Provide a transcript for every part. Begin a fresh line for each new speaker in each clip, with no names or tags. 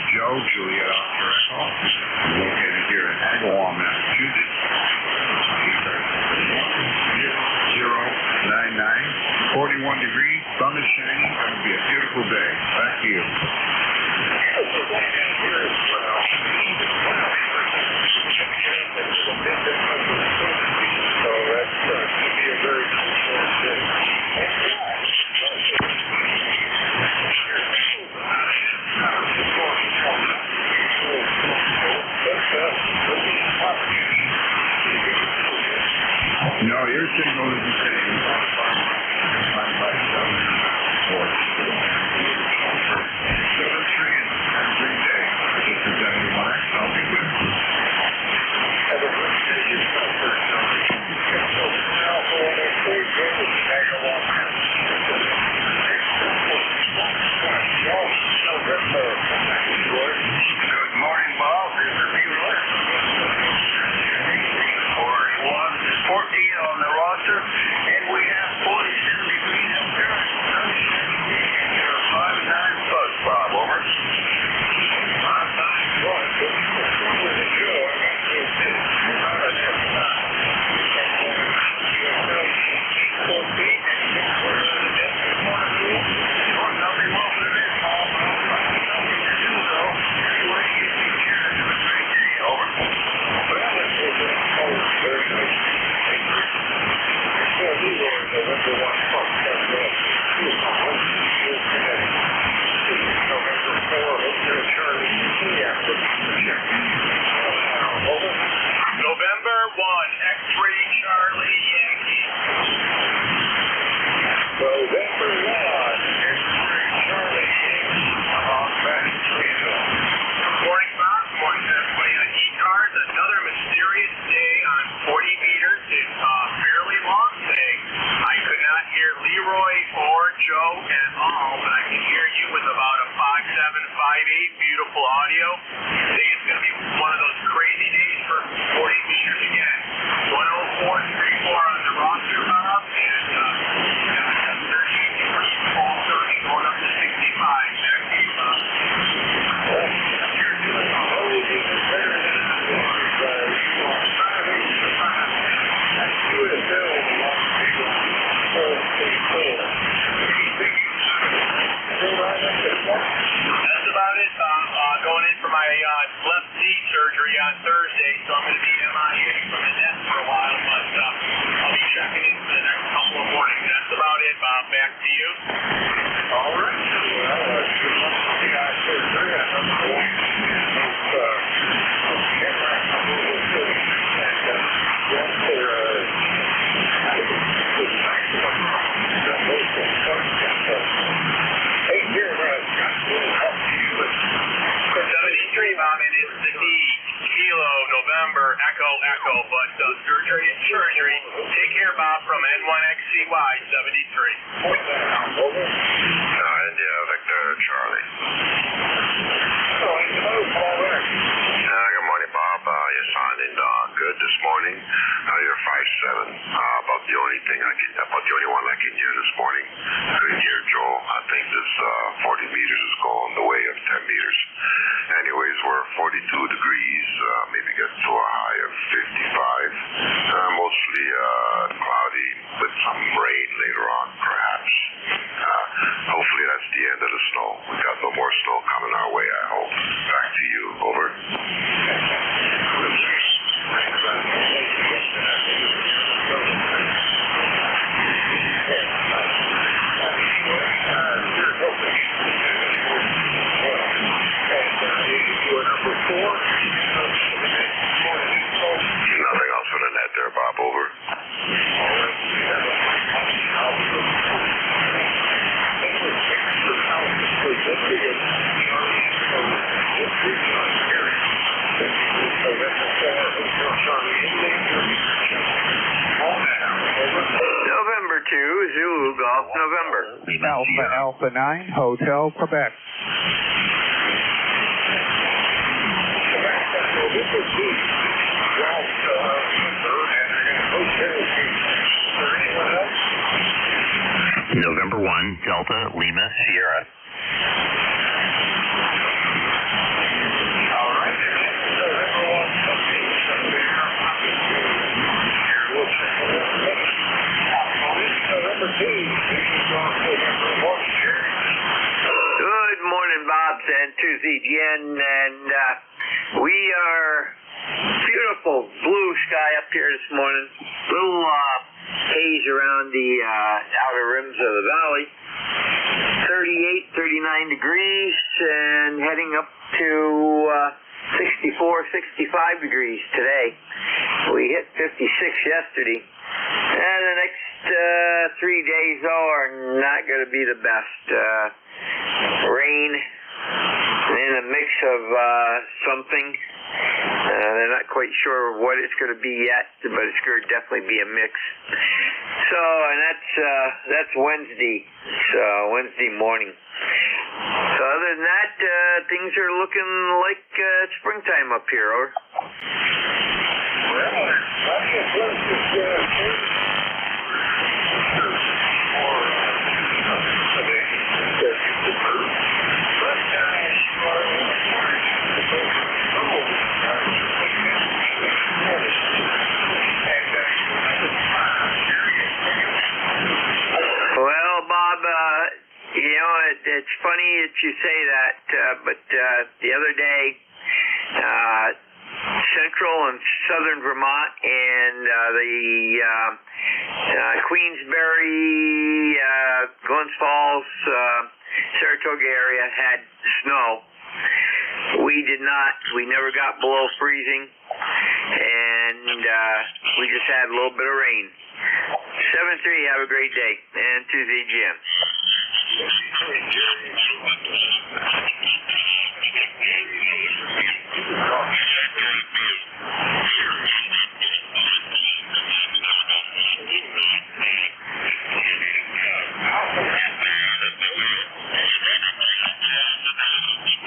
Joe, Juliet, Oscar Echo, located here in Agawam, Massachusetts. ECARS 1099, 41 degrees, sun is shining, going to be a beautiful day. Back to you.
So that's going to be a very cool day.
No, your signal is the same. Have a great day. This is Deputy Mark. I'll be with you.
Have a great day yourself.
Good morning, Bob. Here's your Bueller.
14 on the roster, and we have 47 degrees up there. You're 5-9 bucks, Bob, over. 5-9 bucks.
November 1, X-ray Charlie Yankee.
November 1, X-ray Charlie Yankee.
Morning, Bob. Morning to everybody on ECARS. Another mysterious day on 40 meters. It's fairly long today. I could not hear Leroy or Joe at all, but I can hear you with about a 5.7, 5.8. Beautiful audio. I think it's going to be one of those crazy days for 40 meters again. 104.34 on the roster, Bob, and 13 degrees, 12:30 going up to 65. Back to you, Bob. That's about it. I'm going in for my left knee surgery on Thursday, so I'm going to be MIA from the net for a while, but I'll be checking in for the next couple of mornings. That's about it, Bob. Back to you.
All right.
Bob, and it's the knee, Kilo, November, Echo, but surgery is surgery. Take care, Bob, from N1XCY 73.
India, Victor, Charlie. Good morning, Bob. You're sounding good this morning. You're 5.7. About the only one I can hear this morning. Couldn't hear Joel. I think this 40 meters is going the way of 10 meters. Anyways, we're 42 degrees, maybe get to a high of 55. Mostly cloudy with some rain later on, perhaps. Hopefully that's the end of the snow. We got no more snow coming our way, I hope. Back to you. Over. Nothing else for the net there, Bob. Over.
November 2, Zulu Golf, November.
Alpha 9, Hotel, Quebec.
November 1, Delta, Lima, Sierra.
again, and we are beautiful blue sky up here this morning. Little haze around the outer rims of the valley. 38, 39 degrees, and heading up to 64, 65 degrees today. We hit 56 yesterday. And the next 3 days, though, are not going to be the best. Rain and a mix of something. They're not quite sure what it's going to be yet, but it's going to definitely be a mix. So, and that's Wednesday. So Wednesday morning. So other than that, things are looking like springtime up here. Over. Well, Bob, you know, it's funny that you say that, but the other day, central and southern Vermont and the Queensbury, Glens Falls, Saratoga area had snow. We did not. We never got below freezing, and we just had a little bit of rain. 7-3, have a great day, and to the GM.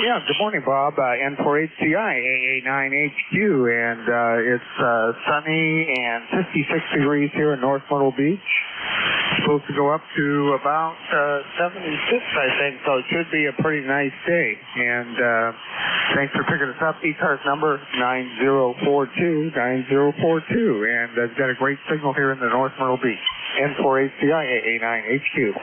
Yeah, good morning, Bob. N4HCI, AA9HQ, and it's sunny and 56 degrees here in North Myrtle Beach. Supposed to go up to about 76, I think, so it should be a pretty nice day. And thanks for picking us up. ECARS number 9042, and I've got a great signal here in the North Myrtle Beach. N4HCI, AA9HQ.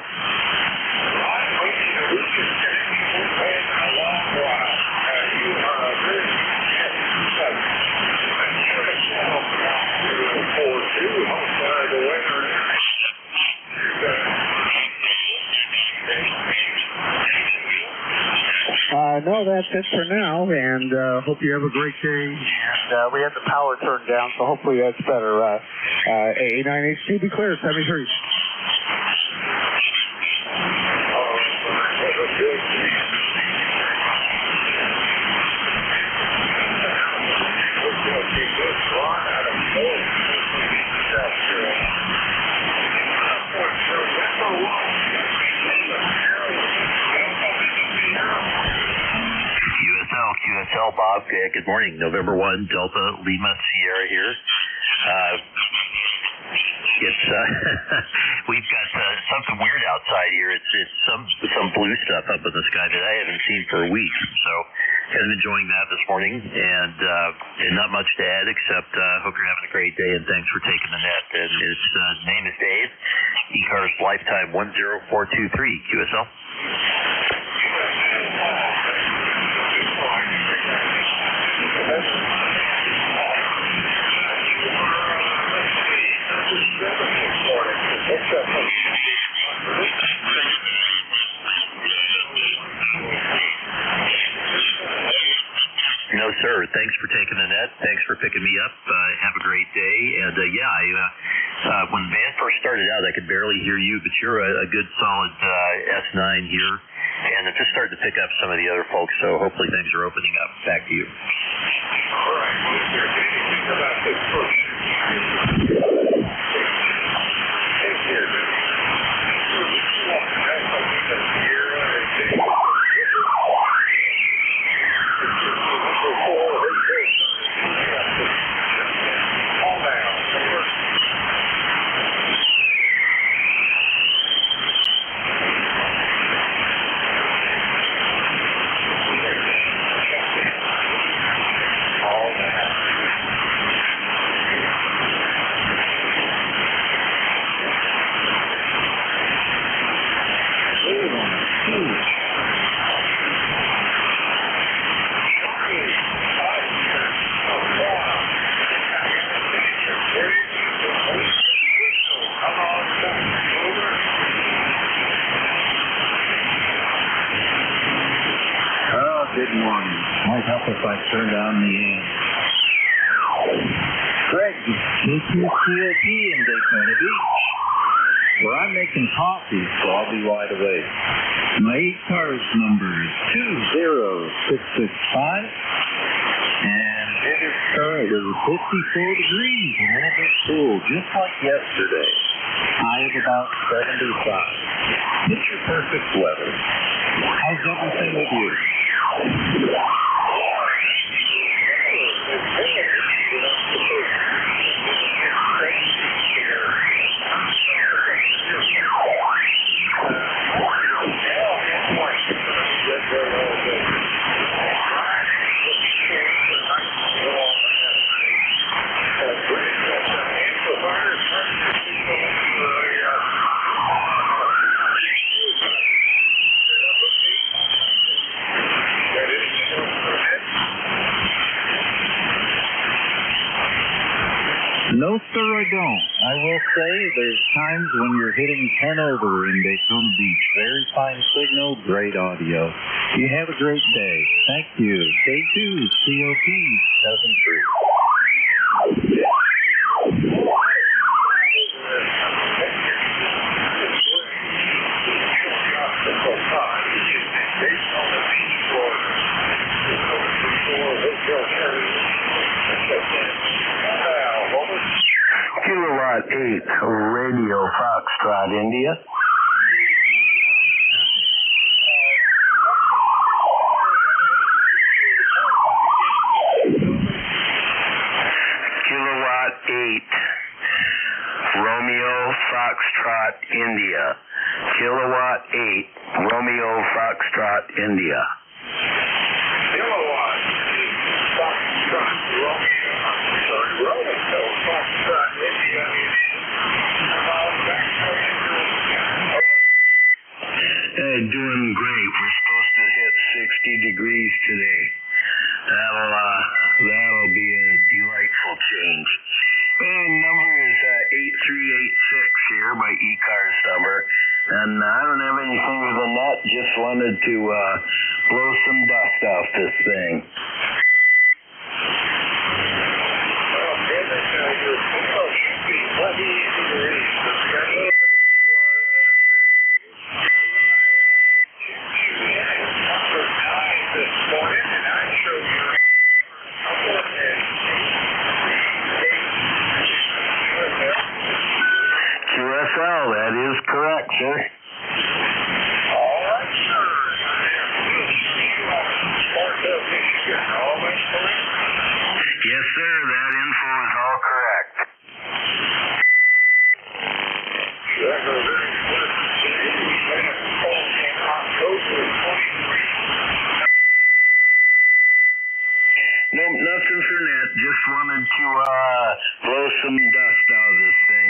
No, that's it for now, and hope you have a great day. And we had the power turned down, so hopefully that's better. AA9HQ, be clear, 73.
QSL, Bob. Good morning. November 1, Delta Lima Sierra here. It's we've got something weird outside here. It's some blue stuff up in the sky that I haven't seen for a week. So kind of enjoying that this morning, and not much to add except hope you're having a great day, and thanks for taking the net. And his name is Dave. ECARS Lifetime 10423 QSL. No, sir. Thanks for taking the net. Thanks for picking me up. Have a great day. And when the band first started out, I could barely hear you, but you're a good solid S9 here. And I'm just starting to pick up some of the other folks, so hopefully things are opening up. Back to you.
All right. Think about this first.
Might help if I turn down the Greg, KQCOP in Daytona Beach, where I'm making coffee, so I'll be wide awake. My ECARS number is 20665, and it is currently 54 degrees, a little bit cool, just like yesterday. High of about 75. It's your perfect weather. How's everything with you? No, sir, I don't. I will say there's times when you're hitting 10 over in Daytona Beach. Very fine signal, great audio. You have a great day. Thank you. K2 COP 73.
Kilowatt 8 Radio Foxtrot India. Kilowatt 8 Romeo Foxtrot India. Kilowatt 8 Romeo Foxtrot India. Kilowatt 8 Foxtrot Romeo Foxtrot India. Hey, doing great. We're supposed to hit 60 degrees today. That'll be a delightful change. Number is 8386 here, my ECARS number. And I don't have anything other than that. Just wanted to blow some dust off this thing. Well, Kevin, your signal should be plenty easy to reach. This morning, and I showed you QSL, that is correct, sir. All right, sir. Yes, sir, that info is all correct. No, nothing for net. Just wanted to blow some dust out of this thing.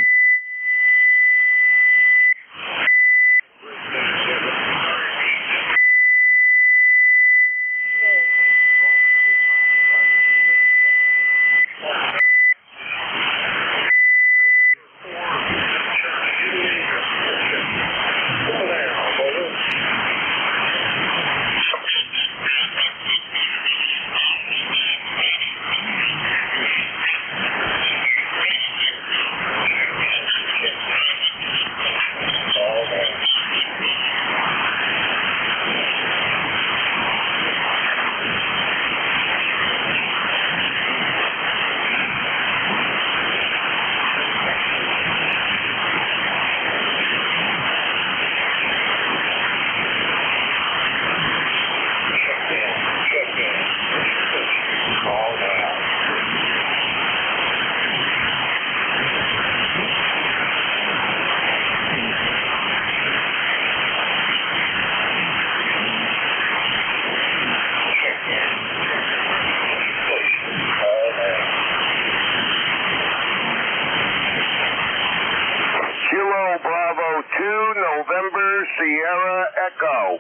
Sierra Echo.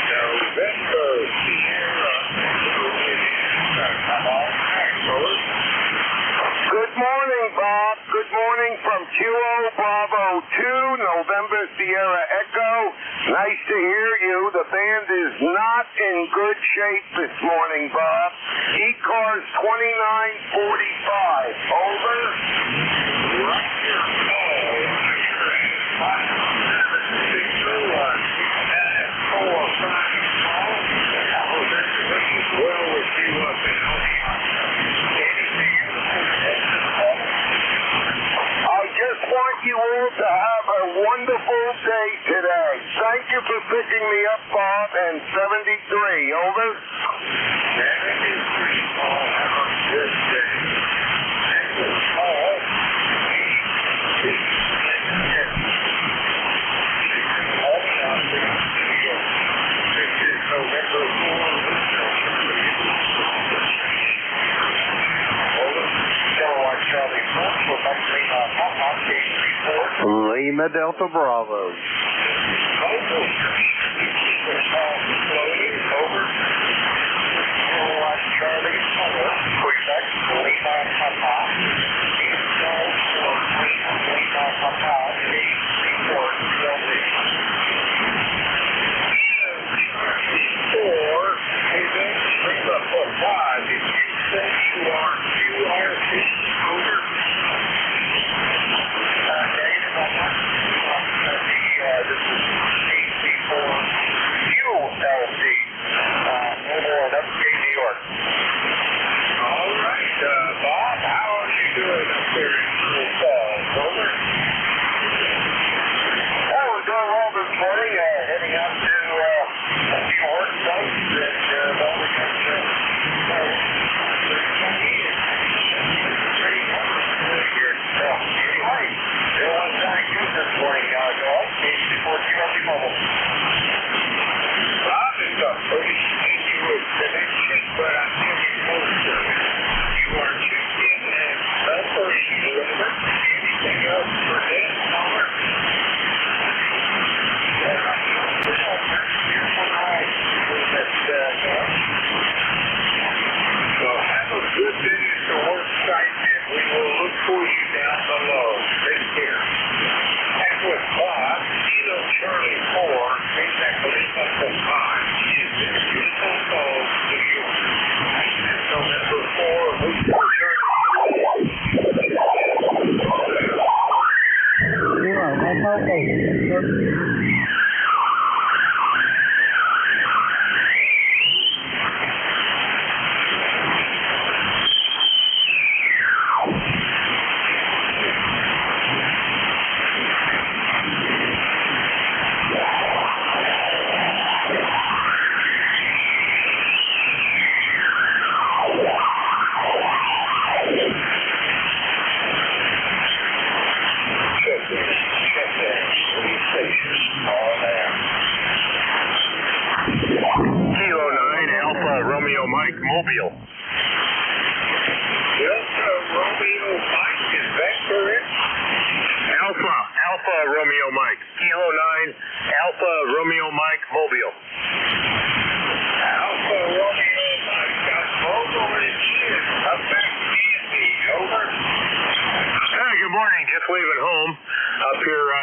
November Sierra Echo. Good morning, Bob. Good morning from Kilo Bravo 2, November Sierra Echo. Nice to hear you. The band is not in good
shape this morning, Bob. ECARS 2945. Over. Right here. Want you all to have a wonderful day today. Thank you for picking me up, Bob, and 73. Over. 73. Paul, have a good day. Paul.
Lima Delta Bravo.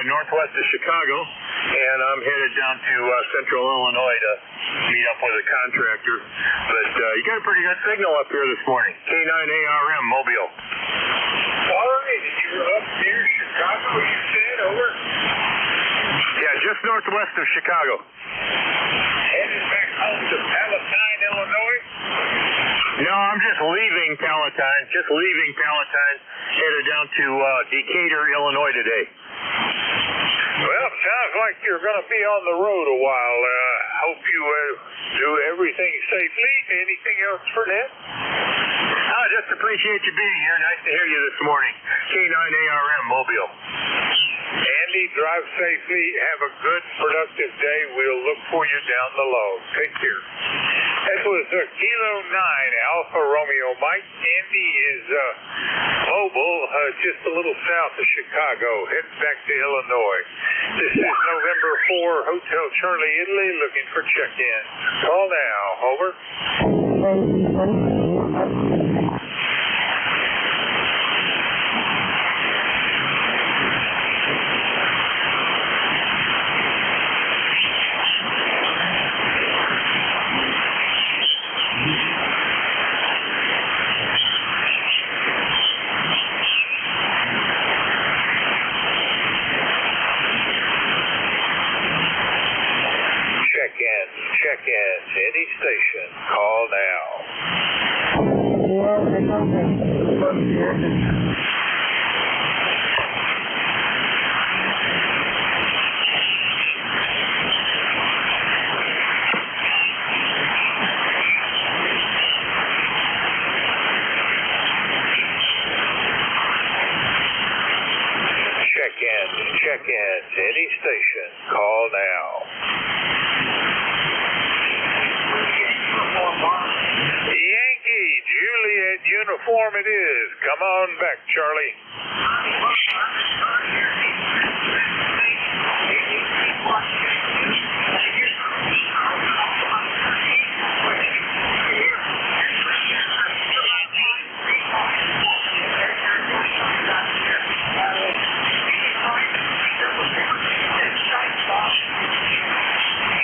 Northwest of Chicago, and I'm headed down to Central Illinois to meet up with a contractor. But you got a pretty good signal up here this morning. K9ARM Mobile.
All right, you're up near Chicago, you said, over?
Yeah, just northwest of Chicago.
Headed back home to Palatine, Illinois?
No, I'm just leaving Palatine. Headed down to Decatur, Illinois today.
Well, sounds like you're going to be on the road a while. Hope you do everything safely. Anything else for that?
I just appreciate you being here. Nice to hear you this morning. K9ARM Mobile.
Andy, drive safely. Have a good, productive day. We'll look for you down the low. Take care. That was Kilo 9 Alpha Romeo Mike. Andy is mobile, just a little south of Chicago, heading back to Illinois. This is November 4, Hotel Charlie, Italy, looking for check-in. Call now. Over. Check-in to any station. Call now. Yankee Juliet uniform it is. Come on back, Charlie.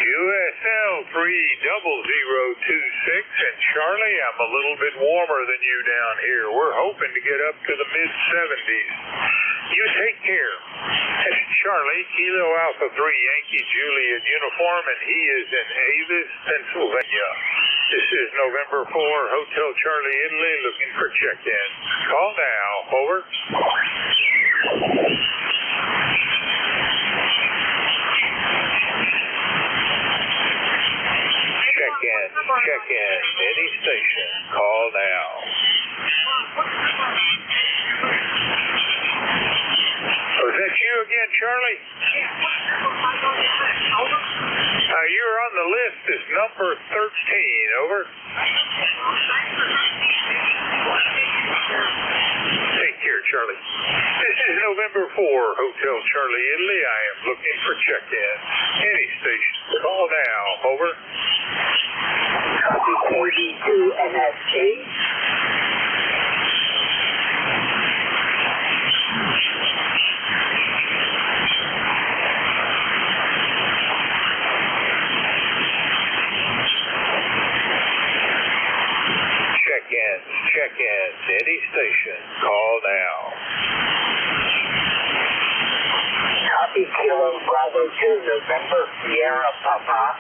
USL 30026 and Charlie, I'm a little bit warmer than you down here. We're hoping to get up to the mid-70s. You take care. That's Charlie, Kilo Alpha 3 Yankee Juliet uniform, and he is in Avis, Pennsylvania. This is November 4, Hotel Charlie, Italy, looking for check-in. Call now. Over. Check-in. Any station. Call now. Was that you again, Charlie? You're on the list as number 13. Over. Take care, Charlie. This is November 4, Hotel Charlie, Italy. I am looking for check-in. Any station. Call now. Over.
Copy 42 NST.
Check-in. Any station. Call now.
Copy Kilo Bravo 2 November Sierra Papa.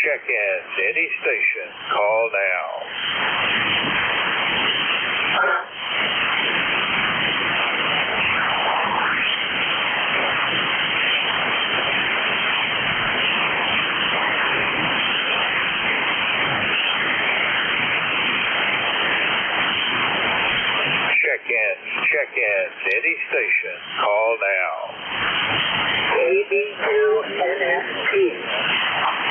Check-in. Any station. Call now. Check-in. Any station. Call now.
AB2 NST.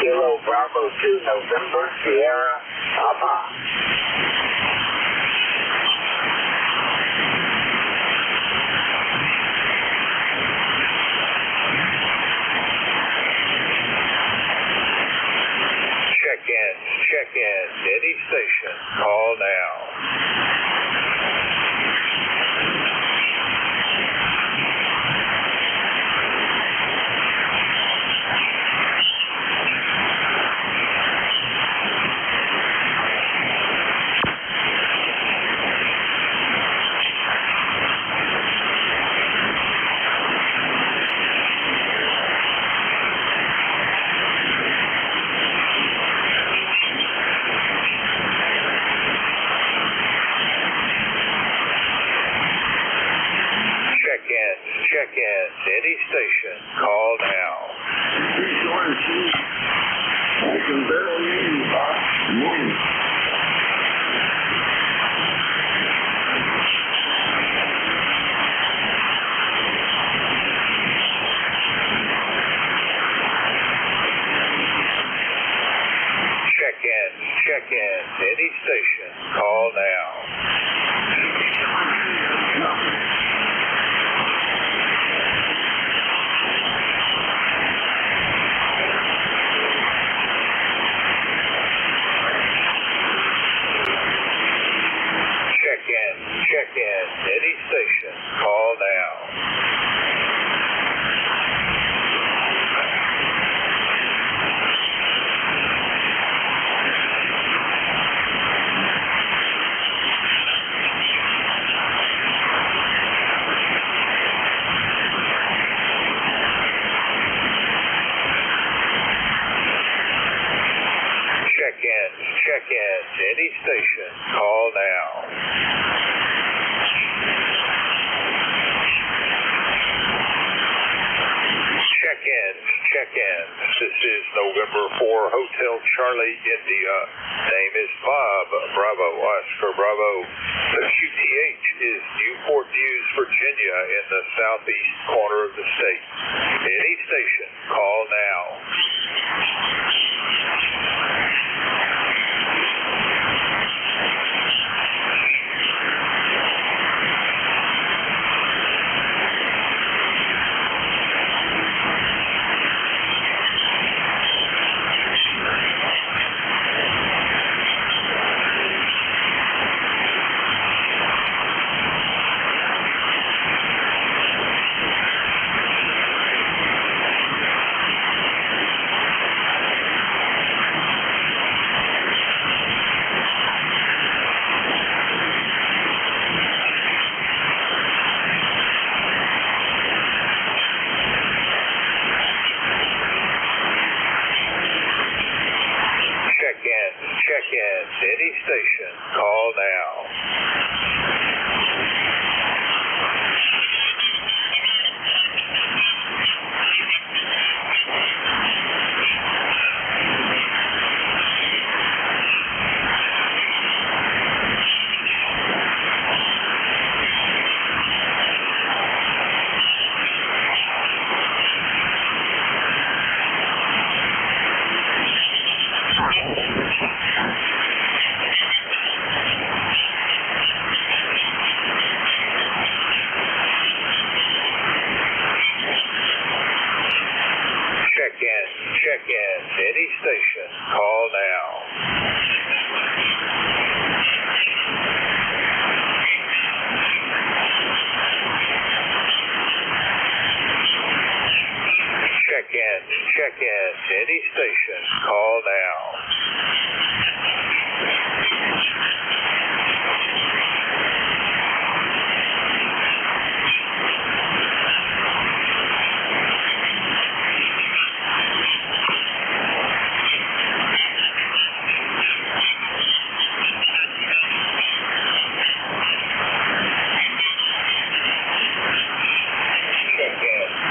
Kilo Bravo 2 November Sierra Papa.
Check-in. Any station. Call now. Check-in. Any station. Call now.
I can barely hear you, Bob.
Check-in. Any station. Call now. is November 4, Hotel Charlie, India. Name is Bob, Bravo, Oscar, Bravo. The QTH is Newport News, Virginia, in the southeast corner of the state. Any station, call now. Check in. Any station. Call now. Check in. Any station. Call now. Check in. Any station. Call now.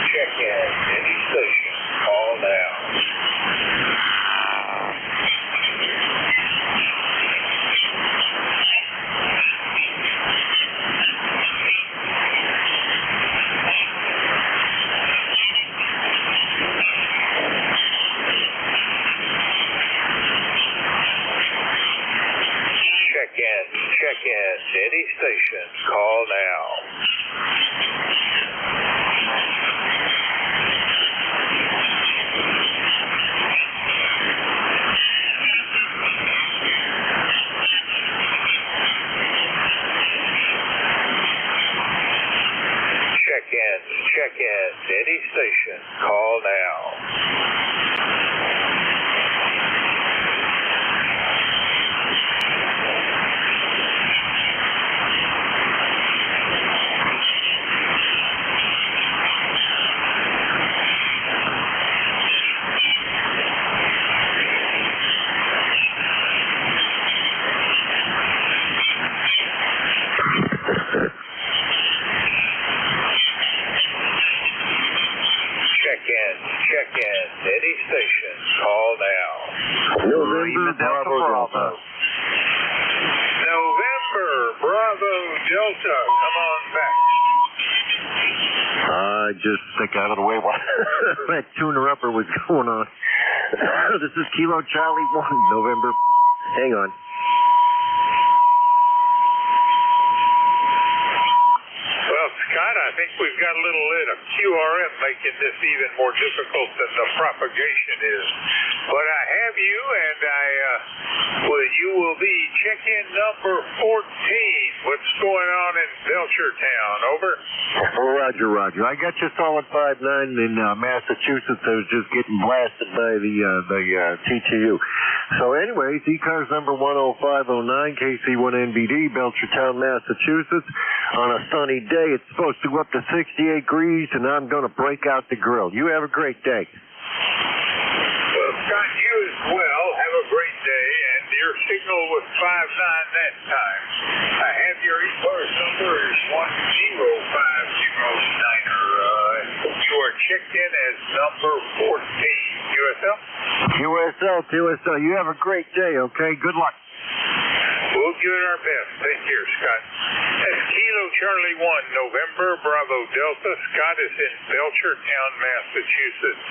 Check in. Any station. Call now. Check in. Any station. Call now. Check in. Any station. Call now. Check in. Any station. Call now.
November Bravo Delta.
November Bravo Delta. Come on back.
Just stick out of the way while that tuner upper was going on. This is Kilo Charlie 1, November. Hang on.
Well, Scott, I think we've got a little bit of QRM making this even more difficult than the propagation is. But I have you, and you will be check-in number 14. What's going on in Belchertown? Over.
Roger. I got you solid 5-9 in Massachusetts. I was just getting blasted by the TTU. So anyways, ECARS number 10509, KC1NBD, Belchertown, Massachusetts. On a sunny day, it's supposed to go up to 68 degrees, and I'm going to break out the grill. You have a great day.
Well, Scott, you as well. Have a great day, and your signal was 5-9 that time. I have your ECARS number is 10509. You are checked in as number 14. QSL. You have a great day, okay? Good luck.
We'll give it our best. Take care, Scott. That's Kilo Charlie 1, November, Bravo Delta. Scott is in Belchertown, Massachusetts.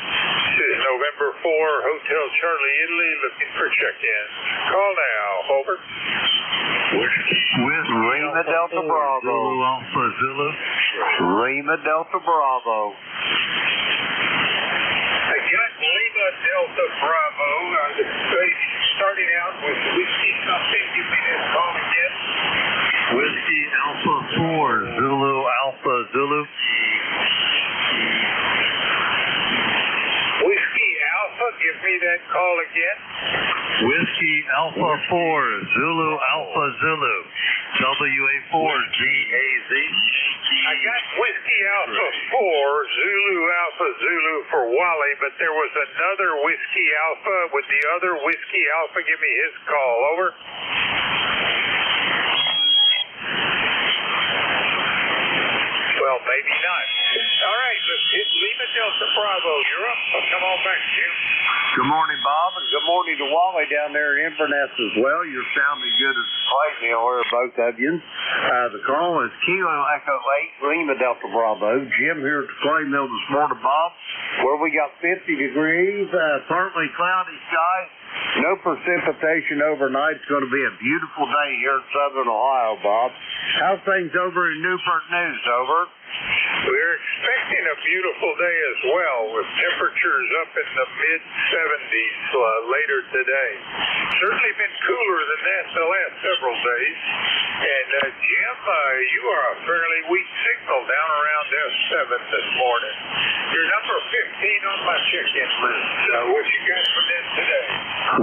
This is November 4, Hotel Charlie, Italy, looking for check-in. Call now. Over.
With Lima Delta Bravo.
Zulu Alpha Zulu.
Lima Delta Bravo.
I got Lima Delta Bravo. Starting out with whiskey something. Give me that call again.
Whiskey Alpha 4, Zulu Alpha Zulu.
Whiskey Alpha, give me that call again.
Whiskey Alpha 4, Zulu Alpha Zulu. WA4ZAZ.
I got Whiskey Alpha 4, Zulu Alpha Zulu for Wally, but there was another Whiskey Alpha with the other Whiskey Alpha. Give me his call. Over. Well, maybe not. All right, let's hit Lima Delta Bravo. You're up. Come on back, Jim.
Good morning, Bob, and good morning to Wally down there in Inverness as well. You're sounding good as a clay mill here, both of you. The call is Kilo Echo 8, Lima Delta Bravo. Jim here at the clay mill this morning, Bob, where we got 50 degrees, partly cloudy skies. No precipitation overnight. It's going to be a beautiful day here in southern Ohio, Bob. How's things over in Newport News? Over.
We're expecting a beautiful day as well, with temperatures up in the mid-70s later today. Certainly been cooler than that the last several days. And Jim, you are a fairly weak signal down around F7 this morning. You're number 15 on my check-in list. What you got for them today?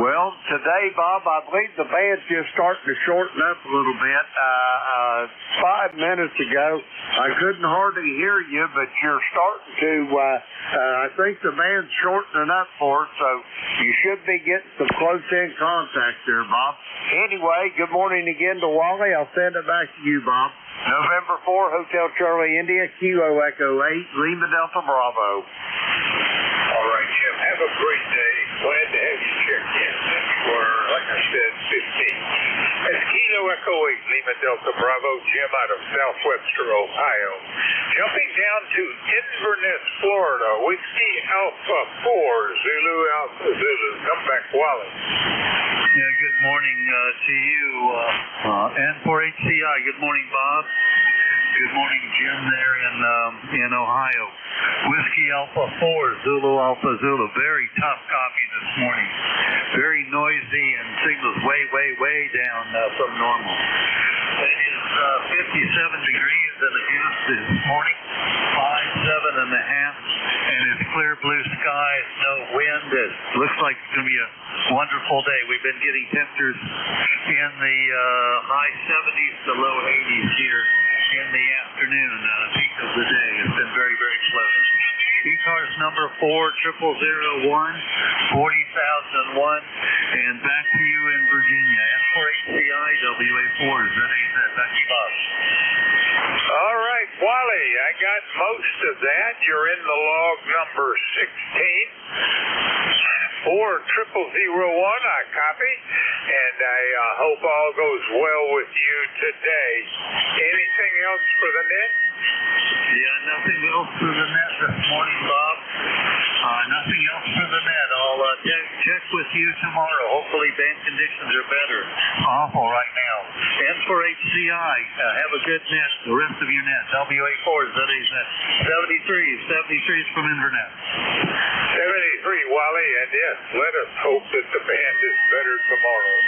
Well, today, Bob, I believe the band's just starting to shorten up a little bit. 5 minutes ago, I couldn't hardly hear you, but you're starting to, I think the band's shortening up for us, so you should be getting some close-in contact there, Bob. Anyway, good morning again to Wally. I'll send it back to you, Bob. November 4, Hotel Charlie, India, Kilo Echo 8, Lima Delta Bravo.
All right, Jim, have a great day. Glad to have you check in. For, like I said, 15. That's Kilo Echo 8, Lima Delta Bravo, Jim out of Southwestern Ohio. Jumping down to Inverness, Florida, Whiskey Alpha 4, Zulu Alpha Zulu. Come back, Wally.
Yeah, good morning to you, and for HCI. Good morning, Bob. Good morning, Jim, there in Ohio. Whiskey Alpha 4, Zulu Alpha Zulu. Very tough copy this morning. Very noisy and signals way down from normal. It is 57 degrees in the Houston this morning, 5'7.5", and it's clear blue skies, no wind. It looks like it's going to be a wonderful day. We've been getting temperatures in the high 70s to low 80s here in the afternoon, peak of the day. It's been very pleasant. ECARS number 40001, 40,001, and back to you in Virginia. And for HCI, WA4, ZAZ. Back to you, Bob.
All right, Wally, I got most of that. You're in the log number 16. 40001, I copy, and I hope all goes well with you today. Anything else for the net?
Yeah, nothing else for the net this morning, Bob. Nothing else for the net. I'll check with you tomorrow. Hopefully band conditions are better. Awful right now. And for HCI, have a good net, the rest of your net. WA4, ZAZ. 73 from Inverness.
73, Wally, and yes, let us hope that the band is better tomorrow.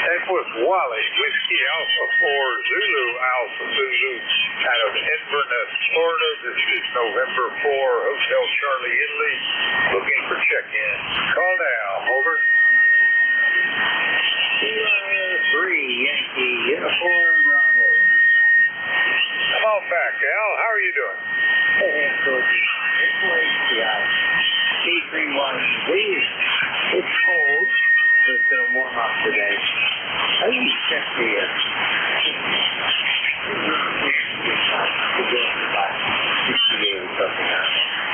That was Wally, Whiskey Alpha 4, Zulu Alpha Zulu, out of Inverness, Florida. This is November 4, Hotel Charlie, Italy, looking for check-in. Call now, over.
Kilo 3, Yankee, Uniform Bravo.
Come on back, Al. How are you doing?
Hey, Coach. It's HCI. K31Z. It's cold, but it's going to warm up today. How do you check the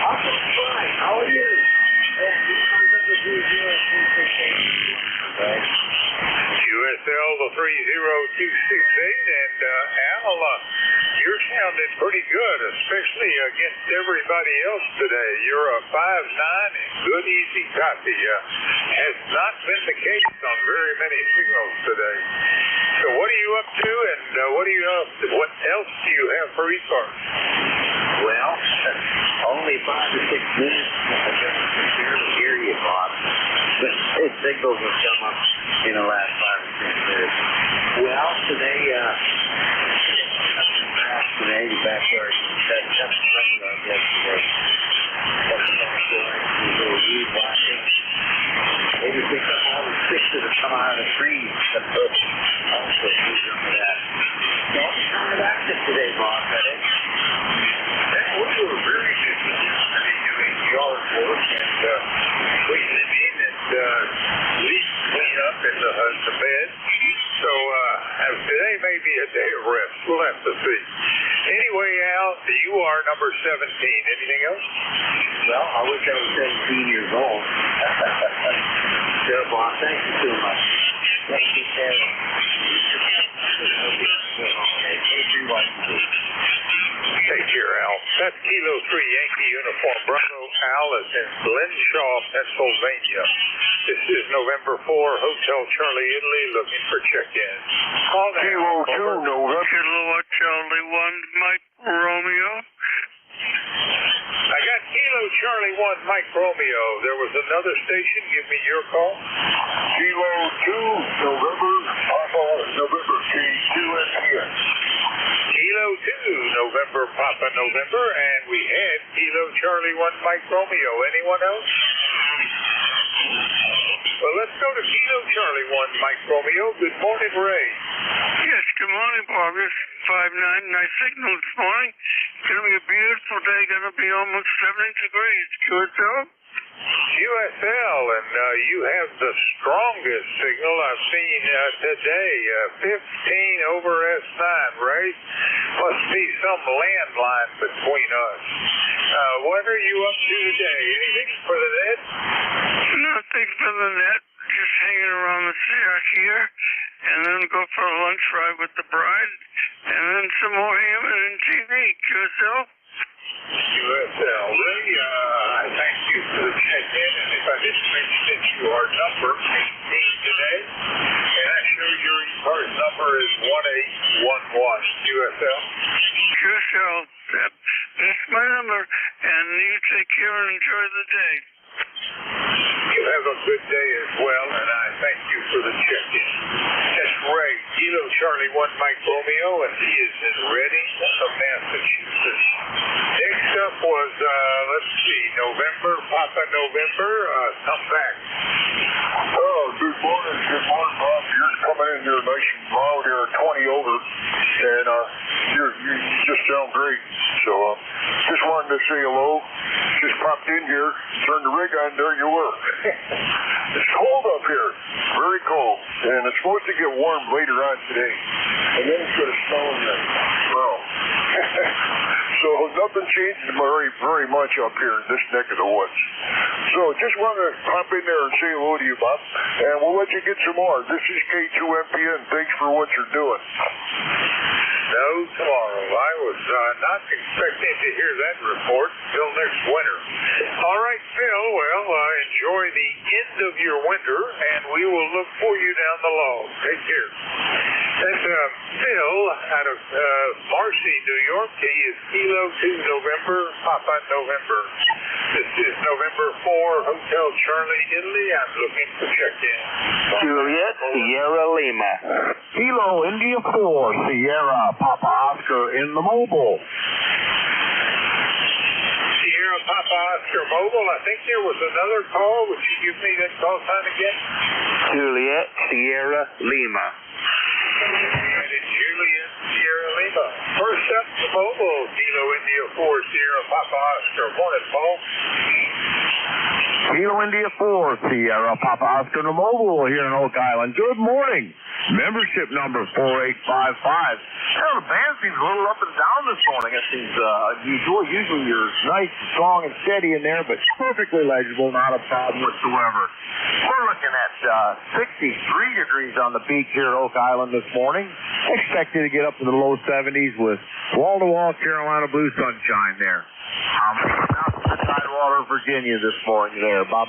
I'm fine. How are you?
And Al, you're sounding pretty good, especially against everybody else today. You're a 5'9" and good, easy copy. Has not been the case on very many signals today. So what are you up to, and what else do you have for ECARS?
Well, only 5 to 6 minutes. I just barely hear you, Bob. But signals have come up in the last 5 or 6 minutes. Well, today, the backyard, that kept running on yesterday. Kept the backyard, a little weed watching. Maybe pick up all the sticks that have come out of the trees. Also, do some of that. So, kind of active today, Bob, right?
We were very busy yesterday doing yard work and cleaning it in and leaf clean up in the bed. So today may be a day of rest. We'll have to see. Anyway, Al, you are number 17. Anything else?
Well, I wish I was 17 years old. Sure, Bob. Thank you so much. Thank you, Sarah.
Take care, Al. That's Kilo 3 Yankee Uniform Bravo. Al is in Glenshaw, Pennsylvania. This is November 4, Hotel Charlie, Italy, looking for check-in. Call now.
Kilo 2, November.
Kilo Charlie 1, Mike Romeo.
I got Kilo Charlie 1, Mike Romeo. There was another station. Give me your call.
Kilo 2, November. Papa, November. K2NPN.
Kilo 2, November, Papa, November. And we had Kilo Charlie 1, Mike Romeo. Anyone else? Well, let's go to Kilo Charlie 1, Mike Romeo. Good morning, Ray.
Yes, good morning, Bob. It's 5'9", nice signal this morning. It's going to be a beautiful day. Going to be almost 70 degrees. QSL?
QSL, and you have the strongest signal I've seen today. 15 over S9, Ray. Must be some landline between us. What are you up to today? Anything for the net?
Nothing for the net. Just hanging around the shack here, and then go for a lunch ride with the bride, and then some more human and TV. QSL?
QSL. Ray, I thank you for the check-in, and if I didn't mention it, you are number 18 today, and I show your ECARS number is 1811. QSL?
QSL. That's my number, and you take care and enjoy the day.
You have a good day as well, and I thank you for the check-in. That's Ray, Kilo Charlie 1, Mike Romeo, and he is in Reading, Massachusetts. Next up was, let's see, November, Papa November, come back.
Oh, good morning, Bob. You're coming in here nice and loud here, 20 over, and you just sound great. So, just wanted to say hello. Just popped in here, turned the rig on, there you were. It's cold up here, very cold, and it's supposed to get warm later on today. And then it's going to snow in the well. So nothing changed very much up here in this neck of the woods. So just want to pop in there and say hello to you, Bob, and we'll let you get some more. This is K2MPN. Thanks for what you're doing.
No tomorrow. I was not expecting to hear that report until next winter. All right, Phil, well, enjoy the end of your winter, and we will look for you down the log. Take care. That's Phil out of Marcy, New York. He is Kilo 2, November, Papa November. This is November 4, Hotel Charlie, Italy. I'm looking to check in.
Juliet, Sierra Lima.
Kilo India 4, Sierra Papa Oscar in the mobile.
Sierra Papa Oscar Mobile. I think there was another call. Would you give me that call sign again?
Juliet, Sierra Lima.
And it's Juliet, Sierra Lima. First up, the mobile. Kilo India 4, Sierra Papa Oscar. Morning, Paul.
Kilo India 4, Sierra Papa Oscar Mobile here in Oak Island. Good morning. Membership number 4855. The band seems a little up and down this morning. It seems unusual. Usually you're nice, strong, and steady in there, but perfectly legible, not a problem whatsoever. We're looking at 63 degrees on the beach here at Oak Island this morning. Expected to get up to the low 70s with wall-to-wall Carolina blue sunshine there. Out to Tidewater, Virginia this morning there, Bob.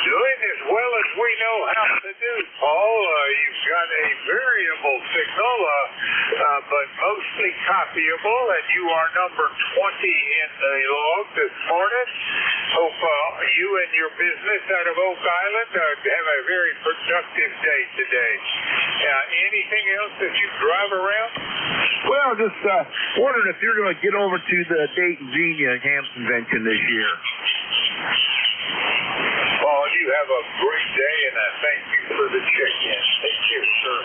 Doing as well as we know how to do, Paul. You've got a variable signal, but mostly copyable, and you are number 20 in the log this morning. Hope you and your business out of Oak Island have a very productive day today. Anything else that you drive around?
Well, just wondering if you're going to get over to the Dayton Xenia Ham Convention this year.
Paul, you have a great day, and I thank you for the check-in. Take care, sir.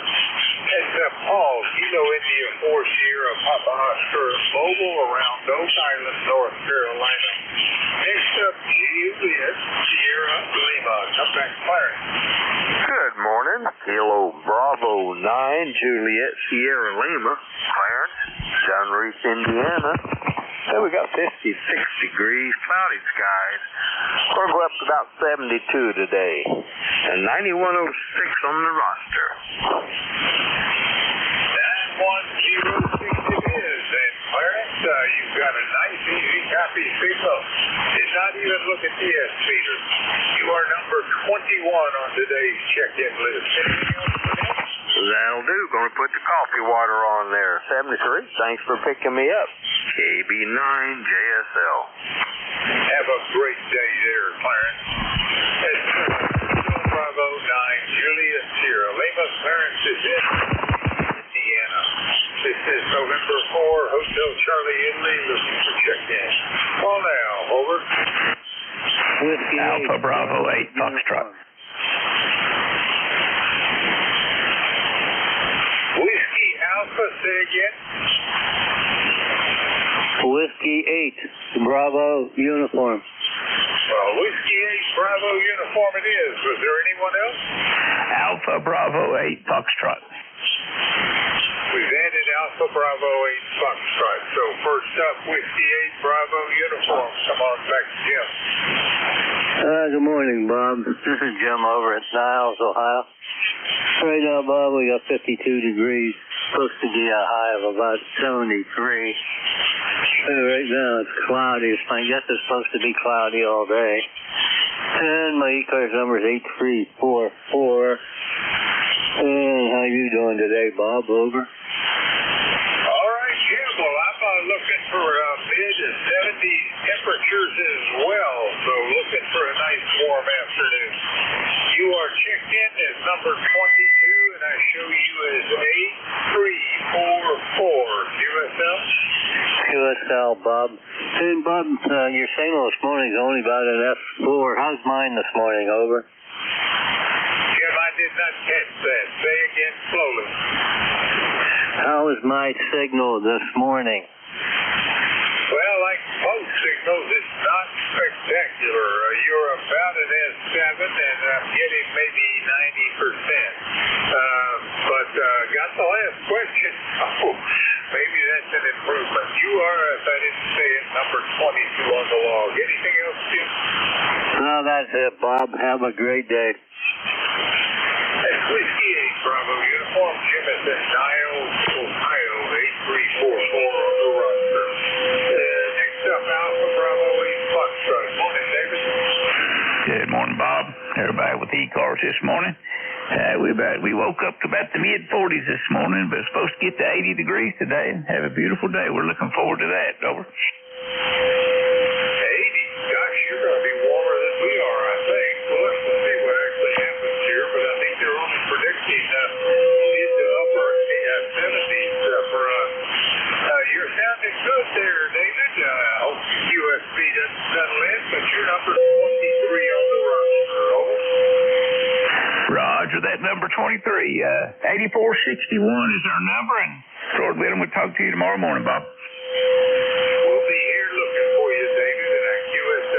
That's Paul, Kilo India 4 Sierra Papa Oscar, mobile around Oak Island, North Carolina. Next up, Juliet Sierra Lima. Come back, Clarence.
Good morning. Kilo Bravo 9, Juliet Sierra Lima. Clarence, Dunreef, Indiana. And we got 56 degrees, cloudy skies. We're going to go up to about 72 today. And 9106 on the roster.
9106 it is. And Clarence, you've got a nice, easy copy signal. Did not even look at the S-meter. You are number 21 on today's check-in list. Anything else for that?
That'll do. Going to put the coffee water on there. 73. Thanks for picking me up. KB9 JSL.
Have a great day there, Clarence. Bravo 9, Juliet Sierra Lima. Clarence is in Indiana. This is November 4, Hotel Charlie Italy, looking for check-in. Call now, over.
Whiskey Alpha Bravo 8 Foxtrot.
Whiskey Alpha, say again.
Whiskey 8, Bravo Uniform.
Well, Whiskey 8, Bravo Uniform it is. Was there anyone else?
Alpha Bravo 8 Foxtrot.
We've added Alpha Bravo 8 Foxtrot. So first up, Whiskey 8, Bravo Uniform. Come on back to Jim.
Good morning, Bob. This is Jim over at Niles, Ohio. Right now, Bob, we got 52 degrees. Supposed to be a high of about 73. Right now it's cloudy. I guess it's supposed to be cloudy all day. And my ECARS number is 8344. And how you doing today, Bob? Over.
All right, Jim. Well, I'm looking for mid-70s temperatures as well. So looking for a nice warm afternoon. You are checked in as number 22, and I show you as 8344. QSL?
QSL, Bob. Hey, Bob, your signal this morning is only about an F4. How's mine this morning? Over.
Jim, I did not catch that. Say again slowly.
How is my signal this morning?
Well, like most signals, it's not spectacular. You're about an S7, and I'm getting maybe 90%. But got the last question. Oh, maybe that's an improvement. You are, if I didn't say it, number 22 on the log. Anything else, Jim?
No, that's it, Bob. Have a great day.
That's Whiskey 8, Bravo Uniform. Jim is in Niles, Ohio, 8344 on the roster. Next up, Alpha Bravo 8 Foxtrot. Morning, David.
Good morning, Bob. Everybody with ECARS this morning. We woke up to about the mid-40s this morning, but it's supposed to get to 80 degrees today. Have a beautiful day. We're looking forward to that. Over.
80? Gosh, you're going to be warmer than we are, I think. We'll have to see what actually happens here, but I think they're only predicting mid to upper 70s for us. You're sounding good there, David. I hope USB doesn't settle in, but you're number 23 on the roster. Over.
Roger that, number 23. 8461 is our number, and Lord willing, we'll talk to you tomorrow morning, Bob.
We'll be here looking for you, David, and our QSL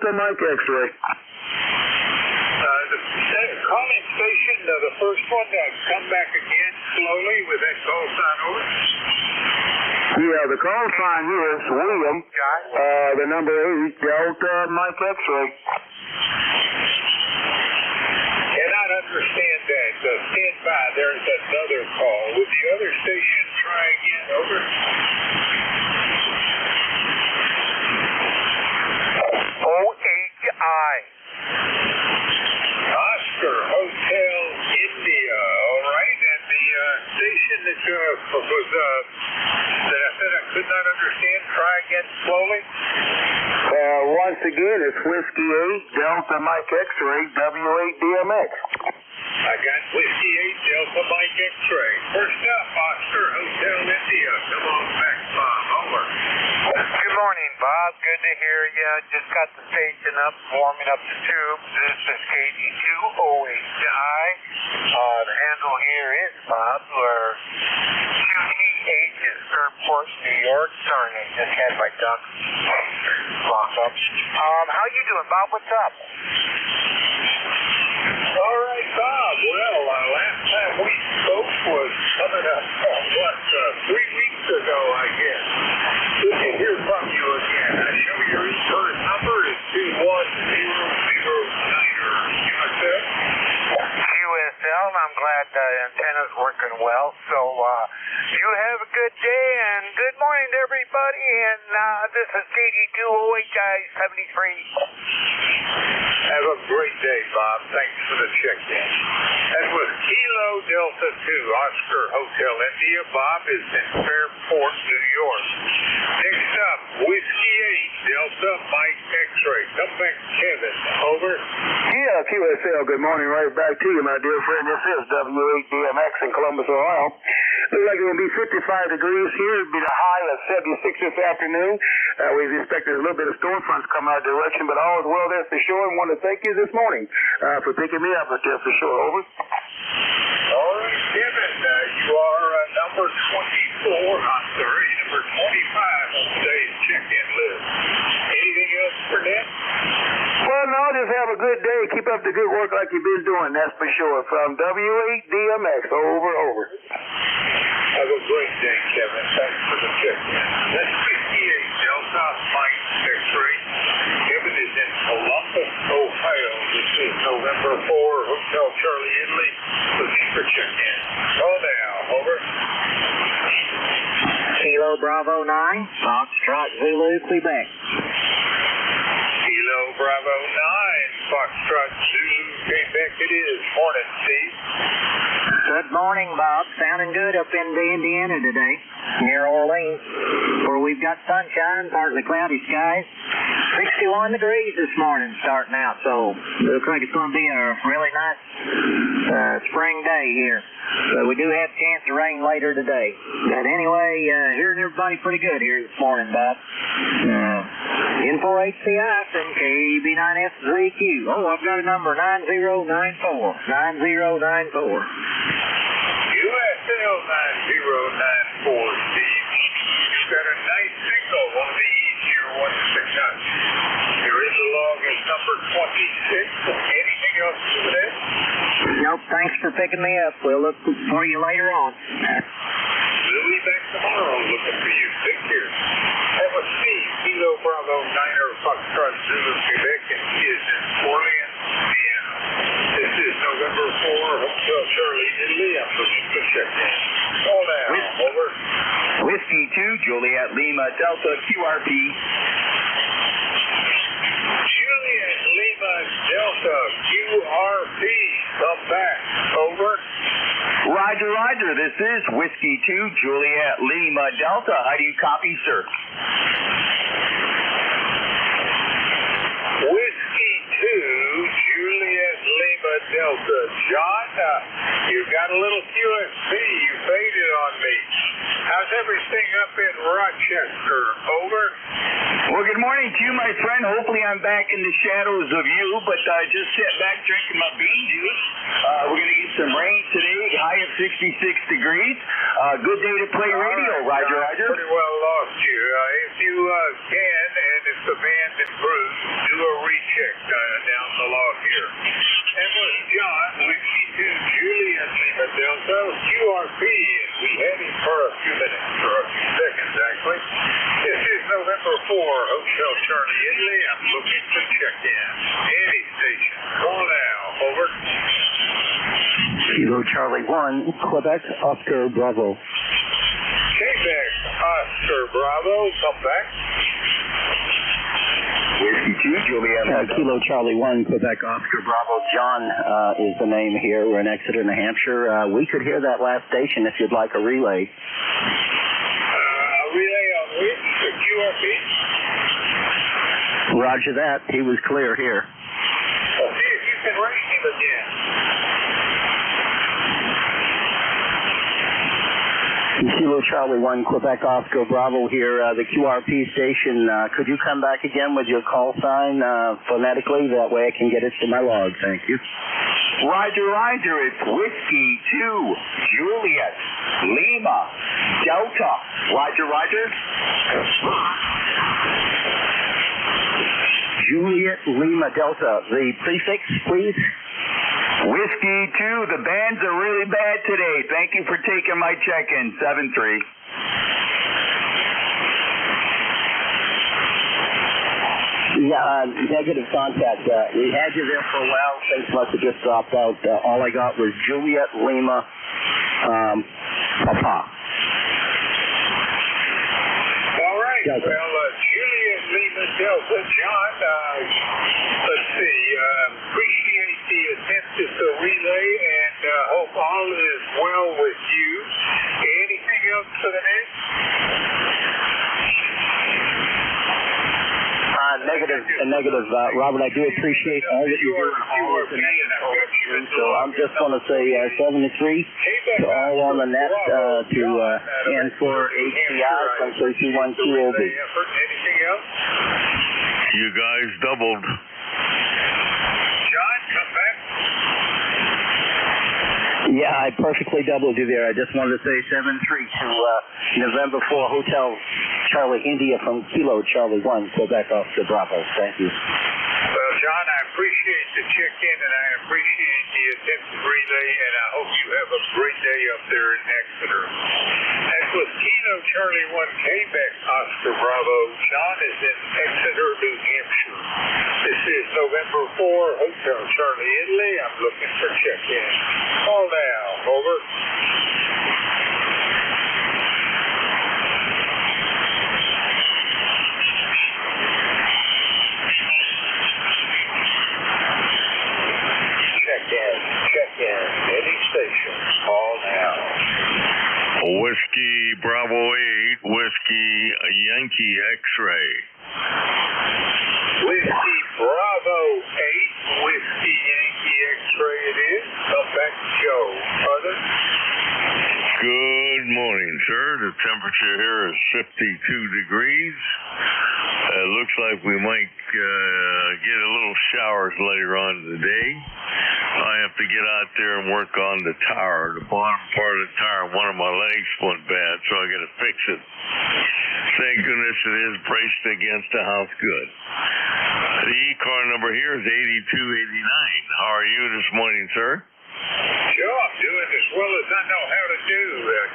Delta Mike X-ray.
The calling station, the first one, come back again slowly with that call sign over.
Yeah, the call sign here is William. The number 8, Delta Mike X-ray.
Cannot understand that. Stand by. There's another call. Would the other station try again? Over.
OHI.
Oscar Hotel India. All right. And the station that that I said I could not understand, try again slowly.
Once again, it's Whiskey 8, Delta Mike X-ray, W8DMX.
I got Whiskey 8, Delta Mike X-ray. First up, Oscar Hotel India. Come on back, Bob. Over.
Good morning, Bob. Good to hear you. Just got the station up, warming up the tubes. This is KD2OHI. The handle here is Bob. We're QT8 is Airport, New York. Sorry, I just had my duck lock up. How you doing, Bob? What's up?
All right, Bob. Well, last time we spoke was coming up, 3 weeks ago, I guess. Good to hear from you again. I show your ECARS number is 21009 or USL.
USL, I'm glad the antenna's working well. So, you have a good day, and good morning to everybody, and this is KD2OHI 73.
Have a great day, Bob. Thanks for the check-in. That was Kilo Delta 2, Oscar Hotel India. Bob is in Fairport, New York. Next up, Whiskey 8, Delta Mike X-ray. Come back, Kevin. Over.
Yeah, QSL, good morning. Right back to you, my dear friend. This is W8DMX in Columbus, Ohio. Looks like it will be 55 degrees here. It'll be the high of 76 this afternoon. We've expected a little bit of storm fronts come our direction, but all is well there for sure. And want to thank you this morning for picking me up there for sure. Over.
All right, Kevin, you are number 24. I'm sorry, number 25 on today's check-in list. Anything else for Ned?
Well, no, just have a good day. Keep up the good work like you've been doing, that's for sure. From W8DMX, over.
Have a great day, Kevin. Thanks for the check-in. That's 58, Delta Mike X-ray. Kevin is in Columbus, Ohio. This is November 4, Hotel Charlie Italy, looking for check-in. Call now, over.
Kilo Bravo 9, Foxtrot Zulu, Quebec.
Kilo Bravo 9, Foxtrot Zulu, Quebec it is. Morning, Steve.
Good morning, Bob. Sounding good up in Indiana today, near Orleans, where we've got sunshine, partly cloudy skies. 61 degrees this morning starting out, so looks like it's going to be a really nice spring day here. But we do have a chance of rain later today. But anyway, hearing everybody pretty good here this morning, Bob. N4HCI from KB9SZQ. Oh, I've got a number, 9094. 9094.
USL 9094, Steve. You've got a nice signal on the E0169. There is a log as number 26. Anything else to that?
Nope, thanks for picking me up. We'll look for you later on.
We'll be back tomorrow looking for you. Take care. That was Steve, Kilo Bravo 9er Foxtrot Zulu, Quebec, and he is in Orleans, Indiana. This is November 4, Hotel Charlie Italy. I'm looking for check-in. Call now, over.
Whiskey 2, Juliet Lima, Delta, QRP.
Juliet Lima, Delta, QRP. Come back, over.
Roger, Roger. This is Whiskey 2, Juliet Lima, Delta. How do you copy, sir?
Whiskey 2, Juliet Lima, Delta. John, you got a little QSP. You faded on me. How's how's everything up in Rochester? Over.
Well, good morning to you, my friend. Hopefully I'm back in the shadows of you, but just sat back drinking my bean juice. We're going to get some rain today, high of 66 degrees. Good day to play radio, Roger, Roger.
Pretty well lost you. If you can, and if the band improves, do a recheck down the log here. And with John, Whiskey 2, Juliet, Lima Delta, QRP, and we had him for a few minutes, or a few seconds actually. This is November 4, Hotel Charlie Italy. I'm looking to check in. Any station. Call now. Over.
Kilo Charlie 1, Quebec, Oscar Bravo.
Quebec, Oscar Bravo, come back.
Whiskey 2, Juliet.
Kilo Charlie 1, Quebec, Oscar Bravo. John is the name here. We're in Exeter, New Hampshire. We could hear that last station if you'd like a relay.
Relay on which? The QRP?
Roger that. He was clear here.
See if you can raise him again.
Kilo Charlie 1, Quebec, Oscar Bravo here. The QRP station, could you come back again with your call sign phonetically? That way I can get it to my log. Thank you.
Roger, Roger. It's Whiskey 2, Juliet, Lima, Delta. Roger, Roger.
Juliet, Lima, Delta. The prefix, please.
Whiskey 2, the bands are really bad today. Thank you for taking my check-in, 7-3.
Yeah, negative contact. We had you there for a while. Things must have just dropped out. All I got was Juliet, Lima, Papa.
All right. Well, Juliet, Lima, Delta, John, let's see. Appreciate the attempt at the relay and hope all is well with you. Anything else for the minute?
Negative, Robert. I do appreciate all that you do and all of the net. So I'm just going to say 7-3 to all on the net to N4HCI from 321QOB.
Anything else?
You guys doubled.
John, come back.
Yeah, I perfectly doubled you there. I just wanted to say 7-3 to November 4 Hotel Charlie India from Kilo Charlie 1, Quebec, Oscar Bravo. Thank you.
Well, John, I appreciate the check-in and I appreciate the attempted relay, and I hope you have a great day up there in Exeter. That was Kilo Charlie 1, Quebec, Oscar Bravo. John is in Exeter, New Hampshire. This is November 4, Hotel Charlie Italy. I'm looking for check-in. Call now. Over. Check in. Any station. Call now.
Whiskey Bravo 8, Whiskey Yankee X-ray.
Whiskey Bravo 8, Whiskey Yankee X-ray it is. Come back to Joe. Other?
Good morning, sir. The temperature here is 52 degrees. It looks like we might get a little showers later on today. I have to get out there and work on the tire, the bottom part of the tire. One of my legs went bad, so I got to fix it. Thank goodness it is braced against the house good. The ECAR number here is 8289. How are you this morning, sir?
Joe, I'm doing as well as I know how to do.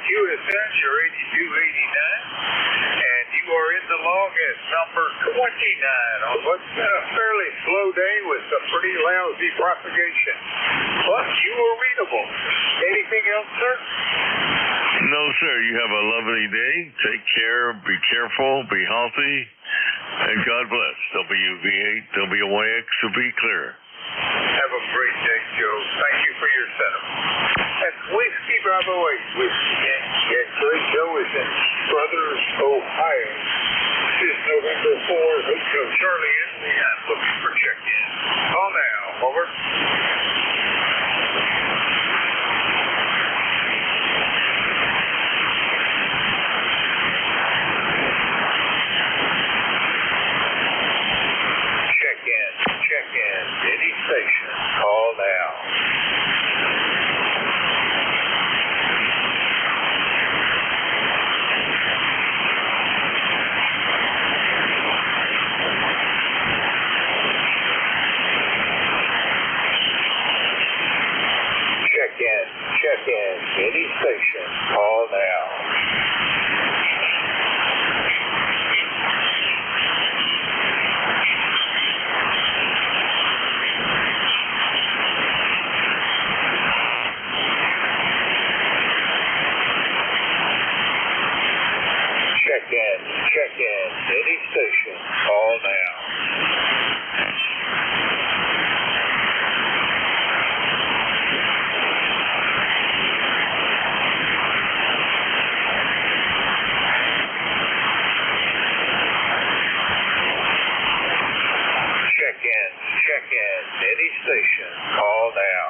QSN, you're 8289, and you are in the log as number 29 on what's been a fairly slow day with some pretty lousy propagation. But you were readable. Anything else, sir?
No, sir. You have a lovely day. Take care. Be careful. Be healthy. And God bless. WV8, WYX will be clear.
Have a great day, Joe. Thank you for your setup. That's Whiskey Bravo 8, Whiskey Yankee X-ray. Joe is in Brothers, Ohio. This is November 4, Hotel Charlie Italy. I'm looking for check-in. Call now. Over.
in. Any station. Call now. Check in. Any station. Call now.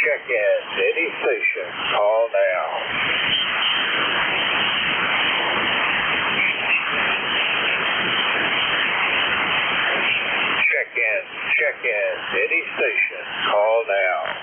Check in. Any station. Call now. Check in. Any station. Call now.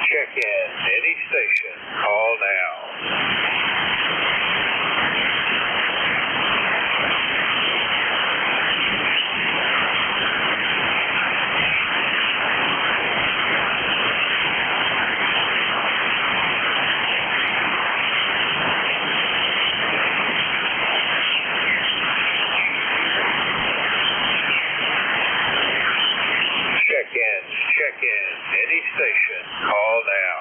Check in. Any station. Call now. Check in. Any station. Call now.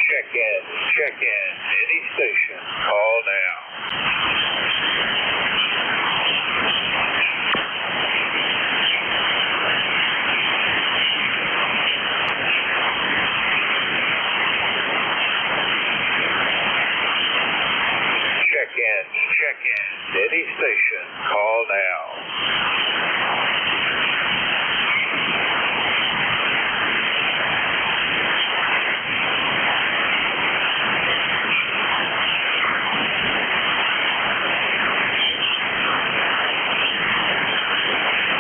Check in. Any station. Call now. Check in. Any station. Call now.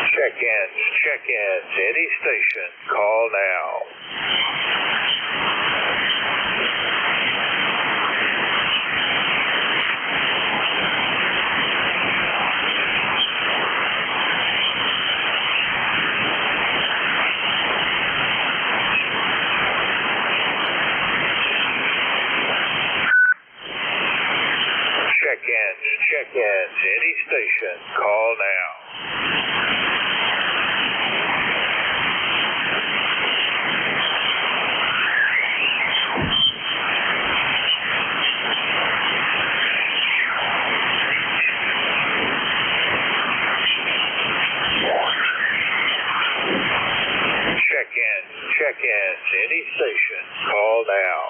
Check in. Any station. Call now. Check in. Any station. Call now. Check in. Any station. Call now.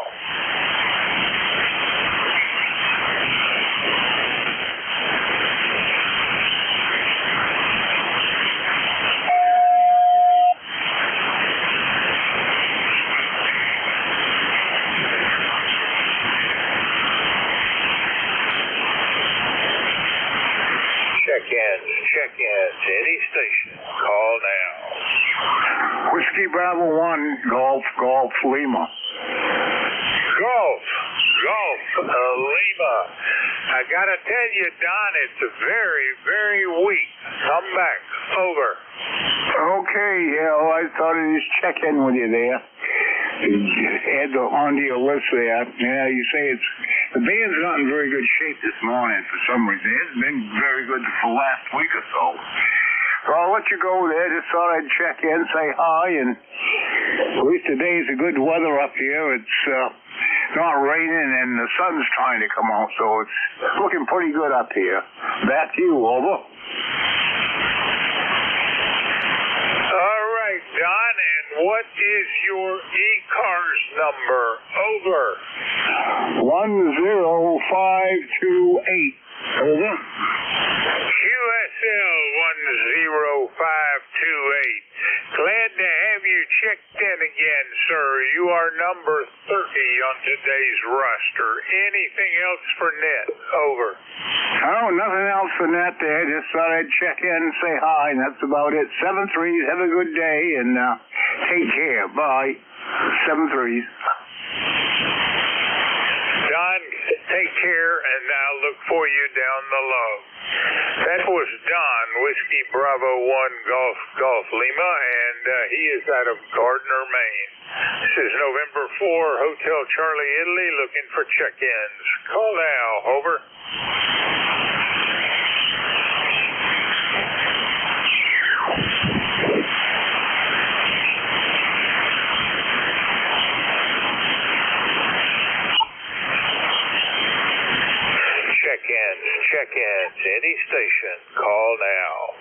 Check in. Any station. Call now.
Whiskey Bravo 1, Golf, Lima.
Golf, Lima. I gotta tell you, Don, it's very, very weak. Come back. Over.
Okay, yeah, well, I thought I'd just check in with you there. Add onto your list there. Yeah, you say the band's not in very good shape this morning for some reason. It hasn't been very good for the last week or so. So I'll let you go there. Just thought I'd check in, say hi, and at least today's a good weather up here. It's not raining and the sun's trying to come out, so it's looking pretty good up here. Back to you, over.
All right, Don, and
what is your ECARS number? Over.
10528. Over.
QSL 10528. Glad to have you checked in again, sir. You are number 30 on today's roster. Anything else for net? Over.
Oh, nothing else for that there. Just thought I'd check in and say hi, and that's about it. 7-3s. Have a good day, and take care. Bye. 7-3s.
Don, take care, and I'll look for you down the low. That was Don, Whiskey Bravo 1 Golf Lima, and he is out of Gardner, Maine. This is November 4, Hotel Charlie, Italy, looking for check-ins. Call now. Over. Check-ins, any station, call now.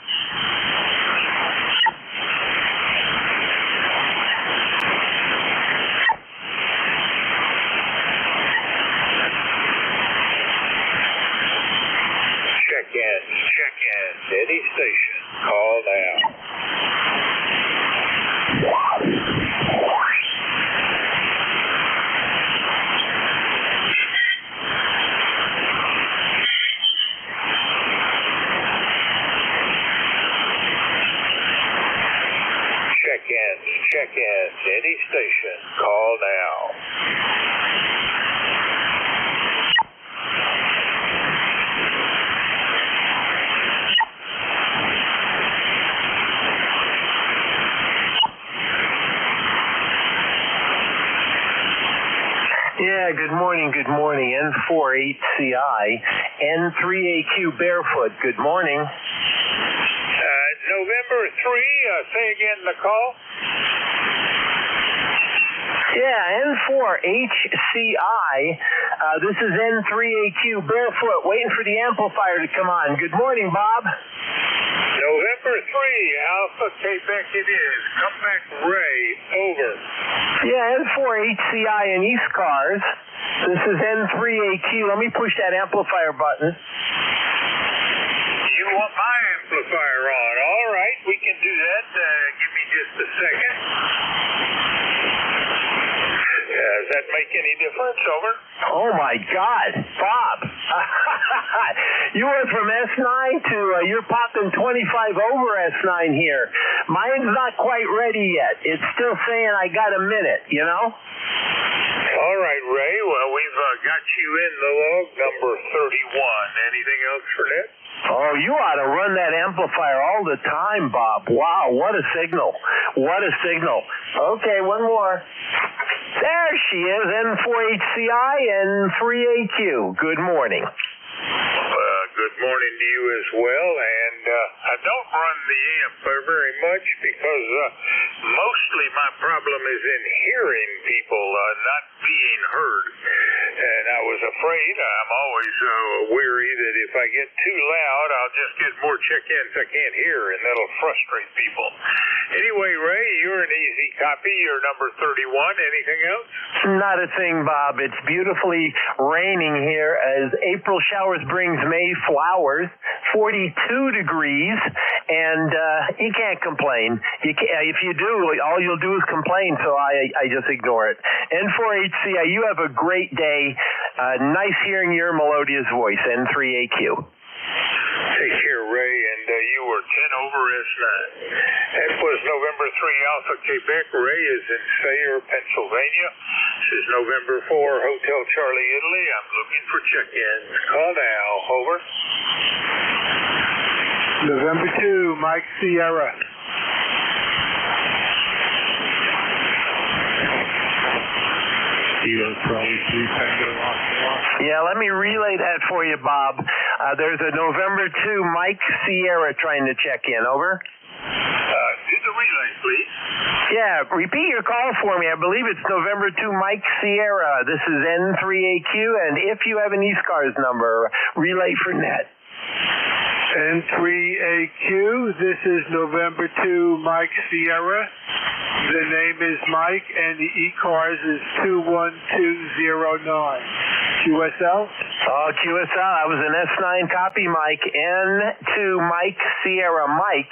Check-ins, any station, call now. Check-ins, any station, call now.
Yeah, good morning. N48CI, N3AQ Barefoot, good morning.
November 3, say again the call.
Yeah, N4HCI, this is N3AQ Barefoot, waiting for the amplifier to come on. Good morning, Bob.
November 3, Alpha Quebec it is. Come back, Ray. Over.
Yeah, N4HCI and ECARS. This is N3AQ. Let me push that amplifier button.
You want my amplifier on? All right, we can do that. Give me just a second. Does that make any difference? Over.
Oh my God, Bob! You went from S9 to you're popping 25 over S9 here. Mine's not quite ready yet. It's still saying I got a minute. You know.
All right, Ray. Well, we've got you in the log number 31. Anything else for that?
Oh, you ought to run that amplifier all the time, Bob. Wow, what a signal. What a signal. Okay, one more. There she is, N4HCI and 3AQ. Good morning.
Good morning to you as well, and I don't run the amp very much because mostly my problem is in hearing people, not being heard. And I was afraid, I'm always weary that if I get too loud, I'll just get more check-ins I can't hear, and that'll frustrate people. Anyway, Ray, you're an easy copy. You're number 31. Anything else?
Not a thing, Bob. It's beautifully raining here as April showers brings May flowers. 42 degrees, and you can't complain. If you do, all you'll do is complain, so I just ignore it. N4HCI, you have a great day. Nice hearing your melodious voice, N3AQ.
Take care, Ray, and you were 10 over S9. That was November 3, Alpha Quebec. Ray is in Sayre, Pennsylvania. This is November 4, Hotel Charlie, Italy. I'm looking for check-ins. Call now. Over.
November 2, Mike Sierra.
Yeah, let me relay that for you, Bob. There's a November 2 Mike Sierra trying to check in. Over.
Do the relay, please.
Yeah, repeat your call for me. I believe it's November 2 Mike Sierra. This is N3AQ, and if you have an ECARS number, relay for net.
N3AQ, this is November 2 Mike Sierra. The name is Mike, and the ECARS is 21209. QSL?
Oh, QSL, I was an S9 copy, Mike. N to Mike Sierra Mike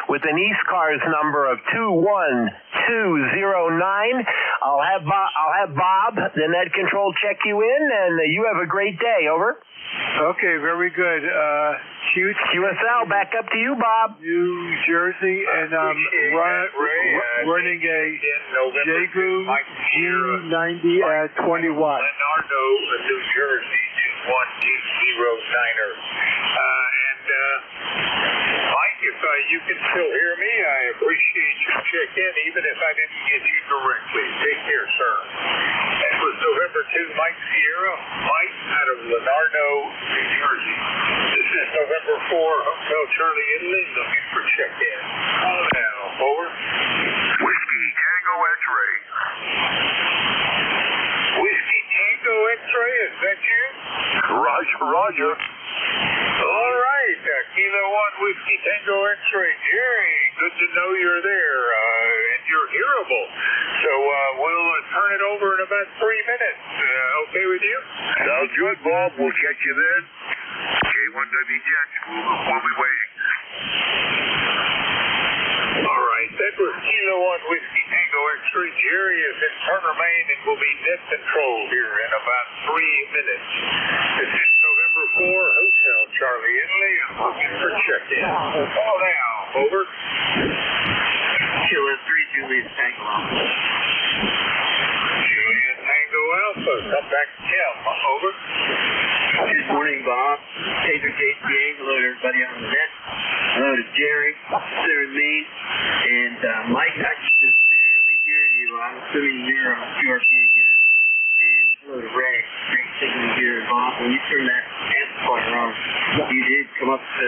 with an ECARS number of 21209. I'll have Bob, the net control, check you in, and you have a great day. Over.
Okay, very good.
QSL, back up to you, Bob.
New Jersey, and I'm running a Jagu G90 at 20 watts.
Leonardo, New Jersey, 21209er. Mike, if you can still hear me, I appreciate your check-in, even if I didn't get you directly. Take care, sir. That was November 2, Mike Sierra, Mike out of Leonardo, New Jersey. This is November 4, Hotel Charlie Italy, looking for check-in. Call now. Over.
Whiskey Tango X-ray.
Whiskey Tango X-ray, is that you?
Roger.
All right, Kilo 1 Whiskey Tango X-ray. Jerry, good to know you're there, and you're hearable. So we'll turn it over in about 3 minutes. Okay with you?
Sounds good, Bob. We'll catch you then. K1W Jet, we'll be waiting.
All right, that was Kilo 1 Whiskey Tango X-ray. Jerry is in Turner, Maine, and will be net control here in about 3 minutes. This is November 4, Hotel Charlie Italy. I'm looking for check-in. Call now. Over.
Kilo 3 Juliet Tango Alpha.
Juliet Tango Alpha. Come back to Tim. Over.
Good morning, Bob. Taser JCA. Hello to everybody on the net. Hello to Jerry, Sarah Lee, and Mike. I can just barely hear you. I'm assuming you're on QRP again. And hello to Ray. Great signal here, Bob. When you turned that amplifier on, you did come up to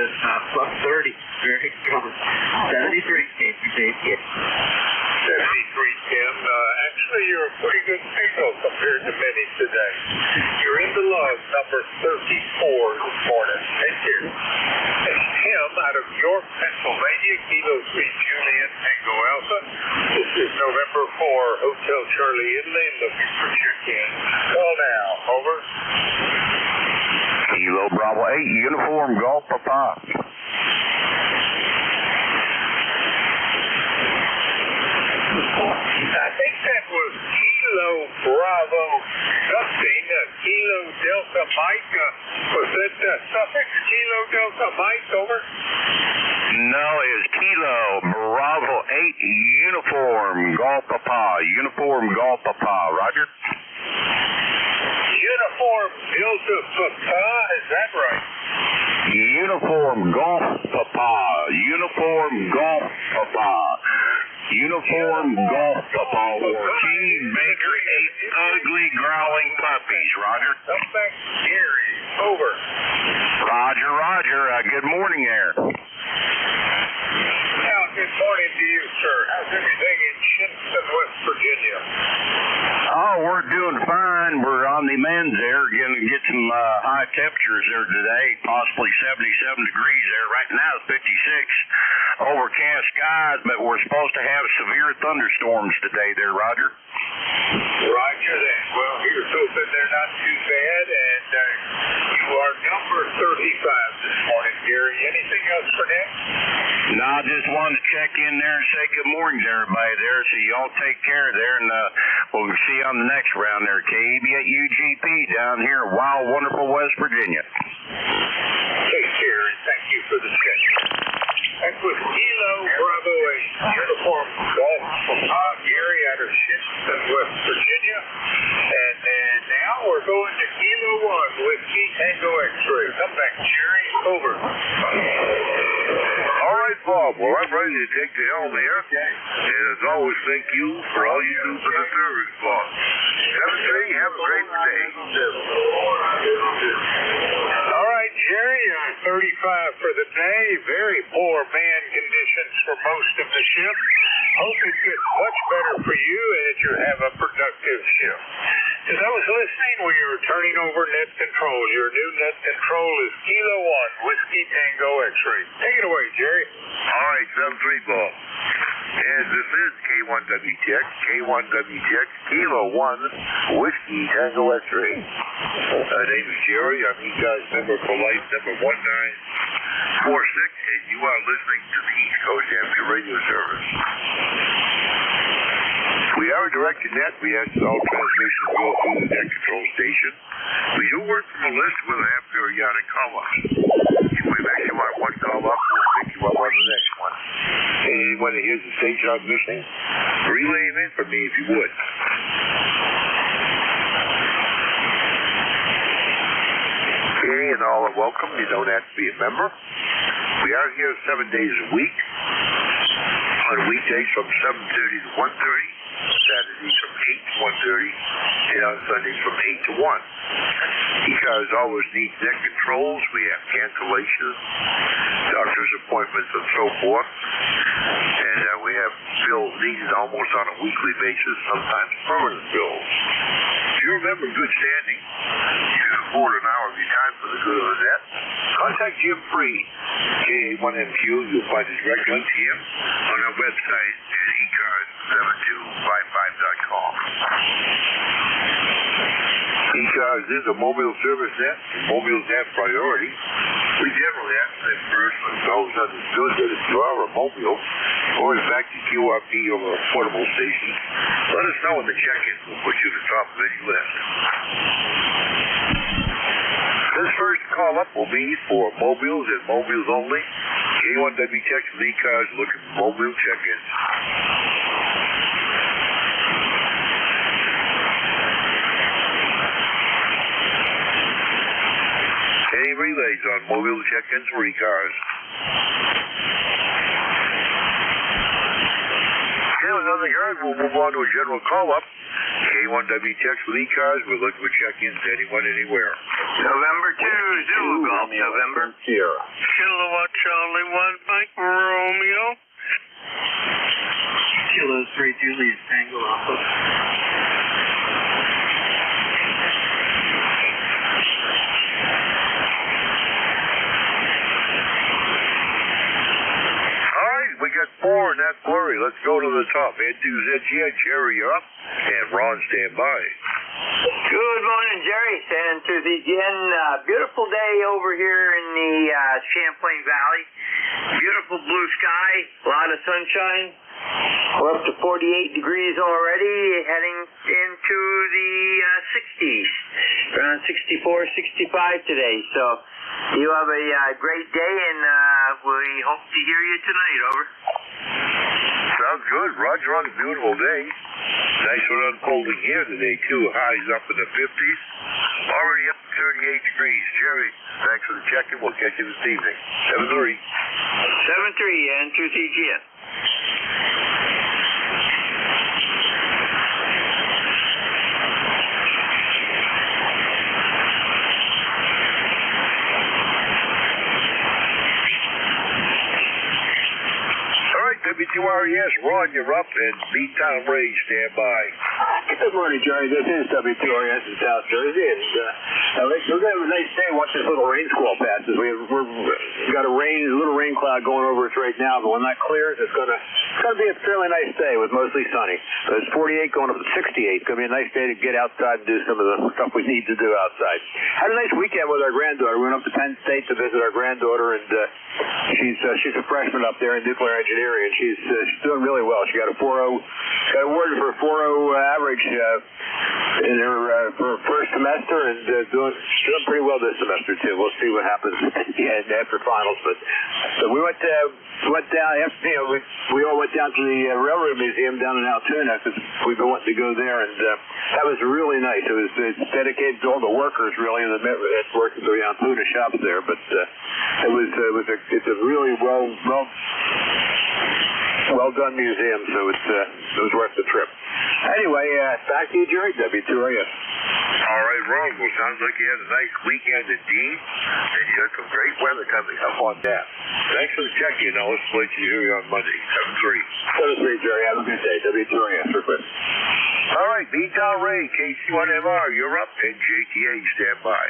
plus 30. Very strong. 73 Taser JCA.
73, Tim. Actually, you're a pretty good signal compared to many today. You're in the log, number 34 this morning. Take care. It's Tim out of York, Pennsylvania, Kilo 3 Juliet Tango Alpha. This is November 4, Hotel Charlie Italy, looking for check-in. Call now. Over.
Kilo Bravo 8, Uniform Golf Papa.
I think that was Kilo Bravo something, Kilo Delta Mike. Was that suffix, Kilo Delta Mike, over?
No, it was Kilo Bravo 8, Uniform Golf Papa. Uniform Golf Papa. Roger.
Uniform Delta Papa, is that right?
Uniform Golf Papa. Uniform Golf Papa. Uniform Golf Papa or King Baker 8 ugly growling puppies. Roger.
Come back, Gary. Over.
Roger. Good morning there.
Now, good morning to you, sir. How's everything in Shinston, West Virginia?
Oh, we're doing fine. We're on the mend there. Going to get some high temperatures there today, possibly 77 degrees there. Right now it's 56. Overcast skies, but we're supposed to have severe thunderstorms today there, Roger.
Roger that. Well, here's hoping they're not too bad, and you are number 35 this morning, Gary. Anything else for next?
No, I just wanted to check in there and say good morning to everybody there, so y'all take care there, and we'll see you on the next round there, KB at UGP down here in wild, wonderful West Virginia.
Take care, and thank you for the schedule. That was Kilo Bravo 8, Uniform Golf Gary out of Shinston, West Virginia. And then now we're going to Kilo 1 Whiskey Tango X-ray. Come back, Jerry. Over.
All right, Bob. Well, I'm ready to take the helm here. And as always, thank you for all you do for the service, Bob. Have a great day.
All right, Jerry, 35 for the day. Very poor band conditions for most of the ship. Hope it gets much better for you and that you have a productive ship. As I was listening, we are turning over net control. Your new net control is Kilo 1 Whiskey Tango X-ray. Take it away, Jerry.
All right, 7-3, Bob. And this is K1WTX, K1WTX, Kilo 1, Whiskey Tango X-Ray. Name is Jerry. I'm ECARS member for life number 1946, and you are listening to the East Coast Amateur Radio Service. We are a direct-to-net. We ask that all transmissions go through the net control station. We do work from a list with a half periodic call-ups. If we make you on one call-up, we'll pick you up on the next one. Anyone that hears the stage transmission, relay him in for me if you would. Okay, and all are welcome. You don't have to be a member. We are here 7 days a week. On weekdays from 7:30 to 1:30. Saturdays from 8 to 1:30, and on Sundays from 8 to 1. ECARS always needs net controls. We have cancellations, doctor's appointments, and so forth. And we have bills needed almost on a weekly basis, sometimes permanent bills. If you remember good standing, you can afford an hour of your time for the good of the net. Contact Jim Free, KA1MQ. You'll find his direct link to him on our website at ECARS7255.com. ECARS is a mobile service net. Mobiles have priority. We generally ask them first when it's always understood that if you are a mobile, or in fact a QRP or a portable station, let us know in the check-in. We'll put you at the top of any list. This first call-up will be for mobiles and mobiles only. K1WTX with ECARS looking for mobile check-ins. Any relays on mobile check-ins for ECARS? Okay, with nothing heard, we'll move on to a general call-up. K1WTX with ECARS. We're looking for check-ins anyone, anywhere.
November 2, Zulu Golf, November.
Sierra.
Kilowatt Charlie 1, Mike Romeo.
Kilo 3, Julius Tango Alpha.
We got 4 in that flurry. Let's go to the top. N2ZG, Jerry, you're up. And Ron, stand by.
Good morning, Jerry. San Tuzien. Beautiful day over here in the Champlain Valley. Beautiful blue sky. A lot of sunshine. We're up to 48 degrees already, heading into the 60s. Around 64, 65 today. So you have a great day, and we hope to hear you tonight. Over.
Sounds good. Roger on a beautiful day. Nice one unfolding here today, too. Highs up in the 50s. Already up to 38 degrees. Jerry, thanks for the check-in. We'll catch you this evening. 7-3.
7-3, and 2CGN.
WQRES, Ron, you're up, and B-Town Ray, stand by.
Good morning, Jerry. This is WQRES in South Jersey, and we're going to have a nice day once this little rain squall passes. We've got a little rain cloud going over us right now, but when that clears, it's going to be a fairly nice day with mostly sunny. But it's 48 going up to 68. It's going to be a nice day to get outside and do some of the stuff we need to do outside. Had a nice weekend with our granddaughter. We went up to Penn State to visit our granddaughter, and she's a freshman up there in nuclear engineering, and she's doing really well. She got a 4.0, got awarded for a 4.0 average in her for her first semester, and doing pretty well this semester too. We'll see what happens at the end after finals. But we went down. We all went down to the Railroad Museum down in Altoona because we've been wanting to go there, and that was really nice. It's dedicated to all the workers really that work at the Altoona shops there. But it's a really well done museum, so it was worth the trip. Anyway, back to you, Jerry. W2RS.
All right, Ron. Well, sounds like you had a nice weekend indeed, and you had some great weather coming up on that. Thanks for the check-in. I'll let you hear you on Monday. 7-3.
7-3, Jerry. Have a good day. W2RS. Request.
All right, B-Town Ray, KC1MR, you're up, and JTA, stand by.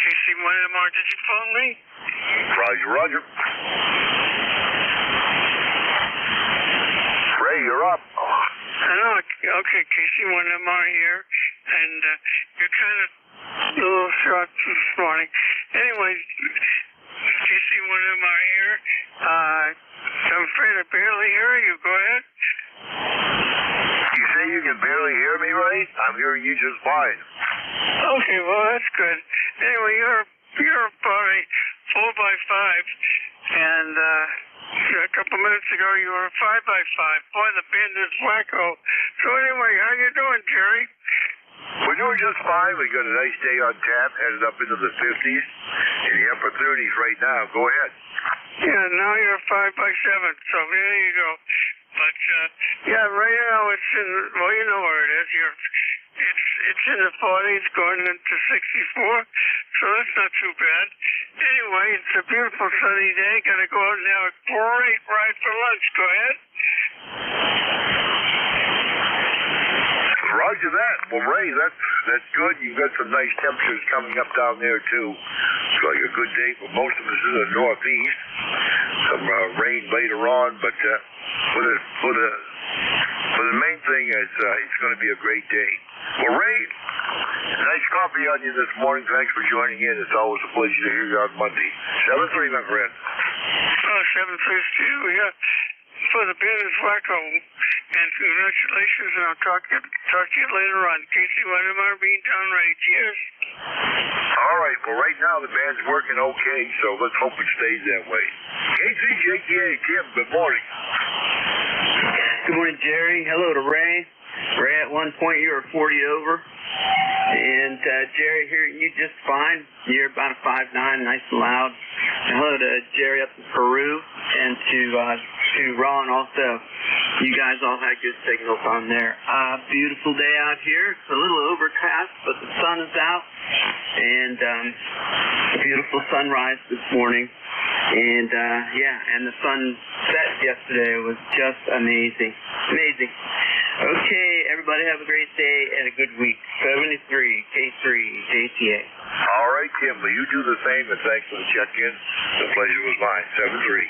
KC1MR, did you phone me?
Roger, Roger.
Okay, KC1MR here, and you're kind of a little short this morning. Anyway, KC1MR here. I'm afraid I barely hear you. Go ahead.
You say you can barely hear me, right? I'm hearing you just fine.
Okay, well, that's good. Anyway, you're about a 4x5, and a couple minutes ago you were a 5x5. Boy, the bend is wacko. So anyway, how you doing, Jerry?
We're doing just fine. We got a nice day on tap, headed up into the 50s, in the upper 30s right now. Go ahead.
Yeah, now you're a 5x7, so there you go. But yeah, right now it's in. Well, you know where it is. It's in the 40s, going into 64, so that's not too bad. Anyway, it's a beautiful sunny day. Gonna go out and have a great ride for lunch. Go ahead.
Roger that. Well, Ray, that's good. You've got some nice temperatures coming up down there too. It's like a good day for most of us in the Northeast. Some rain later on, but for the main thing is it's going to be a great day. Well, Ray, nice coffee on you this morning. Thanks for joining in. It's always a pleasure to hear you on Monday. 7-3, my friend.
Oh, 7-3 to you, yeah. For the business wacko, and congratulations, and I'll talk to you later on. KC1MR being down right. Cheers.
All right. Well, right now the band's working okay, so let's hope it stays that way. KCJTA, Kim, good morning.
Good morning, Jerry. Hello to Ray. Ray, at one point you were 40 over. And Jerry, hearing you just fine. You're about a 5'9", nice and loud. And hello to Jerry up in Peru, and to Ron also. You guys all had good signals on there. Beautiful day out here. It's a little overcast, but the sun is out. And beautiful sunrise this morning. And and the sun set yesterday was just amazing. Amazing. Okay, everybody have a great day and a good week. 73 K3 JTA.
All right, Kimberly, you do the same, and thanks for the check-in. The pleasure was mine. 7-3.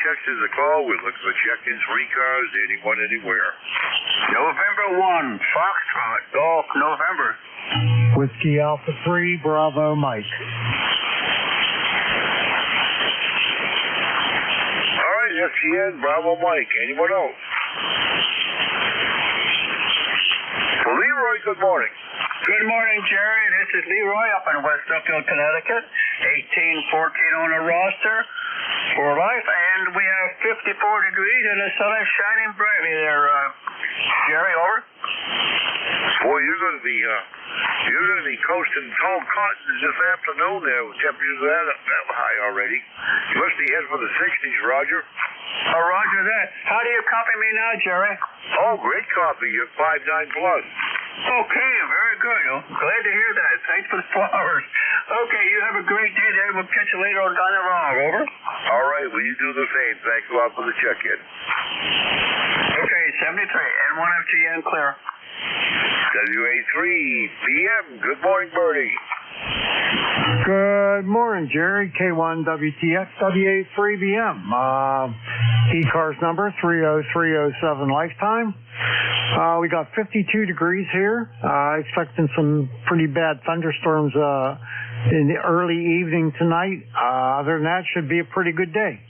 Texas a call. We're looking for check-ins for ECARS, anyone, anywhere.
November 1, Foxtrot, Golf, November.
Whiskey Alpha 3, Bravo, Mike.
All right, FGN, Bravo, Mike. Anyone else? Well, Leroy, good morning.
Good morning, Jerry. This is Leroy up in West Upfield, Connecticut. 18-14 on the roster for life, and we have 54 degrees and the sun is shining brightly there, Jerry. Over.
Boy, you're going to be coasting tall cotton this afternoon there with temperatures that high already. You must be heading for the 60s, Roger.
Oh, Roger that. How do you copy me now, Jerry?
Oh, great copy. You're 5'9 plus.
Okay, very good. Oh, glad to hear that. Thanks for the flowers. Okay, you have a great day there. We'll catch you later on down the road. Over.
All right, well, you do the same. Thanks a lot for the check-in.
Okay, 73. N1FGN clear.
WA3 PM. Good morning, Bertie.
Good morning, Jerry. K1WTX WA3BM. ECARS number 30307 lifetime. We got 52 degrees here. Expecting some pretty bad thunderstorms in the early evening tonight. Other than that, should be a pretty good day.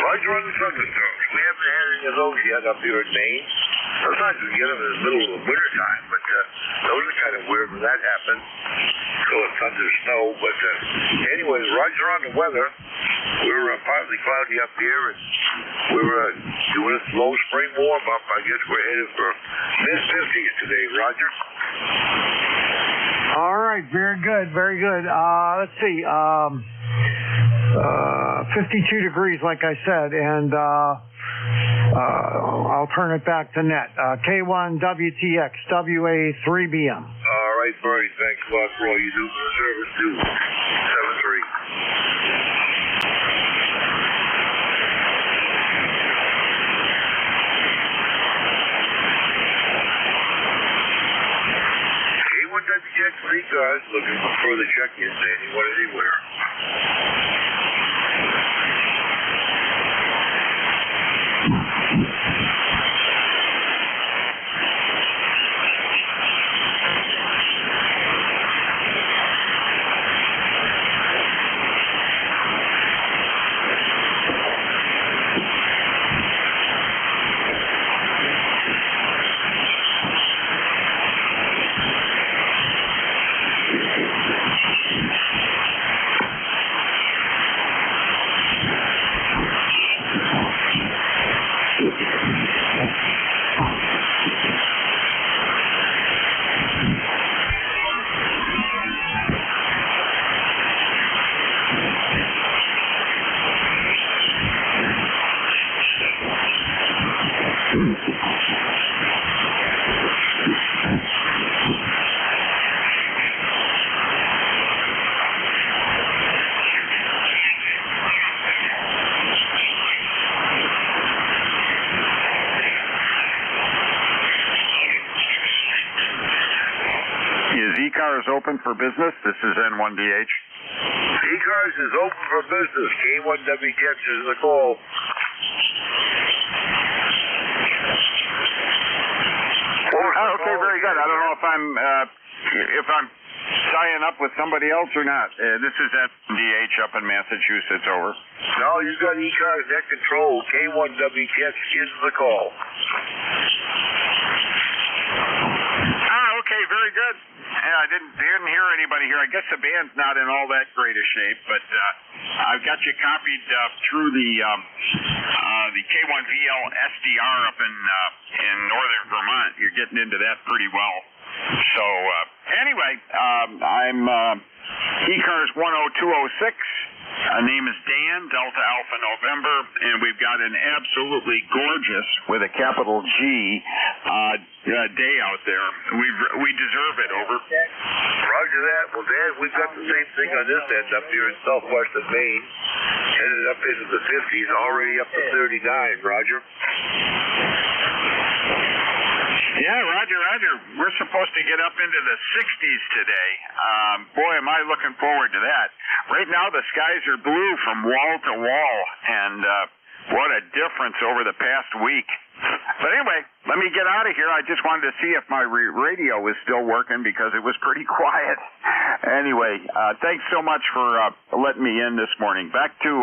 Roger on the thunderstorms. We haven't had any of those yet up here in Maine. Sometimes we get them in the middle of the winter time, but those are kind of weird when that happens. So it's thunder snow. But anyways, Roger on the weather. We're partly cloudy up here, and we're doing a slow spring warm-up. I guess we're headed for mid-50s today, Roger.
All right, very good, very good. Let's see, 52 degrees, like I said, and I'll turn it back to net. K1 WTX WA3BM.
All right, Bernie, thanks a lot for all you do for the service, too. 7-3. Check for ECARS, looking for further check-ins anyone anywhere.
ECARS open for business. This is N1DH.
ECARS is open for business. K1WTX is the call.
Okay, very good. I don't know if I'm tying up with somebody else or not. This is N1DH up in Massachusetts. Over.
No, you got ECARS net control. K1WTX is the call.
Okay, very good. Yeah, I didn't hear anybody here. I guess the band's not in all that great a shape, but I've got you copied through the K1VL SDR up in northern Vermont. You're getting into that pretty well. So anyway, I'm ECARS 10206. Name is Dan, Delta Alpha November, and we've got an absolutely gorgeous, with a capital G, day out there. We deserve it. Over.
Roger that. Well, Dan, we've got the same thing on this end up here in southwestern Maine. Headed up into the 50s, already up to 39. Roger.
Yeah, Roger. We're supposed to get up into the 60s today. Boy, am I looking forward to that. Right now, the skies are blue from wall to wall, and what a difference over the past week. But anyway, let me get out of here. I just wanted to see if my radio was still working because it was pretty quiet. Anyway, thanks so much for letting me in this morning. Back to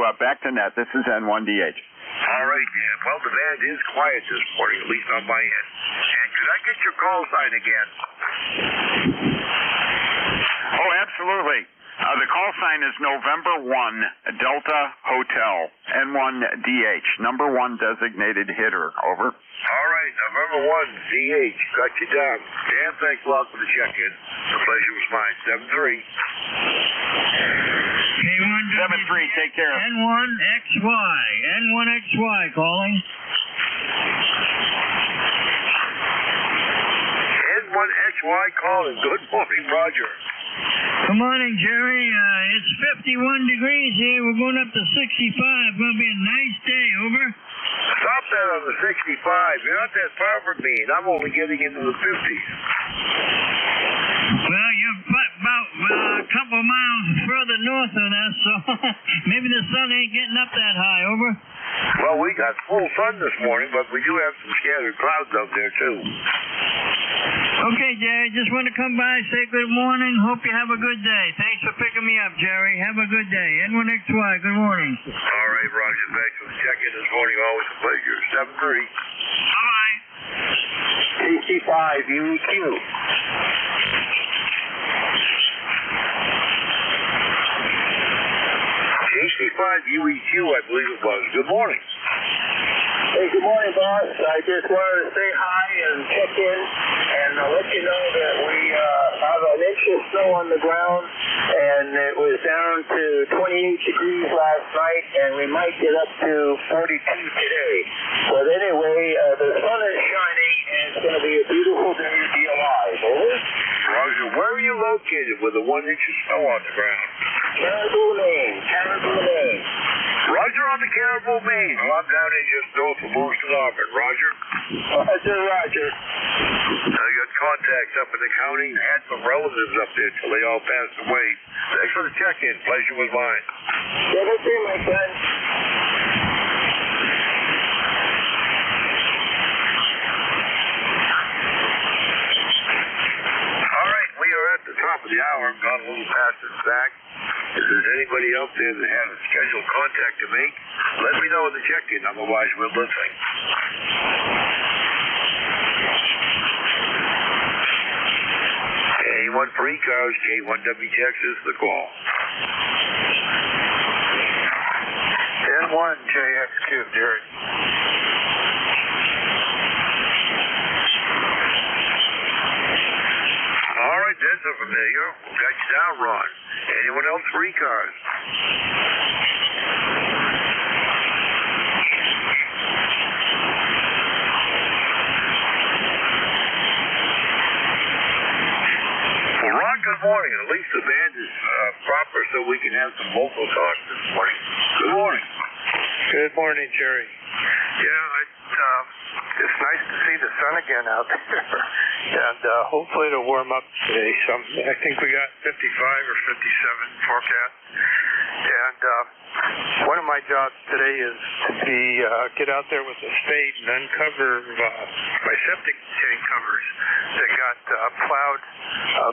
net. This is N1DH.
All right, Dan. Well, the band is quiet this morning, at least on my end. And could I get your call sign again?
Oh, absolutely. The call sign is November 1, Delta Hotel, N1DH, number 1 designated hitter. Over.
All right, November 1, DH. Got you down. Dan, thanks a lot for the check-in. The pleasure was mine. 7-3.
K1 7-3, take care.
N1XY calling.
N1XY calling. Good morning, Roger.
Good morning, Jerry. It's 51 degrees here. We're going up to 65. Going to be a nice day. Over.
Stop that on the 65. You're not that far from me, and I'm only getting into the 50s.
Well, you're about a couple miles further north than us, so maybe the sun ain't getting up that high. Over.
Well, we got full sun this morning, but we do have some scattered clouds out there, too.
Okay, Jerry, just want to come by, say good morning. Hope you have a good day. Thanks for picking me up, Jerry. Have a good day. N1XY, good morning.
All right, Roger. Thanks for the check-in this morning. Always a pleasure. 7:30.
Bye-bye.
KC5 UEQ.
KC5 UEQ, I believe it was. Good morning.
Hey, good morning, boss. I just wanted to say hi and check in and let you know that we have an inch of snow on the ground, and it was down to 28 degrees last night, and we might get up to 42 today. But anyway, the sun is shining, and it's going to be a beautiful day to be alive. Over.
Roger, where are you located with the 1 inch of snow on the ground?
Caribou, Maine. Caribou, Maine.
Roger on the Caribou, Maine. Well, I'm down here just north of Lewiston, Auburn. Roger.
Roger.
I got contacts up in the county. I had some relatives up there till they all passed away. Thanks for the check-in. Pleasure was mine.
Good to see you, my friend.
All right, we are at the top of the hour. I've gone a little past it back. If there's anybody out there that has a scheduled contact to make, let me know in the check-in. Otherwise, we're listening. K1 for ECARS, K1W Texas, the call.
N1 JXQ, Jerry.
All right, that's a familiar. Got you down, Ron. Anyone else for ECARS? Well, Ron, good morning. At least the band is proper so we can have some vocal talk this morning. Good morning.
Good morning, Jerry.
Yeah,
It's nice to see the sun again out there, and hopefully it'll warm up today. I think we got 55 or 57 forecast, and one of my jobs today is to get out there with a spade and uncover my septic tank covers that got plowed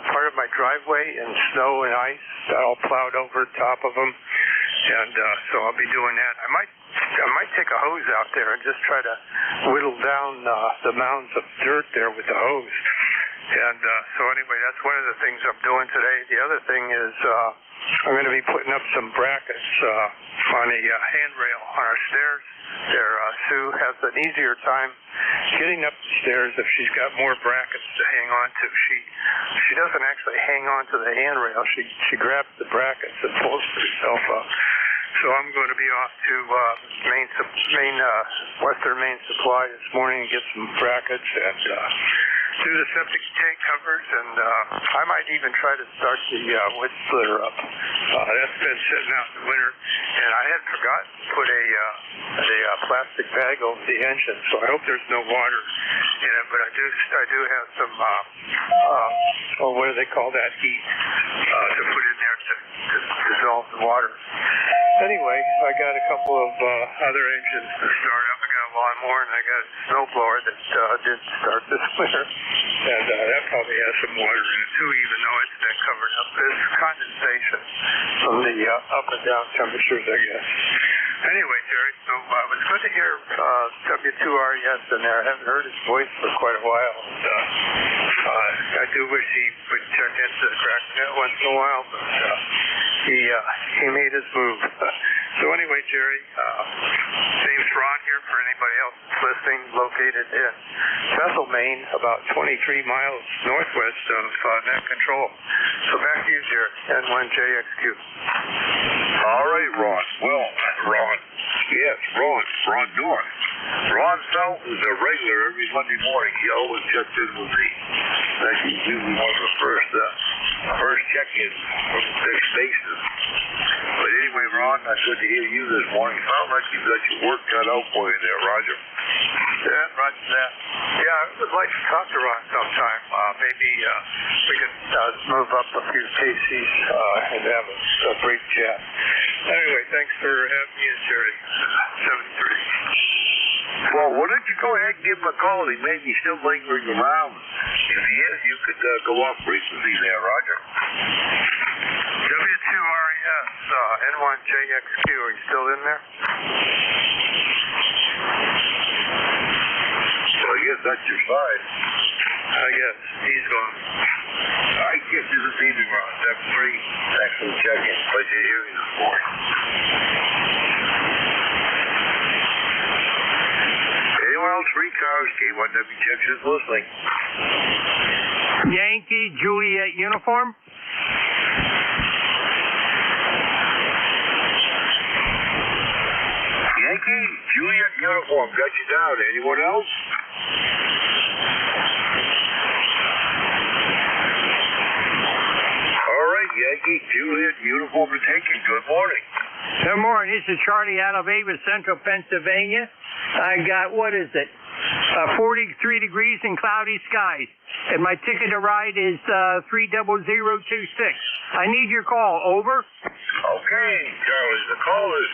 part of my driveway in snow and ice, all plowed over top of them, and so I'll be doing that. I might take a hose out there and just try to whittle down the mounds of dirt there with the hose. And so anyway, that's one of the things I'm doing today. The other thing is I'm going to be putting up some brackets on a handrail on our stairs there. Sue has an easier time getting up the stairs if she's got more brackets to hang on to. She doesn't actually hang on to the handrail. She grabs the brackets and pulls herself up. So I'm going to be off to Western Maine Supply this morning and get some brackets and do the septic tank covers, and I might even try to start the wood splitter up. That's been sitting out in the winter, and I had forgotten to put a plastic bag over the engine, so I hope there's no water in it. But I do have some what do they call that, heat to put in there to dissolve the water. Anyway, I got a couple of other engines to start up. I got a lawnmower and I got a snowblower that didn't start this winter, and that probably has some water in it too, even though it's been covered up. There's condensation from the up and down temperatures, I guess. Anyway, Jerry, so it was good to hear W2RES in there. I haven't heard his voice for quite a while. I do wish he would check into the Cracknet once in a while, but he made his move. So anyway, Jerry, name's Ron here for anybody else listening, located in Bethel, Maine, about 23 miles northwest of net control. So back to you, Jerry, N1JXQ.
All right, Ron. Well, Ron. Yes, Ron North. Ron South is a regular every Monday morning. He always checks in with me. That's usually one of the first check-ins from the six bases. But anyway, Ron, that's good to hear you this morning. Sounds like you've got your work cut out for you there, Roger.
Yeah, Roger that. Yeah, I would like to talk to Ron sometime. Maybe we can move up a few KCs and have a brief chat. Anyway, thanks for having me in, Jerry. 73.
Well, would it don't you go ahead and give him a call? He may be still lingering around. If he is, you could go off briefly there, Roger. W2RES, N1JXQ, are you still in there? Well, I guess that's your side. I guess he's gone. I guess this is evening, Ron. 7-3. Thanks for the check-in. Pleasure to hear you this morning. Anyone else? ECARS, K1W Texas listening.
Yankee Juliet uniform.
Yankee Juliet uniform. Got you down. Anyone else? All right, Yankee Juliet uniform to taken. Good morning.
Good morning. This is Charlie out of Ava, Central Pennsylvania. I got, 43 degrees and cloudy skies. And my ticket to ride is 30026. I need your call. Over.
Okay, Charlie. The call is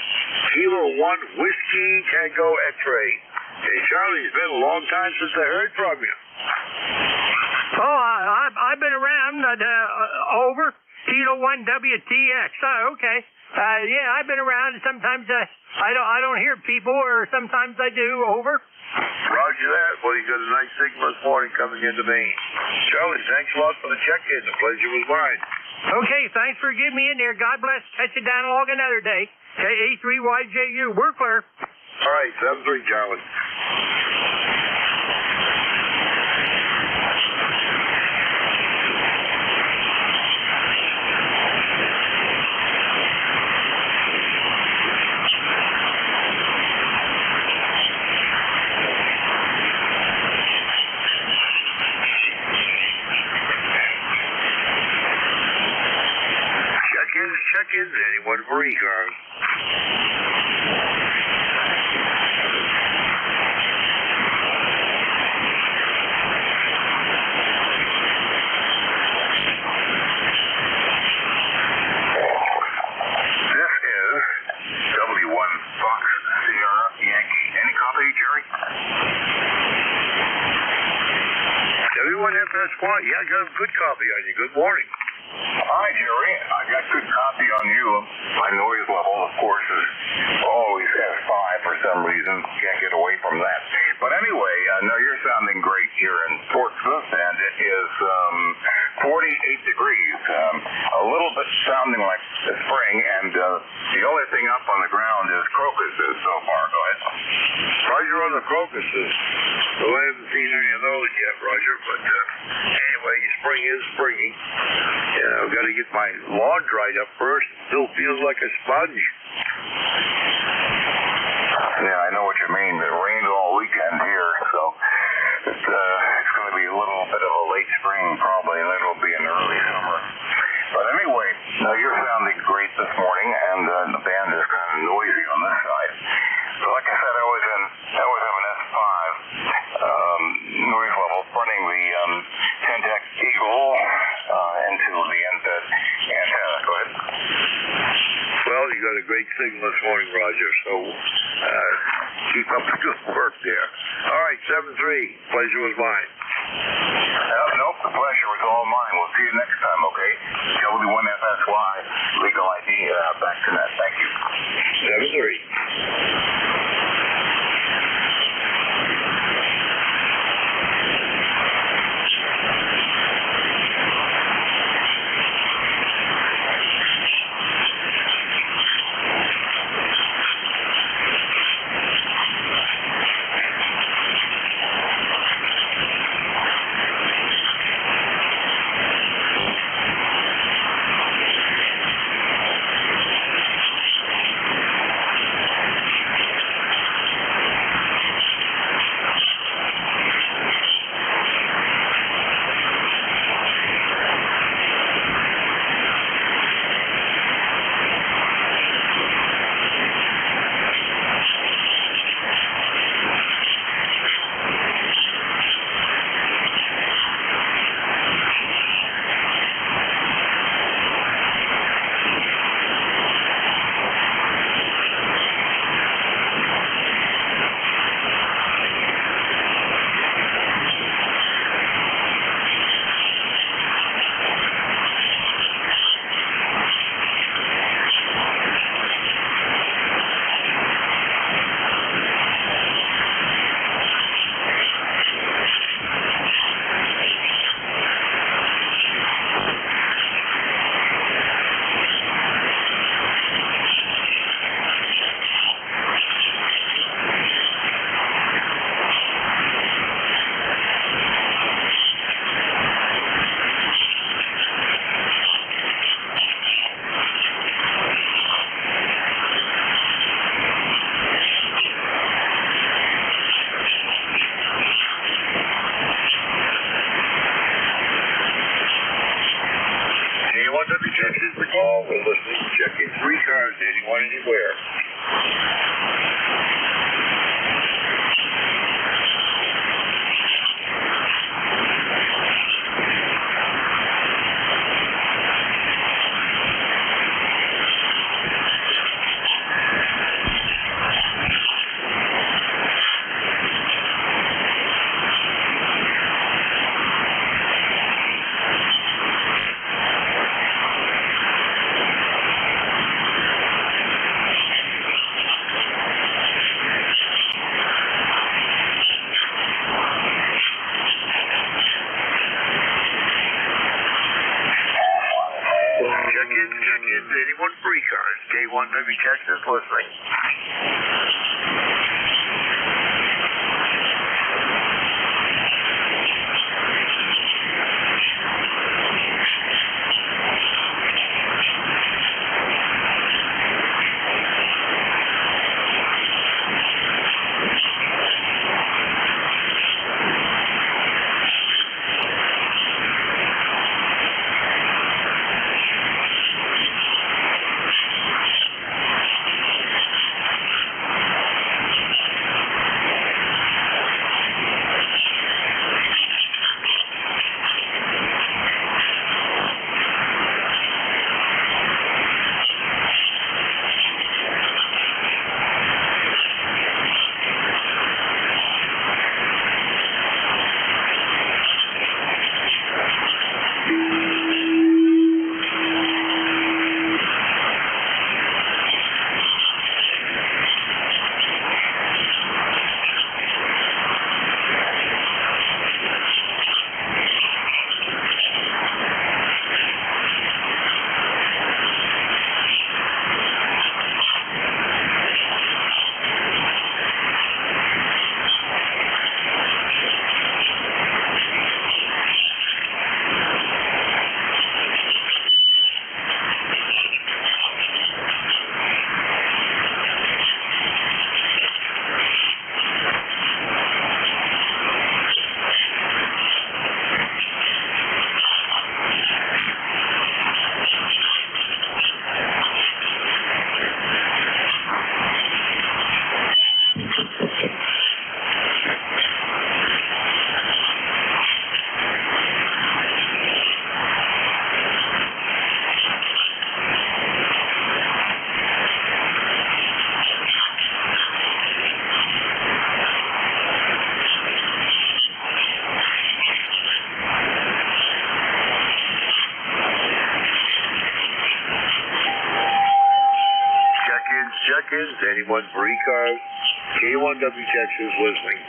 Kilo 1 Whiskey Tango X-Ray. Hey, Charlie, it's been a long time since I heard from you.
Oh, I've been around. Over. Kilo 1 WTX. Oh, okay. Yeah, I've been around. Sometimes I don't hear people, or sometimes I do. Over.
Roger that. Well, you got a nice signal this morning coming into Maine. Charlie, thanks a lot for the check-in. The pleasure was mine.
Okay, thanks for getting me in there. God bless. Catch you down along another day. KA3YJU. We're clear.
All right, 7-3, Charlie. Check-ins, anyone for ECARS? This is W1 Fox Sierra Yankee. Any copy, Jerry? W1FSY, yeah, I got a good copy on you. Good morning. Hi, Jerry. I got good copy on you. My noise level, of course, is always S5 for some reason. Can't get away from that. But anyway, no, you're sounding great here in Portsmouth, and it is 48 degrees. A little bit sounding like the spring, and the only thing up on the ground is crocuses so far. Go ahead. Roger on the crocuses. Well, I haven't seen any of those yet, Roger, but anyway, spring is springing. Yeah, I've got to get my lawn dried up first. It still feels like a sponge. Yeah, I know what you mean. It rained all weekend here, so it's going to be a little bit of a late spring probably, and then it'll be an early summer. But anyway, you're sounding great this morning, and the band is kind of noisy on this side. So like I said, I was in an S5 noise level running the Tentex Eagle into the antenna. Go ahead. Well, you got a great signal this morning, Roger, so keep up the good work there. All right, 7-3. Pleasure was mine. Nope, the pleasure was all mine. We'll see you next time, okay? W1FSY, legal ID, back to that. Thank you. 7-3.
K1W Texas listening. Check-ins, anyone for ECARS, K1W Texas listening.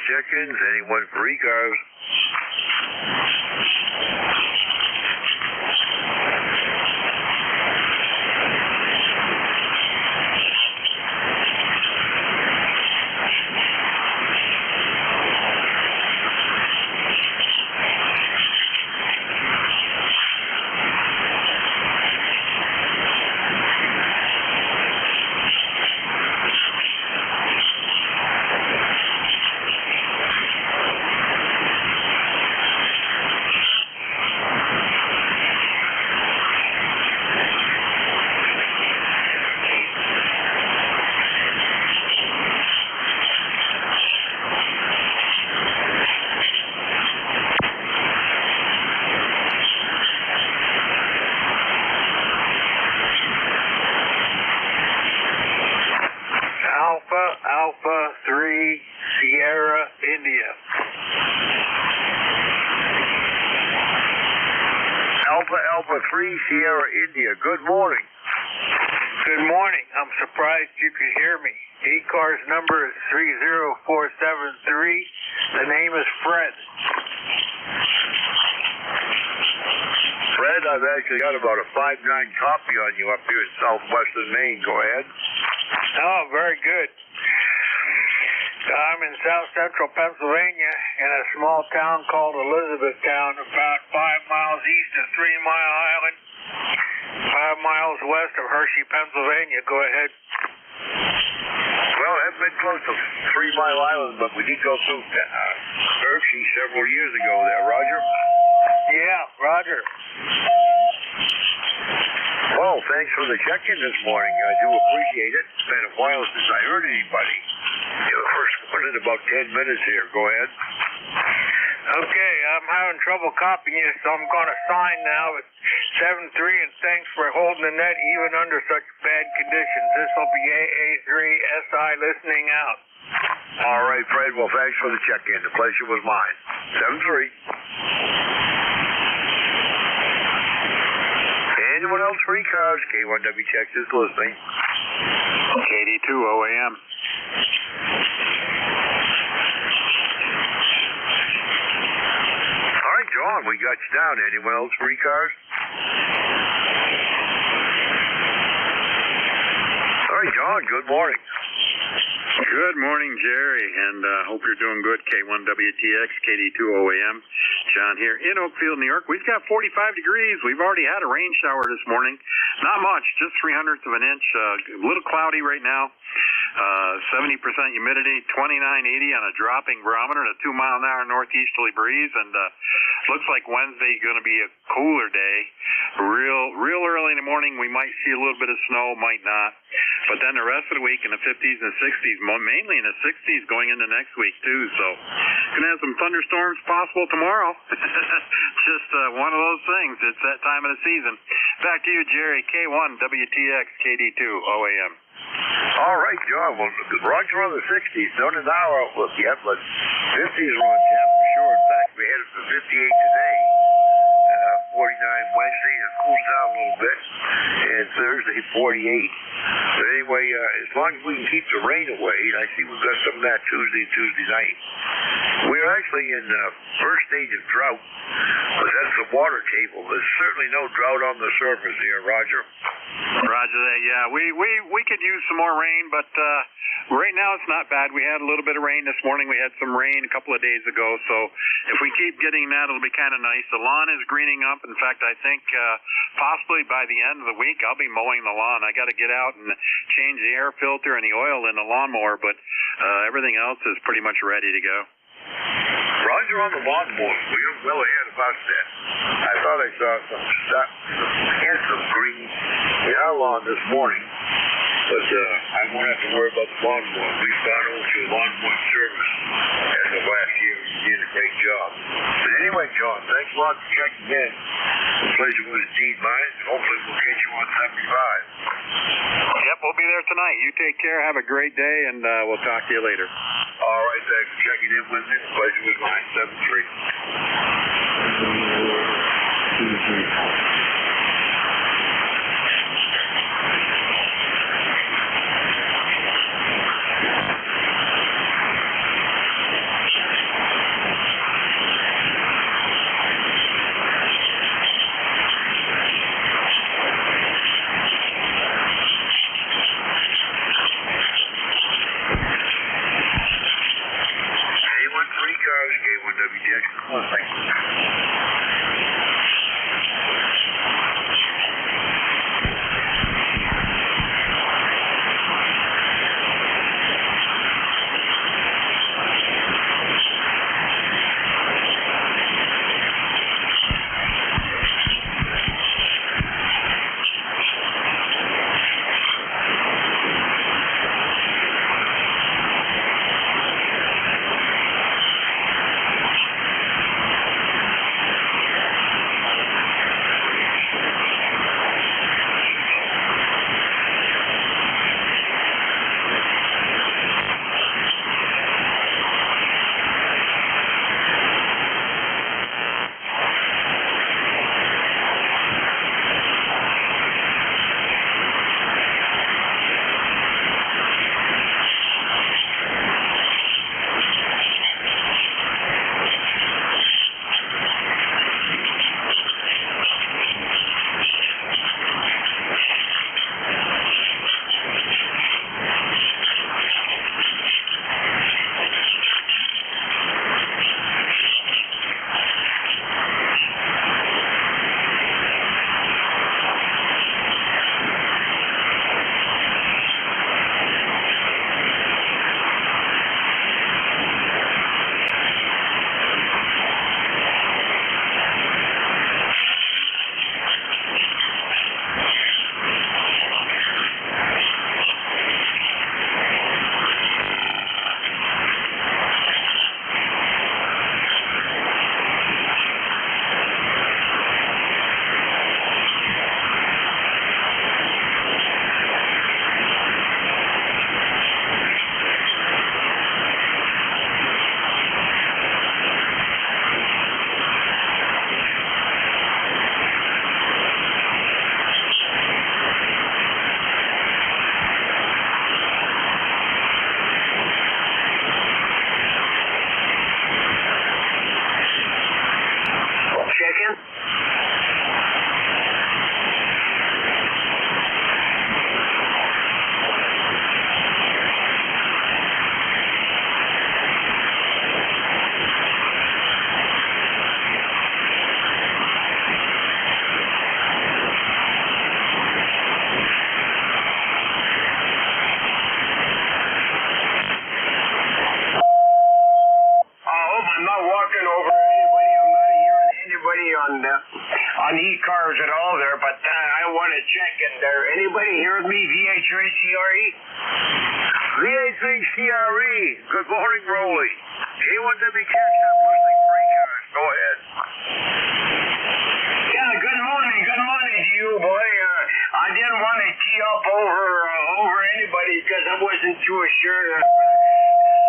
Check-ins, anyone for ECARS?
Sierra India. Good morning.
Good morning. I'm surprised you could hear me. ECARS number is 30473. The name is Fred.
Fred, I've actually got about a 5.9 copy on you up here in southwestern Maine. Go ahead.
Oh, very good. I'm in south central Pennsylvania in a small town called Elizabethtown, about 5 miles east of 3 Mile Island, 5 miles west of Hershey, Pennsylvania. Go ahead.
Well, I haven't been close to 3 Mile Island, but we did go through Hershey several years ago there, Roger.
Yeah, Roger.
Well, thanks for the check-in this morning. I do appreciate it. It's been a while since I heard anybody. You're the first one in about 10 minutes here. Go ahead.
Okay, I'm having trouble copying you, so I'm going to sign now at 7-3, and thanks for holding the net even under such bad conditions. This will be AA3SI listening out.
All right, Fred. Well, thanks for the check-in. The pleasure was mine. 7-3. Anyone else for ECARS? K1W Texas listening.
KD2 OAM.
All right, John, we got you down. Anyone else for ECARS? All right, John, good morning.
Good morning, Jerry, and hope you're doing good. K1WTX, KD2 OAM. John here in Oakfield, New York. We've got 45 degrees. We've already had a rain shower this morning. Not much, just 0.03 of an inch. A little cloudy right now. 70% humidity, 2980 on a dropping barometer, and a 2-mile-an-hour northeasterly breeze. And looks like Wednesday going to be a cooler day. Real early in the morning, we might see a little bit of snow, might not. But then the rest of the week in the 50s and 60s, mainly in the 60s going into next week too. So gonna have some thunderstorms possible tomorrow. Just one of those things. It's that time of the season. Back to you, Jerry. K1 WTX KD2 OAM.
All right, John. Well, Roger on the 60s. Not an hour outlook yet, but 50s are on tap for sure. In fact, we headed for 58 today. 49 Wednesday, and it cools down a little bit, and Thursday 48. But anyway, as long as we can keep the rain away, I see we've got some of that Tuesday night. We're actually in the first stage of drought, but that's the water table. There's certainly no drought on the surface here, Roger.
Roger that, yeah. We could use some more rain, but right now it's not bad. We had a little bit of rain this morning. We had some rain a couple of days ago, so if we keep getting that, it'll be kind of nice. The lawn is greening up. In fact, I think possibly by the end of the week, I'll be mowing the lawn. I got to get out and change the air filter and the oil in the lawnmower, but everything else is pretty much ready to go.
Roger on the lawnmower. We were well ahead about that. I thought I saw some hints of green in our lawn this morning, but I won't have to worry about the lawnmower. We've gone over to lawnmower service as of last year. You did a great job. But anyway, John, thanks a lot for checking in. The pleasure was indeed mine. Hopefully we'll get you on 75.
Yep, we'll be there tonight. You take care. Have a great day, and we'll talk to you later.
All right, thanks for checking in with me. The pleasure was mine. 7-3. K1WTX.
but I want to check in there. Anybody hear me, VH3CRE?
VH3CRE. Good morning, Rolly. K1WTX, I'm listening for ECARS. Go ahead.
Yeah, good morning to you, boy. I didn't want to tee up over anybody because I wasn't too sure of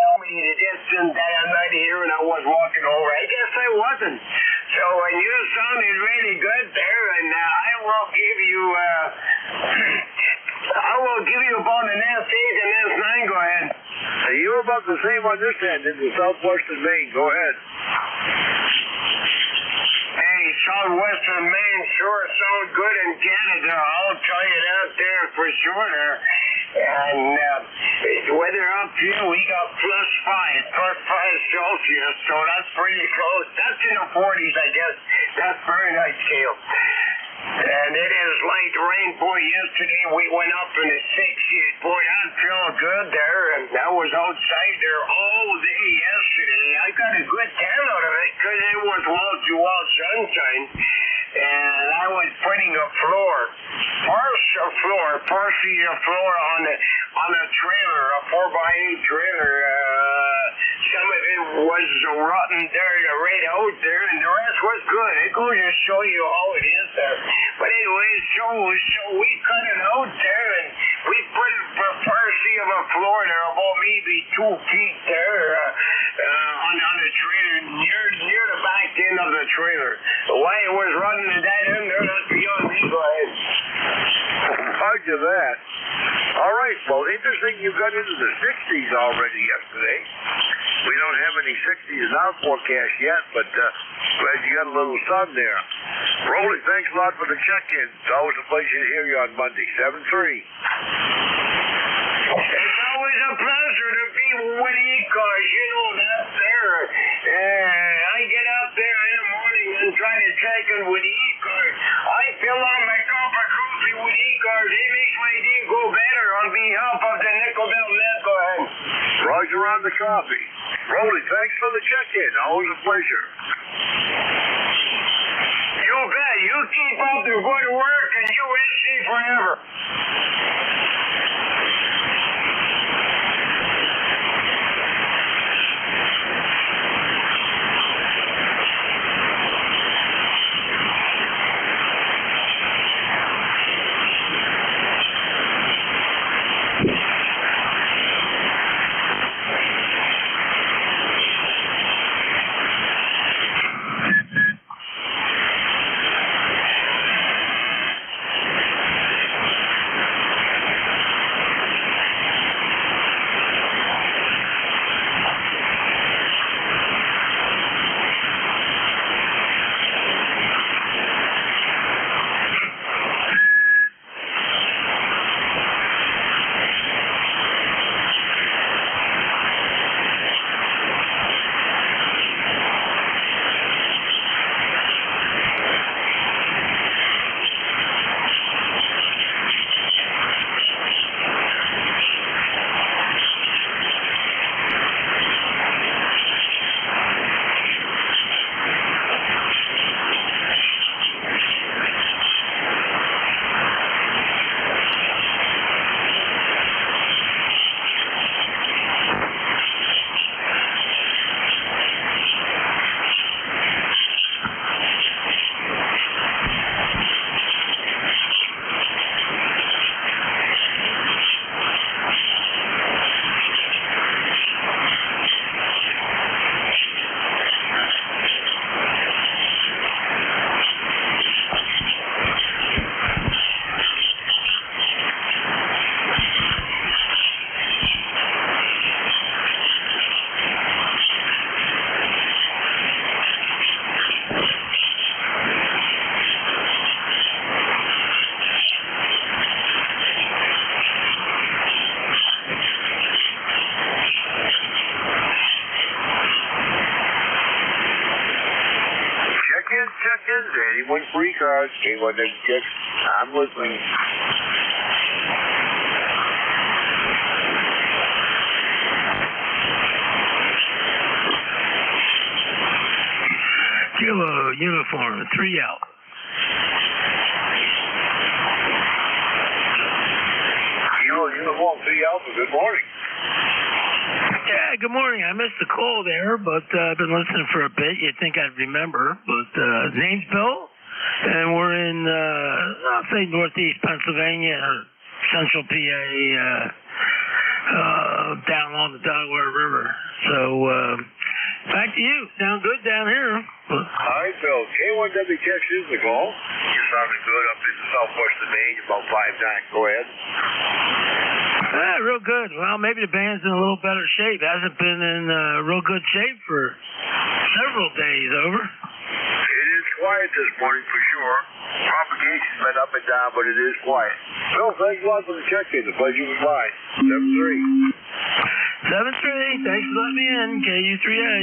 so many distance that I'm not here and I was walking over. I guess I wasn't. So you sounded really good there, and I will give you about an S8 and S9. Go ahead.
You're about the same on this end in the southwestern Maine. Go ahead.
Hey, southwestern Maine sure sounds good in Canada. I'll tell you that there for sure there. And weather up here, we got +5 Celsius, so that's pretty close. That's in the 40s, I guess. That's very nice, Cale. And it is light rain. Boy, yesterday we went up in the 60s. Boy, that felt good there. And I was outside there all day yesterday. I got a good tan out of it because it was wall-to-wall sunshine. And I was putting a partially a floor on a trailer, a 4x8 trailer. Some of it was rotten there, right out there, and the rest was good. It goes to show you how it is there. But anyway, so we cut it out there, and we put a partially of a floor there, about maybe 2 feet there, on the trailer, near the back end of the trailer. Why it was running to that end there, that's beyond me. Go ahead.
Roger that. All right, well, interesting you got into the 60s already yesterday. We don't have any 60s in our forecast yet, but glad you got a little sun there. Rolly, thanks a lot for the check-in. It's always a pleasure to hear you on Monday. 7-3.
It's always a pleasure to be with ECARS. You know that there. I get out there in the morning and try to check in with ECARS. I fill out my cup of coffee with ECARS. It makes my day go better on behalf of the Nickel Belt Net. Go ahead.
Roger on the coffee. Rolly, thanks for the check-in. Always a pleasure.
You bet. You keep up the good work and you will see forever.
Check-ins, anyone free cards, K1WTX, I'm listening.
Kilo uniform, 3 out.
Alpha. Good morning.
Yeah, good morning. I missed the call there, but I've been listening for a bit. You'd think I'd remember, but name's Bill, and we're in, I'll say northeast Pennsylvania, or central PA, down along the Delaware River. So, back to you. Sound good down here.
All right, Bill. K1WTX is the call.
You're sounding good up in southwestern Maine, about 5'9". Go ahead.
Real good. Well, maybe the band's in a little better shape. Hasn't been in real good shape for several days, over.
It is quiet this morning for sure. Propagation's been up and down, but it is quiet.
Bill, thanks a lot for the check-in. The pleasure was mine. 7-3.
7-3. Thanks for letting me in. KU3A.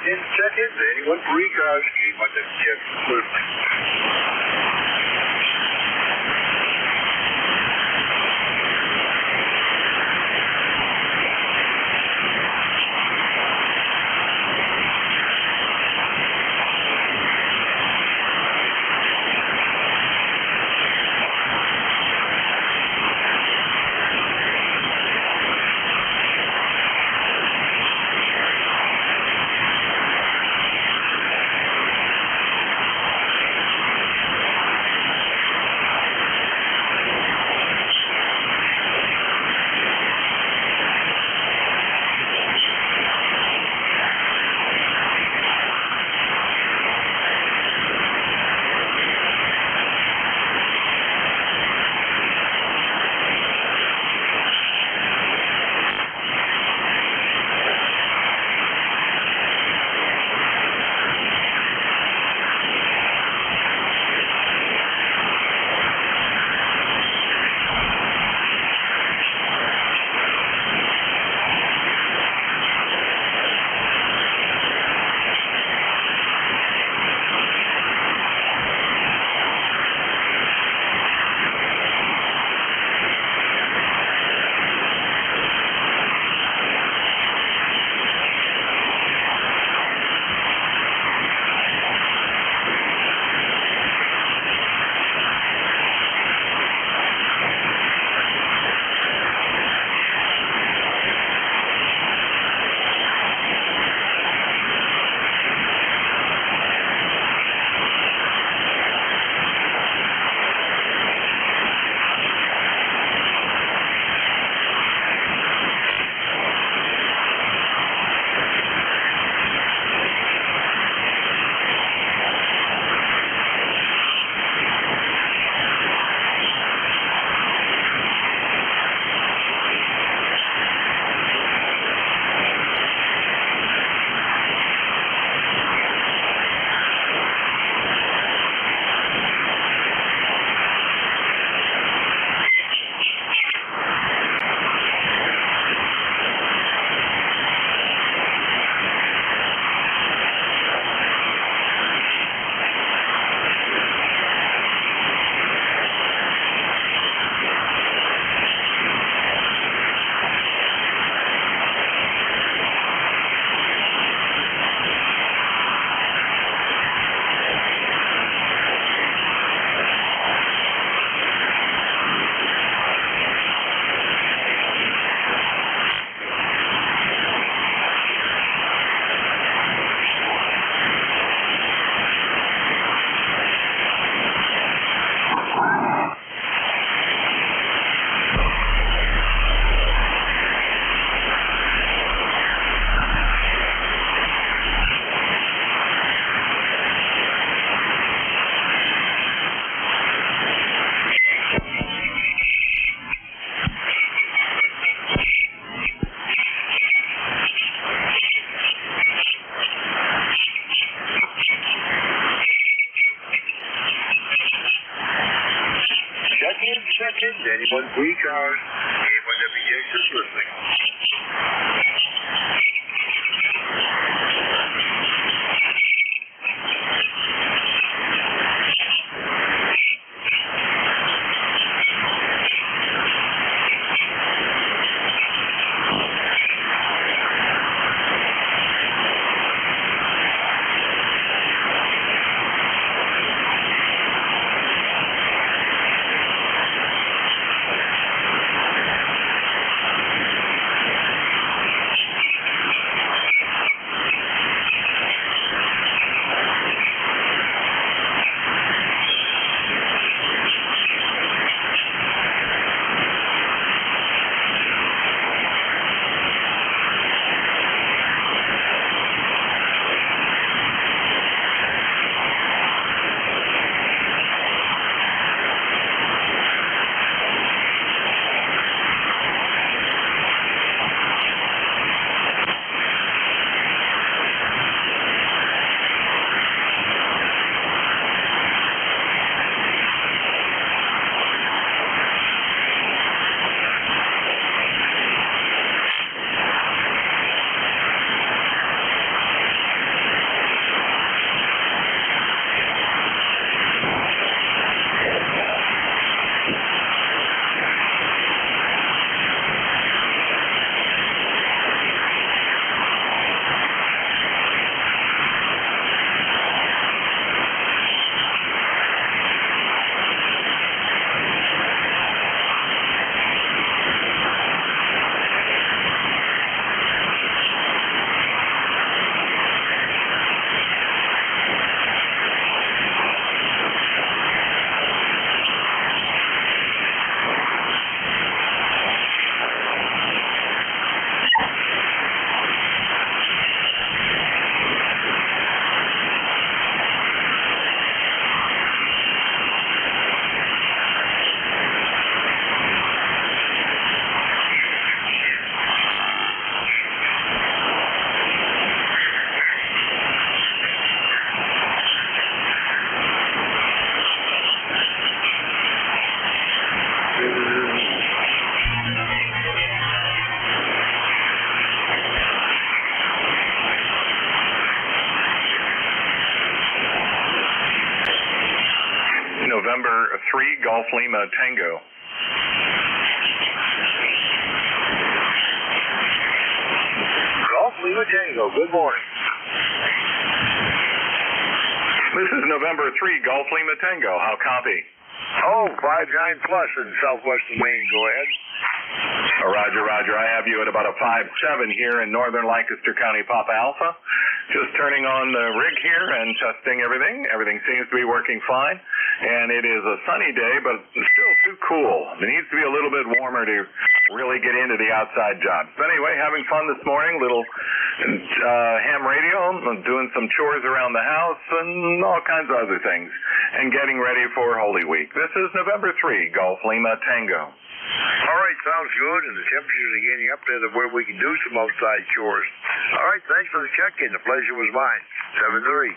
Check-ins. Anyone for ECARS? K1WTX.
standing one for ECARS. K1WTX is listening.
November 3, Golf Lima Tango.
Golf Lima Tango, good morning.
This is November 3, Golf Lima Tango. How copy?
Oh, 59 plus in southwestern Maine. Go ahead.
Roger, Roger. I have you at about a 5-7 here in northern Lancaster County, Papa Alpha. Just turning on the rig here and testing everything. Everything seems to be working fine. And it is a sunny day, but still too cool. It needs to be a little bit warmer to really get into the outside jobs. But anyway, having fun this morning. Little ham radio, doing some chores around the house and all kinds of other things. And getting ready for Holy Week. This is November 3, Golf Lima Tango.
All right, sounds good, and the temperatures are getting up there to where we can do some outside chores. All right, thanks for the check-in. The pleasure was mine. 7-3.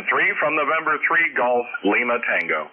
7-3 from November 3, Golf Lima Tango.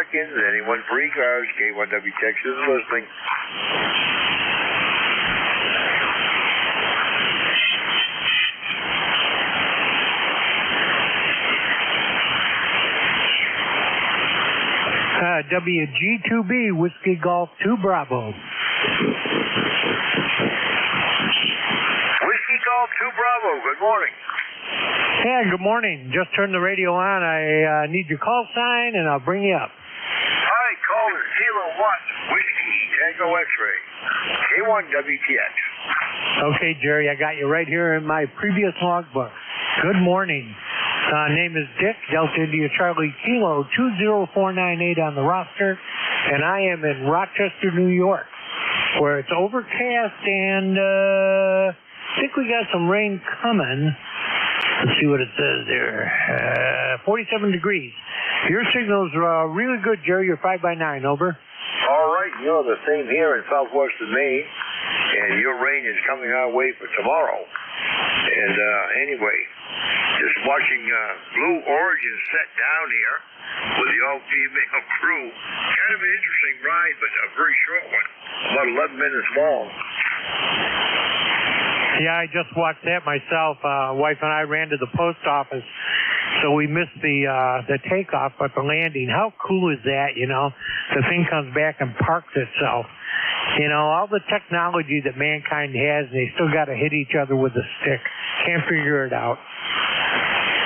check-ins. Anyone for ECARS, K1WTX is listening.
WG2B, Whiskey Golf 2 Bravo.
Whiskey Golf 2 Bravo, good morning.
Yeah, good morning. Just turned the radio on. I need your call sign, and I'll bring you up.
Hi, call is Kilo 1, Whiskey Tango X-Ray, K1WTX.
Okay, Jerry, I got you right here in my previous logbook. Good morning. Name is Dick, Delta India Charlie Kilo 20498 on the roster, and I am in Rochester, New York, where it's overcast and I think we got some rain coming. Let's see what it says there. 47 degrees. Your signal's really good, Jerry. You're 5x9, over.
All right, the same here in southwestern Maine, and your rain is coming our way for tomorrow. And anyway, just watching Blue Origin set down here with the all-female crew. Kind of an interesting ride, but a very short one, about 11 minutes long.
Yeah, I just watched that myself. Wife and I ran to the post office, so we missed the takeoff, but the landing. How cool is that, The thing comes back and parks itself. All the technology that mankind has, and they still got to hit each other with a stick. Can't figure it out.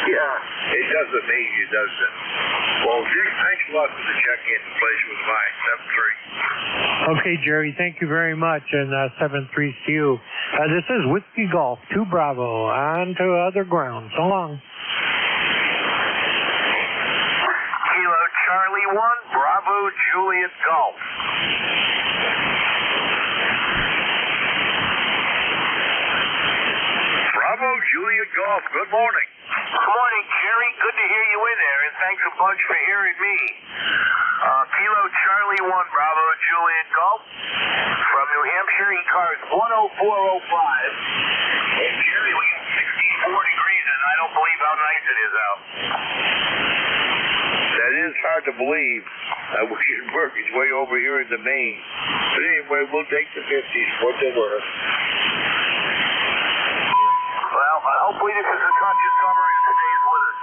Yeah, it does amaze you, doesn't it? Well, Dick, thanks a lot for the check-in. The pleasure was mine. 7-3.
Okay, Jerry, thank you very much, and 7-3 to you. This is Whiskey Golf 2 Bravo, on to other ground. So long.
Kilo Charlie 1, Bravo Juliet Golf. Bravo Juliet Golf, good morning.
Good morning, Jerry. Good to hear you in there, and thanks a bunch for hearing me. Kilo Charlie 1, Bravo Juliet Golf, from New Hampshire, ECARS 10405. And Jerry, we got 64 degrees, and I don't believe how nice it is out.
That is hard to believe. I wish it'd work its way over here into Maine. But anyway, we'll take the 50s for what they're worth.
Well, hopefully this is a touch of summer and it stays with us.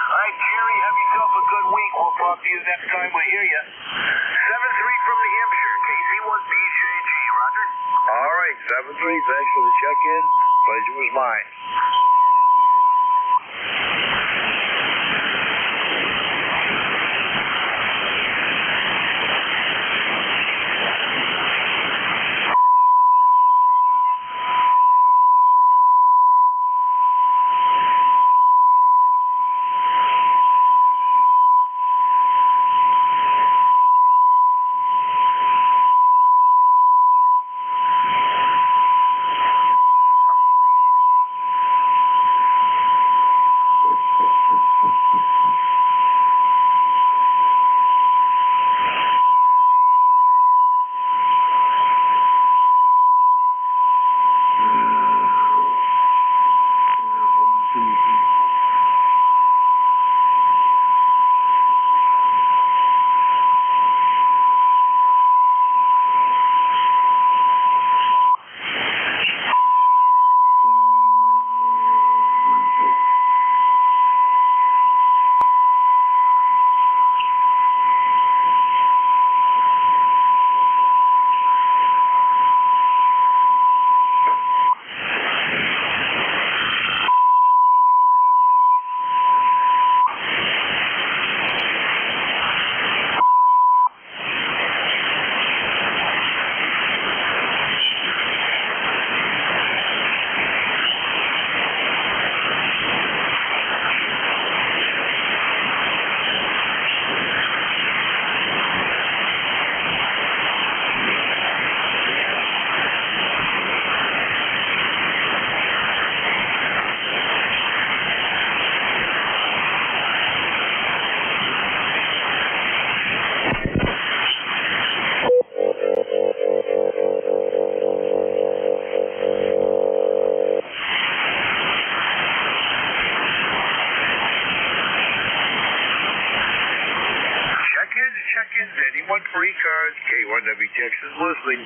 All right, Jerry, have yourself a good week. We'll talk to you next time we hear you. 7-3 from New Hampshire, KC1BJG, Roger.
All right, 7-3, thanks for the check-in. Pleasure was mine.
E-Cars, K1WTX is listening.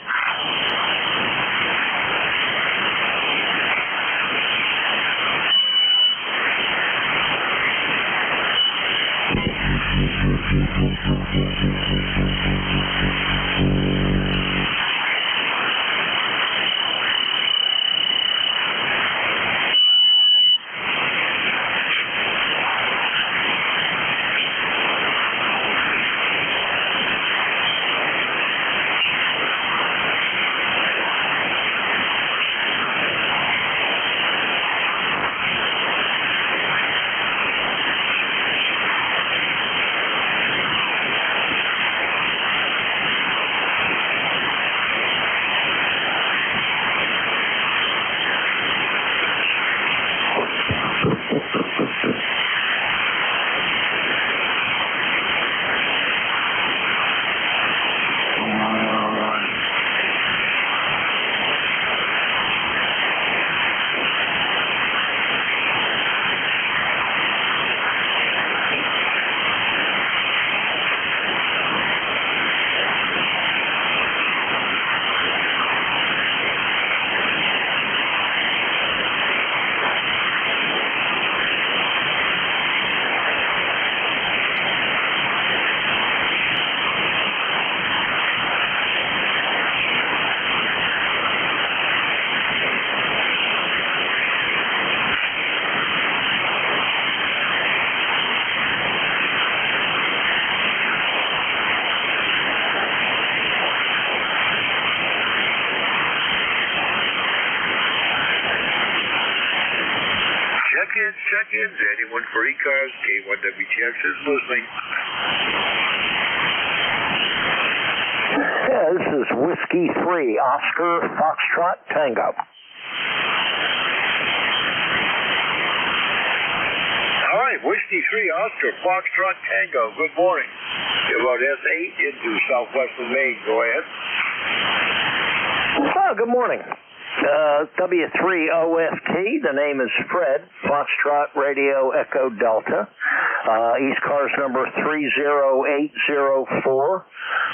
Check-ins, anyone for E-Cars, K1WTX is listening.
Yeah, this is Whiskey 3, Oscar Foxtrot Tango.
All right, Whiskey 3, Oscar Foxtrot Tango, good morning. About S8 into southwestern Maine, go ahead.
Oh, good morning. W3OFT, the name is Fred, Foxtrot Radio Echo Delta, ECARS number 30804.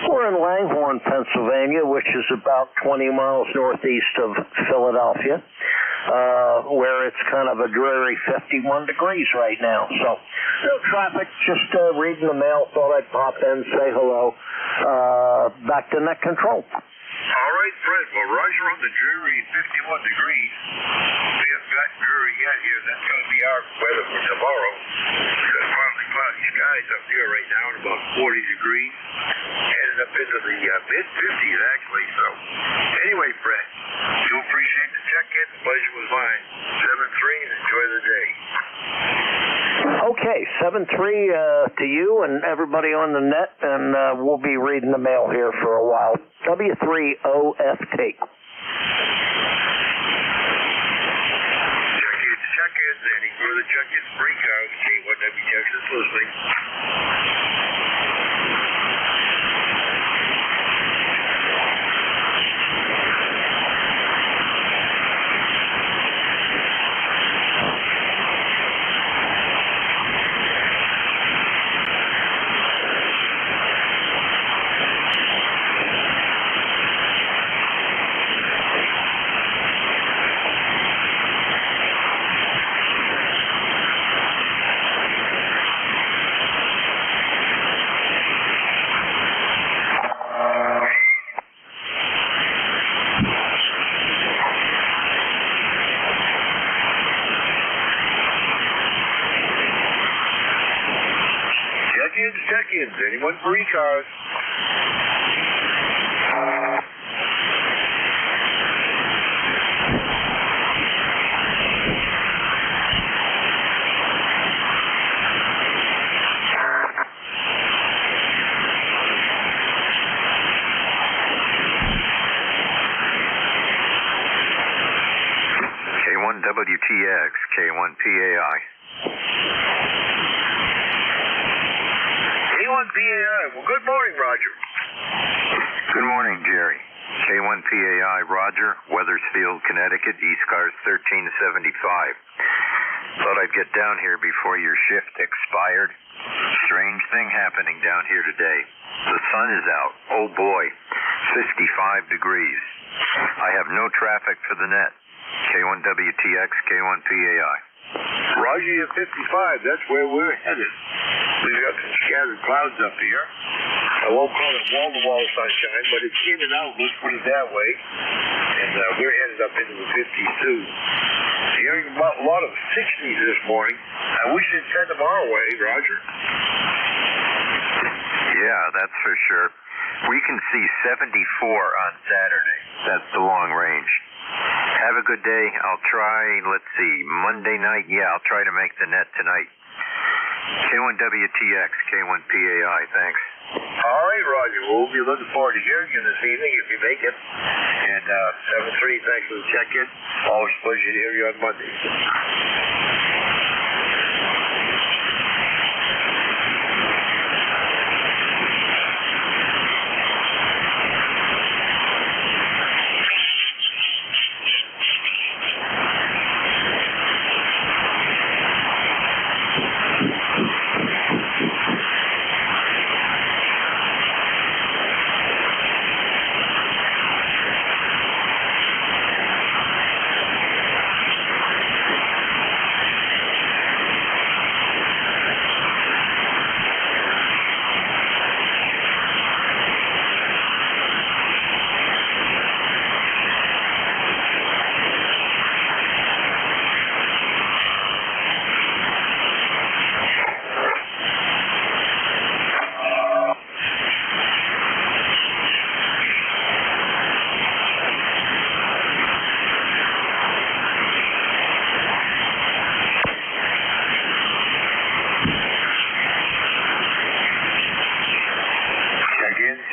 We're in Langhorne, Pennsylvania, which is about 20 miles northeast of Philadelphia, where it's kind of a dreary 51 degrees right now. So, no traffic, just reading the mail, thought I'd pop in, say hello. Back to net control.
All right, Fred. Well, Roger on the dreary 51 degrees. We haven't got dreary yet here. That's going to be our weather for tomorrow. We've got partly cloudy skies up here right now at about 40 degrees. Headed up into the mid-50s, actually. So, anyway, Fred, do appreciate the check-in. The pleasure was mine. 7-3 and enjoy the day.
Okay, 7-3 to you and everybody on the net, and we'll be reading the mail here for a while. W3OFT.
Check-ins, any further check-ins, breakouts, K1WTX is listening. Check-ins, anyone for E-Cars?
K1WTX, K1PAI.
K1PAI. Well, good morning, Roger.
Good morning, Jerry. K1PAI, Roger, Weathersfield, Connecticut, ECARS 1375.
Thought I'd get down here before your shift expired. Strange thing happening down here today. The sun is out. Oh boy, 55 degrees. I have no traffic for the net. K1WTX, K1PAI.
Roger, you 55. That's where we're headed. We've got some scattered clouds up here. I won't call it wall-to-wall sunshine, but it's in and out. Let's put it that way. And we're headed up into the 50s, too. Hearing about a lot of 60s this morning. I wish they'd send them our way, Roger.
Yeah, that's for sure. We can see 74 on Saturday. That's the long range. Have a good day. I'll try, let's see, Monday night. Yeah, I'll try to make the net tonight. K1WTX, K1PAI. Thanks.
All right, Roger. We'll be looking forward to hearing you this evening if you make it. And 7-3, thanks for the check-in. Always a pleasure to hear you on Monday.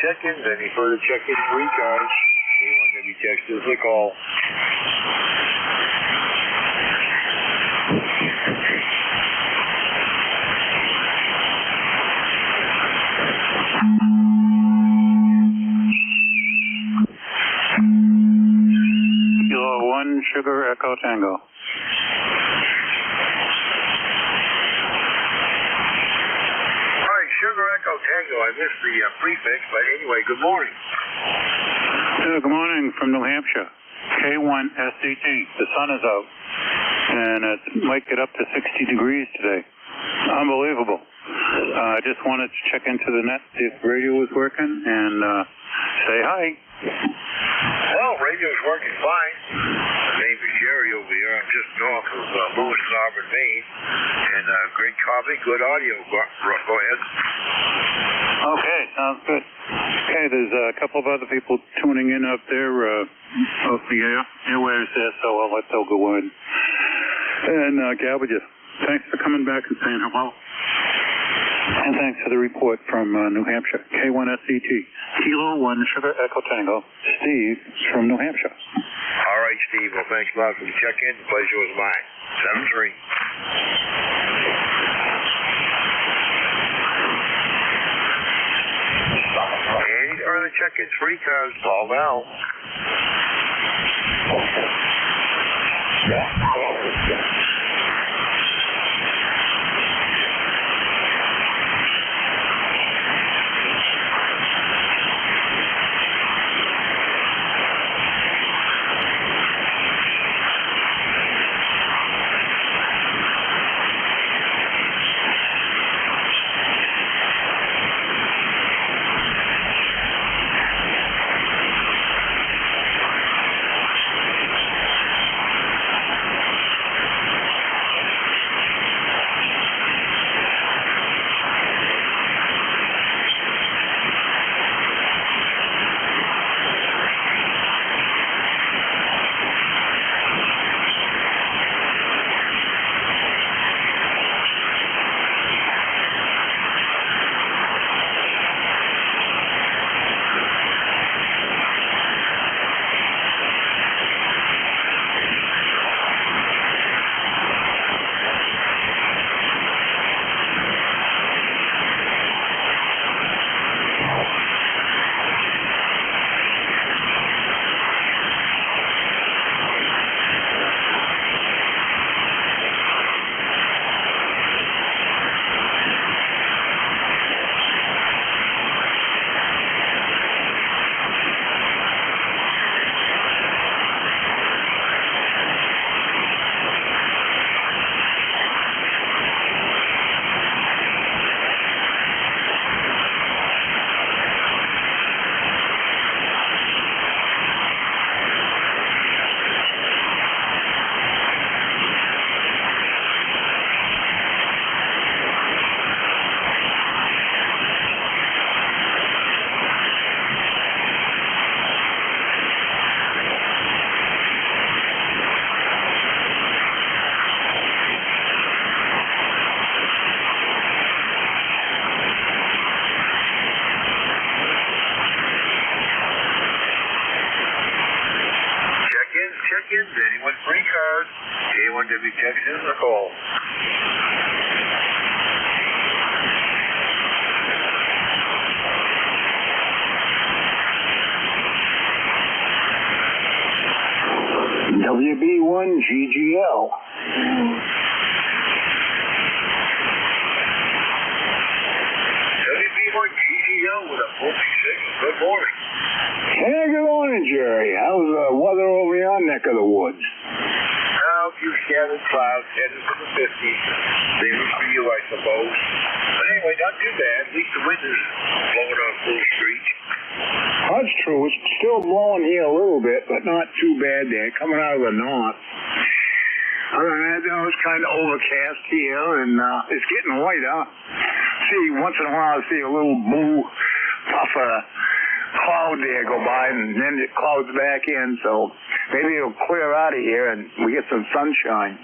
Check-ins, any further check-ins for ECARS? Anyone that we text us a call.
Kilo 1, Sugar Echo Tango.
Sugar Echo Tango, I missed the prefix, but anyway, good morning.
Good morning from New Hampshire. K1SCT. The sun is out, and it might get up to 60 degrees today. Unbelievable. I just wanted to check into the net, see if radio was working, and say hi.
Well, radio's working fine. My name is Jerry over here. I'm just north of Lewis and Auburn, Maine. And great coffee, good audio. Go ahead.
Okay, sounds good. Okay, there's a couple of other people tuning in up there, off the airwaves there, so I'll let them go in. And Gabby, thanks for coming back and saying hello. And thanks for the report from New Hampshire. K1SCT. Kilo 1 Sugar Echo Tango. Steve from New Hampshire.
All right, Steve. Well, thanks a lot for the check-in. The pleasure was mine. 7-3. Any further check-ins for ECARS? Call now. K1WTX is the call.
WB1GGL.
WB1GGL with a voltage signal. Good morning.
Hey, good morning, Jerry. How's the weather over your neck of the woods?
Now, a few scattered clouds heading to the 50s. Same for you, I suppose. But anyway, not too bad. At least the wind is blowing on full street.
That's true. It's still blowing here a little bit, but not too bad there, coming out of the north. Other than that, it's kind of overcast here, and it's getting lighter. See, once in a while, I see a little blue puff of cloud there go by, and then it clouds back in, so maybe it'll clear out of here and we get some sunshine.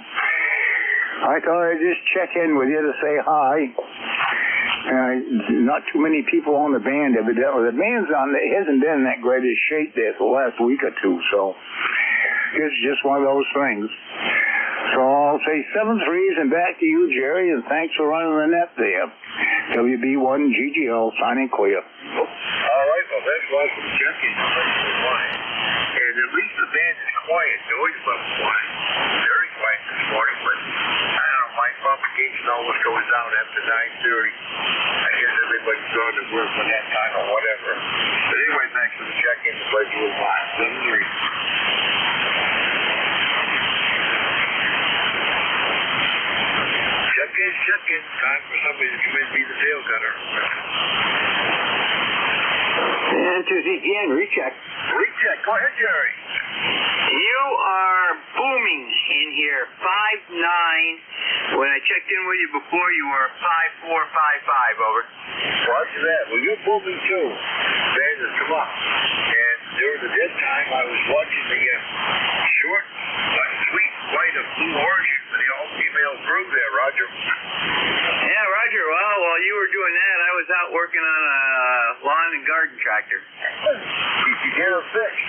I thought I'd just check in with you to say hi. Not too many people on the band, evidently. The band's hasn't been in that greatest shape there for the last week or two, so it's just one of those things. So I'll say 7-3s and back to you, Jerry, and thanks for running the net there. WB1GGL signing clear.
All right, well, thanks a lot for checking. And at least the band is quiet. Noise level wise. Very quiet this morning, but I don't know, my propagation always goes down after 9:30. I guess everybody's going to work for that time or whatever. But anyway, thanks for the check-in. The pleasure was mine. 7-3. Check-in. Time for somebody to come in and be the tail cutter.
And to ZGN, recheck.
Recheck. Go ahead, Jerry.
You are booming in here, 5.9. When I checked in with you before, you were 5.4, 5.5, over.
Roger that. Well, you're booming too. Band has come up. And during the dead time, I was watching the short, but sweet flight of blue origin for the all-female crew there, Roger.
Yeah, Roger. Well, while you were doing that, I was out working on a lawn and garden tractor.
Did you get her fixed?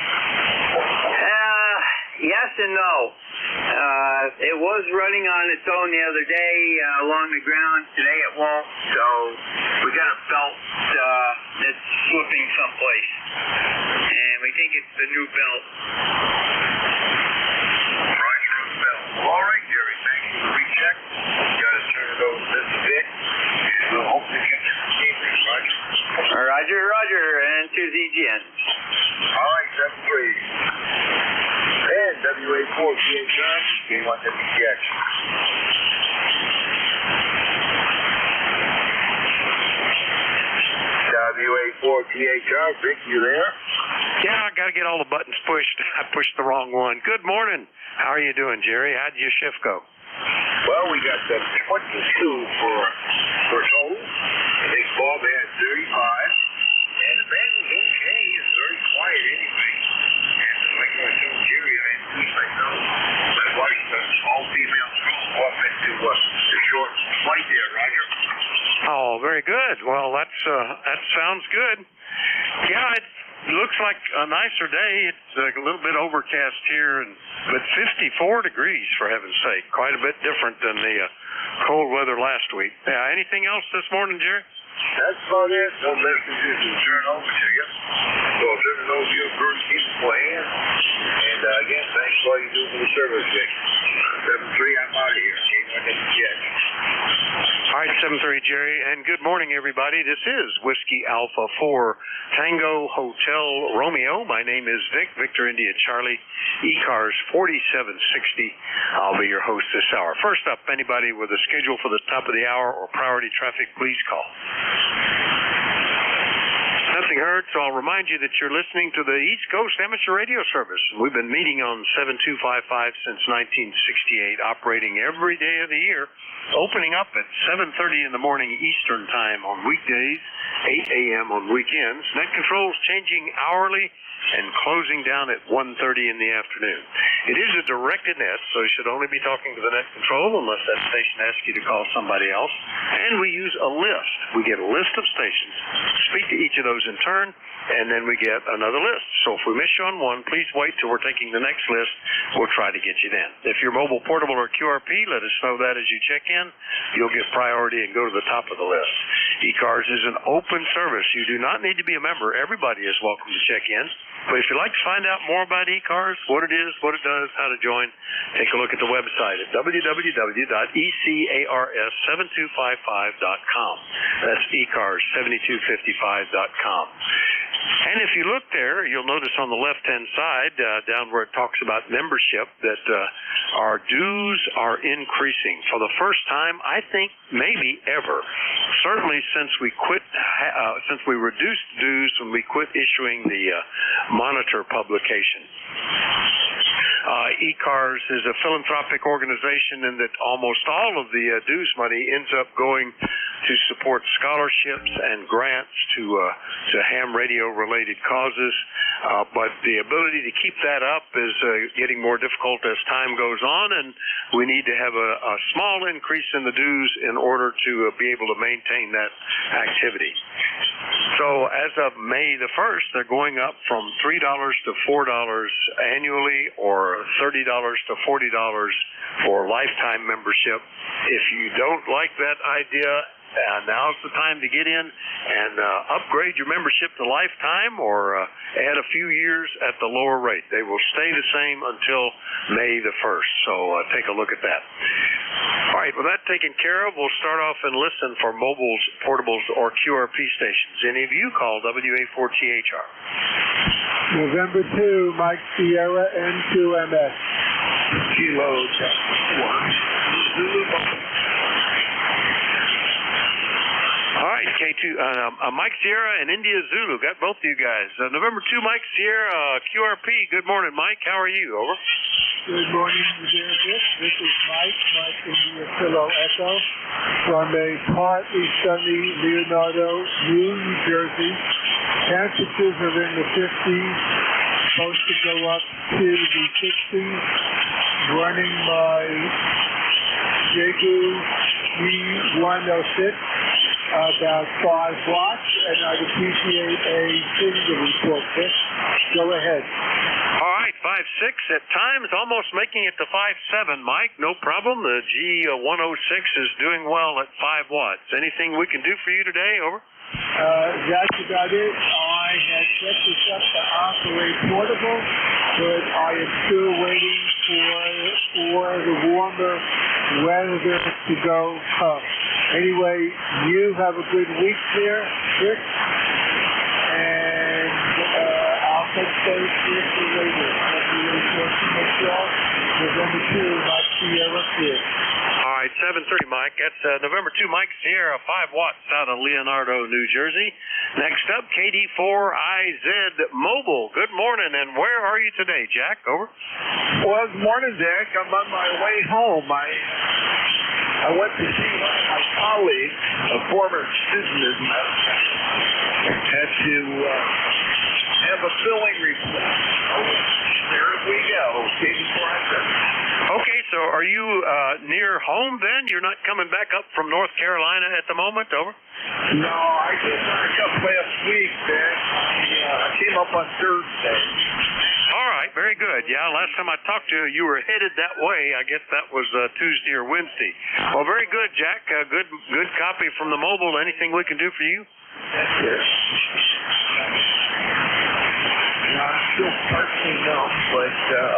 Yes and no. It was running on its own the other day along the ground. Today it won't, so we got a belt that's slipping someplace. And we think it's the new belt.
Roger, new belt. All right, Jerry, thank you for the recheck. Got to turn it over to this bit. And we'll hopefully get you some gaming, Roger.
Roger, and to ZGN.
All right, 7-3. And WA4PHR, K1WTX. WA4PHR, Vic, you there?
Yeah, I got to get all the buttons pushed. I pushed the wrong one. Good morning. How are you doing, Jerry? How'd your shift go?
Well, we got the 22 for total. I think Bob had 35. And the band was okay. It's very quiet anyway. And like I told Jerry, I had two myself. I watched the all-female crew go up into the short flight there, Roger.
Oh, very good. Well, that sounds good. Yeah, it looks like a nicer day. It's a little bit overcast here, but 54 degrees, for heaven's sake. Quite a bit different than the cold weather last week. Yeah, anything else this morning, Jerry?
That's about it. No messages to turn over to you. So I'll turn it over to you first, keep it playing. And again, thanks for all you do for the service, Vic. 7-3, I'm out of here. K1WTX.
All right, 7-3, Jerry, and good morning, everybody. This is Whiskey Alpha 4 Tango Hotel Romeo. My name is Vic, Victor India Charlie, ECARS 4760. I'll be your host this hour. First up, anybody with a schedule for the top of the hour or priority traffic, please call. Nothing heard, so I'll remind you that you're listening to the East Coast Amateur Radio Service. We've been meeting on 7255 since 1968, operating every day of the year, opening up at 7:30 in the morning Eastern Time on weekdays, 8 a.m. on weekends. Net controls changing hourly and closing down at 1:30 in the afternoon. It is a directed net, so you should only be talking to the net control unless that station asks you to call somebody else. And we use a list. We get a list of stations, speak to each of those in turn, and then we get another list. So if we miss you on one, please wait till we're taking the next list. We'll try to get you then. If you're mobile, portable, or QRP, let us know that as you check in. You'll get priority and go to the top of the list. ECARS is an open service. You do not need to be a member. Everybody is welcome to check in. But if you'd like to find out more about ECARS, what it is, what it does, how to join, take a look at the website at www.ECARS7255.com. That's ECARS7255.com. And if you look there, you'll notice on the left-hand side, down where it talks about membership, that our dues are increasing for the first time, I think, maybe ever. Certainly since we reduced dues when we quit issuing the Monitor publication. ECARS is a philanthropic organization in that almost all of the dues money ends up going to support scholarships and grants to ham radio related causes, but the ability to keep that up is getting more difficult as time goes on, and we need to have a small increase in the dues in order to be able to maintain that activity. So as of May the 1st, they're going up from $3 to $4 annually, or $30 to $40 for lifetime membership. If you don't like that idea, now's the time to get in and upgrade your membership to lifetime, or add a few years at the lower rate. They will stay the same until May the 1st, so take a look at that. All right, with that taken care of, we'll start off and listen for mobiles, portables, or QRP stations. Any of you call WA4THR.
November 2, Mike Sierra, N2MS.
Kilo, 1. Zulu.
All right, K2, Mike Sierra and India Zulu. Got both of you guys. November 2, Mike Sierra, QRP. Good morning, Mike. How are you? Over.
Good morning, this is Mike India Kilo Echo from a partly sunny Leonardo, New Jersey. Temperatures are in the 50s, supposed to go up to the 60s. Running my Jagu G106. About 5 watts, and I'd appreciate a single report, Chris. Go ahead.
All right, 5.6 at times, almost making it to 5.7, Mike. No problem. The G106 is doing well at 5 watts. Anything we can do for you today? Over.
That's about it. I had set this up to operate portable, but I am still waiting for the warmer weather to go up. Anyway, you have a good week there, Rick, and I'll touch base with you later. November 2, Mike Sierra here.
All right, 7:30, Mike. That's November 2, Mike Sierra, 5 watts out of Leonardo, New Jersey. Next up, KD4IZ Mobile. Good morning, and where are you today, Jack? Over.
Well, good morning, Jack. I'm on my way home. I went to see one of my colleagues, a former student of mine, had to have a filling report. There we go.
Okay, so are you near home then? You're not coming back up from North Carolina at the moment? Over.
No, I came back up last week, Jack. I came up on Thursday.
All right, very good. Yeah, last time I talked to you, you were headed that way. I guess that was Tuesday or Wednesday. Well, very good, Jack. Good copy from the mobile. Anything we can do for you?
Yes. I'm still partially numb, but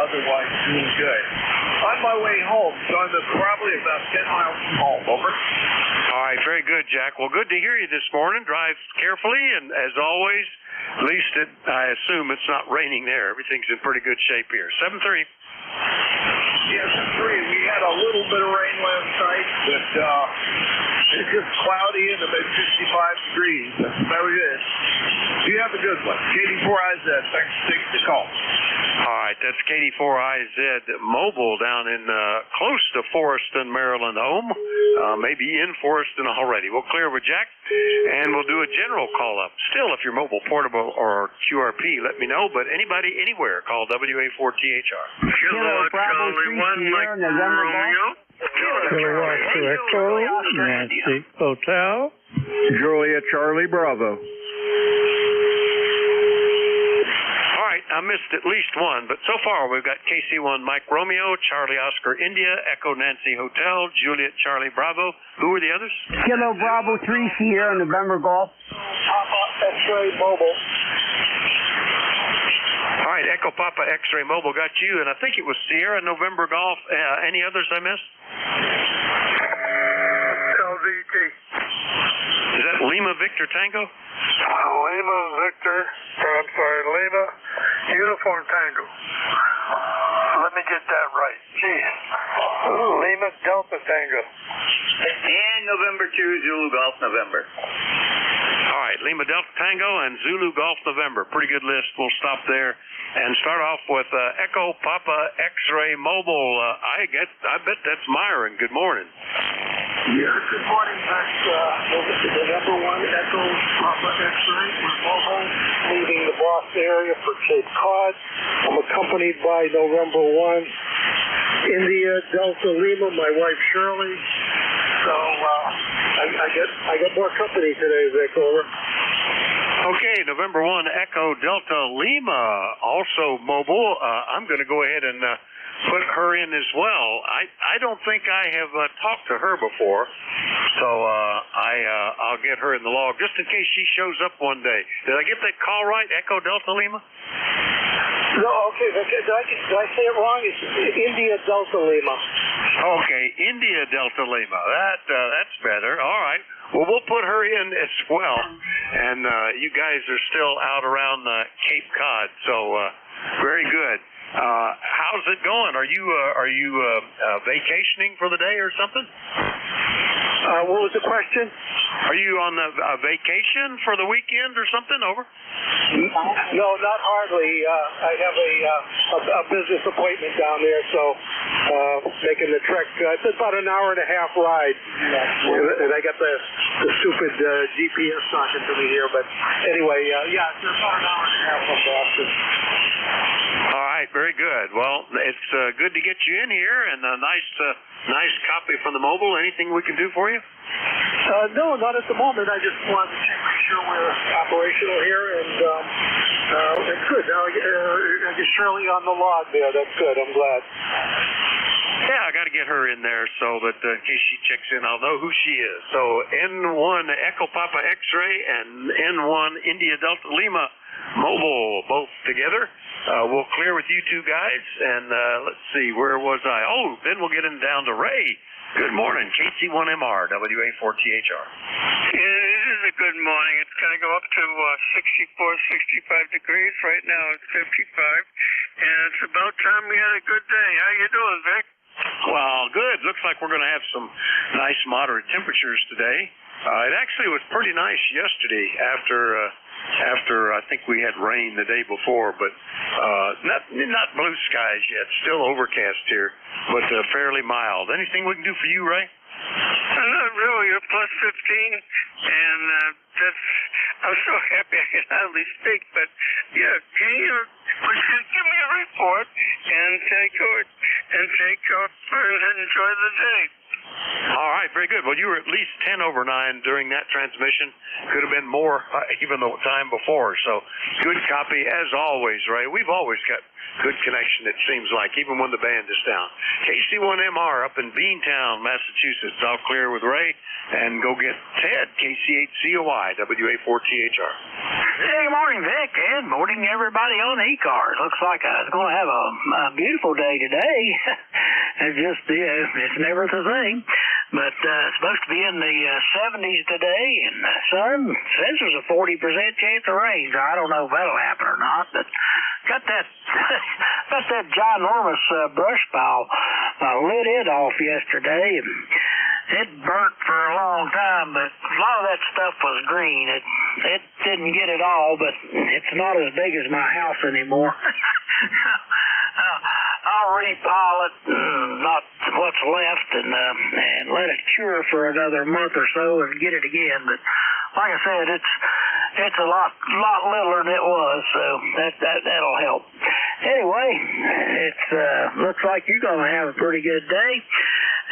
otherwise doing good. On my way home, so I'm probably about 10 miles from home. Over.
All right, very good, Jack. Well, good to hear you this morning. Drive carefully, and as always, at least I assume it's not raining there. Everything's in pretty good shape here. 7:30.
Yes, 7:30. We had a little bit of rain last night, but it's just cloudy and about 65 degrees. That's about it.
You have a good one. KD4IZ, thanks for taking the call.
All right, that's KD4IZ Mobile down in close to Forreston, Maryland home. Maybe in Forreston already. We'll clear with Jack, and we'll do a general call-up. Still, if you're mobile, portable, or QRP, let me know. But anybody, anywhere, call WA4THR.
Kilo Charlie 1, Mike Romeo.
Kilowatt Echo, Nancy Hotel.
Juliet Charlie Bravo.
All right, I missed at least one, but so far we've got KC1 Mike Romeo, Charlie Oscar India, Echo Nancy Hotel, Juliet Charlie Bravo. Who were the others?
Kilo Bravo 3 Sierra November Golf.
Papa X-Ray Mobile.
All right, Echo Papa X-Ray Mobile got you, and I think it was Sierra November Golf. Any others I missed?
LVT.
Is that Lima Victor Tango?
Lima Uniform Tango. Let me get that right. Jeez. Lima Delta Tango.
And November 2, Zulu Golf November.
All right, Lima Delta Tango and Zulu Golf November. Pretty good list. We'll stop there and start off with Echo Papa X-Ray Mobile. I bet that's Myron. Good morning.
Yeah, good morning. That's the number 1 Echo Papa X-Ray. We're mobile, leaving the Boston area for Cape Cod. I'm accompanied by November 1 India Delta Lima, my wife Shirley. So I got more company today, Vic. Over.
Okay, November 1 Echo Delta Lima, also mobile. I'm going to go ahead and put her in as well. I don't think I have talked to her before, so I'll get her in the log just in case she shows up one day. Did I get that call right, Echo Delta Lima?
No, okay. Did I say it wrong? It's India Delta Lima.
Okay, India Delta Lima. That's better. All right. Well, we'll put her in as well. And you guys are still out around Cape Cod, so very good. How's it going? Are you vacationing for the day or something?
What was the question?
Are you on a vacation for the weekend or something? Over.
No, not hardly. I have a business appointment down there, so making the trek. It's about an hour and a half ride, and I got the stupid GPS talking to me here. But anyway, yeah, it's about an hour and a half from Boston.
All right, very good. Well, it's good to get you in here, and a nice copy from the mobile. Anything we can do for you?
No, not at the moment. I just wanted to make sure we're operational here, and it's good. Now I get Shirley on the log there. That's good. I'm glad.
Yeah, I got to get her in there so that in case she checks in, I'll know who she is. So N1 Echo Papa X-Ray and N1 India Delta Lima Mobile, both together. We'll clear with you two guys, and let's see, where was I? Oh, then we'll get him down to Ray. Good morning, KC1MR, WA4THR.
Yeah, this is a good morning. It's going to go up to 64, 65 degrees. Right now it's 55, and it's about time we had a good day. How you doing, Vic?
Well, good. Looks like we're going to have some nice moderate temperatures today. It actually was pretty nice yesterday after I think we had rain the day before, but not blue skies yet. Still overcast here, but fairly mild. Anything we can do for you, Ray?
Not really. You're plus 15, and I'm so happy I can hardly speak, but yeah, can you give me a report and take off and enjoy the day?
All right, very good. Well, you were at least 10 over 9 during that transmission. Could have been more even the time before. So good copy as always, Ray. We've always got good connection, it seems like, even when the band is down. KC1MR up in Beantown, Massachusetts. I'll clear with Ray and go get Ted, KC8COI, WA4THR.
Hey, good morning, Vic, and morning everybody on ECARS. Looks like it's going to have a beautiful day today. It's never the same. But it's supposed to be in the 70s today, and the sun says there's a 40% chance of rain. So I don't know if that'll happen or not, but got that ginormous brush pile lit it off yesterday, and it burnt for a long time, but a lot of that stuff was green. It didn't get it all, but it's not as big as my house anymore. I'll repile it, not what's left, and let it cure for another month or so and get it again. But like I said, it's a lot littler than it was, so that'll help. Anyway, it's looks like you're gonna have a pretty good day,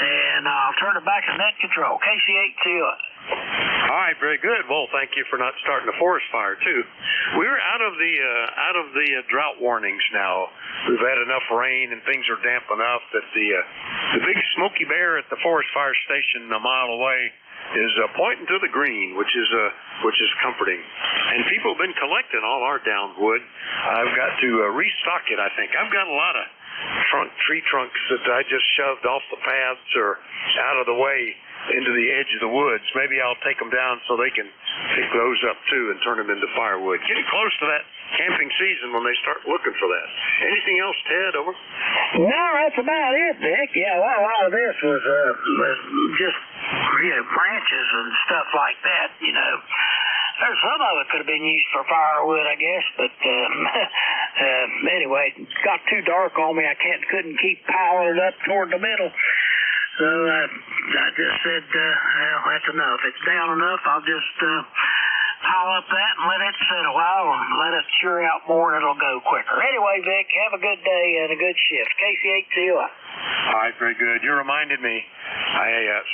and I'll turn it back to net control. KC8 to you.
All right, very good. Well, thank you for not starting a forest fire too. We're out of the drought warnings now. We've had enough rain and things are damp enough that the big smoky bear at the forest fire station a mile away is pointing to the green, which is comforting. And people have been collecting all our downed wood. I've got to restock it, I think. I've got a lot of tree trunks that I just shoved off the paths or out of the way into the edge of the woods. Maybe I'll take them down so they can pick those up too and turn them into firewood. Getting close to that camping season when they start looking for that. Anything else, Ted? Over?
No, that's about it, Vic. Yeah, well, a lot of this was just branches and stuff like that. There's some of it could have been used for firewood, I guess, but anyway, it got too dark on me. I couldn't keep piling it up toward the middle. So I just said, well, that's enough. It's down enough. I'll just pile up that and let it sit a while and let it cure out more and it'll go quicker. Anyway, Vic, have a good day and a good shift. KC8 to you.
All right, very good. You reminded me.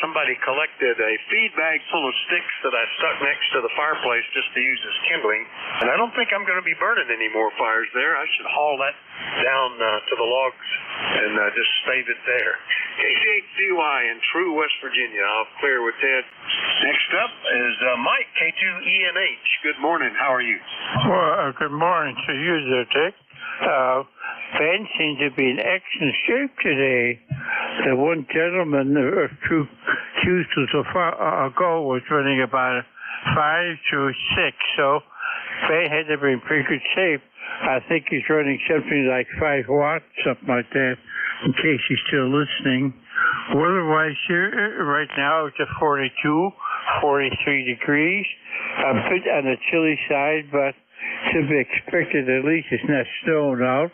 Somebody collected a feed bag full of sticks that I stuck next to the fireplace just to use as kindling, and I don't think I'm going to be burning any more fires there. I should haul that down to the logs and just save it there. KC8CY in True, West Virginia. I'll clear with Ted. Next up is Mike, K2ENH. Good morning. How are you?
Well, good morning to you there, Dick. Ben seems to be in excellent shape today. The one gentleman a few Tuesdays ago was running about 5 to 6, so Ben had to be in pretty good shape. I think he's running something like 5 watts, something like that, in case he's still listening. Weather-wise here, right now it's at 42, 43 degrees. A bit on the chilly side, but to be expected. At least it's not snowing out,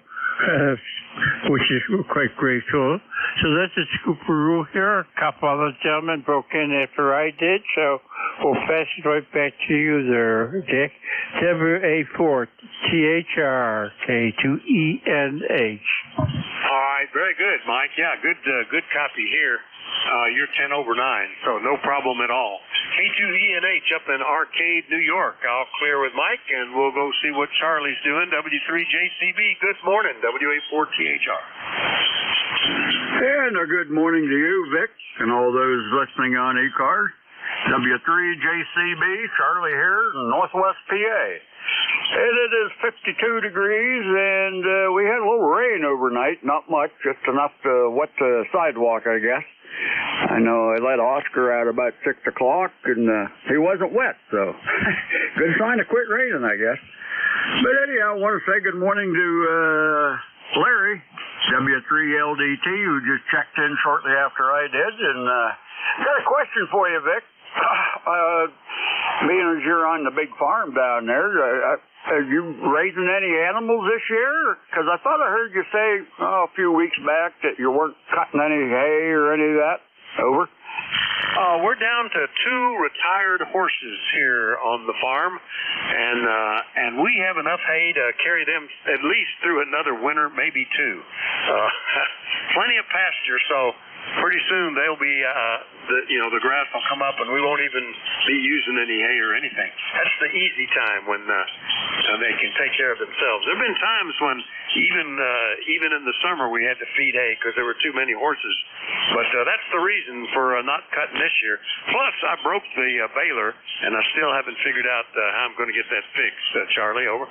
which is quite grateful. So that's a scooperoo here. A couple other gentlemen broke in after I did, so we'll pass it right back to you there, Dick. WA4 THRK2ENH.
All right, very good, Mike. Yeah, good copy here. You're 10 over 9, so no problem at all. K2ENH up in Arcade, New York. I'll clear with Mike, and we'll go see what Charlie's doing. W3JCB, good morning. WA4THR.
And a good morning to you, Vic, and all those listening on ECARS. W3JCB, Charlie here, Northwest PA. And it is 52 degrees, and we had a little rain overnight. Not much, just enough to wet the sidewalk, I guess. I know I let Oscar out about 6 o'clock, and he wasn't wet, so good sign of quit raining, I guess. But anyhow, I want to say good morning to Larry, W3LDT, who just checked in shortly after I did, and got a question for you, Vic. Being as you're on the big farm down there, are you raising any animals this year? Because I thought I heard you say a few weeks back that you weren't cutting any hay or any of that. Over.
We're down to 2 retired horses here on the farm, and we have enough hay to carry them at least through another winter, maybe 2. Plenty of pasture, so pretty soon they'll be, the grass will come up and we won't even be using any hay or anything. That's the easy time when they can take care of themselves. There have been times when even in the summer we had to feed hay because there were too many horses. But that's the reason for not cutting this year. Plus, I broke the baler, and I still haven't figured out how I'm going to get that fixed. Charlie, over.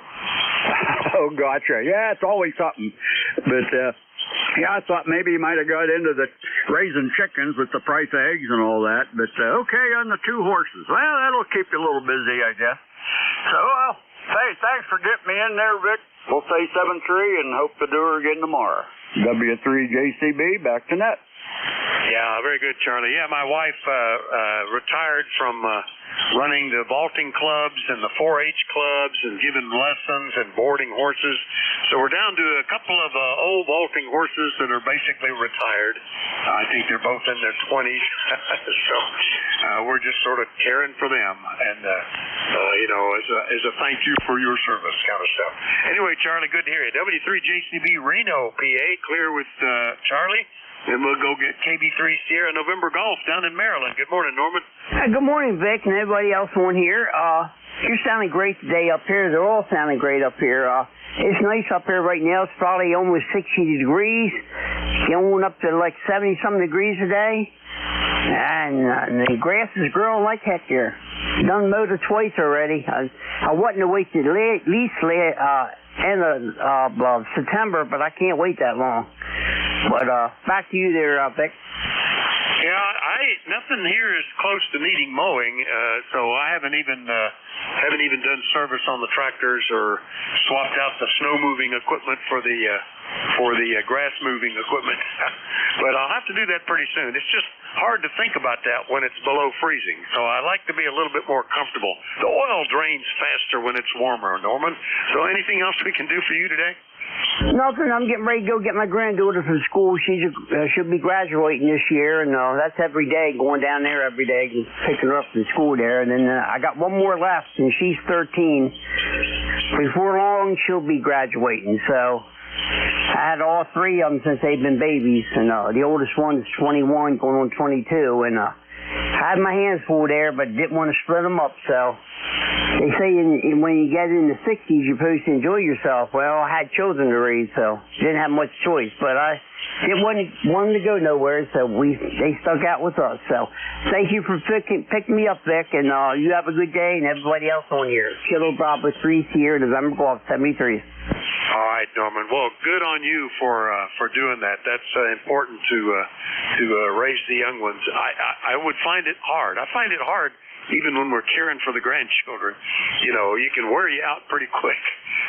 Oh, gotcha. Yeah, it's always something. But, yeah, I thought maybe you might have got into the raising chickens with the price of eggs and all that. But, okay, on the 2 horses. Well, that'll keep you a little busy, I guess. So, hey, thanks for getting me in there, Vic. We'll say 7-3 and hope to do her again tomorrow. W3JCB, back to net.
Yeah, very good, Charlie. Yeah, my wife retired from running the vaulting clubs and the 4-H clubs and giving lessons and boarding horses. So we're down to a couple of old vaulting horses that are basically retired. I think they're both in their 20s. So we're just sort of caring for them and, as a thank you for your service kind of stuff. Anyway, Charlie, good to hear you. W3JCB Reno, PA, clear with Charlie. Then we'll go get KB3 Sierra November Golf down in Maryland. Good morning, Norman.
Good morning, Vic, and everybody else on here. You're sounding great today up here. They're all sounding great up here. It's nice up here right now. It's probably almost 60 degrees. Going up to like 70-something degrees today. And the grass is growing like heck here. Done mowed it twice already. I wanted to wait to at least end of September, but I can't wait that long. But back to you there, Vic.
Yeah, nothing here is close to needing mowing, so I haven't even done service on the tractors or swapped out the snow moving equipment for the grass moving equipment. But I'll have to do that pretty soon. It's just hard to think about that when it's below freezing. So I like to be a little bit more comfortable. The oil drains faster when it's warmer, Norman. So anything else we can do for you today?
Nothing. I'm getting ready to go get my granddaughter from school. She'll be graduating this year, and that's every day, going down there every day and picking her up from school there. And then I got one more left, and she's 13. Before long, she'll be graduating. So I had all three of them since they've been babies, and the oldest one's 21, going on 22, and I had my hands full there, but didn't want to split them up, so they say when you get in the 60s, you're supposed to enjoy yourself. Well, I had children to raise, so didn't have much choice, but I didn't want them to go nowhere, so they stuck out with us. So thank you for picking me up, Vic, and you have a good day, and everybody else on here. Kilo Bravo 3 here, November Golf 73.
All right, Norman. Well, good on you for doing that. That's important to raise the young ones. I would find it hard. I find it hard even when we're caring for the grandchildren. You can wear you out pretty quick.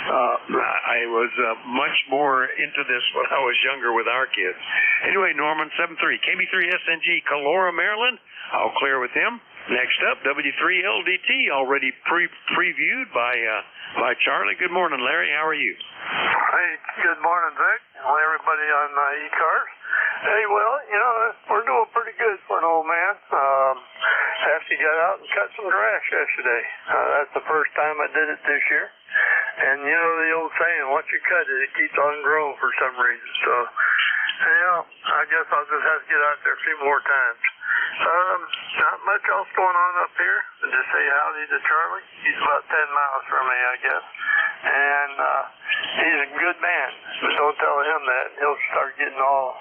I was much more into this when I was younger with our kids. Anyway, Norman, 7-3, KB3SNG, Calora, Maryland. I'll clear with him. Next up, W3LDT, already previewed by Charlie. Good morning, Larry. How are you?
Hey, good morning, Vic. Well, everybody on ECARS. Hey, well, we're doing pretty good for an old man. Actually got out and cut some grass yesterday. That's the first time I did it this year. And the old saying, once you cut it, it keeps on growing for some reason. So, I guess I'll just have to get out there a few more times. Not much else going on up here. Just say howdy to Charlie. He's about 10 miles from me, I guess. And he's a good man. But don't tell him that. He'll start getting all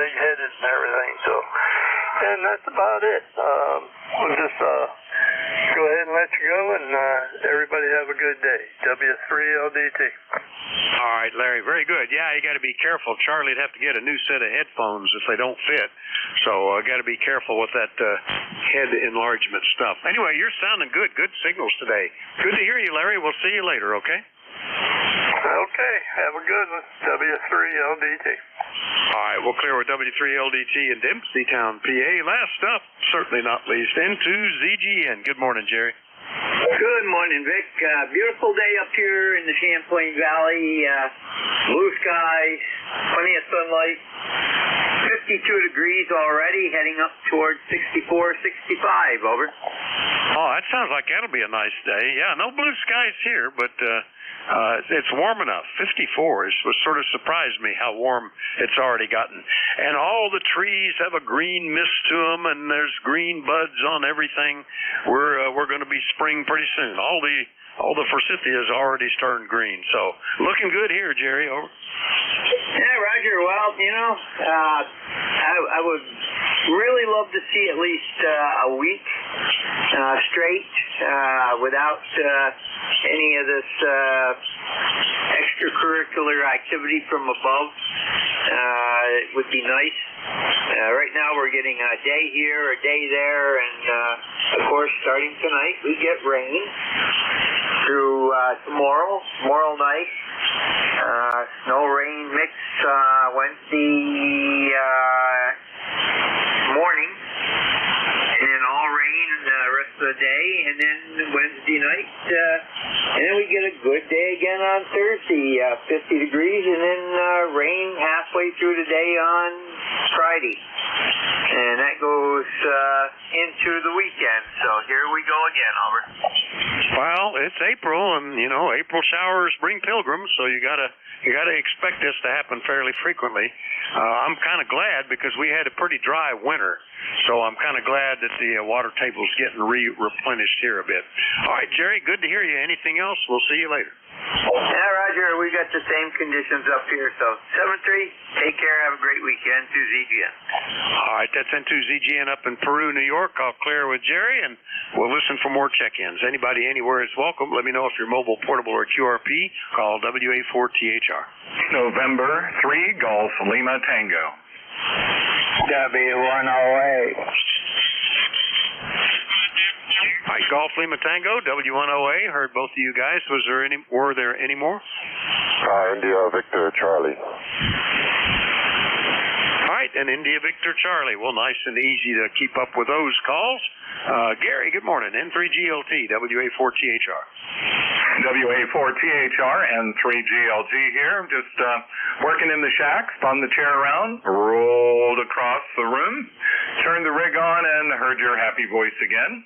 big-headed and everything. So, and that's about it. We'll just go ahead and let you go, and everybody have a good day. W3LDT.
All right, Larry, very good. Yeah, you got to be careful. Charlie'd have to get a new set of headphones if they don't fit. So got to be careful with that head enlargement stuff. Anyway, you're sounding good. Good signals today. Good to hear you, Larry. We'll see you later, okay?
Okay. Have a good one. W3LDT.
All right, we'll clear with W3LDT in Dempseytown, PA. Last up, certainly not least, into ZGN. Good morning, Jerry.
Good morning, Vic. Beautiful day up here in the Champlain Valley. Blue skies, plenty of sunlight. 52 degrees already, heading up towards 64, 65. Over.
Oh, that sounds like that'll be a nice day. Yeah, no blue skies here, but it's warm enough. 54 was sort of surprised me how warm it's already gotten. And all the trees have a green mist to them, and there's green buds on everything. We're going to be spring pretty soon. All the forsythias already turned green. So looking good here, Jerry. Over.
Yeah, Roger. Well, I would really love to see at least a week straight without any of this extracurricular activity from above. It would be nice. Right now we're getting a day here, a day there, and of course starting tonight we get rain through tomorrow night. Snow rain mix Wednesday the day, and then Wednesday night, and then we get a good day again on Thursday, 50 degrees, and then rain halfway through the day on Friday. And that goes into the weekend. So here we go again, over.
Well, it's April, and April showers bring pilgrims, so you gotta expect this to happen fairly frequently. I'm kind of glad because we had a pretty dry winter, so I'm kind of glad that the water table's getting replenished here a bit. All right, Jerry, good to hear you. Anything else? We'll see you later.
Yeah, Roger, we got the same conditions up here, so 7-3, take care, have a great weekend, 2ZGN.
All right, that's N2ZGN up in Peru, New York. I'll clear with Jerry, and we'll listen for more check-ins. Anybody anywhere is welcome. Let me know if you're mobile, portable, or QRP. Call WA4THR.
November 3, Golf Lima Tango.
W108.
All right, Golf Lima Tango, W108. Heard both of you guys. Were there any more?
India Victor Charlie.
All right, and India Victor Charlie. Well, nice and easy to keep up with those calls. Gary, good morning. N3GLT, WA4THR.
WA4THR and 3GLG here. Just working in the shack, spun the chair around, rolled across the room, turned the rig on, and heard your happy voice again.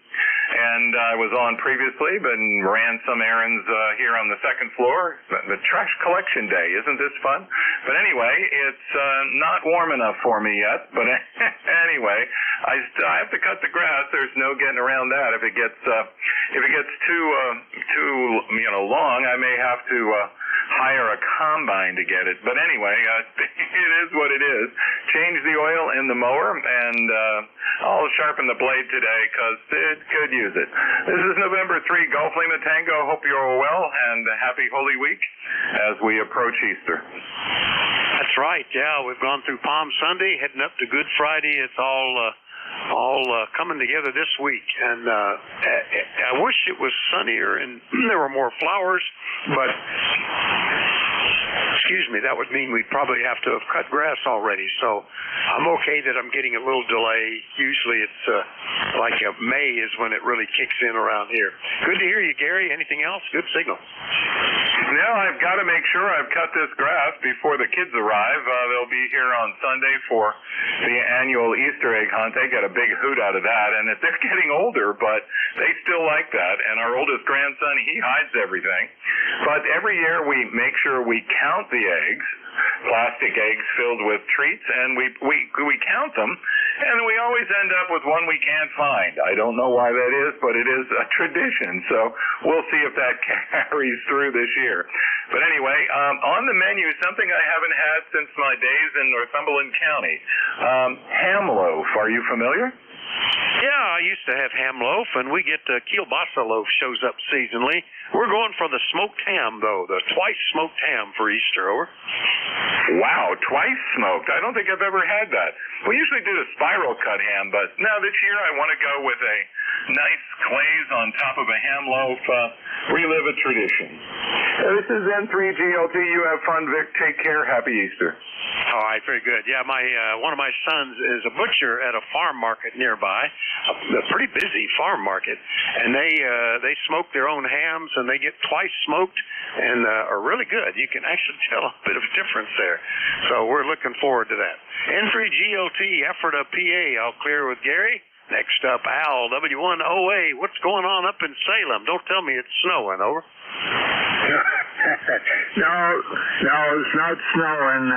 And I was on previously, but ran some errands here on the second floor. The trash collection day, isn't this fun? But anyway, it's not warm enough for me yet. But anyway, I have to cut the grass. There's no getting around that. If it gets too long, I may have to hire a combine to get it. But anyway, it is what it is. Change the oil in the mower, and I'll sharpen the blade today because it could use it. This is November 3, Golf Lima Tango. Hope you're well, and happy Holy Week as we approach Easter.
That's right. Yeah, we've gone through Palm Sunday, heading up to Good Friday. It's all coming together this week, and I wish it was sunnier and there were more flowers, but excuse me, that would mean we'd probably have to have cut grass already, so I'm okay that I'm getting a little delay. Usually it's like May is when it really kicks in around here. Good to hear you, Gary. Anything else? Good signal.
Now I've got to make sure I've cut this grass before the kids arrive. They'll be here on Sunday for the annual Easter egg hunt. They get a big hoot out of that, and they're getting older, but they still like that. And our oldest grandson, he hides everything. But every year we make sure we count the eggs, plastic eggs filled with treats, and we count them, and we always end up with one we can't find. I don't know why that is, but it is a tradition, so we'll see if that carries through this year. But anyway, on the menu, something I haven't had since my days in Northumberland County, ham loaf. Are you familiar?
Yeah, I used to have ham loaf, and we get kielbasa loaf shows up seasonally. We're going for the smoked ham, though, the twice smoked ham for Easter, over.
Wow, twice smoked. I don't think I've ever had that. We usually do the spiral cut ham, but no, this year I want to go with a nice glaze on top of a ham loaf. Relive a tradition. This is N3GLT. You have fun, Vic. Take care. Happy Easter.
All right, very good. Yeah, one of my sons is a butcher at a farm market nearby, a pretty busy farm market, and they smoke their own hams, and they get twice smoked and are really good. You can actually tell a bit of a difference there. So we're looking forward to that. N3GLT, Ephrata, PA. I'll clear with Gary. Next up, Al, W1OA. What's going on up in Salem? Don't tell me it's snowing, over.
No, it's not snowing.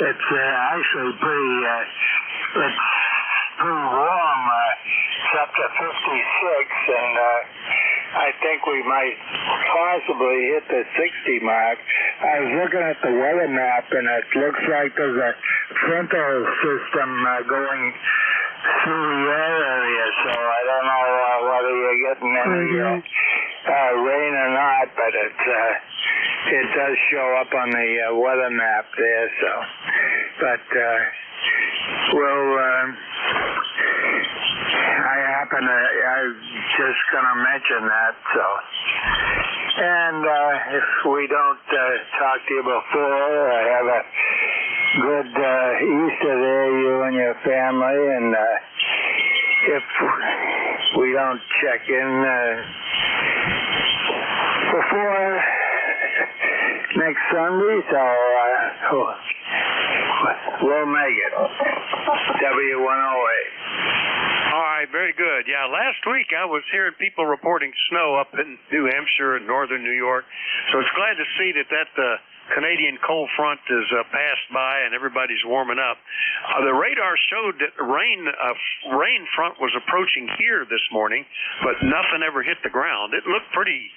It's actually pretty warm. It's up to 56, and I think we might possibly hit the 60 mark. I was looking at the weather map, and it looks like there's a frontal system going through your area, so I don't know whether you're getting any rain or not, but it does show up on the weather map there, so. But I was just going to mention that, so. And if we don't talk to you before, have a good Easter there, you and your family, and if we going to check in before next Sunday, so we'll make it. W108.
All right, very good. Yeah, last week I was hearing people reporting snow up in New Hampshire and northern New York, so it's glad to see that Canadian cold front is passed by and everybody's warming up. The radar showed that rain front was approaching here this morning, but nothing ever hit the ground. It looked pretty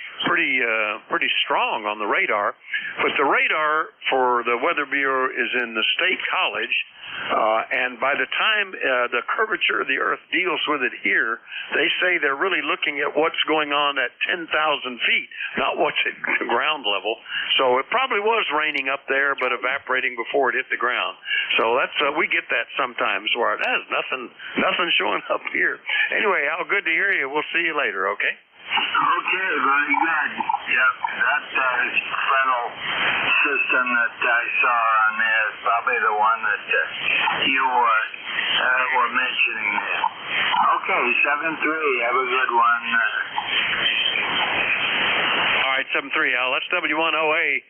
strong on the radar, but the radar for the Weather Bureau is in the State College, and by the time the curvature of the Earth deals with it here, they say they're really looking at what's going on at 10,000 feet, not what's at the ground level. So it probably was raining up there, but evaporating before it hit the ground. So that's we get that sometimes where there's nothing showing up here. Anyway, Al, good to hear you. We'll see you later, okay?
Okay, very good. Yep, that frontal system that I saw on there is probably the one that you were mentioning there. Okay, 7-3. Have a good one.
All right, 7-3, Al. That's W1OA.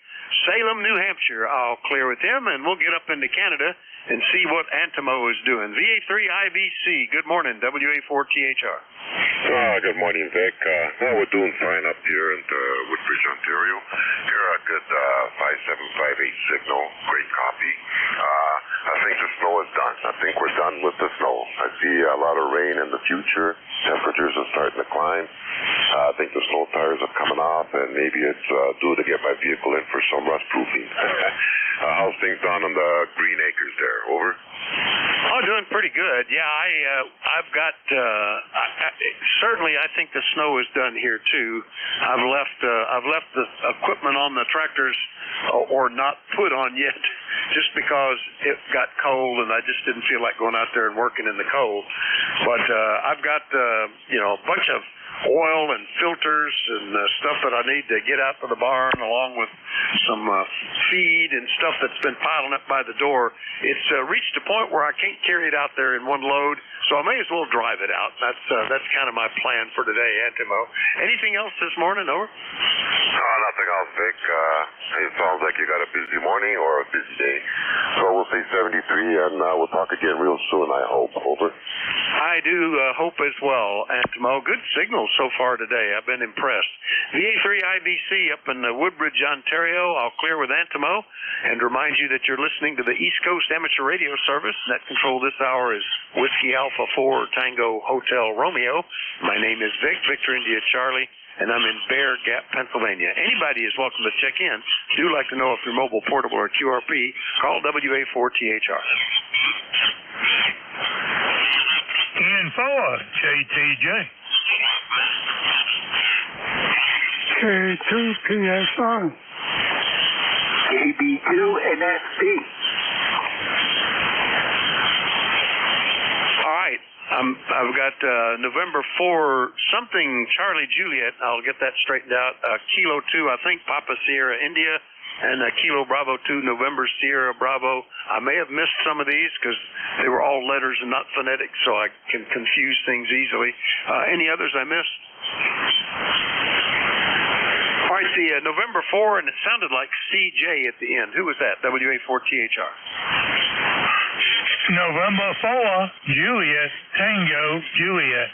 Salem, New Hampshire. I'll clear with him, and we'll get up into Canada and see what Antimo is doing. VA3IBC, good morning, WA4THR.
Good morning, Vic. We're doing fine up here in Woodbridge, Ontario. You're a good 5758 signal. Great copy. I think the snow is done. I think we're done with the snow. I see a lot of rain in the future. Temperatures are starting to climb. I think the snow tires are coming off, and maybe it's due to get my vehicle in for some rust proofing. How's things done on the Green Acres there? Over?
Oh, doing pretty good. Yeah, I've got certainly I think the snow is done here too. I've left the equipment on the tractors or not put on yet just because it got cold and I just didn't feel like going out there and working in the cold. But I've got a bunch of oil and filters and stuff that I need to get out to the barn, along with some feed and stuff that's been piling up by the door. It's reached a point where I can't carry it out there in one load, so I may as well drive it out. That's kind of my plan for today, Antimo. Anything else this morning, over?
Nothing else, Vic. It sounds like you got a busy morning or a busy day. So we'll say 73, and we'll talk again real soon, I hope. Over.
I do hope as well, Antimo. Good signals so far today. I've been impressed. VA3IBC up in Woodbridge, Ontario. I'll clear with Antimo and remind you that you're listening to the East Coast Amateur Radio Service. Net control this hour is Whiskey Alpha 4 Tango Hotel Romeo. My name is Vic, Victor India Charlie, and I'm in Bear Gap, Pennsylvania. Anybody is welcome to check in. Do like to know if you're mobile, portable, or QRP. Call WA4THR.
N4, JTJ.
K2PSR.
KB2NSP.
All right. I've got November 4 something Charlie Juliet. I'll get that straightened out. Kilo 2, I think Papa Sierra India, and Kilo Bravo 2 November Sierra Bravo. I may have missed some of these because they were all letters and not phonetic, so I can confuse things easily. Any others I missed? All right, the November 4, and it sounded like CJ at the end. Who was that? WA4THR.
November 4, Juliet, Tango, Juliet.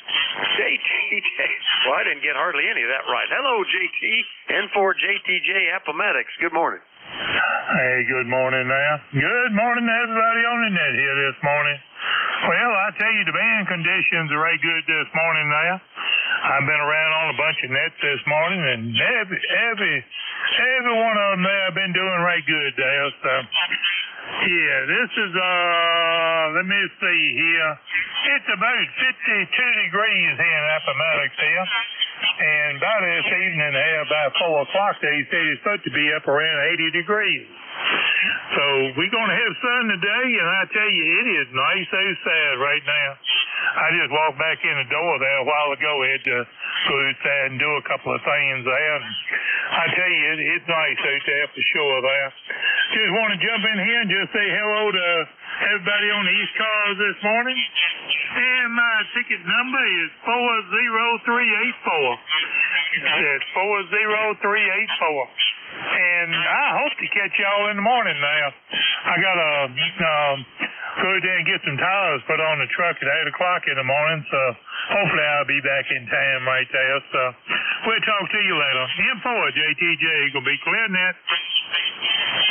JTJ. Well, I didn't get hardly any of that right. Hello, JT. N4JTJ Appomattox. Good morning.
Hey, good morning now. Good morning to everybody on the net here this morning. Well, I tell you, the band conditions are right good this morning now. I've been around on a bunch of nets this morning, and every one of them there have been doing right good there. So, yeah, this is, let me see here. It's about 52 degrees here in Appomattox here. And by this evening here, about 4 o'clock, they say it's supposed to be up around 80 degrees. So we're going to have sun today, and I tell you, it is nice outside right now. I just walked back in the door there a while ago. I had to go outside and do a couple of things there. And I tell you, it's nice out there for sure there. Just want to jump in here and just say hello to everybody on the ECARS this morning. And my ticket number is 40384. It's 40384. And I hope to catch y'all in the morning now. I got to go there and get some tires put on the truck at 8 o'clock in the morning, so hopefully I'll be back in time right there. So we'll talk to you later. Info at JTJ. Gonna be clear net.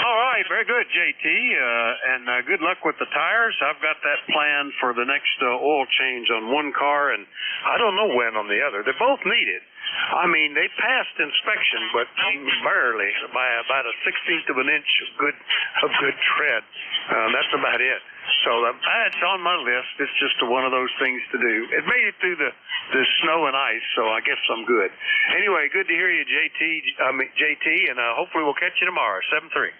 All right, very good, JT, and good luck with the tires. I've got that planned for the next oil change on one car, and I don't know when on the other. They're both needed. I mean, they passed inspection, but barely, by about a 16th of an inch of good tread. That's about it. So it's on my list. It's just one of those things to do. It made it through the snow and ice, so I guess I'm good. Anyway, good to hear you, JT, and hopefully we'll catch you tomorrow, 7-3.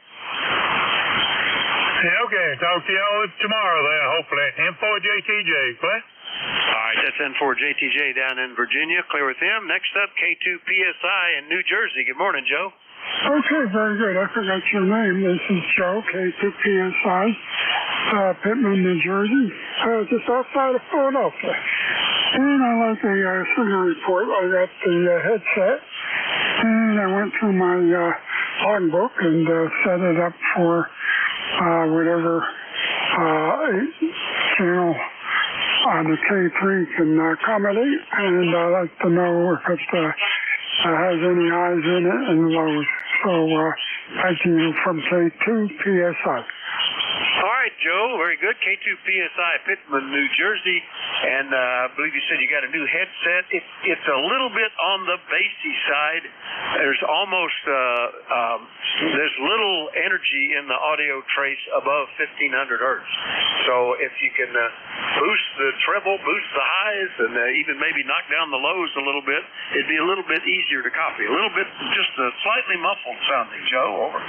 Yeah, okay. Talk to y'all tomorrow there, hopefully. Info JTJ, Clay.
All right, that's N4 JTJ down in Virginia. Clear with him. Next up, K2PSI in New Jersey. Good morning, Joe.
Okay, very good. I forgot your name. This is Joe, K2PSI, Pittman, New Jersey, just outside of Philadelphia. And I like the signal report. I got the headset, and I went through my logbook and set it up for whatever channel the K3 can accommodate, and I'd like to know if it has any highs in it and lows. So thank you from K2PSI.
All right, Joe, very good. K2PSI, Pittman, New Jersey, and I believe you said you got a new headset. It's a little bit on the bassy side. There's almost there's little energy in the audio trace above 1500 hertz. So if you can boost the treble, boost the highs, and even maybe knock down the lows a little bit, it'd be a little bit easier to copy. A little bit, just slightly muffled sounding. Joe, over.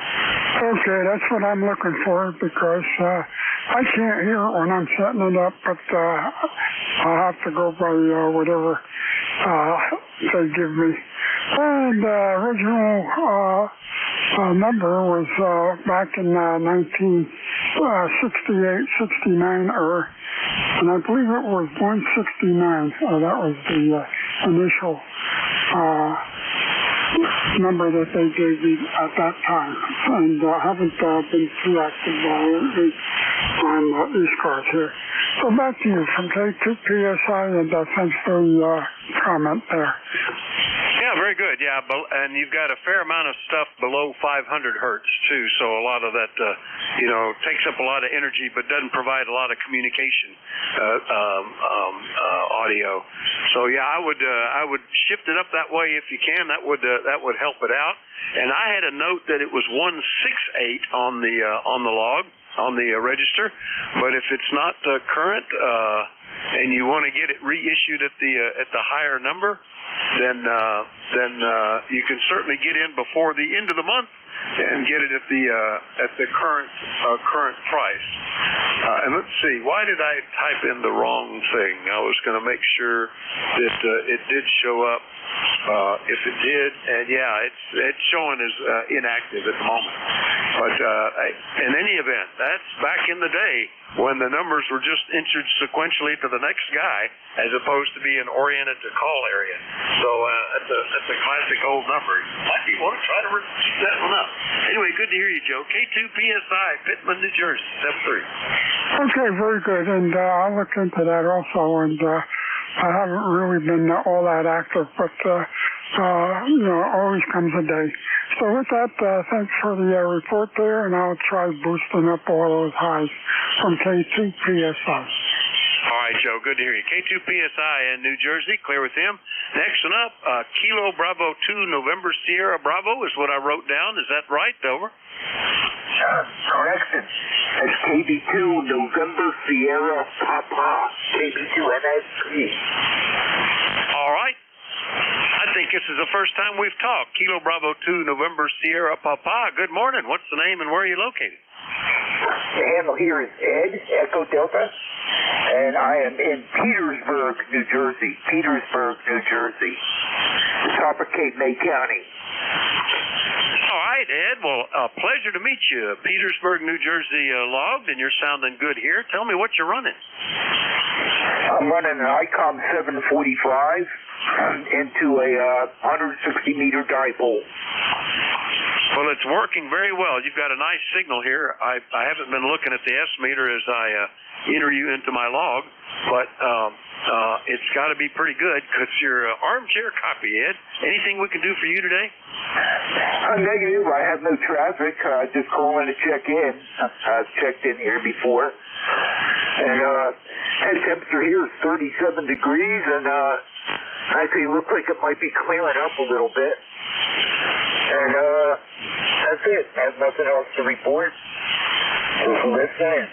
Okay, that's what I'm looking for, because I can't hear it when I'm setting it up, but I'll have to go by whatever they give me. And original number was back in 1968, 69, and I believe it was 169. That was the initial number that they gave me at that time, and I haven't been too active on ECARS here. So back to you from K2PSI, and thanks for the comment there.
Yeah, very good. Yeah, and you've got a fair amount of stuff below 500 hertz too, so a lot of that, takes up a lot of energy, but doesn't provide a lot of communication audio. So yeah, I would shift it up that way if you can. That would help it out. And I had a note that it was 168 on the log on the register, but if it's not current and you want to get it reissued at the higher number, then you can certainly get in before the end of the month and get it at the current price. And let's see, why did I type in the wrong thing? I was going to make sure that it did show up. If it did, and yeah, it's showing as inactive at the moment. But in any event, that's back in the day when the numbers were just entered sequentially to the next guy, as opposed to being oriented to call area. So that's a classic old number. Might be want to try to keep that one up. Anyway, good to hear you, Joe. K2PSI, Pittman, New Jersey, 7-3.
Okay, very good, and I'll look into that also, and I haven't really been all that active, but always comes a day. So with that, thanks for the report there, and I'll try boosting up all those highs from K2PSI.
All right, Joe, good to hear you. K2PSI in New Jersey, clear with him. Next one up, Kilo Bravo 2 November Sierra Bravo is what I wrote down. Is that right, Dover?
Correction. It's KB2 November Sierra Papa, KB2 NSP.
All right. I think this is the first time we've talked. Kilo Bravo 2 November Sierra Papa. Good morning. What's the name and where are you located?
The handle here is Ed, Echo Delta, and I am in Petersburg, New Jersey. Top of Cape May County.
All right, Ed. Well, pleasure to meet you. Petersburg, New Jersey logged, and you're sounding good here. Tell me what you're running.
I'm running an ICOM 745 into a 160-meter dipole.
Well, it's working very well. You've got a nice signal here. I haven't been looking at the S-meter as I enter you into my log, but it's got to be pretty good because you're armchair copy, Ed. Anything we can do for you today?
Negative. I have no traffic. Just calling to check in. I've checked in here before. And head temperature here is 37 degrees, and actually looks like it might be clearing up a little bit. And that's it. I have nothing else to report. That's it.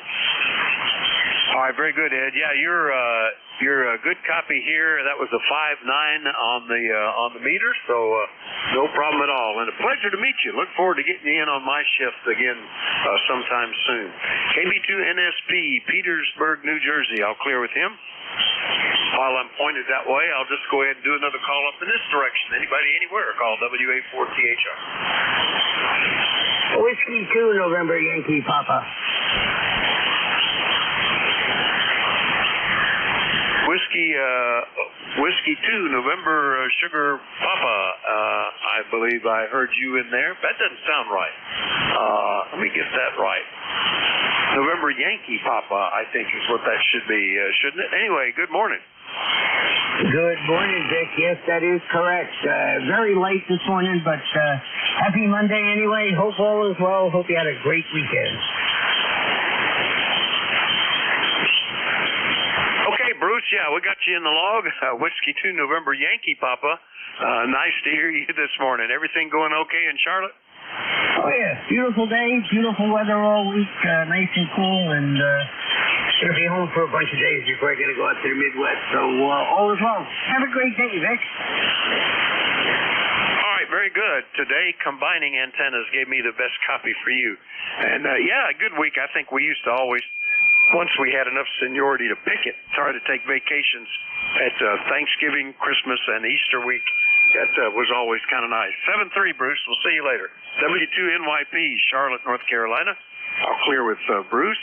All right, very good, Ed. Yeah, you're a good copy here. That was a 5.9 on the meter, so no problem at all. And a pleasure to meet you. Look forward to getting you in on my shift again sometime soon. KB2NSP, Petersburg, New Jersey. I'll clear with him. While I'm pointed that way, I'll just go ahead and do another call up in this direction. Anybody anywhere, call WA4THR.
Whiskey 2, November Yankee Papa.
Whiskey 2, November Sugar Papa. I believe I heard you in there. That doesn't sound right. Let me get that right. November Yankee Papa, I think is what that should be, shouldn't it? Anyway, good morning.
Good morning, Vic. Yes, that is correct. Very late this morning, but happy Monday anyway. Hope all is well. Hope you had a great weekend.
Okay, Bruce, yeah, we got you in the log. Whiskey 2, November Yankee Papa. Nice to hear you this morning. Everything going okay in Charlotte?
Oh, yeah. Beautiful day, beautiful weather all week, nice and cool, and going to be home for a bunch of days before I got to go out to the Midwest. So all is well. Have a great day, Vic.
All right, very good. Today, combining antennas gave me the best copy for you. And, yeah, a good week. I think we used to always, once we had enough seniority to pick it, try to take vacations at Thanksgiving, Christmas, and Easter week. That was always kind of nice. 7-3, Bruce. We'll see you later. W2NYP, Charlotte, North Carolina. I'll clear with Bruce.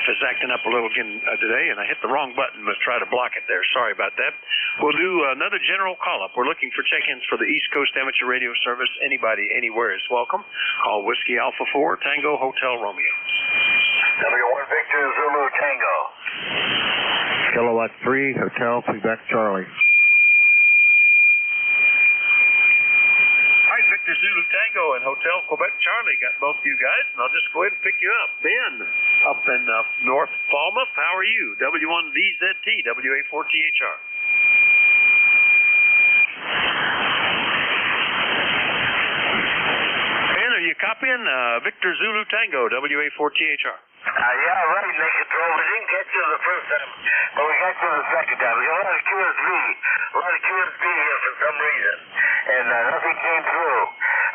Is acting up a little again today, and I hit the wrong button. Let's try to block it there. Sorry about that. We'll do another general call-up. We're looking for check-ins for the East Coast Amateur Radio Service. Anybody, anywhere is welcome. Call Whiskey Alpha 4, Tango, Hotel Romeo.
W1 Victor, Zulu, Tango.
Kilowatt 3, Hotel, Quebec, Charlie.
All right, Victor, Zulu, Tango, and Hotel, Quebec, Charlie. Got both of you guys, and I'll just go ahead and pick you up. Ben, up in North Falmouth, how are you? W1VZT, WA4THR. Ben, are you copying? Victor, Zulu, Tango, WA4THR.
Yeah, right, Nick Control. We didn't get you the first time, but we got you the second time. We got a lot of QSB here for some reason, and nothing came through.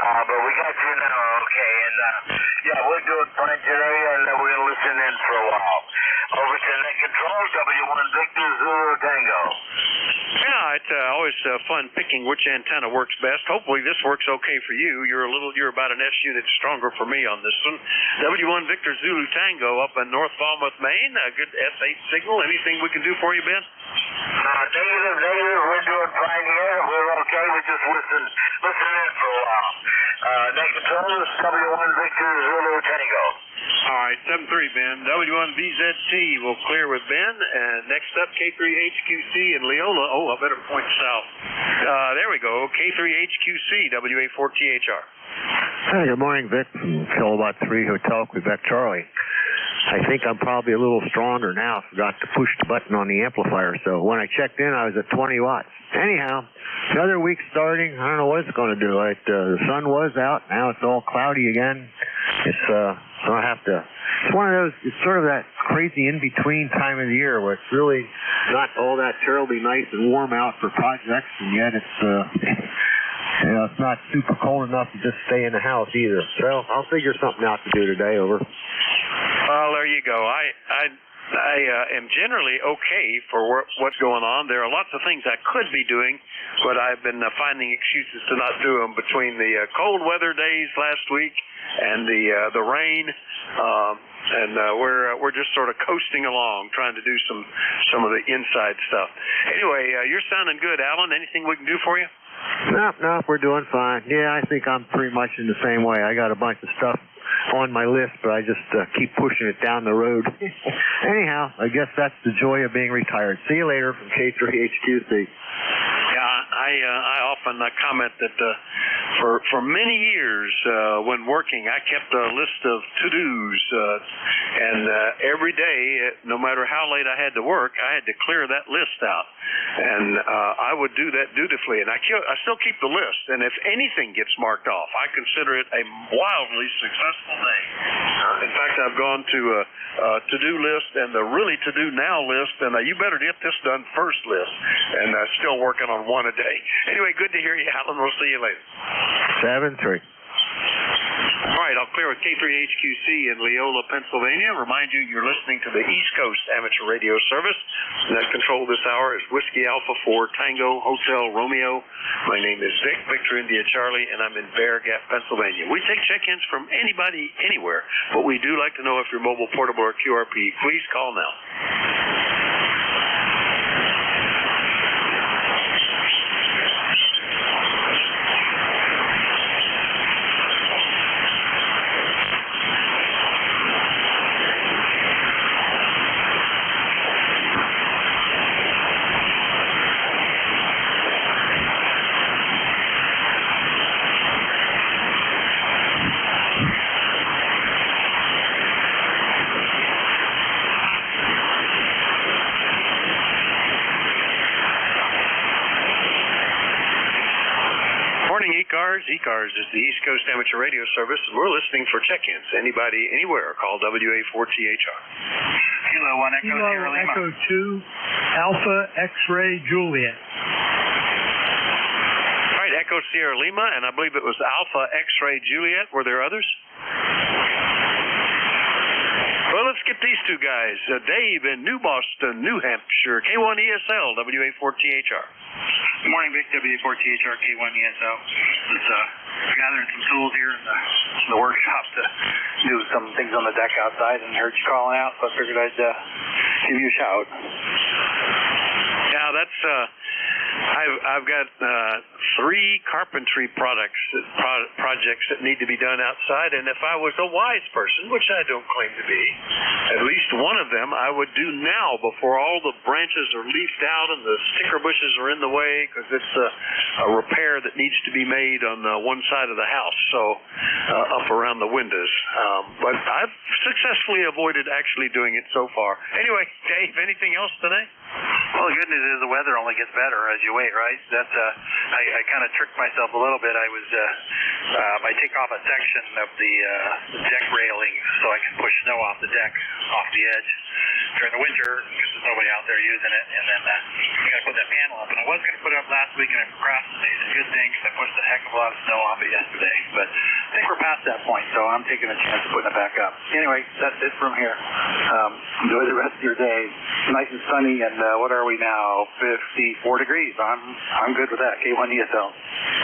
But we got you now, okay, and yeah, we're doing fine today, and we're going to listen in for a while. Over to Net Control, W1 Victor, Zulu, Tango.
Yeah, it's always fun picking which antenna works best. Hopefully this works okay for you. You're about an S unit stronger for me on this one. W1 Victor, Zulu, Tango up in North Falmouth, Maine. A good S8 signal. Anything we can do for you, Ben?
Negative. We're doing fine here. We're okay. We just listen in for a while. Net Control, W1 Victor, Zulu, Tango.
All right, 7-3, Ben. W1VZT will clear with Ben. And next up, K3HQC in Leola. Oh, I better point south. There we go. K3HQC, WA4THR.
Hi, good morning, Vic. From Kilowatt 3, Hotel, Quebec, Charlie. I think I'm probably a little stronger now. Forgot to push the button on the amplifier. So when I checked in, I was at 20 watts. Anyhow, another week starting. I don't know what it's going to do. The sun was out. Now it's all cloudy again. It's going to have to. It's one of those. It's sort of that crazy in between time of the year where it's really not all that terribly nice and warm out for projects, and yet it's it's not super cold enough to just stay in the house either. So I'll figure something out to do today. Over.
Well, there you go. am generally okay for what's going on. There are lots of things I could be doing, but I've been finding excuses to not do them between the cold weather days last week and the rain. We're just sort of coasting along, trying to do some of the inside stuff. Anyway, you're sounding good, Alan. Anything we can do for you?
No, we're doing fine. Yeah, I think I'm pretty much in the same way. I got a bunch of stuff on my list, but I just keep pushing it down the road. Anyhow, I guess that's the joy of being retired. See you later from K3HQC.
Yeah, I often comment that for many years when working, I kept a list of to-dos, and every day, no matter how late I had to work, I had to clear that list out. And I would do that dutifully, and I still keep the list. And if anything gets marked off, I consider it a wildly successful day. In fact, I've gone to to-do list and the really to-do now list, and you better get this done first list. And still working on one a day. Anyway, good to hear you, Alan. We'll see you later.
7-3.
All right, I'll clear with K3HQC in Leola, Pennsylvania. Remind you, you're listening to the East Coast Amateur Radio Service. And that control this hour is Whiskey Alpha 4 Tango Hotel Romeo. My name is Vic, Victor India Charlie, and I'm in Bear Gap, Pennsylvania. We take check-ins from anybody, anywhere, but we do like to know if you're mobile, portable, or QRP. Please call now. ECARS is the East Coast Amateur Radio Service, and we're listening for check-ins. Anybody, anywhere, call WA4THR.
Kilo 1 Echo Sierra Lima.
Echo 2, Alpha X-Ray Juliet.
All right, Echo Sierra Lima, and I believe it was Alpha X-Ray Juliet. Were there others? Well, let's get these two guys. Dave in New Boston, New Hampshire, K1ESL, WA4THR.
Good morning, Vic, WA4THR, K1ESL. Just gathering some tools here in the workshop to do some things on the deck outside, and heard you calling out, so I figured I'd give you a shout.
Yeah, that's I've got 3 carpentry projects that need to be done outside, and if I was a wise person, which I don't claim to be, at least one of them I would do now before all the branches are leafed out and the sticker bushes are in the way, because it's a repair that needs to be made on one side of the house, so up around the windows. But I've successfully avoided actually doing it so far. Anyway, Dave, anything else today?
Well, the good news is the weather only gets better as you wait, right? That's I kind of tricked myself a little bit. I take off a section of the deck railing so I can push snow off the deck, off the edge during the winter, because there's nobody out there using it. And then I got to put that panel up. And I was going to put it up last week, and I procrastinated. It's a good thing, because I pushed a heck of a lot of snow off it yesterday. But I think we're past that point, so I'm taking a chance of putting it back up. Anyway, that's it from here. Enjoy the rest of your day. Nice and sunny, and what are we now? 54 degrees. I'm good with that. K1ESL.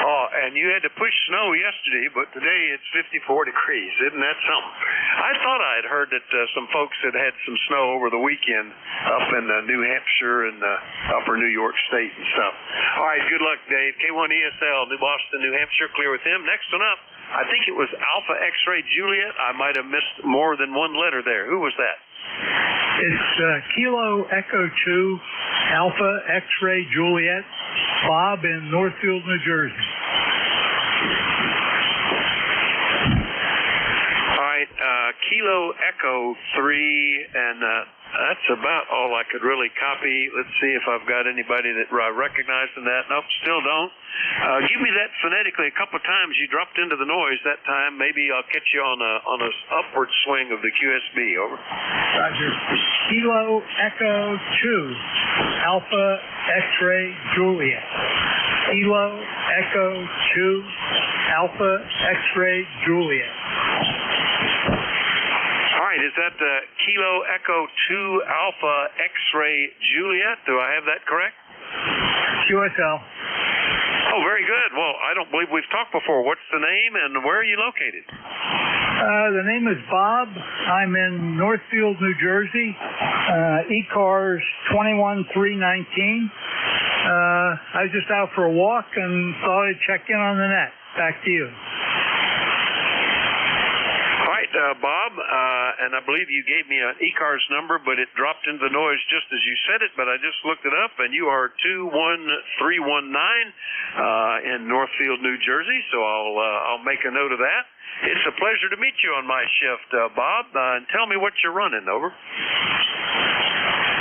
Oh, and you had to push snow yesterday, but today it's 54 degrees. Isn't that something? I thought I had heard that some folks had some snow over the weekend up in New Hampshire and upper New York State and stuff. All right, good luck, Dave. K1ESL, New Boston, New Hampshire, clear with him. Next one up, I think it was Alpha X-Ray Juliet. I might have missed more than one letter there. Who was that?
It's Kilo Echo 2, Alpha X-Ray Juliet, Bob in Northfield, New Jersey.
All right, Kilo Echo 3, and that's about all I could really copy. Let's see if I've got anybody that recognized in that. Nope, still don't. Give me that phonetically a couple of times. You dropped into the noise that time. Maybe I'll catch you on a upward swing of the QSB. Over.
Roger. Kilo Echo 2, Alpha X-Ray Juliet. Kilo Echo 2, Alpha X-Ray Juliet.
All right, is that Kilo Echo 2 Alpha X-Ray Juliet? Do I have that correct?
QSL.
Oh, very good. Well, I don't believe we've talked before. What's the name and where are you located?
The name is Bob. I'm in Northfield, New Jersey. ECARS 21319. I was just out for a walk and thought I'd check in on the net. Back to you.
All right, Bob, and I believe you gave me an ECARS number, but it dropped into the noise just as you said it, but I just looked it up, and you are 21319 in Northfield, New Jersey, so I'll make a note of that. It's a pleasure to meet you on my shift, Bob. And tell me what you're running, over.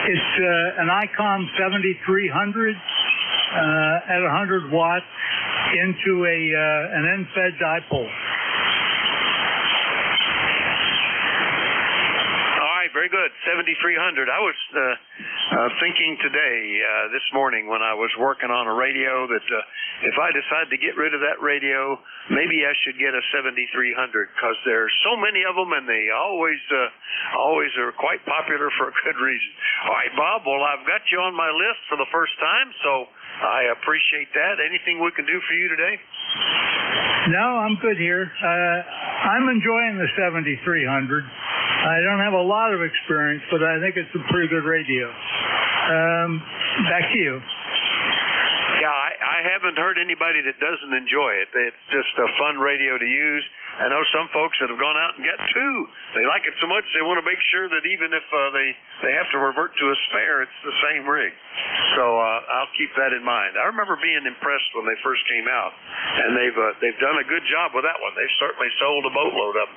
It's an ICOM 7300 at 100 watts into an end-fed dipole.
Very good, 7,300. I was thinking today, this morning when I was working on a radio, that if I decide to get rid of that radio, maybe I should get a 7,300 because there's so many of them and they always are quite popular for a good reason. All right, Bob, well, I've got you on my list for the first time, so I appreciate that. Anything we can do for you today?
No, I'm good here. I'm enjoying the 7,300. I don't have a lot of experience, but I think it's a pretty good radio. Back to you.
Yeah, I haven't heard anybody that doesn't enjoy it. It's just a fun radio to use. I know some folks that have gone out and got two. They like it so much they want to make sure that even if they have to revert to a spare, it's the same rig. So I'll keep that in mind. I remember being impressed when they first came out, and they've done a good job with that one. They've certainly sold a boatload of them,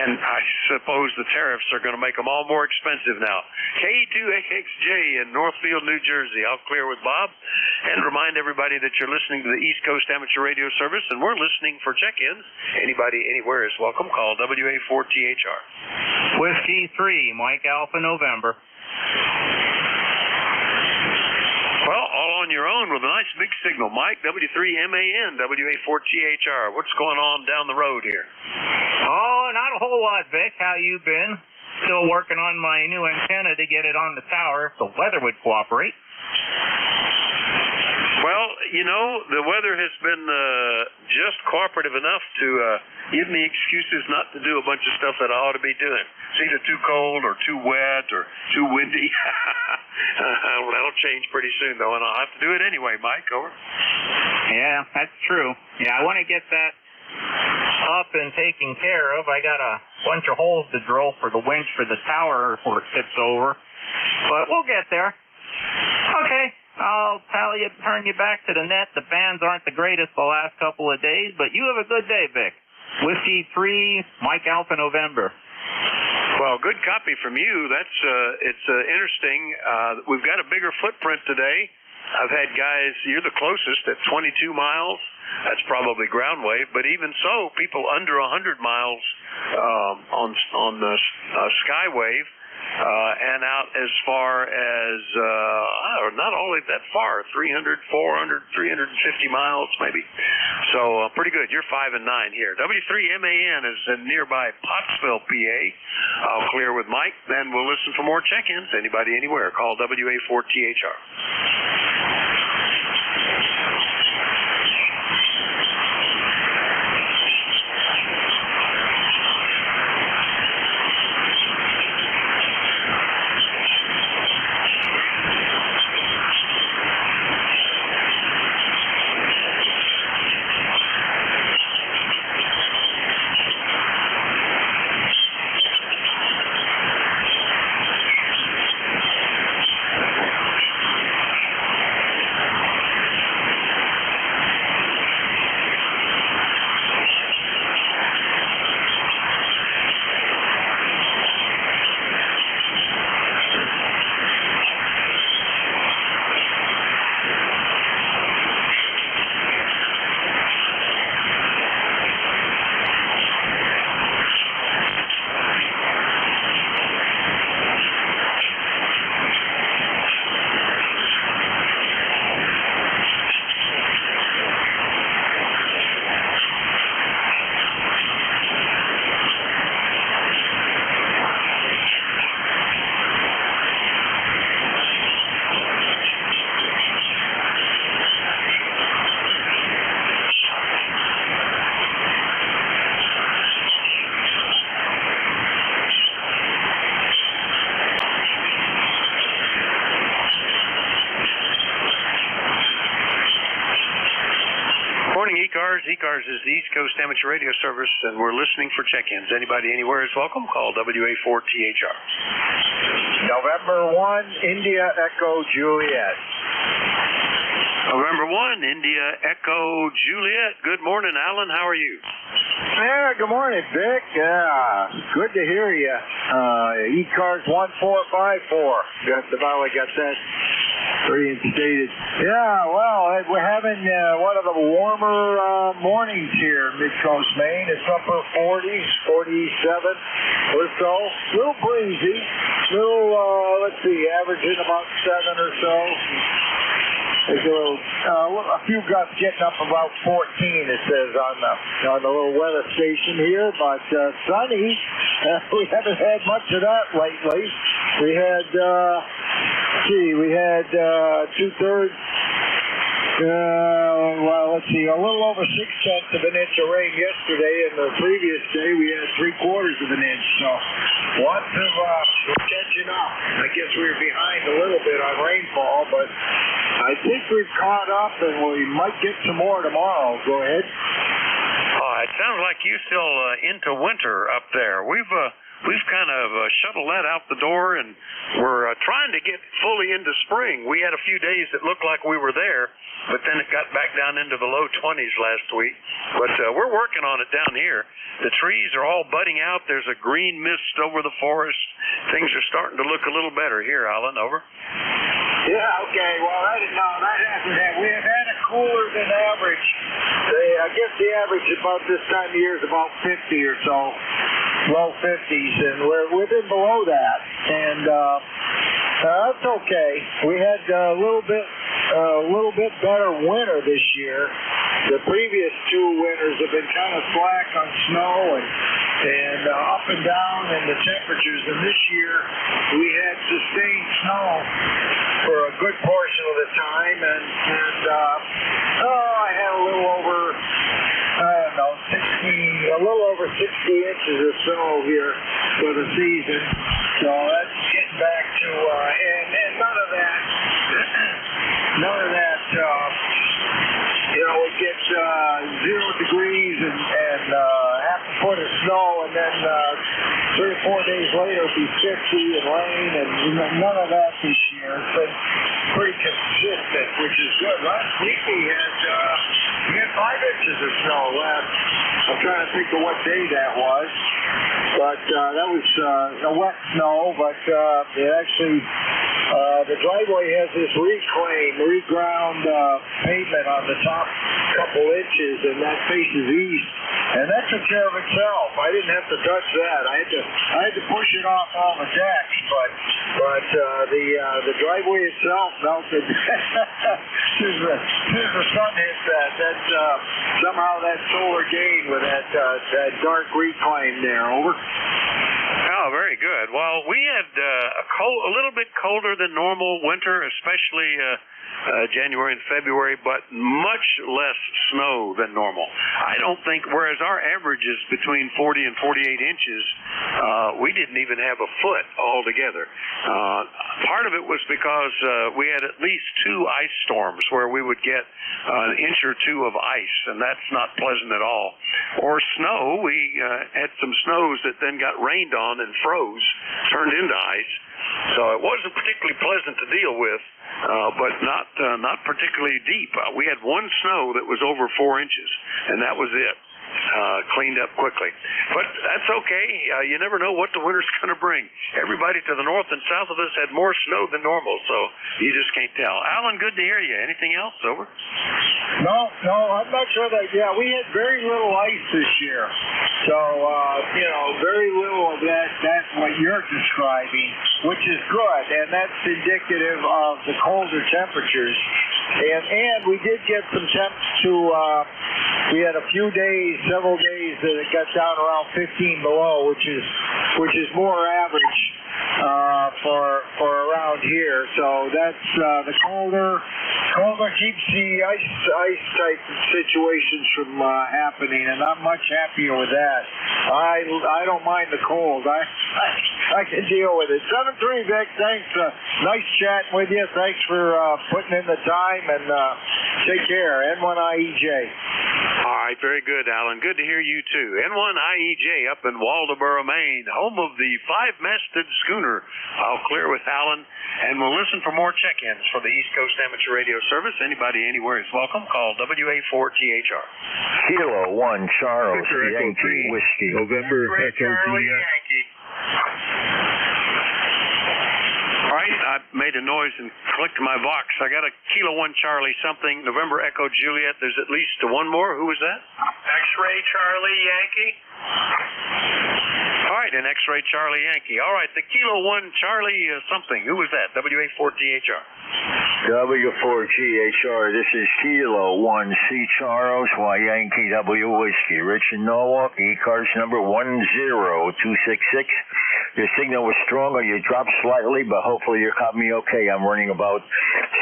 and I suppose the tariffs are going to make them all more expensive now. K2AXJ in Northfield, New Jersey. I'll clear with Bob and remind everybody that you're listening to the East Coast Amateur Radio Service, and we're listening for check-ins. Anybody anywhere is welcome. Call WA4THR.
Whiskey 3, Mike Alpha November.
Well, all on your own with a nice big signal. Mike, W3MAN, WA4THR. What's going on down the road here?
Oh, not a whole lot, Vic. How you been? Still working on my new antenna to get it on the tower if the weather would cooperate.
Well, you know, the weather has been just cooperative enough to give me excuses not to do a bunch of stuff that I ought to be doing. It's either too cold or too wet or too windy. That'll change pretty soon, though, and I'll have to do it anyway, Mike. Over.
Yeah, that's true. Yeah, I want to get that up and taken care of. I got a bunch of holes to drill for the winch for the tower before it tips over. But we'll get there. Okay. I'll turn you back to the net. The bands aren't the greatest the last couple of days, but you have a good day, Vic. Whiskey 3, Mike Alpha November.
Well, good copy from you. That's it's interesting. We've got a bigger footprint today. I've had guys, you're the closest at 22 miles. That's probably ground wave, but even so, people under 100 miles on the skywave. And out as far as, not only that far, 300, 400, 350 miles maybe. So pretty good. You're 5 and 9 here. W3MAN is in nearby Pottsville, PA. I'll clear with Mike, then we'll listen for more check-ins. Anybody, anywhere, call WA4THR. ECARS. ECARS is the East Coast Amateur Radio Service, and we're listening for check-ins. Anybody anywhere is welcome. Call WA4THR.
November 1, India Echo Juliet.
November 1, India Echo Juliet. Good morning, Alan. How are you?
Yeah, good morning, Vic. Yeah, good to hear you. ECARS 1454. Just about got that reinstated. Yeah, well, we're having one of the warmer mornings here in Mid-Coast Maine. It's upper 40s, 47 or so. A little breezy. Let's see, averaging about 7 or so. There's a few gusts getting up about 14, it says on the little weather station here, but sunny. We haven't had much of that lately. We had, two-thirds. Let's see, a little over 6/10 of an inch of rain yesterday, and the previous day we had 3/4 of an inch. So lots of catching up. I guess we were behind a little bit on rainfall, but I think we've caught up, and we might get some more tomorrow. Go ahead.
It sounds like you're still into winter up there. We've kind of shuttled that out the door, and we're trying to get fully into spring. We had a few days that looked like we were there, but then it got back down into the low 20s last week. But we're working on it down here. The trees are all budding out. There's a green mist over the forest. Things are starting to look a little better here, Alan. Over.
Yeah, okay. Well, that hasn't happened. We have had a cooler than average. I guess the average about this time of year is about 50 or so, low 50s, and we've been below that. And that's okay. We had a little bit better winter this year. The previous two winters have been kind of slack on snow and up and down in the temperatures. And this year we had sustained snow for a good portion of the time, and I had a little over 60 inches of snow here for the season. So that's getting back to and none of that. We get 0 degrees and half a foot of snow, and then 3 or 4 days later it'll be 50 and rain, and none of that this year. It's been pretty consistent, which is good. Last week we had 5 inches of snow. I'm trying to think of what day that was, but that was a wet snow. But it actually, the driveway has this reground pavement on the top couple inches, and that faces east, and that took care of itself. I didn't have to touch that. I had to push it off all the decks, but the driveway itself melted. As soon as the sun hit that, somehow that solar gain with that dark reclaim there. Over.
Oh, very good. Well, we had a little bit colder than normal winter, especially January and February, but much less snow than normal. I don't think, whereas our average is between 40 and 48 inches, we didn't even have a foot altogether. Part of it was because we had at least 2 ice storms where we would get an inch or 2 of ice, and that's not pleasant at all. Or snow. We had some snows that then got rained on and froze, turned into ice. So it wasn't particularly pleasant to deal with, but not particularly deep. We had one snow that was over 4 inches, and that was it. Cleaned up quickly. But that's okay. You never know what the winter's going to bring. Everybody to the north and south of us had more snow than normal, so you just can't tell. Alan, good to hear you. Anything else? Over?
No, I'm not sure that. Yeah, we had very little ice this year. So, very little of that's what you're describing, which is good, and that's indicative of the colder temperatures. And we did get some temps we had a few days, several days that it got down around 15 below, which is more average for around here. So that's the colder keeps the ice type situations from happening, and I'm much happier with that. I don't mind the cold. I can deal with it. 7-3, Vic. Thanks. Nice chatting with you. Thanks for putting in the time, and take care. N1IEJ.
All right, very good, Alan. Good to hear you, too. N1IEJ up in Waldoboro, Maine, home of the five-masted schooner. I'll clear with Alan, and we'll listen for more check-ins for the East Coast Amateur Radio Service. Anybody anywhere is welcome. Call WA4THR.
Kilo 1 Charles Yankee Whiskey.
November Echo Yankee.
All right, I made a noise and clicked my Vox. I got a Kilo 1 Charlie something, November Echo Juliet. There's at least one more. Who was that?
X-Ray Charlie Yankee.
All right, an X-Ray Charlie Yankee. All right, the Kilo 1 Charlie something. Who was that? WA4THR.
W4GHR, this is Kilo 1C Charles Y Yankee W Whiskey. Rich in Norwalk, ECARS number 10266. Your signal was stronger, you dropped slightly, but hopefully you caught me okay. I'm running about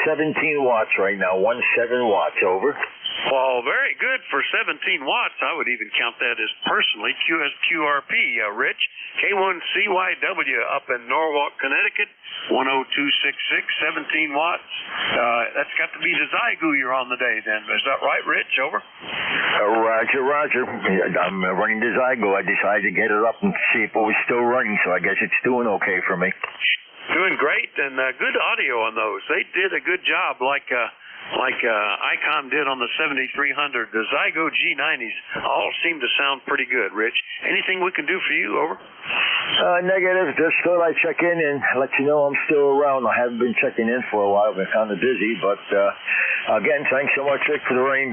17 watts right now, 17 watts, over.
Well, very good for 17 watts. I would even count that as personally QSQRP, Rich. K1CYW up in Norwalk, Connecticut, 10266, 17 watts. That's got to be the Zygu you're on the day then. Is that right, Rich? Over.
Roger. I'm running the Zygu. I decided to get it up and see if it was still running, so I guess it's doing okay for me.
Doing great, and good audio on those. They did a good job, like Icon did on the 7300. The Zygo G90s all seem to sound pretty good, Rich. Anything we can do for you, over?
Negative. Just thought I'd check in and let you know I'm still around. I haven't been checking in for a while. I've been kind of busy, but again, thanks so much, Rick, for the rain.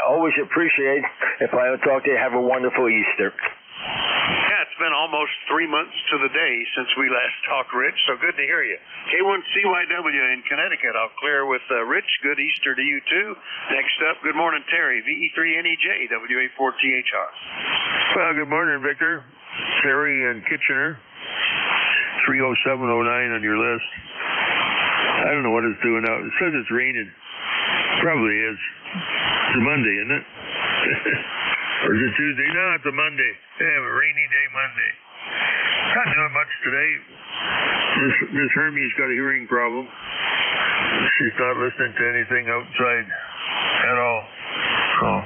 Always appreciate if I don't talk to you. Have a wonderful Easter.
Yeah, it's been almost 3 months to the day since we last talked, Rich, so good to hear you. K1CYW in Connecticut. I'll clear with Rich. Good Easter to you, too. Next up, good morning, Terry, VE3NEJ, WA4THR.
Well, good morning, Victor. Terry in Kitchener, 30709 on your list. I don't know what it's doing out. It says it's raining. Probably is. It's a Monday, isn't it? Or is it Tuesday? No, it's a Monday. Yeah, a rainy day Monday. Not doing much today. Miss Hermie's got a hearing problem. She's not listening to anything outside at all. So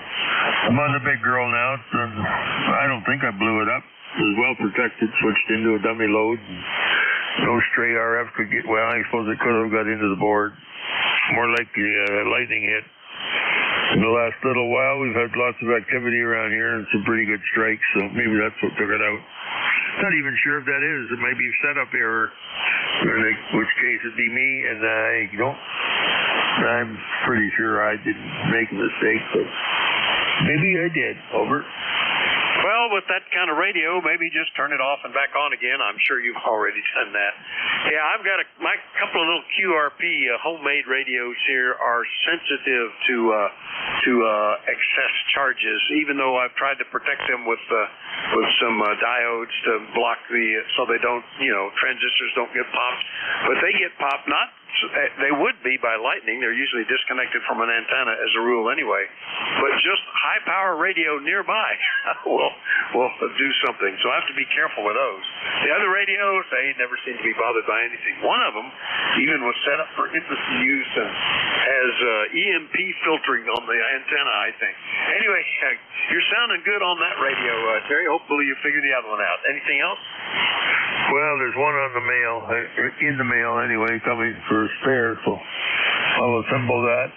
I'm on the big girl now, and I don't think I blew it up. It was well protected, switched into a dummy load. No stray RF could get, well, I suppose it could have got into the board. More likely a lightning hit. In the last little while, we've had lots of activity around here and some pretty good strikes, so maybe that's what took it out. Not even sure if that is. It might be a setup error, in which case it'd be me, and I'm pretty sure I didn't make a mistake, but maybe I did. Over.
Well, with that kind of radio, maybe just turn it off and back on again. I'm sure you've already done that. Yeah, I've got my couple of little QRP homemade radios here are sensitive to excess charges, even though I've tried to protect them with some diodes to block so they don't, transistors don't get popped. But they get popped, they would be by lightning. They're usually disconnected from an antenna as a rule anyway. But just high power radio nearby will do something. So I have to be careful with those. The other radios, they never seem to be bothered by anything. One of them even was set up for infancy use and has EMP filtering on the antenna, I think. Anyway, you're sounding good on that radio, Terry. Hopefully you figure the other one out. Anything else?
Well, there's one on the mail, in the mail anyway, coming for a spare, so I'll assemble that,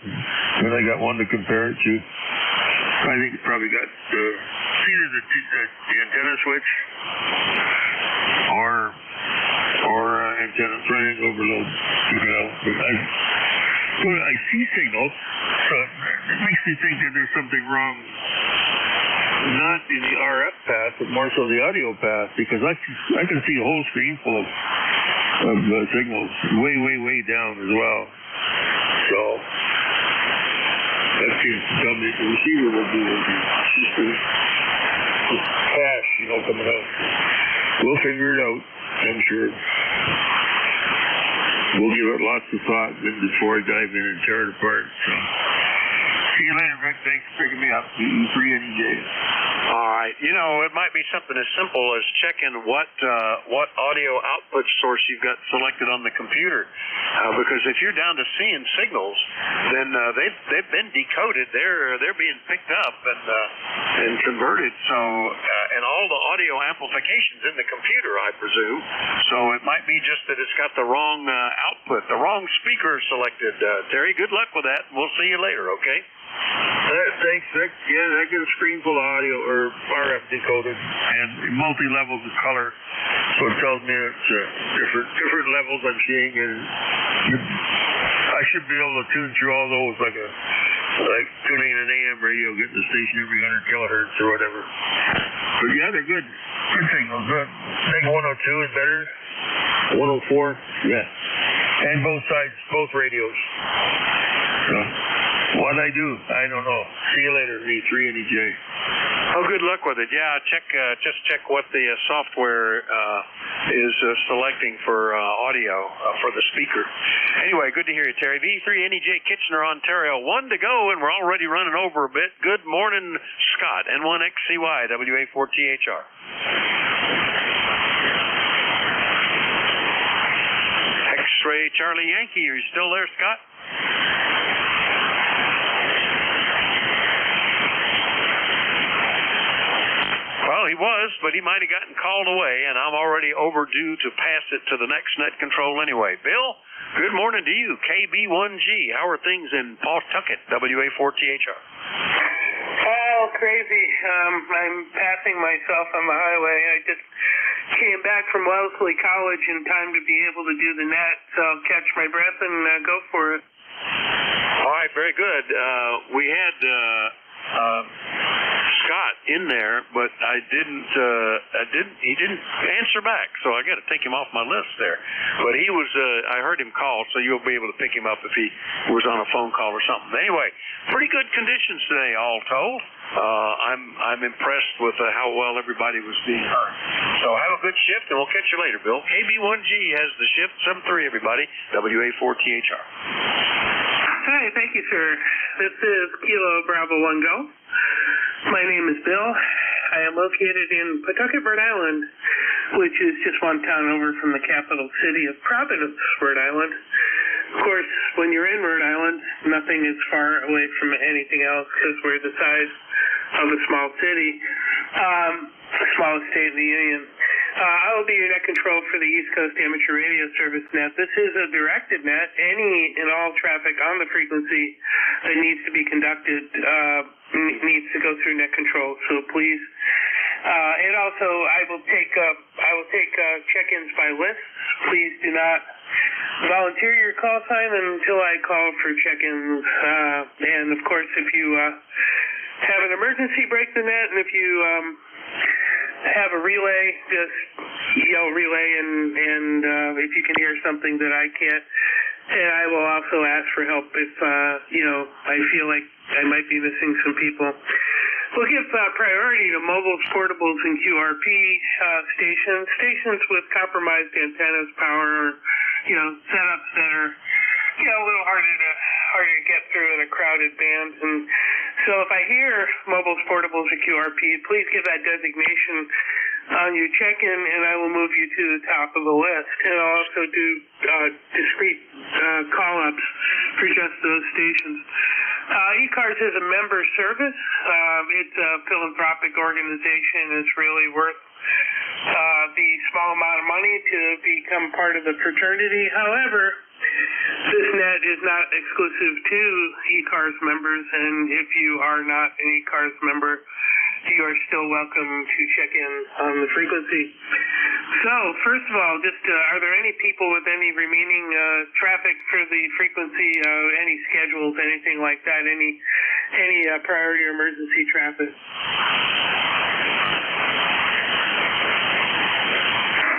and I got one to compare it to. I think it's probably got either the antenna switch or antenna front end overload. I see signals, so it makes me think that there's something wrong. Not in the RF path, but more so the audio path, because I can see a whole screen full of signals way down as well. So that seems to tell me the receiver will do it. It's just cash, coming out. We'll figure it out, I'm sure. We'll give it lots of thought before I dive in and tear it apart. So see you later, Vic. Thanks for picking me up. Free any day.
All right. You know, it might be something as simple as checking what audio output source you've got selected on the computer, because if you're down to seeing signals, then they've been decoded. They're being picked up and converted. So and all the audio amplifications in the computer, I presume. So it might be just that it's got the wrong output, the wrong speaker selected. Terry, good luck with that. We'll see you later. Okay.
Thanks, Vic. Yeah, I get a screen full of audio or RF decoded and multi-levels of color. So it tells me it's different levels I'm seeing, and I should be able to tune through all those like tuning an AM radio, getting the station every 100 kilohertz or whatever. But yeah, they're good. Good signals. I think 102 is better. 104. Yeah. And both sides, both radios. So, what I do, I don't know. See you later, V3 and EJ.
Oh, good luck with it. Yeah, just check what the software is selecting for audio for the speaker. Anyway, good to hear you, Terry. V3 NEJ Kitchener, Ontario. 1 to go, and we're already running over a bit. Good morning, Scott. N1XCY, WA4THR. X-Ray Charlie Yankee, are you still there, Scott? Well, he was, but he might have gotten called away, and I'm already overdue to pass it to the next net control anyway. Bill, good morning to you. KB1G, how are things in Pawtucket, WA4THR?
Oh, crazy. I'm passing myself on the highway. I just came back from Wellesley College in time to be able to do the net, so I'll catch my breath and go for it.
All right, very good. We had Scott in there, but he didn't answer back, so I got to take him off my list there. But he was, I heard him call, so you'll be able to pick him up if he was on a phone call or something. Anyway, pretty good conditions today, all told. I'm impressed with how well everybody was being heard. So have a good shift, and we'll catch you later, Bill. KB1G has the shift. 7-3, everybody. WA4THR.
Hi, thank you, sir. This is Kilo Bravo 1 Go. My name is Bill. I am located in Pawtucket, Rhode Island, which is just one town over from the capital city of Providence, Rhode Island. Of course, when you're in Rhode Island, nothing is far away from anything else because we're the size of a small city, smallest state in the Union. I will be your net control for the East Coast Amateur Radio Service net. This is a directed net. Any and all traffic on the frequency that needs to be conducted needs to go through net control. So please, and also I will take check-ins by lists. Please do not volunteer your call sign until I call for check-ins. And of course, if you have an emergency, break the net, and if you have a relay, just yell relay, and if you can hear something that I can't, and I will also ask for help if I feel like I might be missing some people. We'll give priority to mobiles, portables, and QRP stations with compromised antennas, power, setups that are a little harder to get through in a crowded band. And so if I hear mobiles, portables, or QRP, please give that designation on your check-in, and I will move you to the top of the list. And I'll also do discrete call-ups for just those stations. ECARS is a member service. It's a philanthropic organization. It's really worth the small amount of money to become part of the fraternity. However, this net is not exclusive to ECARS members, and if you are not an ECARS member, you are still welcome to check in on the frequency. So, first of all, just are there any people with any remaining traffic for the frequency, any schedules, anything like that, any priority or emergency traffic?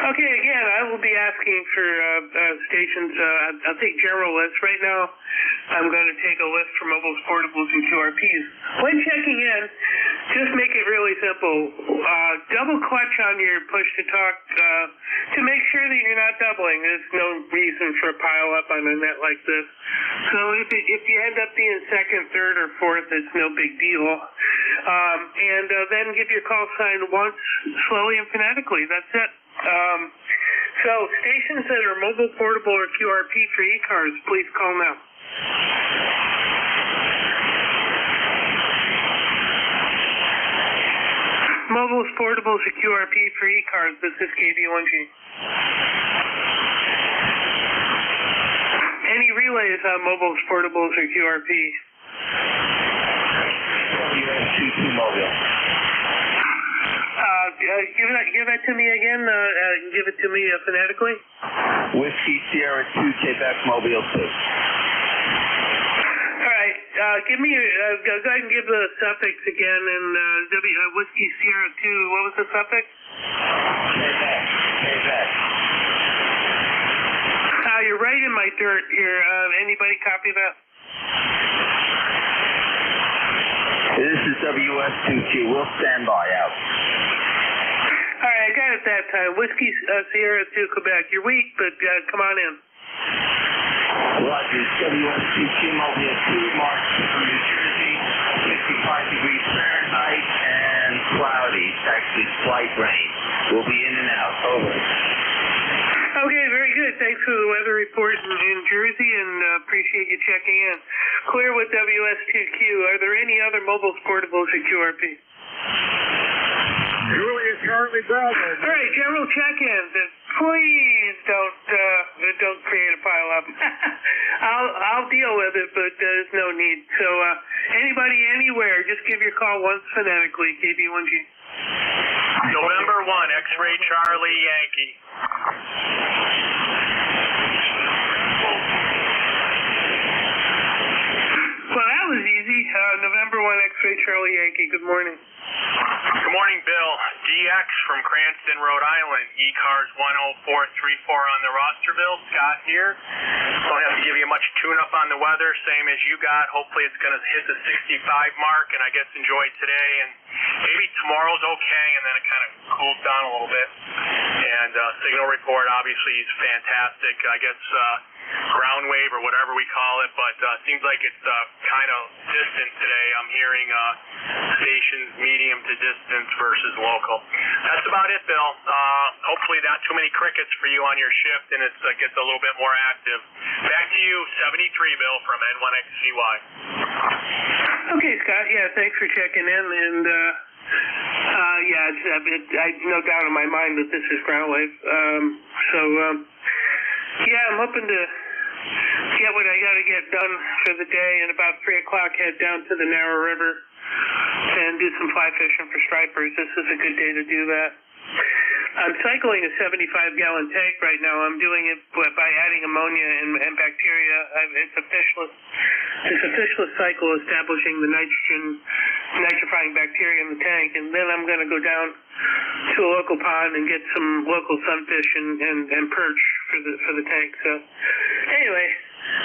Okay, again, I will be asking for stations. I'll take general lists. Right now, I'm going to take a list for mobiles, portables, and QRPs. When checking in, just make it really simple. Double clutch on your push-to-talk to make sure that you're not doubling. There's no reason for a pile-up on a net like this. So if you end up being second, third, or fourth, it's no big deal. And then give your call sign once, slowly and phonetically. That's it. So stations that are mobile, portable, or QRP for ECARS, please call now. Mobiles, portables, or QRP for ECARS, this is KB1G. Any relays on mobiles, portables, or QRP?
Mobile.
Give that to me again. Give it to me phonetically.
Whiskey Sierra 2 Quebec Mobile 2.
All right. Give me. Go ahead and give the suffix again. And Whiskey Sierra 2. What was the suffix?
Quebec.
You're right in my dirt here. Anybody copy that?
This is WS2Q. We'll stand by out.
All right, I got it that time. Whiskey Sierra 2 Quebec. You're weak, but come on in.
Roger. WS2Q Mobile 2, March from New Jersey, 65 degrees Fahrenheit and cloudy. It's actually slight rain. We'll be in and out. Over.
Okay, very good. Thanks for the weather report in Jersey, and appreciate you checking in. Clear with WS2Q. Are there any other mobiles, portables, or QRP?
Julia Charlie Bravo.
All right, general check-ins. Please don't create a pile-up. I'll deal with it, but there's no need. So anybody, anywhere, just give your call once phonetically. KB1G.
November 1, X-Ray Charlie Yankee.
Well, that was easy. November 1, X-Ray Charlie Yankee. Good morning.
Good morning, Bill. DX from Cranston, Rhode Island. ECARS 10434 on the roster, Bill. Scott here. Don't have to give you much tune-up on the weather, same as you got. Hopefully it's going to hit the 65 mark, and I guess enjoy today. And maybe tomorrow's okay, and then it kind of cools down a little bit. And signal report, obviously, is fantastic. I guess ground wave or whatever we call it, but seems like it's kind of distant today. I'm hearing stations medium to distance versus local. That's about it, Bill. Hopefully not too many crickets for you on your shift, and it gets a little bit more active. Back to you, 73, Bill, from N1XCY.
Okay, Scott. Yeah, thanks for checking in, and I no doubt in my mind that this is ground wave. I'm hoping to get what I got to get done for the day, and about 3 o'clock head down to the Narrow River and do some fly fishing for stripers. This is a good day to do that. I'm cycling a 75-gallon tank right now. I'm doing it by adding ammonia and bacteria. It's a fishless cycle establishing the nitrifying bacteria in the tank, and then I'm going to go down to a local pond and get some local sunfish and perch for the tank. So anyway,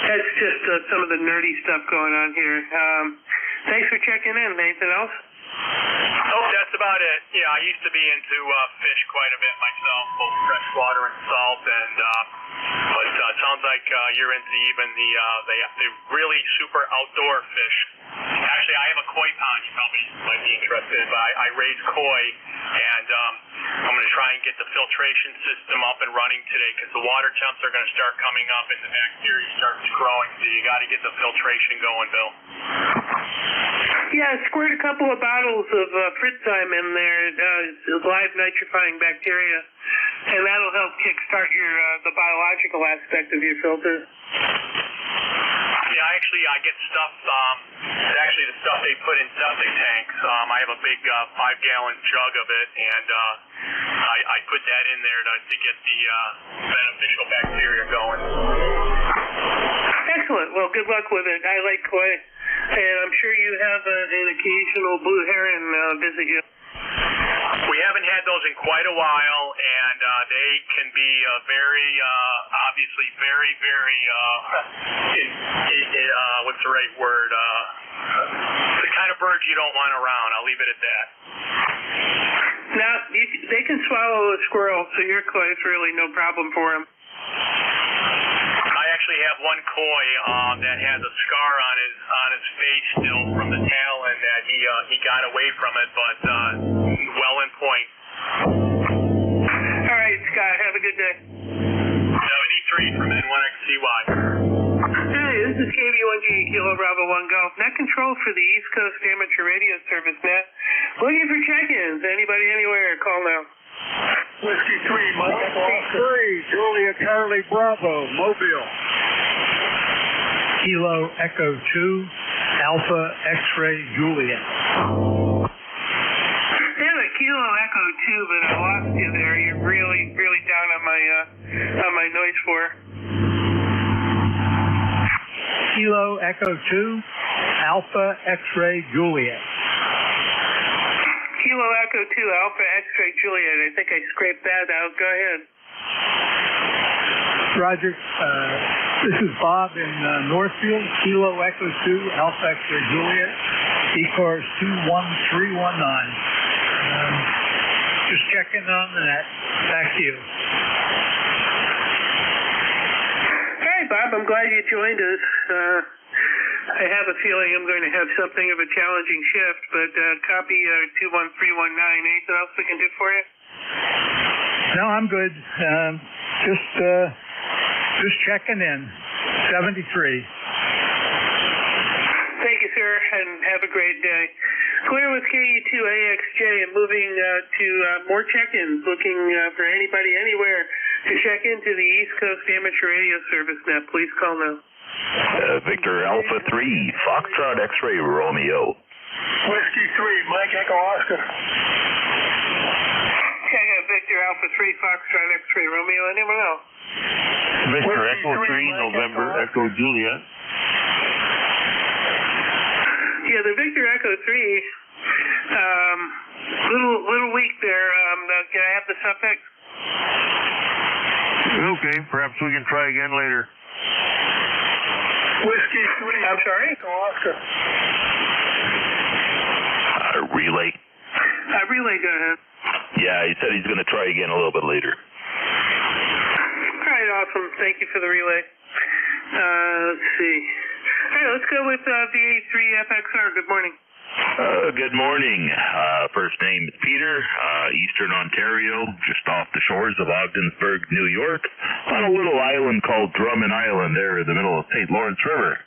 that's just some of the nerdy stuff going on here. Thanks for checking in. Anything else?
Oh, that's about it. Yeah, I used to be into fish quite a bit myself, both freshwater and salt, but it sounds like you're into even the really super outdoor fish. Actually, I have a koi pond. You probably might be interested, but I raise koi, and I'm going to try and get the filtration system up and running today because the water temps are going to start coming up and the bacteria starts growing, so you got to get the filtration going, Bill.
Yeah, squirt a couple of bottles of Fritzime in there, live nitrifying bacteria, and that'll help kickstart the biological aspect of your filter.
Yeah, I get stuff. It's actually the stuff they put in septic tanks. I have a big 5-gallon jug of it, and I put that in there to get the beneficial bacteria going.
Excellent. Well, good luck with it. I like koi. And I'm sure you have an occasional blue heron visit you.
We haven't had those in quite a while, and they can be obviously very, what's the right word? The kind of birds you don't want around. I'll leave it at that.
Now, they can swallow a squirrel, so your coy's really no problem for them.
I actually have one koi that has a scar on his face still from the talon that he got away from it, but well in point.
All right, Scott, have a good day.
73 from N1XCY.
Hey, this is KV1G Kilo Bravo 1 Golf. Net control for the East Coast Amateur Radio Service Net. Looking for check-ins. Anybody, anywhere, call now.
Whiskey 3, Mike Echo 3, Julia Charlie Bravo, Mobile.
Kilo Echo 2, Alpha X-Ray Juliet.
Yeah, the Kilo Echo 2, but I lost you there. You're really down on my noise for.
Kilo Echo 2, Alpha X-Ray Juliet.
Kilo Echo 2, Alpha X-Ray Juliet. I think I scraped that out. Go ahead.
Roger. This is Bob in Northfield. Kilo Echo 2, Alpha X-Ray Juliet. ECARS 21319. Just checking on that. Back to you.
Hey, Bob. I'm glad you joined us. I have a feeling I'm going to have something of a challenging shift, but copy 21319. Anything else we can do for you?
No, I'm good. Just checking in. 73.
Thank you, sir, and have a great day. Clear with KE2AXJ and moving to more check-ins, looking for anybody anywhere to check into the East Coast Amateur Radio Service Net. Please call now.
Victor Alpha 3, Foxtrot X-Ray Romeo.
Whiskey 3, Mike Echo Oscar.
Okay, Victor Alpha 3, Foxtrot X-Ray Romeo. Anyone else?
Victor Echo 3, November Echo Juliet.
Yeah, the Victor Echo 3, little weak there. Can I have the suffix?
Okay, perhaps we can try again later.
Whiskey 3.
I'm sorry?
Oscar.
Relay.
Relay, go ahead.
Yeah, he said he's going to try again a little bit later.
All right, awesome. Thank you for the relay. Let's see. All right, let's go with VA3FXR. Good morning.
Good morning. First name is Peter, Eastern Ontario, just off the shores of Ogdensburg, New York, on a little island called Drummond Island there in the middle of St. Lawrence River.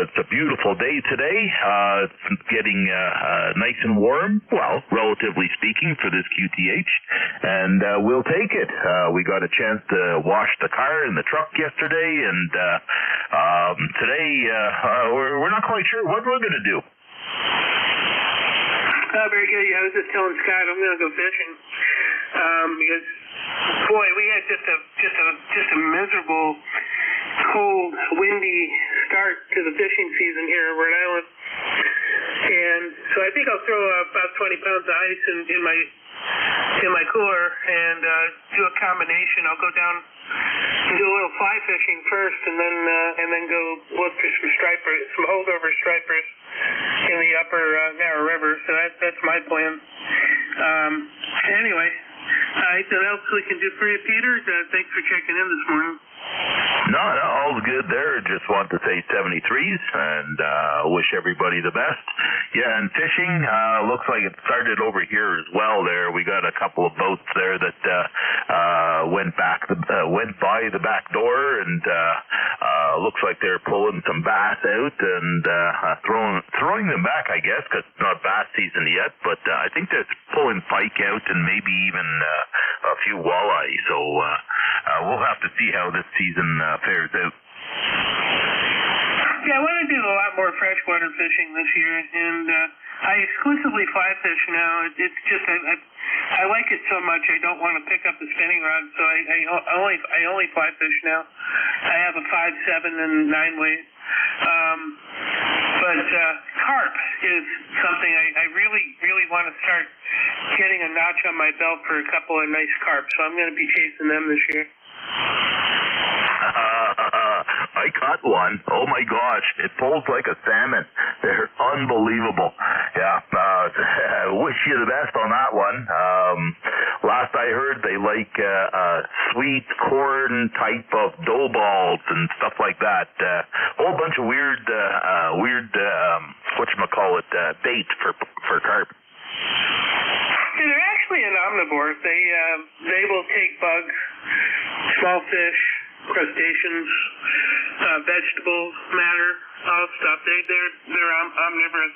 It's a beautiful day today. It's getting nice and warm, well, relatively speaking, for this QTH, and we'll take it. We got a chance to wash the car and the truck yesterday, and today we're not quite sure what we're going to do.
Very good. Yeah, I was just telling Scott I'm going to go fishing because, boy, we had just a miserable, cold, windy start to the fishing season here in Rhode Island, and so I think I'll throw about 20 pounds of ice in my cooler and do a combination. I'll go down and do a little fly fishing first, and then go look for some holdover stripers in the upper Narrow River. So that's my plan. Anyway, anything else we can do for you, Peter? Thanks for checking in this morning.
No, all's good there. Just want to say 73s and wish everybody the best. Yeah, and fishing looks like it started over here as well. There, we got a couple of boats there that went by the back door, and looks like they're pulling some bass out and throwing them back, I guess, because it's not bass season yet. But I think they're pulling pike out and maybe even a few walleye. So we'll have to see how this season fares out.
Yeah, I want to do a lot more freshwater fishing this year, and I exclusively fly fish now. It's just I like it so much I don't want to pick up the spinning rod, so I only fly fish now. I have a 5, 7, and 9 weight. But But carp is something I really, really want to start getting a notch on my belt for a couple of nice carp. So I'm going to be chasing them this year.
I caught one. Oh my gosh, it pulls like a salmon. They're unbelievable. Yeah, wish you the best on that one. Last I heard, they like sweet corn type of dough balls and stuff like that. Whole bunch of weird whatchamacallit, bait for carp.
Yeah, they're actually an omnivore. They will take bugs, small fish, crustaceans, vegetables, matter, all stuff. They're omnivorous.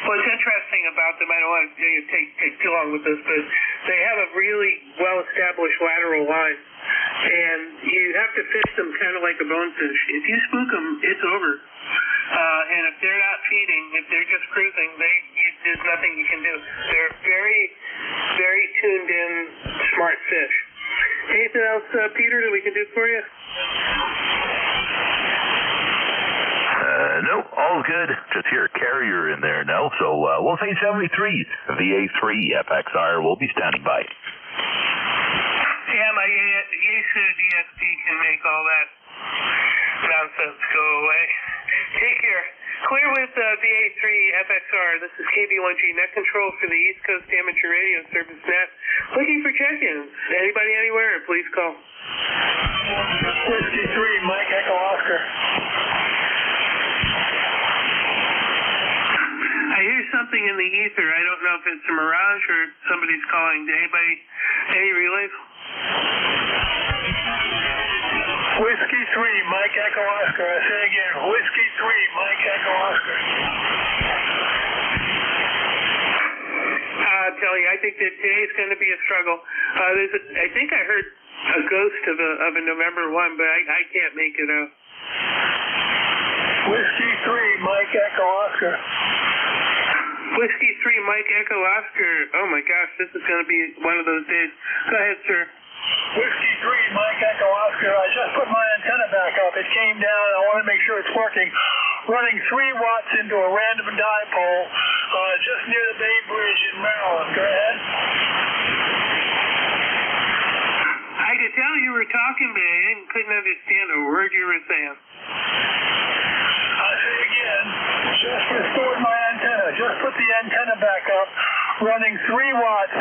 What's interesting about them, I don't want to take too long with this, but they have a really well-established lateral line, and you have to fish them kind of like a bonefish. If you spook them, it's over. And if they're not feeding, if they're just cruising, there's nothing you can do. They're very, very tuned in, smart fish. Anything else, Peter, that we can do for you?
No, all good. Just hear a carrier in there now, so we'll say 73s. VA3 FXR will be standing by.
Yeah, my Yaesu DSP can make all that nonsense go away. Take care. Clear with VA3 FXR. This is KB1G Net Control for the East Coast Amateur Radio Service Net. Looking for check-ins. Anybody anywhere, please call.
Whiskey 3, Mike Echo Oscar.
I hear something in the ether. I don't know if it's a mirage or somebody's calling. Anybody? Any relays?
Whiskey 3, Mike Echo Oscar. I say again, Whiskey 3, Mike Echo Oscar.
I'll tell you, I think that today's going to be a struggle. I think I heard a ghost of a November 1, but I can't make it out.
Whiskey 3, Mike Echo Oscar.
Whiskey 3, Mike Echo Oscar. Oh my gosh, this is going to be one of those days. Go ahead, sir.
Whiskey 3, Mike Echo Oscar. I just put my antenna back up. It came down. I want to make sure it's working. Running 3 watts into a random dipole just near the Bay Bridge in Maryland. Go ahead.
I could tell you were talking, but I couldn't understand a word you were saying.
I say again, just restored my antenna. Just put the antenna back up. Running 3 watts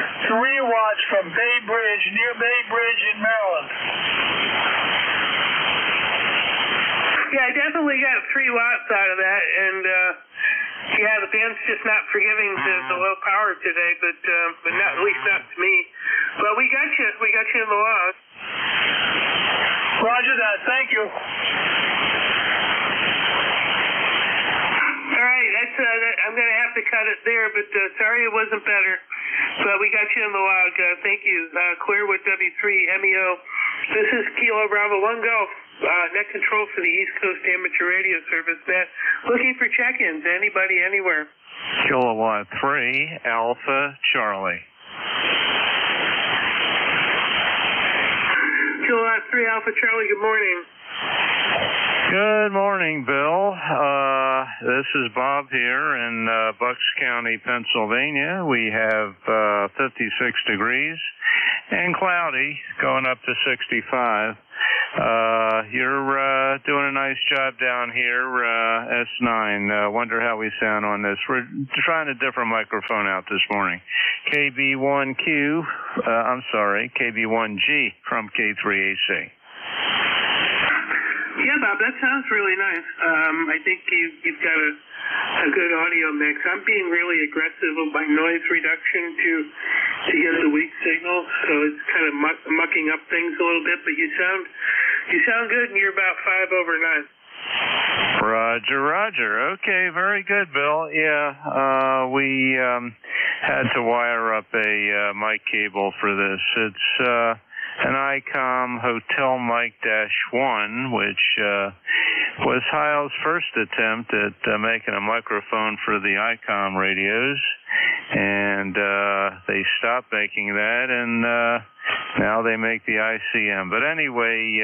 from Bay Bridge, near Bay Bridge in Maryland.
Yeah, I definitely got 3 watts out of that, and yeah, the band's just not forgiving the low power today, but not, at least not to me. But we got you in the log.
Roger that. Thank you.
All right, I'm going to have to cut it there, but sorry it wasn't better. But we got you in the log. Thank you. Clearwood W3MEO. This is Kilo Bravo 1 Golf. Net control for the East Coast Amateur Radio Service Net. Looking for check-ins. Anybody, anywhere.
Kilowatt 3, Alpha Charlie.
Kilowatt 3, Alpha Charlie, good morning.
Good morning, Bill. This is Bob here in Bucks County, Pennsylvania. We have 56 degrees and cloudy, going up to 65. You're doing a nice job down here, S9. Wonder how we sound on this. We're trying a different microphone out this morning. KB1Q, KB1G from K3AC.
Yeah, Bob, that sounds really nice. I think you've got a good audio mix. I'm being really aggressive with my noise reduction to get the weak signal, so it's kind of mucking up things a little bit. But you sound good, and you're about 5 over 9.
Roger. Okay, very good, Bill. Yeah, we had to wire up a mic cable for this. It's an ICOM Hotel Mic-1, which was Heil's first attempt at making a microphone for the ICOM radios, and they stopped making that, and now they make the ICM. But anyway,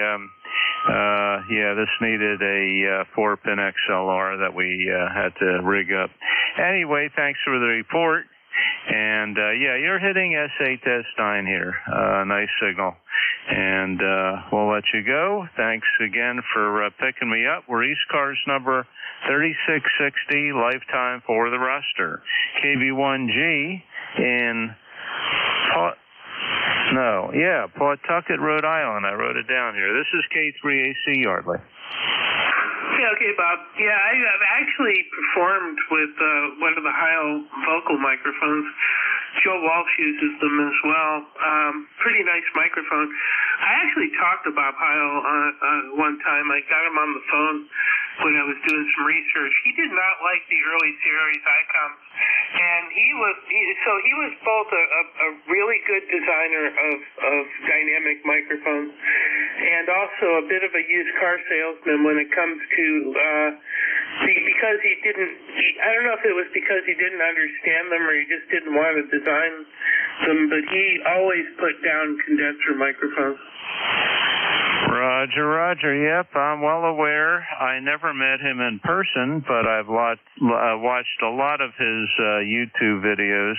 Yeah, this needed a 4-pin XLR that we had to rig up. Anyway, thanks for the report. And yeah, you're hitting S8 to S9 here. Nice signal. And we'll let you go. Thanks again for picking me up. We're ECARS number 3660, lifetime for the roster. KB1G in Pawtucket, Rhode Island. I wrote it down here. This is K3AC Yardley.
Yeah, okay, Bob. Yeah, I've actually performed with one of the Heil vocal microphones. Joe Walsh uses them as well. Pretty nice microphone. I actually talked to Bob Heil one time. I got him on the phone when I was doing some research. He did not like the early series ICOMs, and he was both a really good designer of dynamic microphones and also a bit of a used car salesman when it comes to because I don't know if it was because he didn't understand them or he just didn't want to design them, but he always put down condenser microphones.
Roger. Yep, I'm well aware. I never met him in person, but I've watched a lot of his YouTube videos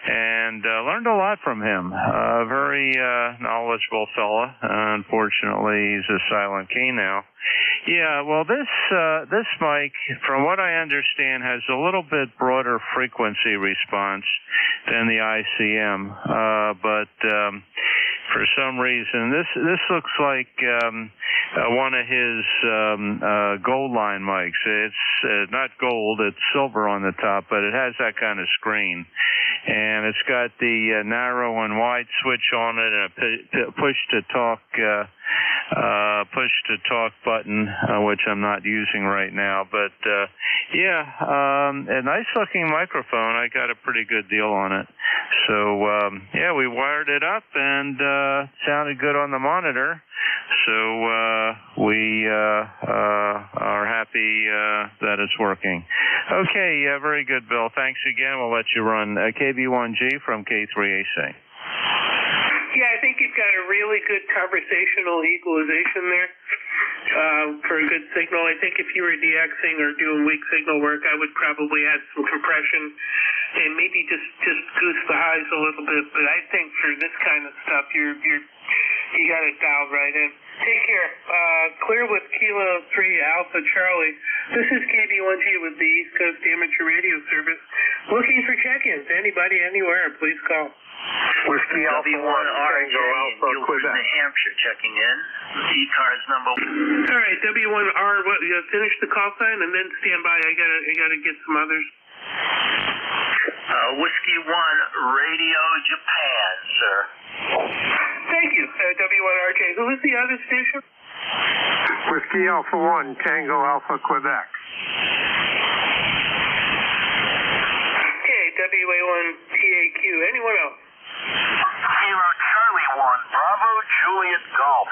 and learned a lot from him. A very knowledgeable fella. Unfortunately, he's a silent key now. Yeah, well, this mic, from what I understand, has a little bit broader frequency response than the ICM, but for some reason, this looks like one of his gold line mics. It's not gold; it's silver on the top, but it has that kind of screen, and it's got the narrow and wide switch on it, and a push to talk button, which I'm not using right now. But a nice looking microphone. I got a pretty good deal on it. So yeah, we wired it up and sounded good on the monitor. So we are happy that it's working. Okay, very good, Bill. Thanks again. We'll let you run KB1G from K3AC.
Yeah, I think you've got a really good conversational equalization there for a good signal. I think if you were DXing or doing weak signal work, I would probably add some compression and maybe just goose the highs a little bit. But I think for this kind of stuff, you got it dialed right in. Take care. Clear with Kilo 3 Alpha Charlie. This is KB1G with the East Coast Amateur Radio Service. Looking for check-ins. Anybody, anywhere, please call.
Whiskey Alpha 1 RJ in Guilford, New Hampshire, checking in. ECARS number.
All right, W1R. What? You finish the call sign and then stand by. I gotta get some others.
Whiskey 1 Radio Japan, sir.
Thank you, W1RJ. Who is the other station?
Whiskey Alpha 1 Tango Alpha Quebec.
Okay, WA1TAQ. Anyone else?
Kilo Charlie 1 Bravo Juliet Golf.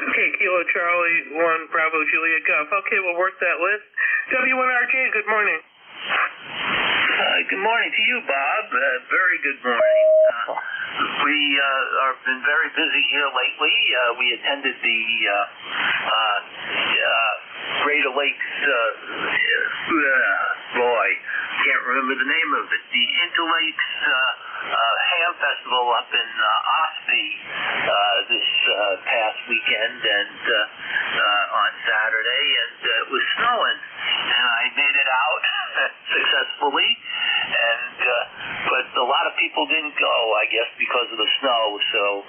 Okay, Kilo Charlie 1 Bravo Juliet Golf. Okay, we'll work that list. W1RJ, good morning.
Good morning to you, Bob. Very good morning. We have been very busy here lately. We attended the Greater Lakes, can't remember the name of it, the Interlakes Ham Festival up in Ospey this past weekend and on Saturday, and it was snowing, and I made it out successfully, and but a lot of people didn't go, I guess, because of the snow. So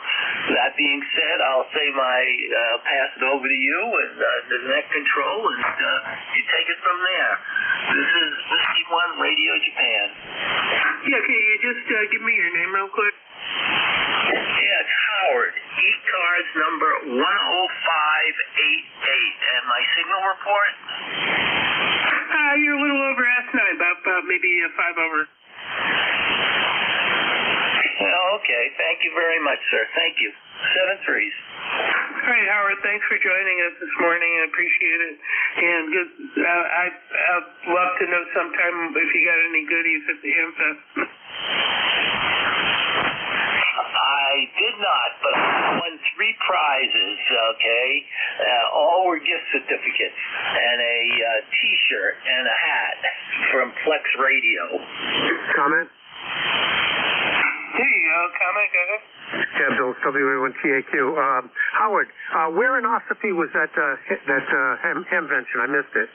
that being said, I'll say pass it over to you and the neck control, and you take it from there. This is Whiskey 1 Radio Japan.
Yeah, can you just give me your name real quick?
Yeah, it's Howard. ECARS number 10588. And my signal report?
You're a little over S9, about maybe 5 over.
Okay, thank you very much, sir. Thank you. 7 threes.
All right, Howard, thanks for joining us this morning. I appreciate it. And I'd love to know sometime if you got any goodies at the Ham Fest.
I did not, but I won 3 prizes, okay? All were gift certificates and a T-shirt and a hat from Flex Radio.
Comment?
There you go. Comment, go ahead.
Yeah, Bill, WA1TAQ. Howard, where in Ossipee was that hamvention? I missed it.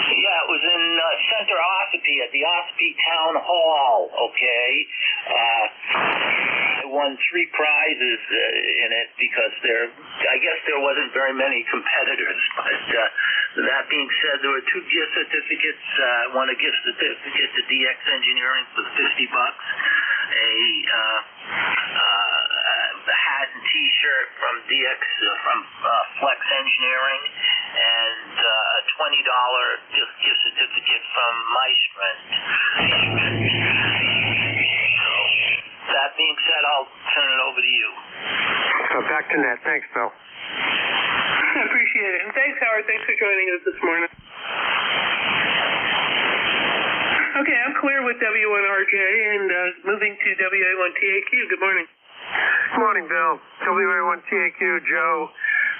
Yeah, it was in Center Ossipee at the Ossipee Town Hall, okay? I won 3 prizes in it because I guess there wasn't very many competitors. But that being said, there were 2 gift certificates. I won a gift certificate to DX Engineering for $50, a hat and T-shirt from DX from Flex Engineering, and a $20 gift certificate from Meistrand. So, that being said, I'll turn it over to you.
So back to Nat. Thanks, Bill.
I appreciate it. And thanks, Howard. Thanks for joining us this morning. Okay, I'm clear with W1RJ and moving to WA1TAQ. Good morning.
Good morning, Bill. WA1TAQ, Joe.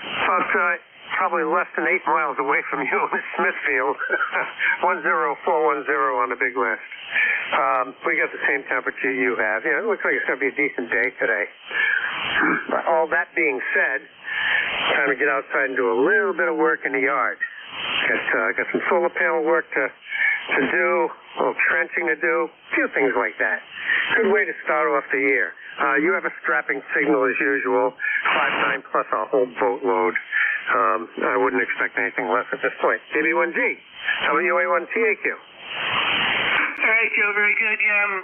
About probably less than 8 miles away from you in Smithfield. 10410 on the big list. We got the same temperature you have. Yeah, it looks like it's going to be a decent day today. All that being said, time to get outside and do a little bit of work in the yard. Got some solar panel work to do, a little trenching to do, a few things like that. Good way to start off the year. You have a strapping signal as usual, 5.9 plus a whole boatload. I wouldn't expect anything less at this point. KB1G, WA1TAQ.
All right, Joe, very good. Yeah, I'm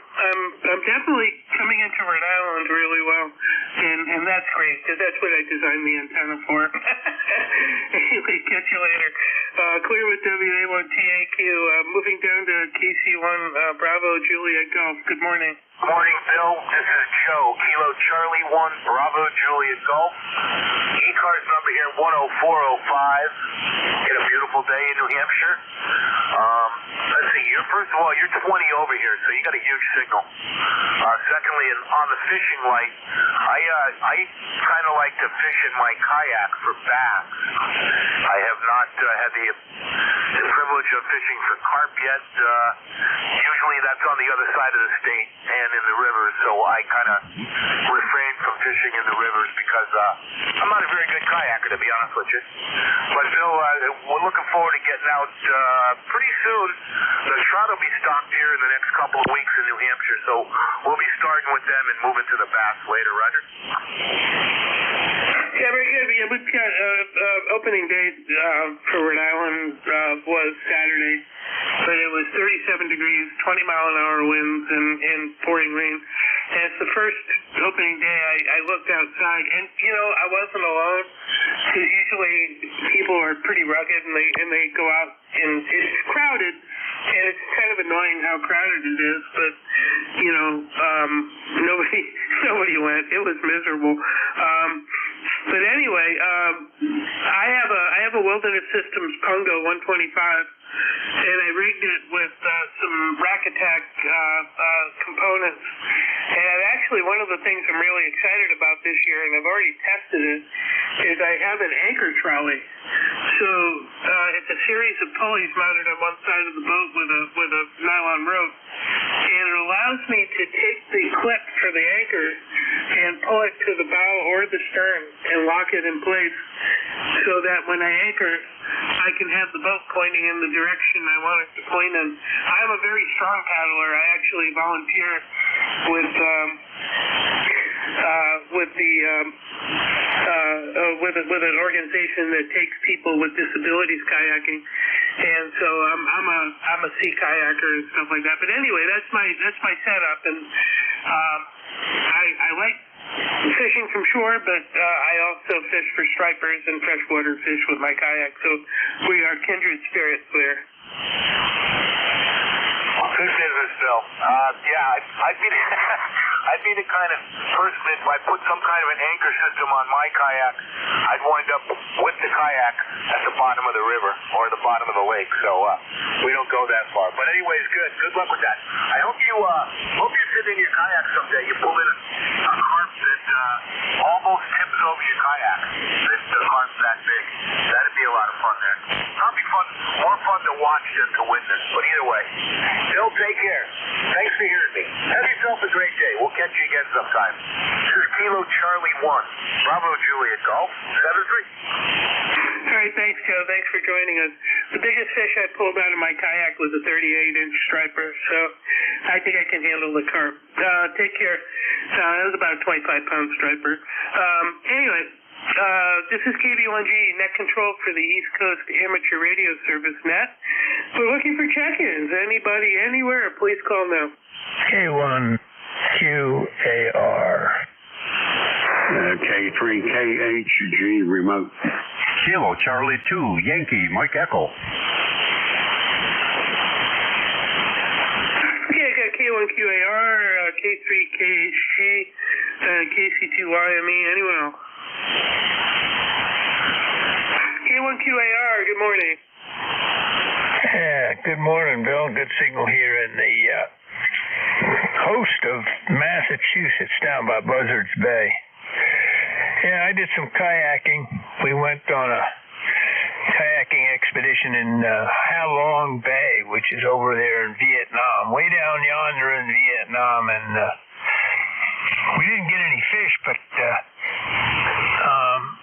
definitely coming into Rhode Island really well, and that's great, because that's what I designed the antenna for. Anyway, catch you later. Clear with WA1TAQ. Moving down to KC1, Bravo, Juliet Golf. Good morning.
Morning, Bill. This is Joe, Kilo Charlie 1, Bravo, Juliet Golf. ECARS number here, 10405. Get a beautiful day in New Hampshire. Let's see, first of all, you're 20 over here, so you got a huge signal. Secondly, on the fishing light, I kind of like to fish in my kayak for bass. I have not had the privilege of fishing for carp yet. Usually that's on the other side of the state and in the rivers, so I kind of refrain from fishing in the rivers because I'm not a very good kayaker, to be honest with you. But Bill, we're looking forward to getting out pretty soon. The trout will be stocked here in the next couple of weeks in New Hampshire, so we'll be starting with them and moving to the bass later, Roger?
Yeah, very good. Yeah, we've got opening day for Rhode Island was Saturday, but it was 37 degrees, 20-mile-an-hour winds, and pouring rain. And it's the first opening day I looked outside, and, I wasn't alone, because usually people are pretty rugged, and they go out, and it's crowded, and it's kind of annoying how crowded it is, but, nobody went. It was miserable. But anyway, I have a Wilderness Systems Pungo 125, and I rigged it with some Rack Attack components. And actually, one of the things I'm really excited about this year, and I've already tested it, is I have an anchor trolley. So it's a series of pulleys mounted on one side of the boat with a nylon rope, and it allows me to take the clip for the anchor and pull it to the bow or the stern and lock it in place, so that when I anchor, I can have the boat pointing in the direction I want it to point in. I'm a very strong paddler. I actually volunteer with an organization that takes people with disabilities kayaking, and so I'm a sea kayaker and stuff like that. But anyway, that's my setup, and I like fishing from shore, but I also fish for stripers and freshwater fish with my kayak, so we are kindred spirits there.
Good business, Bill. Yeah, I'd be I'd be the kind of person that if I put some kind of an anchor system on my kayak, I'd wind up with the kayak at the bottom of the river or the bottom of the lake. So we don't go that far. But anyways, good luck with that. I hope you sit in your kayak someday. You pull in a carp that almost tips over your kayak. The carp's that big. That'd be a lot of fun there. Probably more fun to watch than to witness. But either way, Bill, take care. Thanks for hearing me. Have yourself a great day. We'll catch you again sometime. This is Kilo Charlie 1. Bravo Juliet Golf 73.
All right, thanks, Joe. Thanks for joining us. The biggest fish I pulled out of my kayak was a 38-inch striper, so I think I can handle the carp. Take care. It was about a 25-pound striper. Anyway, this is KB1G, net control for the East Coast Amateur Radio Service net. We're looking for check-ins. Anybody, anywhere, please call now.
K1QAR.
K3KHG remote.
Kilo Charlie 2 Yankee Mike Echo.
Okay, I got K1QAR, K3KHG, KC2YME. Anyone else? K1QAR, good morning.
Yeah, good morning, Bill. Good signal here in the coast of Massachusetts down by Buzzards Bay. Yeah, I did some kayaking. We went on a kayaking expedition in Halong Bay, which is over there in Vietnam, way down yonder in Vietnam, and we didn't get any fish, but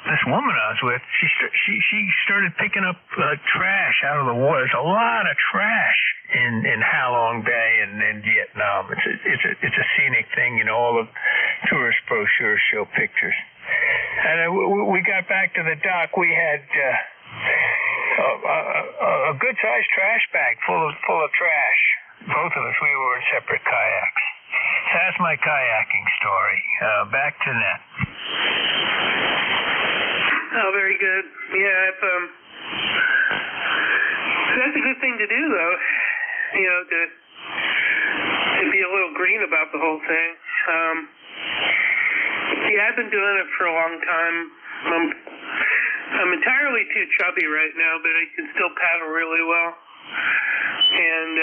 this woman I was with, she started picking up trash out of the water. There's a lot of trash in Halong Bay and in Vietnam. It's a scenic thing, you know. All the tourist brochures show pictures. And we got back to the dock. We had a good-sized trash bag full of trash. Both of us, we were in separate kayaks. So that's my kayaking story. Back to net.
Oh, very good. Yeah, that's a good thing to do, though. You know, to be a little green about the whole thing. Yeah, I've been doing it for a long time. I'm entirely too chubby right now, but I can still paddle really well. And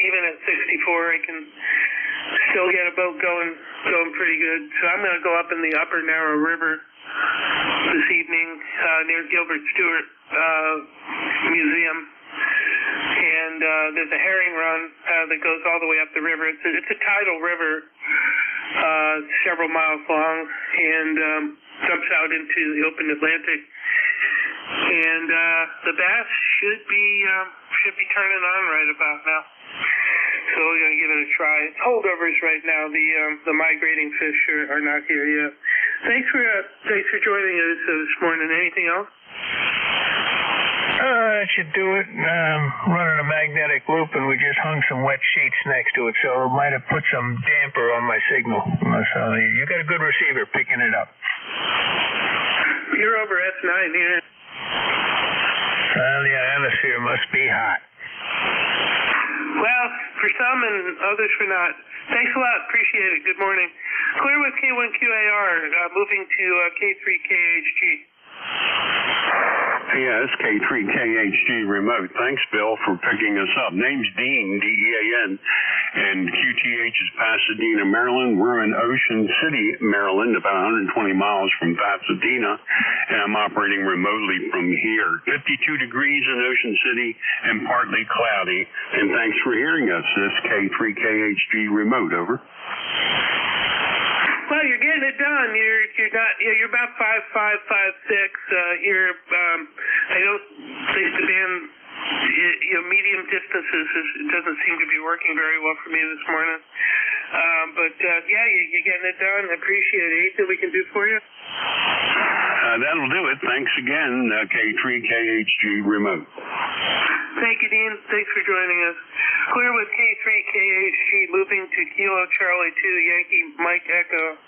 even at 64, I can still get a boat going pretty good. So I'm going to go up in the Upper Narrow River this evening near Gilbert Stewart Museum. And there's a herring run that goes all the way up the river. It's a tidal river, several miles long, and jumps out into the open Atlantic. And the bass should be turning on right about now. So we're going to give it a try. It's holdovers right now. The migrating fish are not here yet. Thanks for joining us this morning. Anything else?
That should do it. Running a magnetic loop, and we just hung some wet sheets next to it, so it might have put some damper on my signal. So you got a good receiver picking it up.
You're over S9 here.
Well, the ionosphere must be hot.
Well, for some and others for not. Thanks a lot. Appreciate it. Good morning. Clear with K1QAR. Moving to K3KHG.
Yeah, it's K3KHG remote. Thanks, Bill, for picking us up. Name's Dean, D-E-A-N, and QTH is Pasadena, Maryland. We're in Ocean City, Maryland, about 120 miles from Pasadena, and I'm operating remotely from here. 52 degrees in Ocean City and partly cloudy, and thanks for hearing us. This K3KHG remote, over.
Well, you're getting it done. You're about 5'5", 5'6". Here, I don't think the band, medium distances it doesn't seem to be working very well for me this morning. But yeah, you're getting it done. I appreciate it. Anything we can do for you?
That'll do it. Thanks again, K3KHG remote.
Thank you, Dean. Thanks for joining us. Clear with K3KHG, moving to Kilo Charlie 2 Yankee Mike Echo.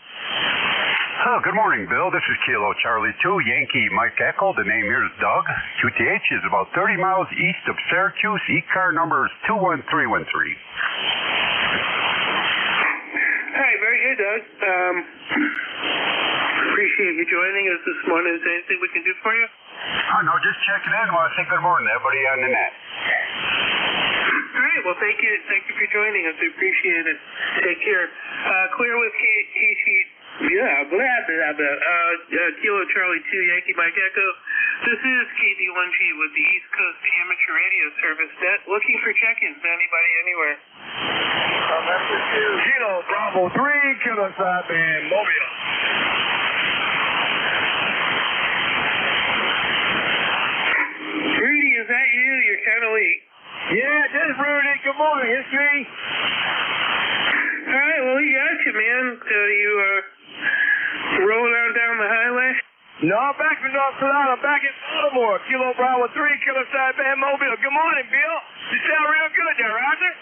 Oh, good morning, Bill. This is Kilo Charlie 2 Yankee Mike Echo. The name here is Doug. QTH is about 30 miles east of Syracuse. ECAR number is 21313.
All right, very Hey, Doug. Appreciate you joining us this morning. Is there anything we can do for you?
Oh, no, just checking in. I want to say good morning to everybody on the net.
All right. Well, thank you. Thank you for joining us. We appreciate it. Take care. Clear with KC. Yeah, blah, blah, blah. Kilo Charlie 2, Yankee Mike Echo. This is KD1G with the East Coast Amateur Radio Service Net. Looking for check-ins. Anybody, anywhere?
Message to Kilo Bravo 3, Kilo Side Band Mobile.
Rudy, is that you? You're kind of late.
Yeah, this is Rudy. Good morning. It's me.
All right, well, we got you, man. So you rolling on down the highway?
No, I'm back from North Carolina. I'm back in Baltimore. Kilo Bravo 3, Kilo Side Band Mobile. Good morning, Bill. You sound real good there, Roger.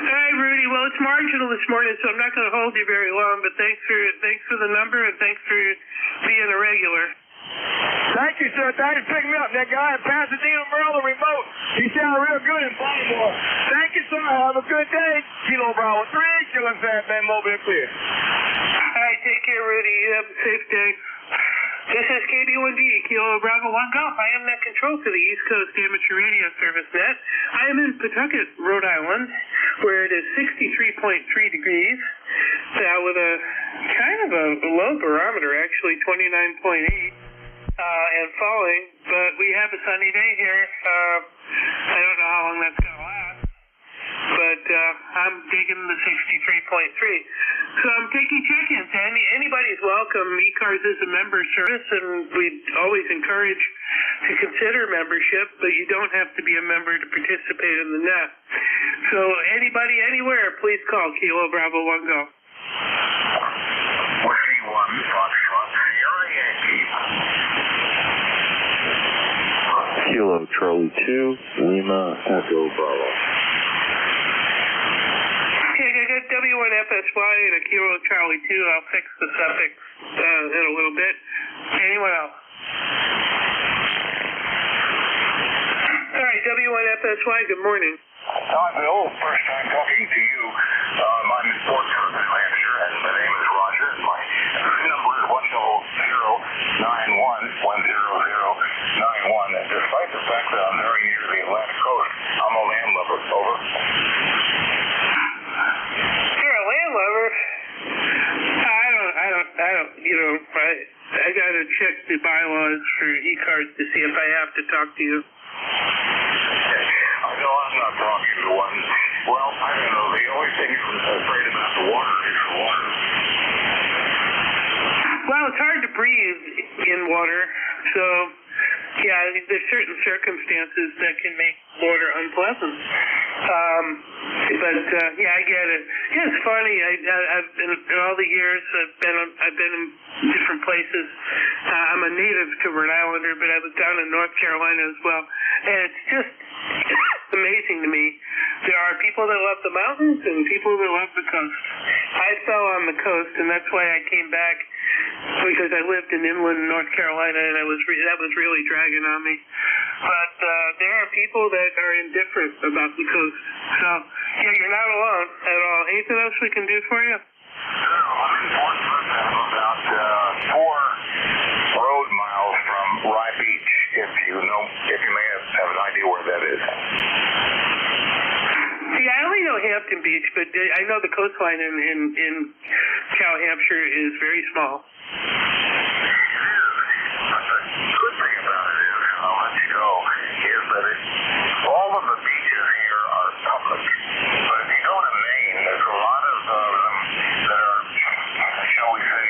Hi, Rudy. Well, it's marginal this morning, so I'm not going to hold you very long, but thanks for the number, and thanks for being a regular.
Thank you, sir. Thanks for picking me up. That guy in Pasadena, Maryland, remote. He sounded real good in Baltimore. Thank you, sir. Have a good day. Kilo Bravo 3, Kilo Side Band Mobile clear.
All right, take care, Rudy. You have a safe day. This is KD1D, Kilo Bravo 1 Golf. I am net control for the East Coast Amateur Radio Service Net. I am in Pawtucket, Rhode Island, where it is 63.3 degrees. With a kind of a low barometer, actually 29.8. And falling, but we have a sunny day here. I don't know how long that's going to last, but I'm digging the 63.3. So I'm taking check-ins. Anybody's welcome. ECARS is a member service, and we always encourage to consider membership, but you don't have to be a member to participate in the net. So anybody, anywhere, please call Kilo Bravo 1 Go.
Whiskey 1, Foxtrot, Sierra Yankee.
Kilo Charlie 2, Lima Echo Bravo.
Okay, I got W1FSY and a Kilo Charlie 2. I'll fix the suffix in a little bit. Anyone else? All right, W1FSY, good morning.
Hi, Bill. First time talking to you. I'm in Portsmouth, New Hampshire, and my name is Roger. My number is 10091100091. And despite the fact that I'm very near the Atlantic coast, I'm a landlubber. Over.
You're a landlubber? I don't, I gotta check the bylaws for ECARS to see if I have to talk to you.
I know I'm not talking to one. Well, I don't know. The only thing I'm afraid about the water is the water.
Well, it's hard to breathe in water, so yeah, there's certain circumstances that can make water unpleasant. But yeah, I get it. Yeah, it's funny. I've been in all the years I've been in different places. I'm a native to Rhode Islander, but I was down in North Carolina as well, and it's just amazing to me. There are people that love the mountains and people that love the coast. I fell on the coast, and that's why I came back, because I lived in inland North Carolina, and that was really dragging on me. But there are people that are indifferent about the coast. So yeah, you're not alone at all. Anything else we can do for you?
No, I'm in Portsmouth. I'm about 4 road miles from Rye Beach. If you may have an idea where that is.
See, I only know Hampton Beach, but I know the coastline in Cal Hampshire is very small.
Good thing about it is, I'll let you know, is that all of the beaches here are public. But if you go to Maine, there's a lot of them that are, shall we say,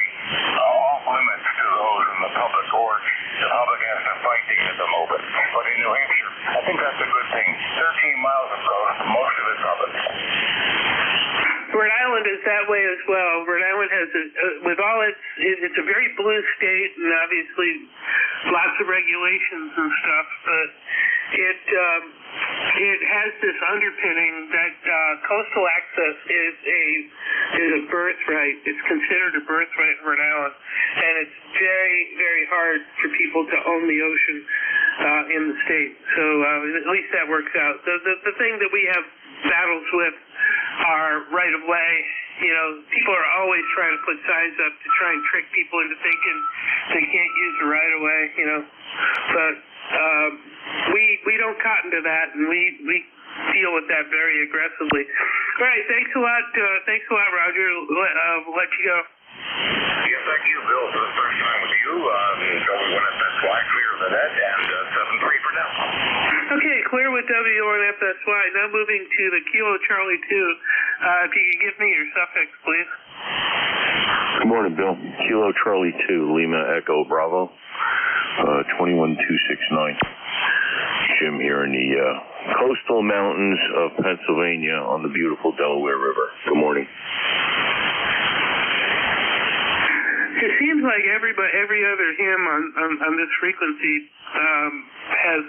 off limits to those in the public, or the public has to fight to get them open. But in New Hampshire, I think that's a good thing. 13 miles of coast, most of it's public.
Rhode Island is that way as well. Rhode Island has, with all it's a very blue state, and obviously lots of regulations and stuff, but it has this underpinning that coastal access is a birthright. It's considered a birthright in Rhode Island, and it's very, very hard for people to own the ocean in the state. So at least that works out. The thing that we have battles with our right of way. You know, people are always trying to put signs up to try and trick people into thinking they can't use the right of way. You know, but we don't cotton to that, and we deal with that very aggressively. All right, thanks a lot. Thanks a lot, Roger. We'll let you go.
Yeah, thank you, Bill, for the first time with you. Joey went at FSY, clear the net, and 7-3 for now.
Okay, clear with W1 FSY. Now moving to the Kilo Charlie 2. If you could give me your suffix, please.
Good morning, Bill. Kilo Charlie 2, Lima Echo Bravo, 21269. Jim here in the coastal mountains of Pennsylvania on the beautiful Delaware River. Good morning.
It seems like every other him on this frequency has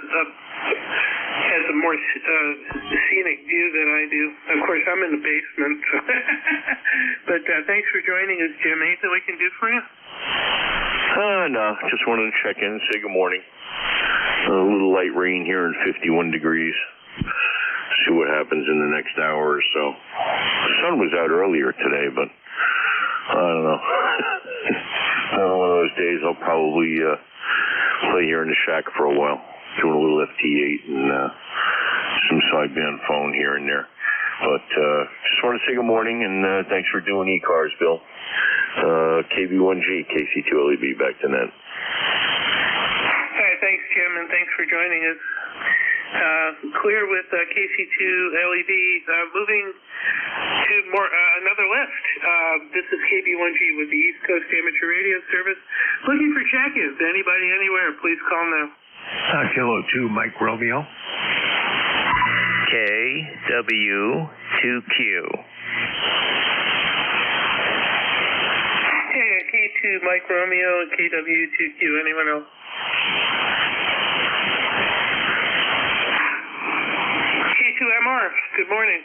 a more scenic view than I do. Of course, I'm in the basement. So but thanks for joining us, Jim. Anything we can do for you?
No, just wanted to check in and say good morning. A little light rain here in 51 degrees. See what happens in the next hour or so. The sun was out earlier today, but I don't know. One of those days I'll probably play here in the shack for a while, doing a little FT8 and some sideband phone here and there. But just want to say good morning and thanks for doing ECARS, Bill. KB1G, KC2LEB, back to net.
All right, thanks, Jim, and thanks for joining us. Clear with KC2LED. Moving to another list. This is KB1G with the East Coast Amateur Radio Service. Looking for check-ins. Anybody anywhere, please call now.
Kilo 2, Mike Romeo.
KW2Q.
Hey, K2 Mike Romeo and KW2Q. Anyone else? K2MR. Good morning.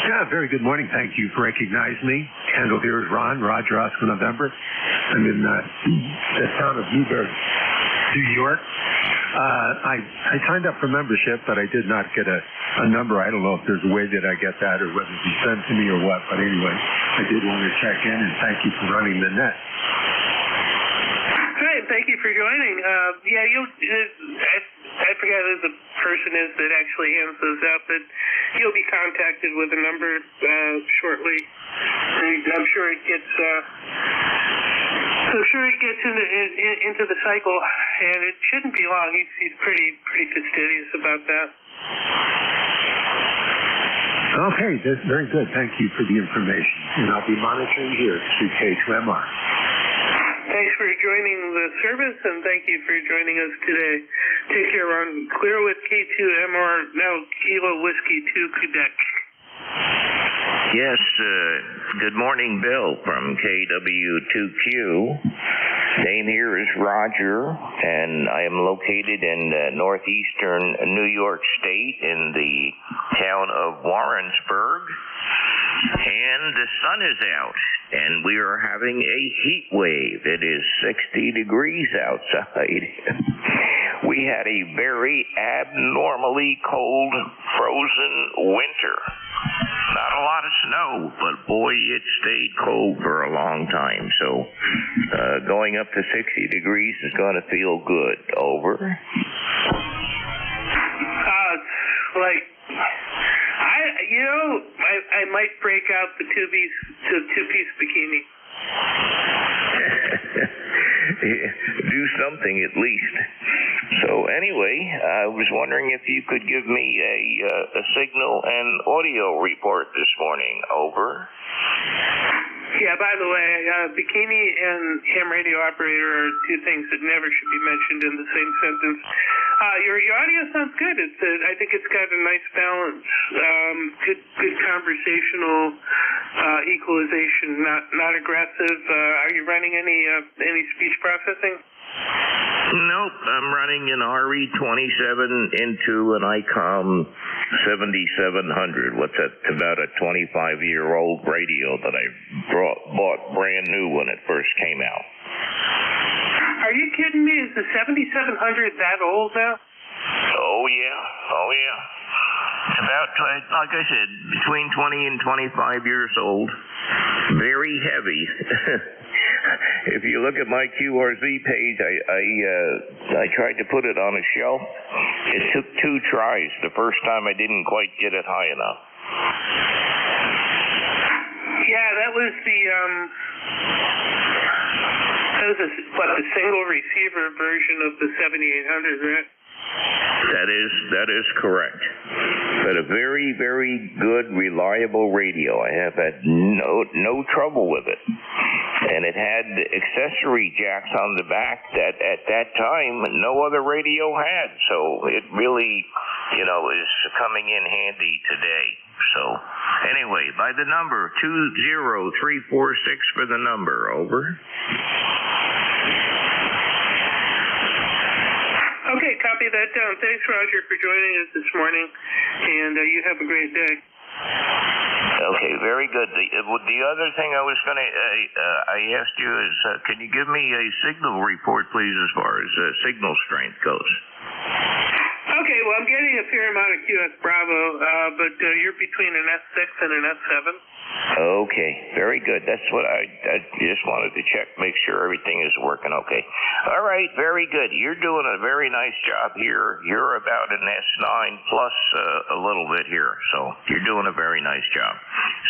Yeah, very good morning. Thank you for recognizing me. Handle here is Ron, Roger Oscar November. I'm in the town of Newburgh, New York. I signed up for membership, but I did not get a number. I don't know if there's a way that I get that or whether it's sent to me or what. But anyway, I did want to check in and thank you for running the net.
All right, thank you for joining. I forget who the person is that actually hands those out, but you'll be contacted with a number shortly. I'm sure it gets into the cycle, and it shouldn't be long. He's pretty fastidious about that.
Okay, that's very good. Thank you for the information, and I'll be monitoring here through K2MR.
Thanks for joining the service, and thank you for joining us today. Take care, Ron. Clear with K2MR, now Kilo Whiskey 2 Quebec.
Yes, good morning, Bill from KW2Q. Name here is Roger, and I am located in northeastern New York State in the town of Warrensburg. And the sun is out, and we are having a heat wave. It is 60 degrees outside. We had a very abnormally cold, frozen winter. Not a lot of snow, but boy, it stayed cold for a long time. So going up to 60 degrees is going to feel good. Over.
I might break out the two-piece bikini.
Do something at least. So anyway, I was wondering if you could give me a signal and audio report this morning. Over.
Yeah, by the way, bikini and ham radio operator are two things that never should be mentioned in the same sentence. Your audio sounds good. I think it's got a nice balance. Good conversational equalization, not aggressive. Are you running any speech processing?
Nope, I'm running an RE27 into an ICOM 7700. What's that? About a 25-year-old radio that I bought brand new when it first came out.
Are you kidding me? Is the 7700 that old now?
Oh yeah. About, like I said, between 20 and 25 years old. Very heavy. If you look at my QRZ page, I tried to put it on a shelf. It took 2 tries. The first time I didn't quite get it high enough.
Yeah, that was the single receiver version of the 7800, right?
That is correct. But a very, very good, reliable radio. I have had no trouble with it. And it had accessory jacks on the back that at that time no other radio had. So it really, is coming in handy today. So anyway, by the number 20346 for the number. Over.
Okay, copy that down. Thanks, Roger, for joining us this morning, and you have a great day.
Okay, very good. The other thing I was going to, I asked you is, can you give me a signal report, please, as far as signal strength goes?
Okay, well, I'm getting a fair amount of QS Bravo, but you're between an S6 and an S7.
Okay, very good. That's what I just wanted to check, make sure everything is working okay. All right, very good. You're doing a very nice job here. You're about an S9 plus a little bit here, so you're doing a very nice job.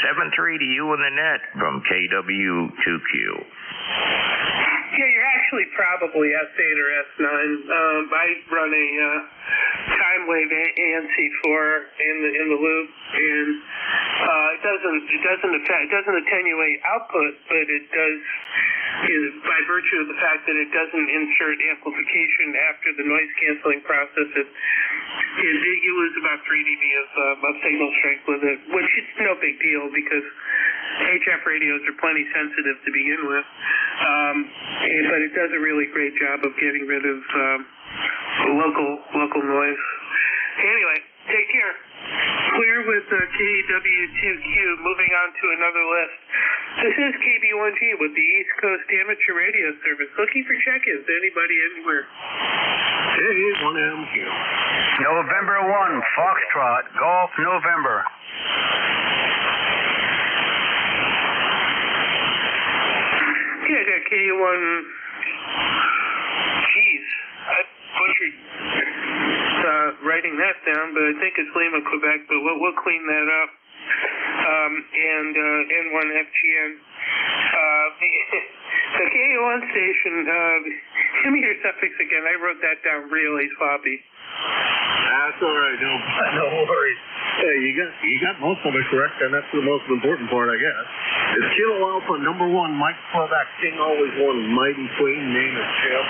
7-3 to you in the net from KW2Q.
Yeah, you're actually probably S8 or S9. I run a time wave ANC4 in the loop, and it doesn't attenuate output, but it does, by virtue of the fact that it doesn't insert amplification after the noise canceling process. You lose about 3 dB of signal strength with it, which is no big deal because HF radios are plenty sensitive to begin with. But it does a really great job of getting rid of local noise. Anyway, take care. Clear with KW2Q. Moving on to another list. This is KB1G with the East Coast Amateur Radio Service. Looking for check-ins. Anybody anywhere?
K1MQ. November 1, Foxtrot, Golf, November.
Yeah, I got K1. Jeez, I butchered writing that down, but I think it's Lima, Quebec, but we'll clean that up. And N1FGN. The K1 station, give me your suffix again. I wrote that down really sloppy.
That's all right. No worries. Hey, you got most of it correct, and that's the most important part, I guess. It's Kilo Alpha number 1, Mike Quebec, King always one, Mighty Queen, name is Chip,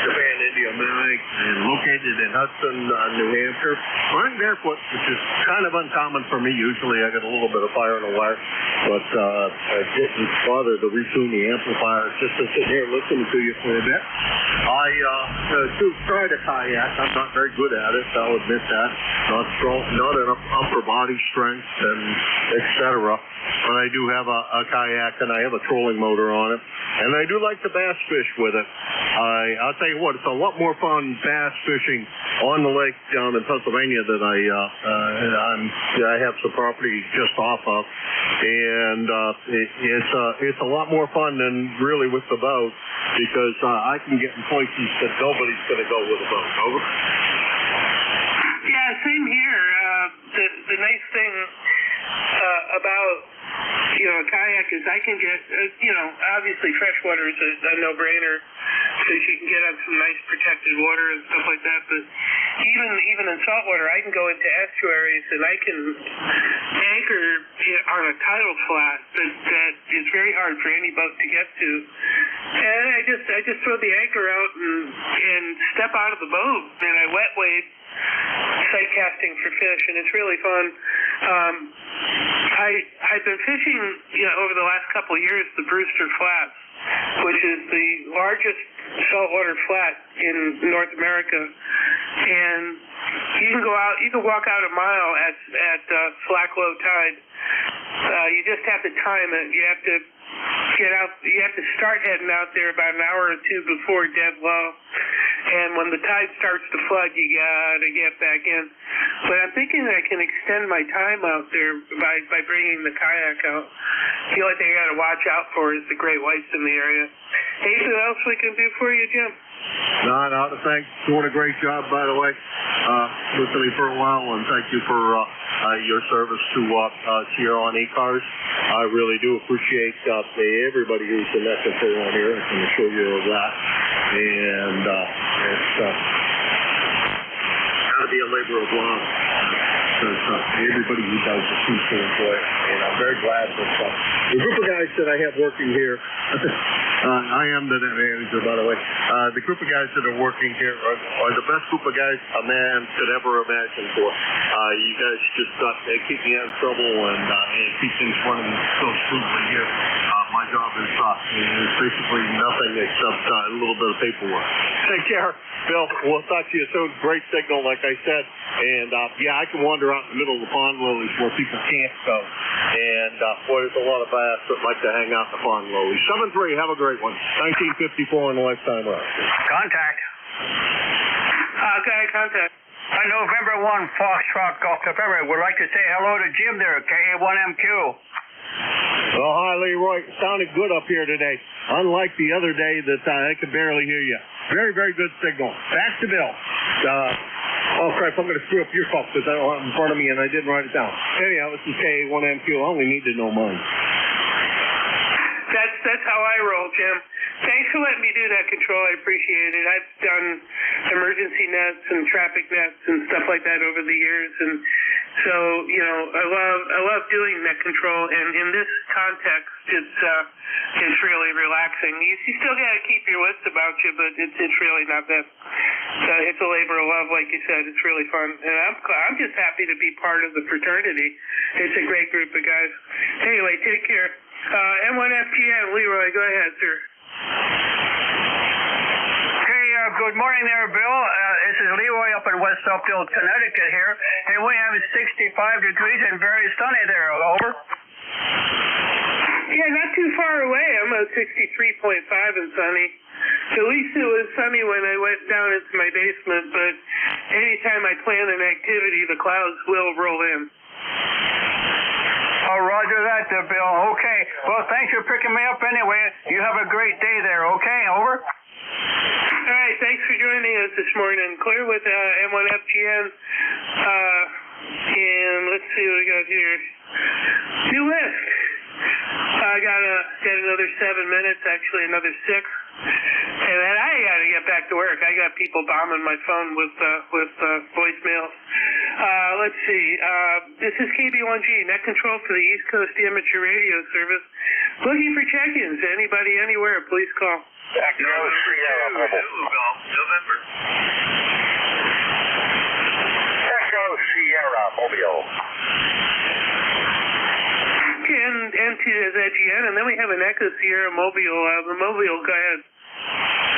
Japan India Mike, and located in Hudson, New Hampshire. Running barefoot, which is kind of uncommon for me. Usually I get a little bit of fire in the wire, but I didn't bother to retune the amplifier just to sit here listening to you for a bit. I tried a kayak. I'm not very good at it, I'll admit that. Not strong, not enough upper body strength, and etc. But I do have a kayak, and I have a trolling motor on it, and I do like to bass fish with it. I'll tell you what, it's a lot more fun bass fishing on the lake down in Pennsylvania that I have some property just off of, and it's a lot more fun than really with the boat because I can get in places that nobody's going to go with a boat. Over.
Yeah, same here. The nice thing about a kayak is I can get obviously freshwater is a no-brainer because you can get on some nice protected water and stuff like that. But even in saltwater, I can go into estuaries and I can anchor on a tidal flat that is very hard for any boat to get to. And I just throw the anchor out and step out of the boat and I wet wade sight casting for fish, and it's really fun. I've been fishing over the last couple of years the Brewster Flats, which is the largest saltwater flat in North America, and you can walk out a mile at slack low tide. You just have to time it. You have to get out. You have to start heading out there about an hour or two before dead low, and when the tide starts to flood, you gotta get back in. But I'm thinking I can extend my time out there by bringing the kayak out. The only thing I gotta watch out for is the great whites in the area. Anything else we can do for you, Jim?
No, thanks. Doing a great job, by the way. Listening for a while, and thank you for your service to Sierra on ECARS. I really do appreciate everybody who's connected to on here. I can assure you of that. And it's got to be a labor of love. Because everybody who does it seems to enjoy it. And I'm very glad that the group of guys that I have working here, I am the net manager, by the way. The group of guys that are working here are the best group of guys a man could ever imagine for. You guys just keep me out of trouble and keep things running so smoothly here. My job is basically nothing except a little bit of paperwork. Take care, Bill. We'll talk to you soon. Great signal, like I said. And I can wander out in the middle of the pond lilies where people can't go. And boy, there's a lot of bass that like to hang out in the pond lilies. 7-3, have a great one. 1954 in the lifetime roster.
Contact.
Okay, contact.
November 1, Foxtrot Golf November. Would like to say hello to Jim there, KA1MQ.
Well, hi, Leroy. Sounded good up here today. Unlike the other day that I could barely hear you. Very, very good signal. Back to Bill. Oh, crap, I'm going to screw up your phone because I don't have it in front of me and I didn't write it down. Anyhow, this is KA1MQ. I only need to know mine.
That's how I roll, Jim. Thanks for letting me do that control. I appreciate it. I've done emergency nets and traffic nets and stuff like that over the years, and so I love doing net control. And in this context, it's really relaxing. You still got to keep your wits about you, but it's really not that. It's a labor of love, like you said. It's really fun, and I'm just happy to be part of the fraternity. It's a great group of guys. Anyway, take care. M1FGN, Leroy, go ahead, sir.
Okay, good morning there, Bill. This is Leroy up in West Upfield, Connecticut here, and we have 65 degrees and very sunny there. Over.
Yeah, not too far away. I'm at 63.5 and sunny. At least it was sunny when I went down into my basement, but anytime I plan an activity, the clouds will roll in.
Oh, roger that, Bill. Okay. Well, thanks for picking me up anyway. You have a great day there, okay? Over.
All right. Thanks for joining us this morning. Clear with M1FGN. And let's see what we got here. New list. I got another 7 minutes, actually another 6. And then I got to get back to work. I got people bombing my phone with voicemails. Let's see. This is KB1G, net control for the East Coast Amateur Radio Service. Looking for check-ins. Anybody, anywhere, please call.
November. Echo Sierra Mobile.
N2 is EGN, and then we have an Echo Sierra Mobile. The Mobile, go ahead.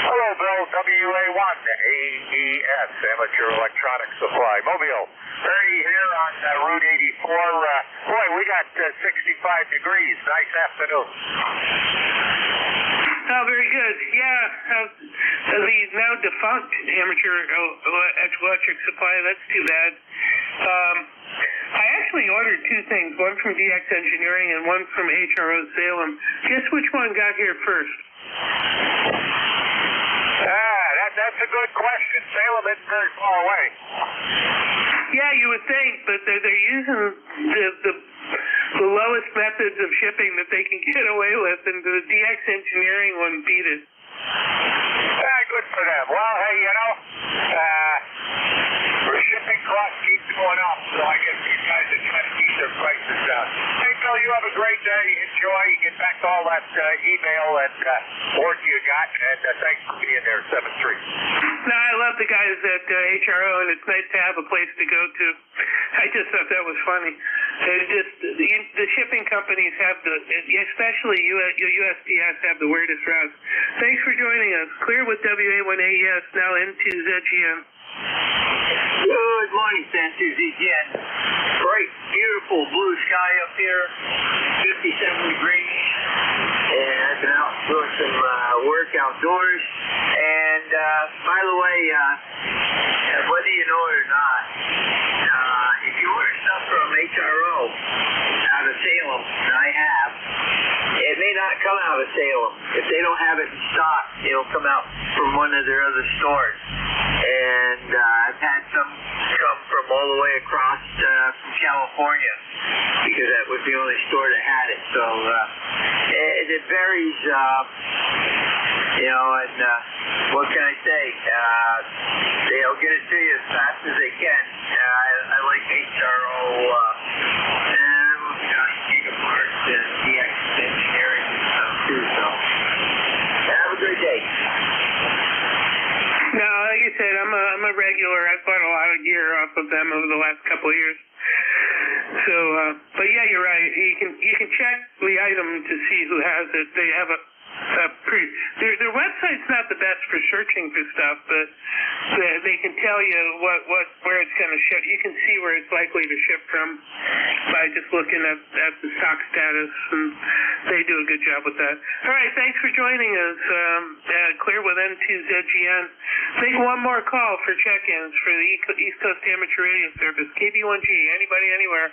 Hello, Bill. WA1 AES, Amateur Electronics Supply. Mobile. Very here on Route 84. Boy, we got 65 degrees. Nice afternoon.
Oh, very good. Yeah, the now defunct Amateur Electric Supply, that's too bad. I actually ordered 2 things, one from DX Engineering and one from HRO Salem. Guess which one got here first?
That's a good question. Salem isn't very far away.
Yeah, you would think, but they're using the lowest methods of shipping that they can get away with, and the DX Engineering one beat it.
Good for them. Well, hey, shipping costs keep going up, so I guess these guys are trying to keep their prices down. Hey, Bill, you have a great day. Enjoy. Get back to all that email and work you got, and thanks for being there, 7-3.
No, I love the guys at HRO, and it's nice to have a place to go to. I just thought that was funny. The shipping companies have especially USPS, have the weirdest routes. Thanks for joining us. Clear with WA1AES, now N2ZGN.
Good morning, N2ZGN. Bright, beautiful blue sky up here, 57 degrees, and I've been out doing some work outdoors, and
by the way, whether you know it or not, if you order stuff from HRO out of Salem, and I have, it may not come out of Salem. If they don't have it in stock, it'll come out from one of their other stores. And I've had some come from all the way across from California, because that was the only store that had it. So it varies, and what can I say? They'll get it to you as fast as they can. I like HRO, Gigaparts, and DX Engineering and stuff too. So have a great day.
No, like I said, I'm a regular. I've bought a lot of gear off of them over the last couple of years. So, but yeah, you're right. You can check the item to see who has it. They have their website's not the best for searching for stuff, but they can tell you where it's going to ship. You can see where it's likely to ship from by just looking at the stock status, and they do a good job with that. All right, thanks for joining us. Clear with N2ZGN. Take one more call for check-ins for the East Coast Amateur Radio Service. KB1G. Anybody, anywhere.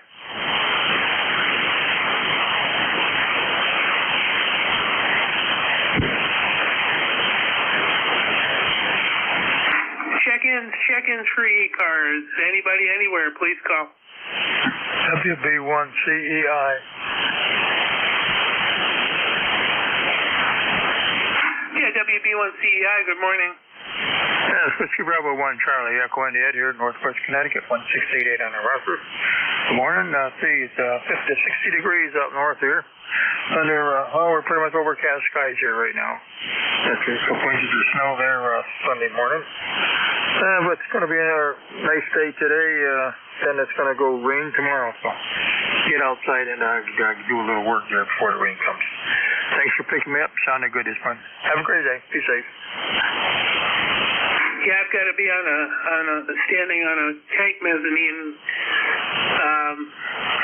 Check-ins for ECARS. Anybody, anywhere, please call.
WB1CEI.
Yeah, WB1CEI, good morning.
Yeah, Whiskey Bravo 1 Charlie, Echo India here in Northwest Connecticut, 1688 on the Rockford. Good morning. See, it's 50 to 60 degrees up north here. We're pretty much overcast skies here right now. After a couple inches of snow there Sunday morning. But it's going to be a nice day today, then it's going to go rain tomorrow. So get outside and do a little work there before the rain comes. Thanks for picking me up. Sounded good this morning. Have a great day. Be safe.
Yeah, I've got to be standing on a tank mezzanine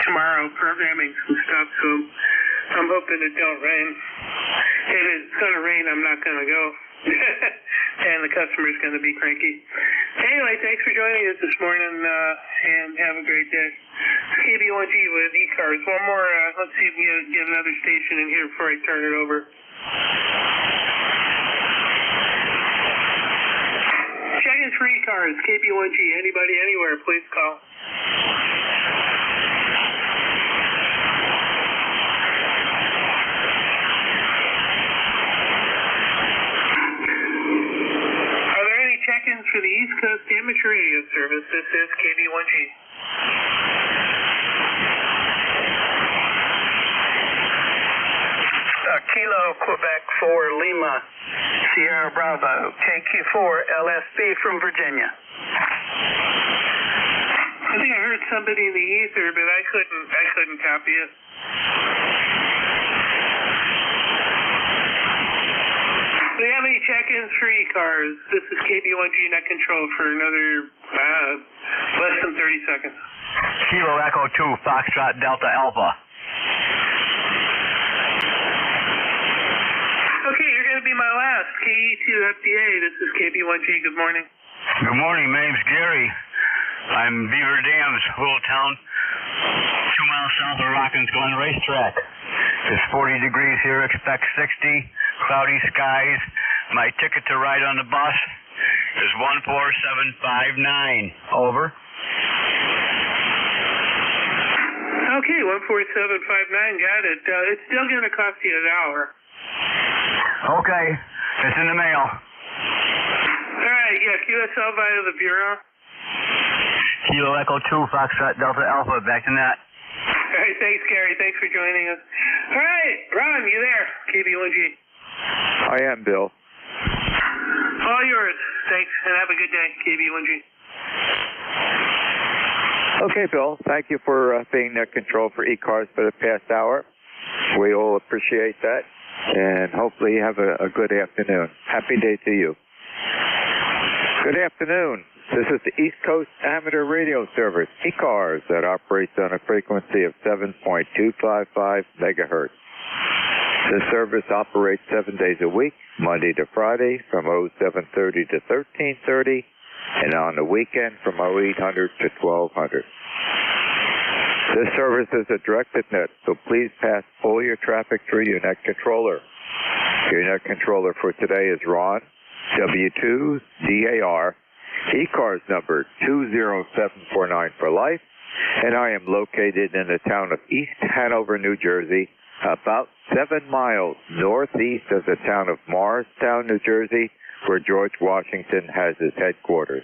tomorrow, programming some stuff. So I'm hoping it don't rain. If it's going to rain, I'm not going to go. And the customer's going to be cranky. Anyway, thanks for joining us this morning, and have a great day. It's KB1G with ECARS. One more, let's see if we can get another station in here before I turn it over. Check-ins for ECARS, KB1G. Anybody, anywhere, please call. Check-ins for the East Coast Amateur Radio Service. This is KB1G.
Kilo Quebec 4 Lima Sierra Bravo KQ4 LSB from Virginia.
I think I heard somebody in the ether, but I couldn't copy it. Do you have any check-ins for ECARS? This is KB1G Net Control for another less than 30 seconds.
Kilo Echo 2 Foxtrot Delta Alpha.
Okay, you're going to be my last. KE2FDA, this is KB1G. Good morning.
Good morning. My name's Gary. I'm Beaver Dams, little town, 2 miles south of Rockins Glen Racetrack. It's 40 degrees here, expect 60, cloudy skies. My ticket to ride on the bus is 14759. Over.
Okay, 14759, got it. It's still going to cost you $1.
Okay, it's in the mail.
All right, yeah, QSL via the Bureau.
Kilo Echo 2 Foxtrot Delta Alpha, back to net.
All right, thanks, Gary. Thanks for joining us. All right, Ron, you there? KB1G.
I am, Bill.
All yours. Thanks, and have a good day, KB1G.
Okay, Bill. Thank you for being net control for ECARS for the past hour. We all appreciate that, and hopefully you have a good afternoon. Happy day to you. Good afternoon. This is the East Coast Amateur Radio Service, ECARS, that operates on a frequency of 7.255 megahertz. This service operates 7 days a week, Monday to Friday from 07:30 to 13:30, and on the weekend from 0800 to 1200. This service is a directed net, so please pass all your traffic through your net controller. Your net controller for today is Ron, W2DAR, ECARS number 20749 for life, and I am located in the town of East Hanover, New Jersey, about 7 miles northeast of the town of Morristown, New Jersey, where George Washington has his headquarters.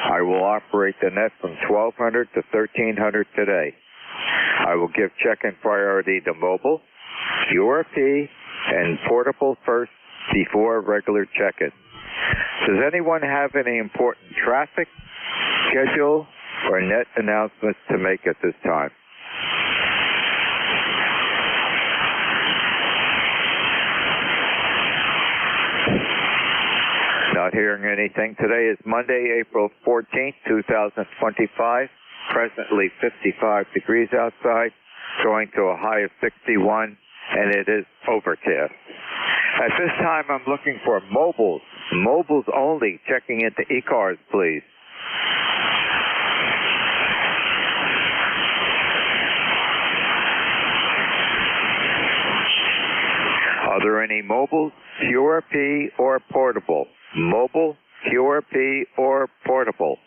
I will operate the net from 1200 to 1300 today. I will give check-in priority to mobile, URP, and portable first before regular check-in. Does anyone have any important traffic, schedule, or net announcements to make at this time? Not hearing anything. Today is Monday, April 14th, 2025. Presently 55 degrees outside, going to a high of 61, and it is overcast. At this time, I'm looking for mobiles. Mobiles only. Checking into ECARS, please. Are there any mobiles, QRP, or portable? Mobile, QRP, or portable?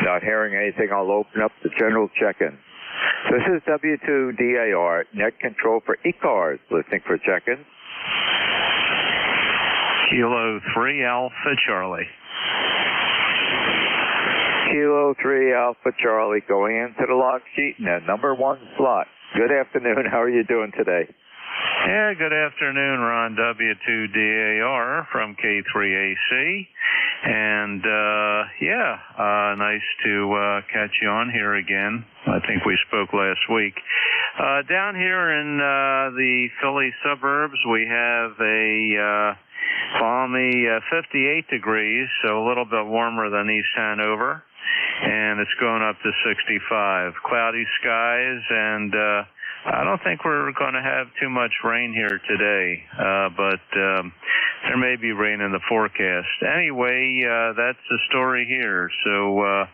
Not hearing anything, I'll open up the general check-in. This is W2DAR, net control for ECARS, listening for check-ins.
Kilo 3 Alpha Charlie.
Kilo 3 Alpha Charlie going into the log sheet in the number 1 slot. Good afternoon. How are you doing today?
Yeah, good afternoon, Ron, W2DAR from K3AC. And, nice to catch you on here again. I think we spoke last week. Down here in the Philly suburbs, we have a balmy 58 degrees, so a little bit warmer than East Hanover. And it's going up to 65. Cloudy skies, and I don't think we're going to have too much rain here today, but there may be rain in the forecast. Anyway, that's the story here. So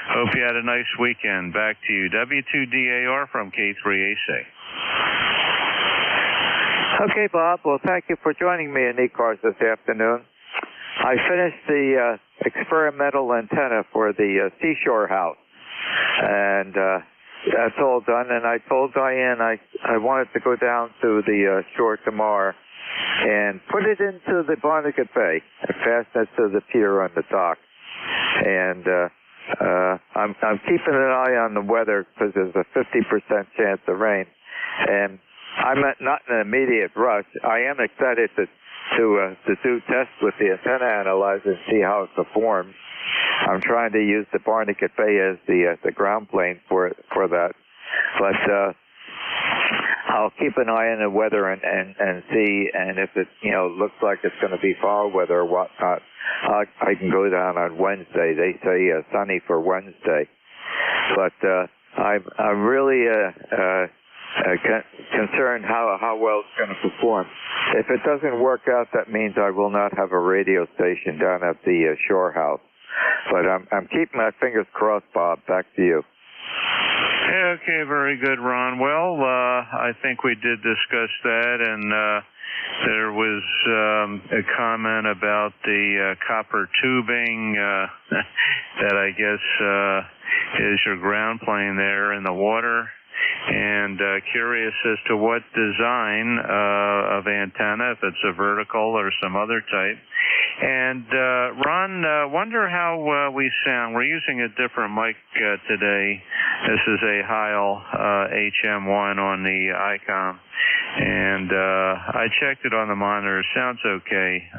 hope you had a nice weekend. Back to you. W2DAR from K3AC.
Okay, Bob. Well, thank you for joining me in ECARS this afternoon. I finished the experimental antenna for the Seashore House, and that's all done. And I told Diane I wanted to go down to the shore tomorrow and put it into the Barnegat Bay and fasten it to the pier on the dock. And I'm keeping an eye on the weather because there's a 50% chance of rain. And I'm not in an immediate rush. I am excited to do tests with the antenna analyzer and see how it performs. I'm trying to use the Barnegat Bay as the ground plane for that. But I'll keep an eye on the weather and see, and if it looks like it's going to be fall weather or whatnot, I can go down on Wednesday. They say sunny for Wednesday. But I'm really concerned how well it's going to perform. If it doesn't work out, that means I will not have a radio station down at the shore house. But I'm keeping my fingers crossed, Bob. Back to you.
Okay, very good, Ron. Well, I think we did discuss that, and there was a comment about the copper tubing that I guess is your ground plane there in the water. And curious as to what design of antenna, if it's a vertical or some other type. And Ron, wonder how we sound. We're using a different mic today. This is a Heil HM1 on the ICOM. And I checked it on the monitor. It sounds okay.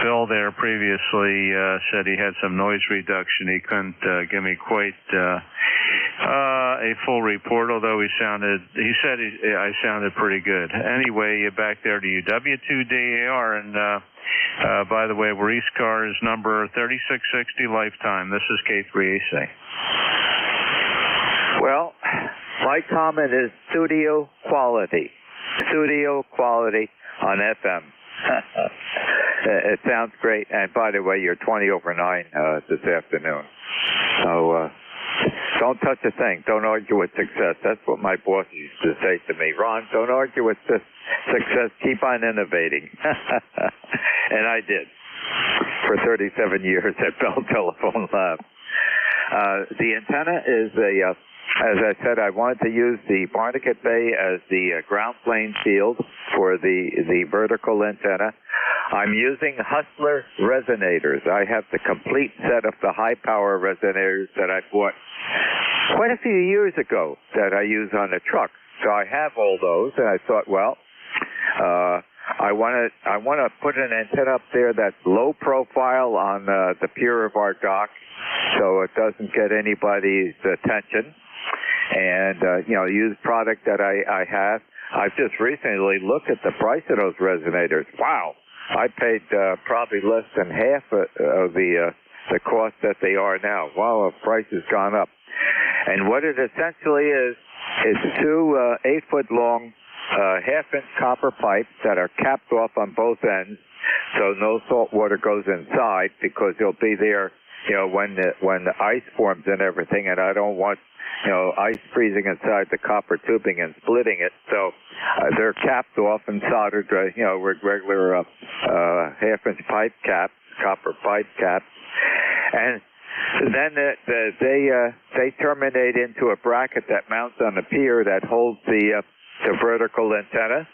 Phil there previously said he had some noise reduction. He couldn't give me quite A full report, although he said I sounded pretty good. Anyway, back there to you. W2DAR, and by the way, we're ECARS number 3660 lifetime. This is K3AC.
Well, my comment is studio quality. Studio quality on FM. It sounds great. And by the way, you're 20 over 9 this afternoon. So don't touch a thing. Don't argue with success. That's what my boss used to say to me. Ron, don't argue with success. Keep on innovating. And I did for 37 years at Bell Telephone Lab. The antenna is as I said, I wanted to use the Barnegat Bay as the ground plane field for the vertical antenna. I'm using Hustler resonators. I have the complete set of the high power resonators that I bought quite a few years ago that I use on the truck. So I have all those, and I thought, well, I want to put an antenna up there that's low profile on the pier of our dock, so it doesn't get anybody's attention. And use product that I have. I've just recently looked at the price of those resonators. Wow, I paid probably less than half of the cost that they are now. Wow, the price has gone up. And what it essentially is two 8-foot long half-inch copper pipes that are capped off on both ends, so no salt water goes inside, because it'll be there, when the ice forms and everything, and I don't want ice freezing inside the copper tubing and splitting it. So they're capped off and soldered, with regular half-inch pipe caps, copper pipe caps, and then they terminate into a bracket that mounts on the pier that holds the vertical antenna.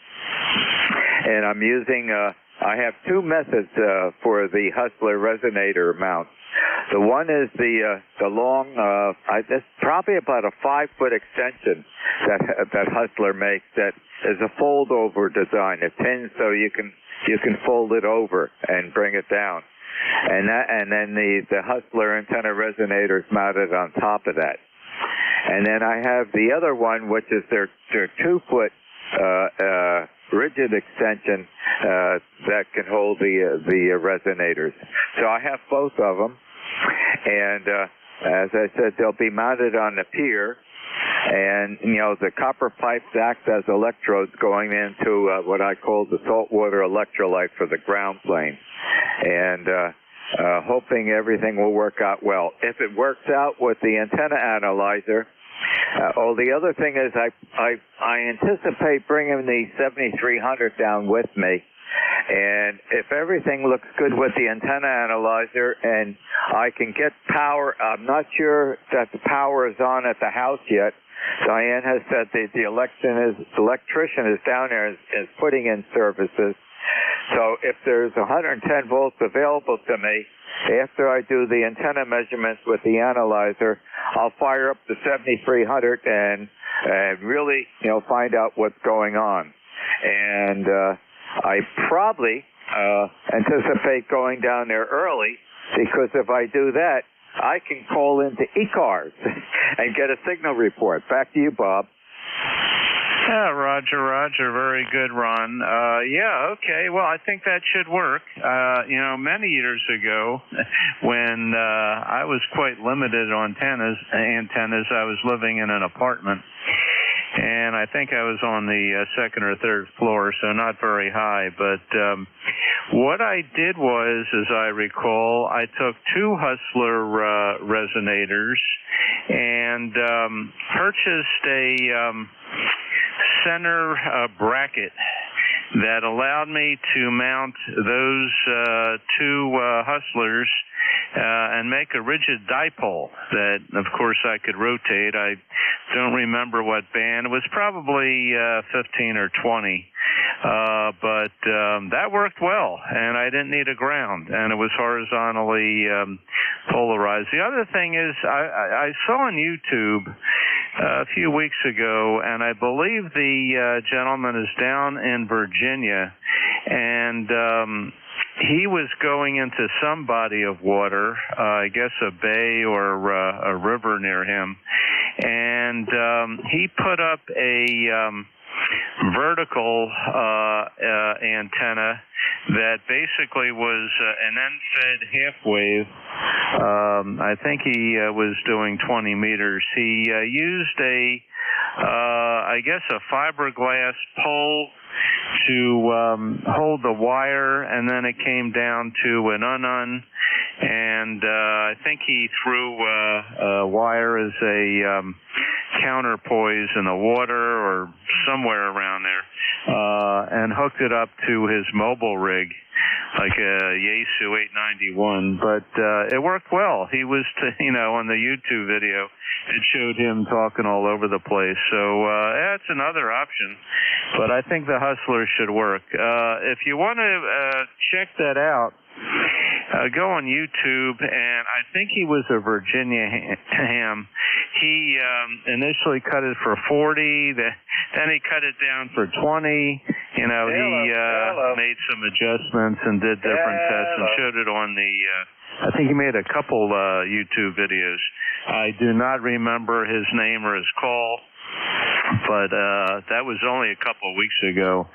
And I'm using I have two methods for the Hustler resonator mount. The one is the long, it's probably about a 5-foot extension that Hustler makes, that is a fold-over design. It pins so you can fold it over and bring it down, and then the Hustler antenna resonators mounted on top of that. And then I have the other one, which is their 2-foot rigid extension that can hold the resonators. So I have both of them, and as I said, they'll be mounted on the pier, and the copper pipes act as electrodes going into what I call the saltwater electrolyte for the ground plane, and hoping everything will work out well. If it works out with the antenna analyzer, the other thing is I anticipate bringing the 7300 down with me, and if everything looks good with the antenna analyzer and I can get power, I'm not sure that the power is on at the house yet. Diane has said that the electrician is down there is putting in services. So if there's 110 volts available to me, after I do the antenna measurements with the analyzer, I'll fire up the 7300 and really, find out what's going on. And I probably anticipate going down there early, because if I do that, I can call into ECARS and get a signal report. Back to you, Bob.
Yeah, Roger. Very good, Ron. Okay. Well, I think that should work. Many years ago, when I was quite limited on antennas, I was living in an apartment, and I think I was on the second or third floor, so not very high. But what I did was, as I recall, I took two Hustler resonators and purchased a center bracket that allowed me to mount those two Hustlers and make a rigid dipole that, of course, I could rotate. I don't remember what band. It was probably 15 or 20. But that worked well, and I didn't need a ground, and it was horizontally polarized. The other thing is I saw on YouTube a few weeks ago, and I believe the gentleman is down in Virginia, and he was going into some body of water, I guess a bay or a river near him, and he put up a vertical antenna that basically was an end-fed half-wave. I think he was doing 20 meters. He used I guess a fiberglass pole to hold the wire, and then it came down to an un-un, and I think he threw wire as a counterpoise in the water or somewhere around there, and hooked it up to his mobile rig, like a Yaesu 891, but it worked well. He was, on the YouTube video, it showed him talking all over the place. So that's another option, but I think the Hustler should work. If you want to check that out, go on YouTube, and I think he was a Virginia ham. He initially cut it for 40, then he cut it down for 20. He made some adjustments and did different tests and showed it on the, I think he made a couple YouTube videos. I do not remember his name or his call, but that was only a couple of weeks ago.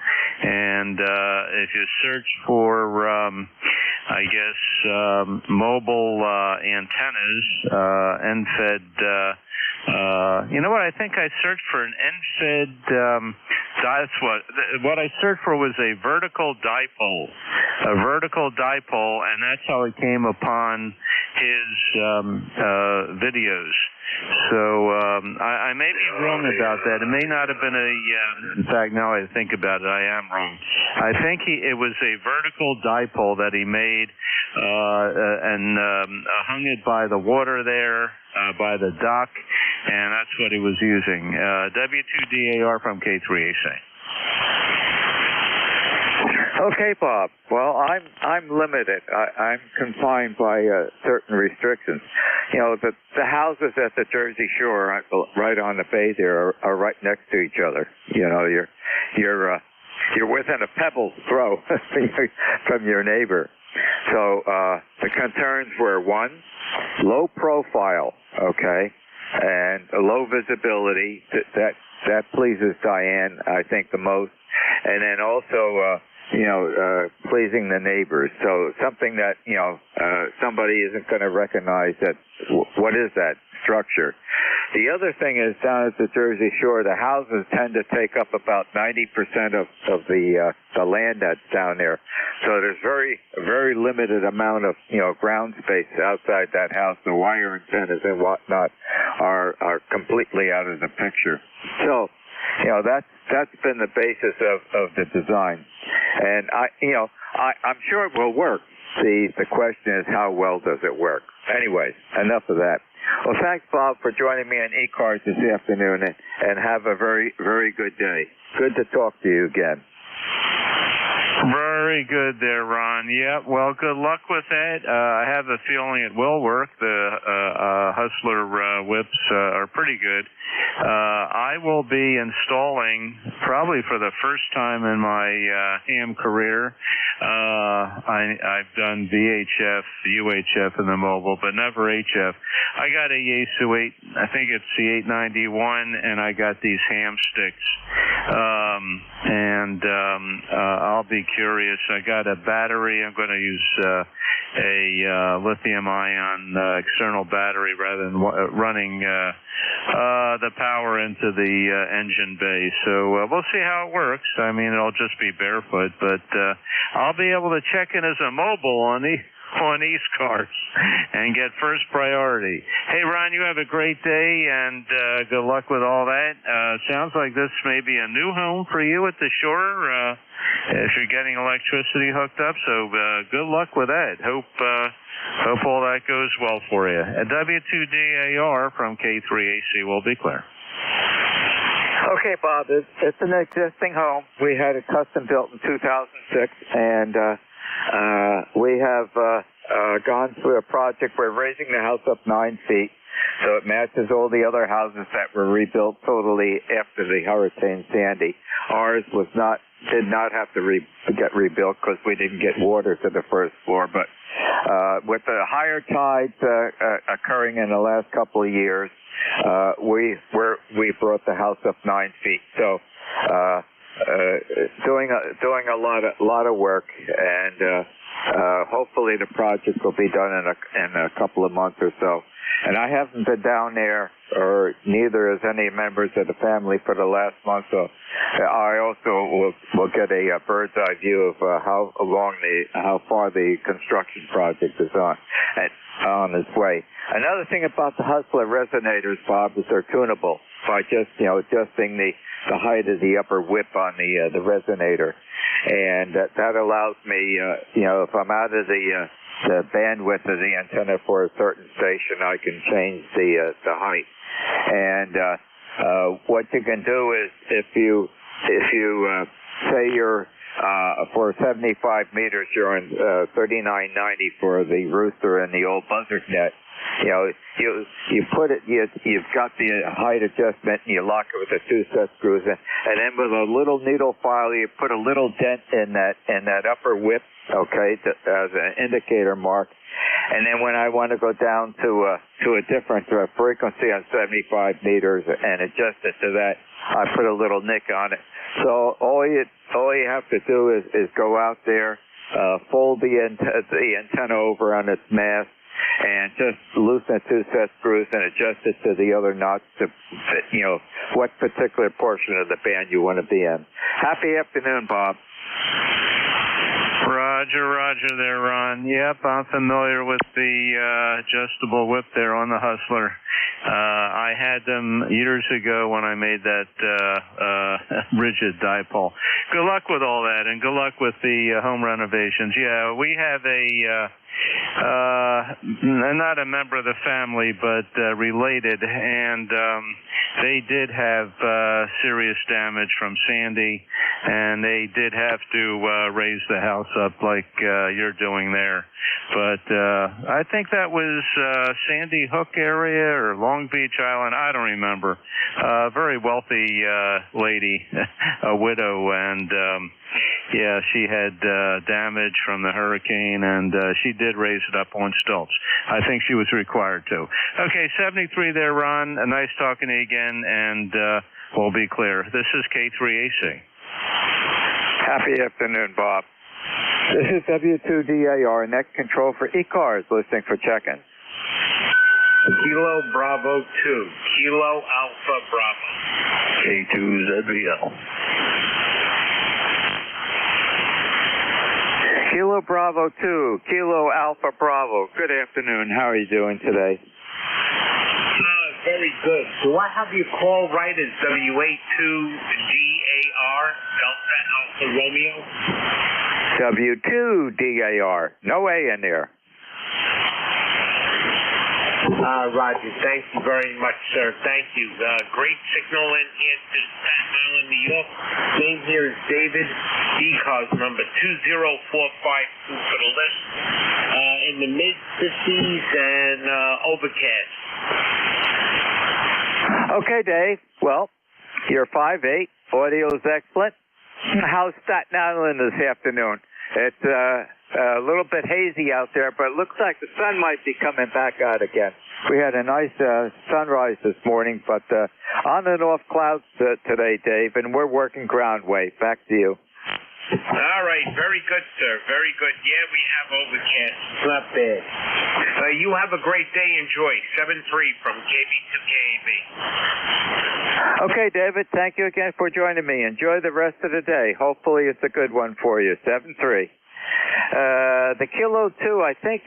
And if you search for, I guess, mobile antennas, end-fed, you know what? I think I searched for an end-fed. That's what I searched for was a vertical dipole, and that's how I came upon his videos. So I may be wrong about that. It may not have been in fact, now I think about it, I am wrong. I think it was a vertical dipole that he made and hung it by the water there, by the dock, and that's what he was using. W2DAR from K3AC.
Okay, Bob. Well, I'm limited. I'm confined by certain restrictions. The houses at the Jersey Shore, right on the bay there, are right next to each other. You're within a pebble's throw from your neighbor. So the concerns were, one, low profile, okay, and low visibility. That pleases Diane, I think, the most, and then also pleasing the neighbors. So something that, somebody isn't going to recognize that, what is that structure? The other thing is, down at the Jersey Shore, the houses tend to take up about 90% of the land that's down there. So there's very limited amount of, ground space outside that house. The wire antennas and whatnot are completely out of the picture. So, that's been the basis of the design. And I'm sure it will work. The question is, how well does it work? Anyways, enough of that. Well, thanks, Bob, for joining me on ECARS this afternoon, and have a very, very good day. Good to talk to you again.
Very good there, Ron. Yeah, well, good luck with that. I have a feeling it will work. The Hustler whips are pretty good. I will be installing, probably for the first time in my ham career, I've done VHF, UHF in the mobile, but never HF. I got a Yaesu 8, I think it's the 891, and I got these ham sticks. I'll be curious. I got a battery. I'm going to use a lithium-ion external battery rather than running the power into the engine bay. So we'll see how it works. I mean, it'll just be barefoot, but I'll be able to check in as a mobile on ECARS and get first priority. Hey, Ron, you have a great day, and good luck with all that. Sounds like this may be a new home for you at the shore if you're getting electricity hooked up, so good luck with that. Hope all that goes well for you. At W2DAR from K3AC will be clear.
Okay, Bob, it's an existing home. We had it custom built in 2006, and we have gone through a project. We're raising the house up 9 feet, so it matches all the other houses that were rebuilt totally after the Hurricane Sandy. Ours did not have to get rebuilt because we didn't get water to the first floor. But with the higher tides occurring in the last couple of years, we brought the house up 9 feet. So doing a lot of work, and hopefully the project will be done in a couple of months or so. And I haven't been down there, or neither has any members of the family for the last month. So I also will get a bird's eye view of how far the construction project is on its way. Another thing about the Hustler resonators, Bob, is they're tunable by just adjusting the height of the upper whip on the resonator, and that allows me if I'm out of the bandwidth of the antenna for a certain station, I can change the height. And what you can do is if you say you're for 75 meters, you're in 3990 for the rooster and the old buzzard net. You put it, you've got the height adjustment, and you lock it with the 2 set screws, and then with a little needle file, you put a little dent in that upper whip, okay, as an indicator mark. And then when I want to go down to a different frequency on 75 meters and adjust it to that, I put a little nick on it. So all you have to do is go out there, fold the antenna over on its mast, and just loosen the 2 set screws and adjust it to the other knots to fit, what particular portion of the band you want to be in. Happy afternoon, Bob.
Roger there, Ron. Yep, I'm familiar with the adjustable whip there on the Hustler. I had them years ago when I made that rigid dipole. Good luck with all that, and good luck with the home renovations. Yeah, we have not a member of the family, but related, and they did have serious damage from Sandy, and they did have to raise the house up like you're doing there. But I think that was Sandy Hook area or Long Beach Island. I don't remember. Very wealthy lady, a widow, and yeah, she had damage from the hurricane, and she did raise it up on stilts. I think she was required to. Okay, 73 there, Ron. Nice talking to you again, and we'll be clear. This is K3AC.
Happy afternoon, Bob. This is W2DAR, net control for ECARS, listening for check-in.
Kilo Bravo 2, Kilo Alpha Bravo.
K2ZBL.
Kilo Bravo 2, Kilo Alpha Bravo. Good afternoon. How are you doing today?
Very good. Do I have your call right as W82DAR, Delta Alpha Romeo?
W2DAR. No A in there.
Roger. Thank you very much, sir. Thank you. Great signal in here to Staten Island, New York. Name here is David. ECARS number 20452 for the list. In the mid-50s and overcast.
Okay, Dave. Well, you're 5'8". Audio is excellent. How's Staten Island this afternoon? It's a little bit hazy out there, but it looks like the sun might be coming back out again. We had a nice sunrise this morning, but on and off clouds today, Dave, and we're working ground wave. Back to you.
All right. Very good, sir. Very good. Yeah, we have overcast. It's not bad. You have a great day. Enjoy. 7-3 from KB2KAB.
Okay, David. Thank you again for joining me. Enjoy the rest of the day. Hopefully it's a good one for you. 7-3. The Kilo 2, I think,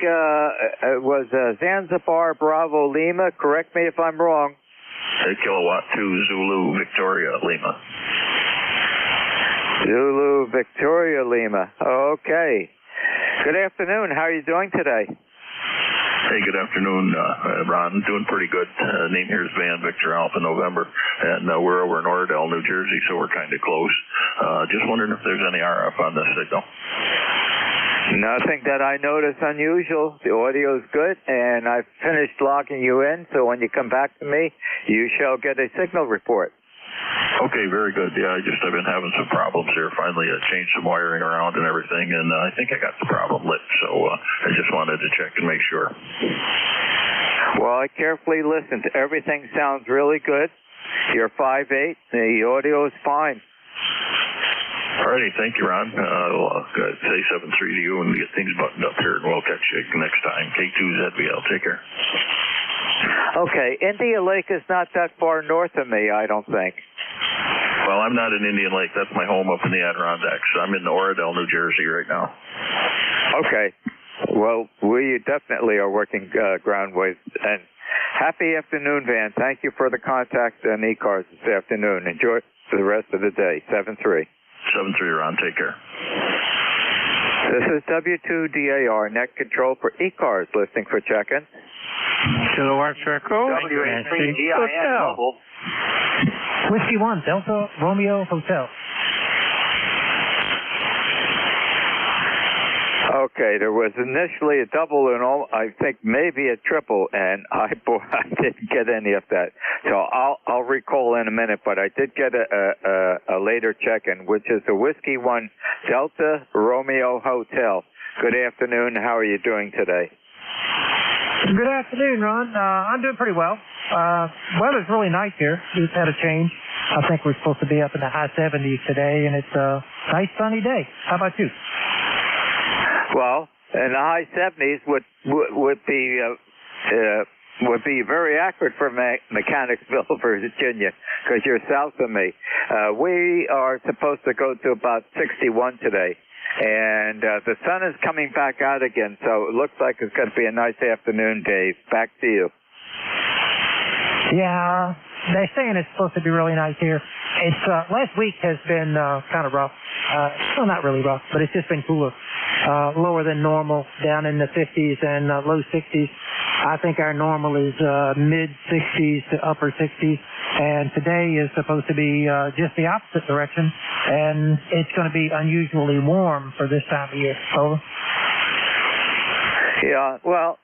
was Zanzibar Bravo Lima. Correct me if I'm wrong.
Kilowatt 2 Zulu Victoria Lima.
Zulu Victoria Lima. Okay. Good afternoon. How are you doing today?
Hey, good afternoon, Ron. Doing pretty good. Name here is Van Victor Alpha November, and we're over in Oradell, New Jersey, so we're kind of close. Just wondering if there's any RF on this signal.
Nothing that I notice unusual. The audio is good, and I've finished logging you in, so when you come back to me, you shall get a signal report.
Okay, very good. Yeah, I've been having some problems here. Finally, I changed some wiring around and everything, and I think I got the problem lit, so I just wanted to check and make sure.
Well, I carefully listened. Everything sounds really good. You're 5'8". The audio is fine.
Alrighty, thank you, Ron. I'll say 7-3 to you and get things buttoned up here, and we'll catch you next time. K2ZBL, take care.
Okay, India Lake is not that far north of me, I don't think.
Well, I'm not in Indian Lake. That's my home up in the Adirondacks. I'm in Oradell, New Jersey right now.
Okay. Well, we definitely are working groundways. And happy afternoon, Van. Thank you for the contact on ECARS this afternoon. Enjoy the rest of the day. 7-3.
7-3, Ron. Take care.
This is W2DAR, net control for ECARS, listening for check-in.
Kilowatt Echo.
WH3DIN Mobile.
Whiskey 1, Delta Romeo Hotel.
Okay, there was initially a double and I think maybe a triple, and I didn't get any of that. So I'll recall in a minute, but I did get a later check-in, which is the Whiskey 1 Delta Romeo Hotel. Good afternoon. How are you doing today?
Good afternoon, Ron. I'm doing pretty well. Weather's really nice here. We've had a change. I think we're supposed to be up in the high 70s today, and it's a nice sunny day. How about you?
Well, in the high 70s would be very accurate for Mechanicsville, Virginia, because you're south of me. We are supposed to go to about 61 today, and the sun is coming back out again, so it looks like it's going to be a nice afternoon, Dave. Back to you.
Yeah, they're saying it's supposed to be really nice here. It's last week has been kind of rough. Well, not really rough, but it's just been cooler. Lower than normal, down in the 50s and low 60s. I think our normal is mid 60s to upper 60s, and today is supposed to be just the opposite direction, and it's going to be unusually warm for this time of year. Over.
Yeah, well,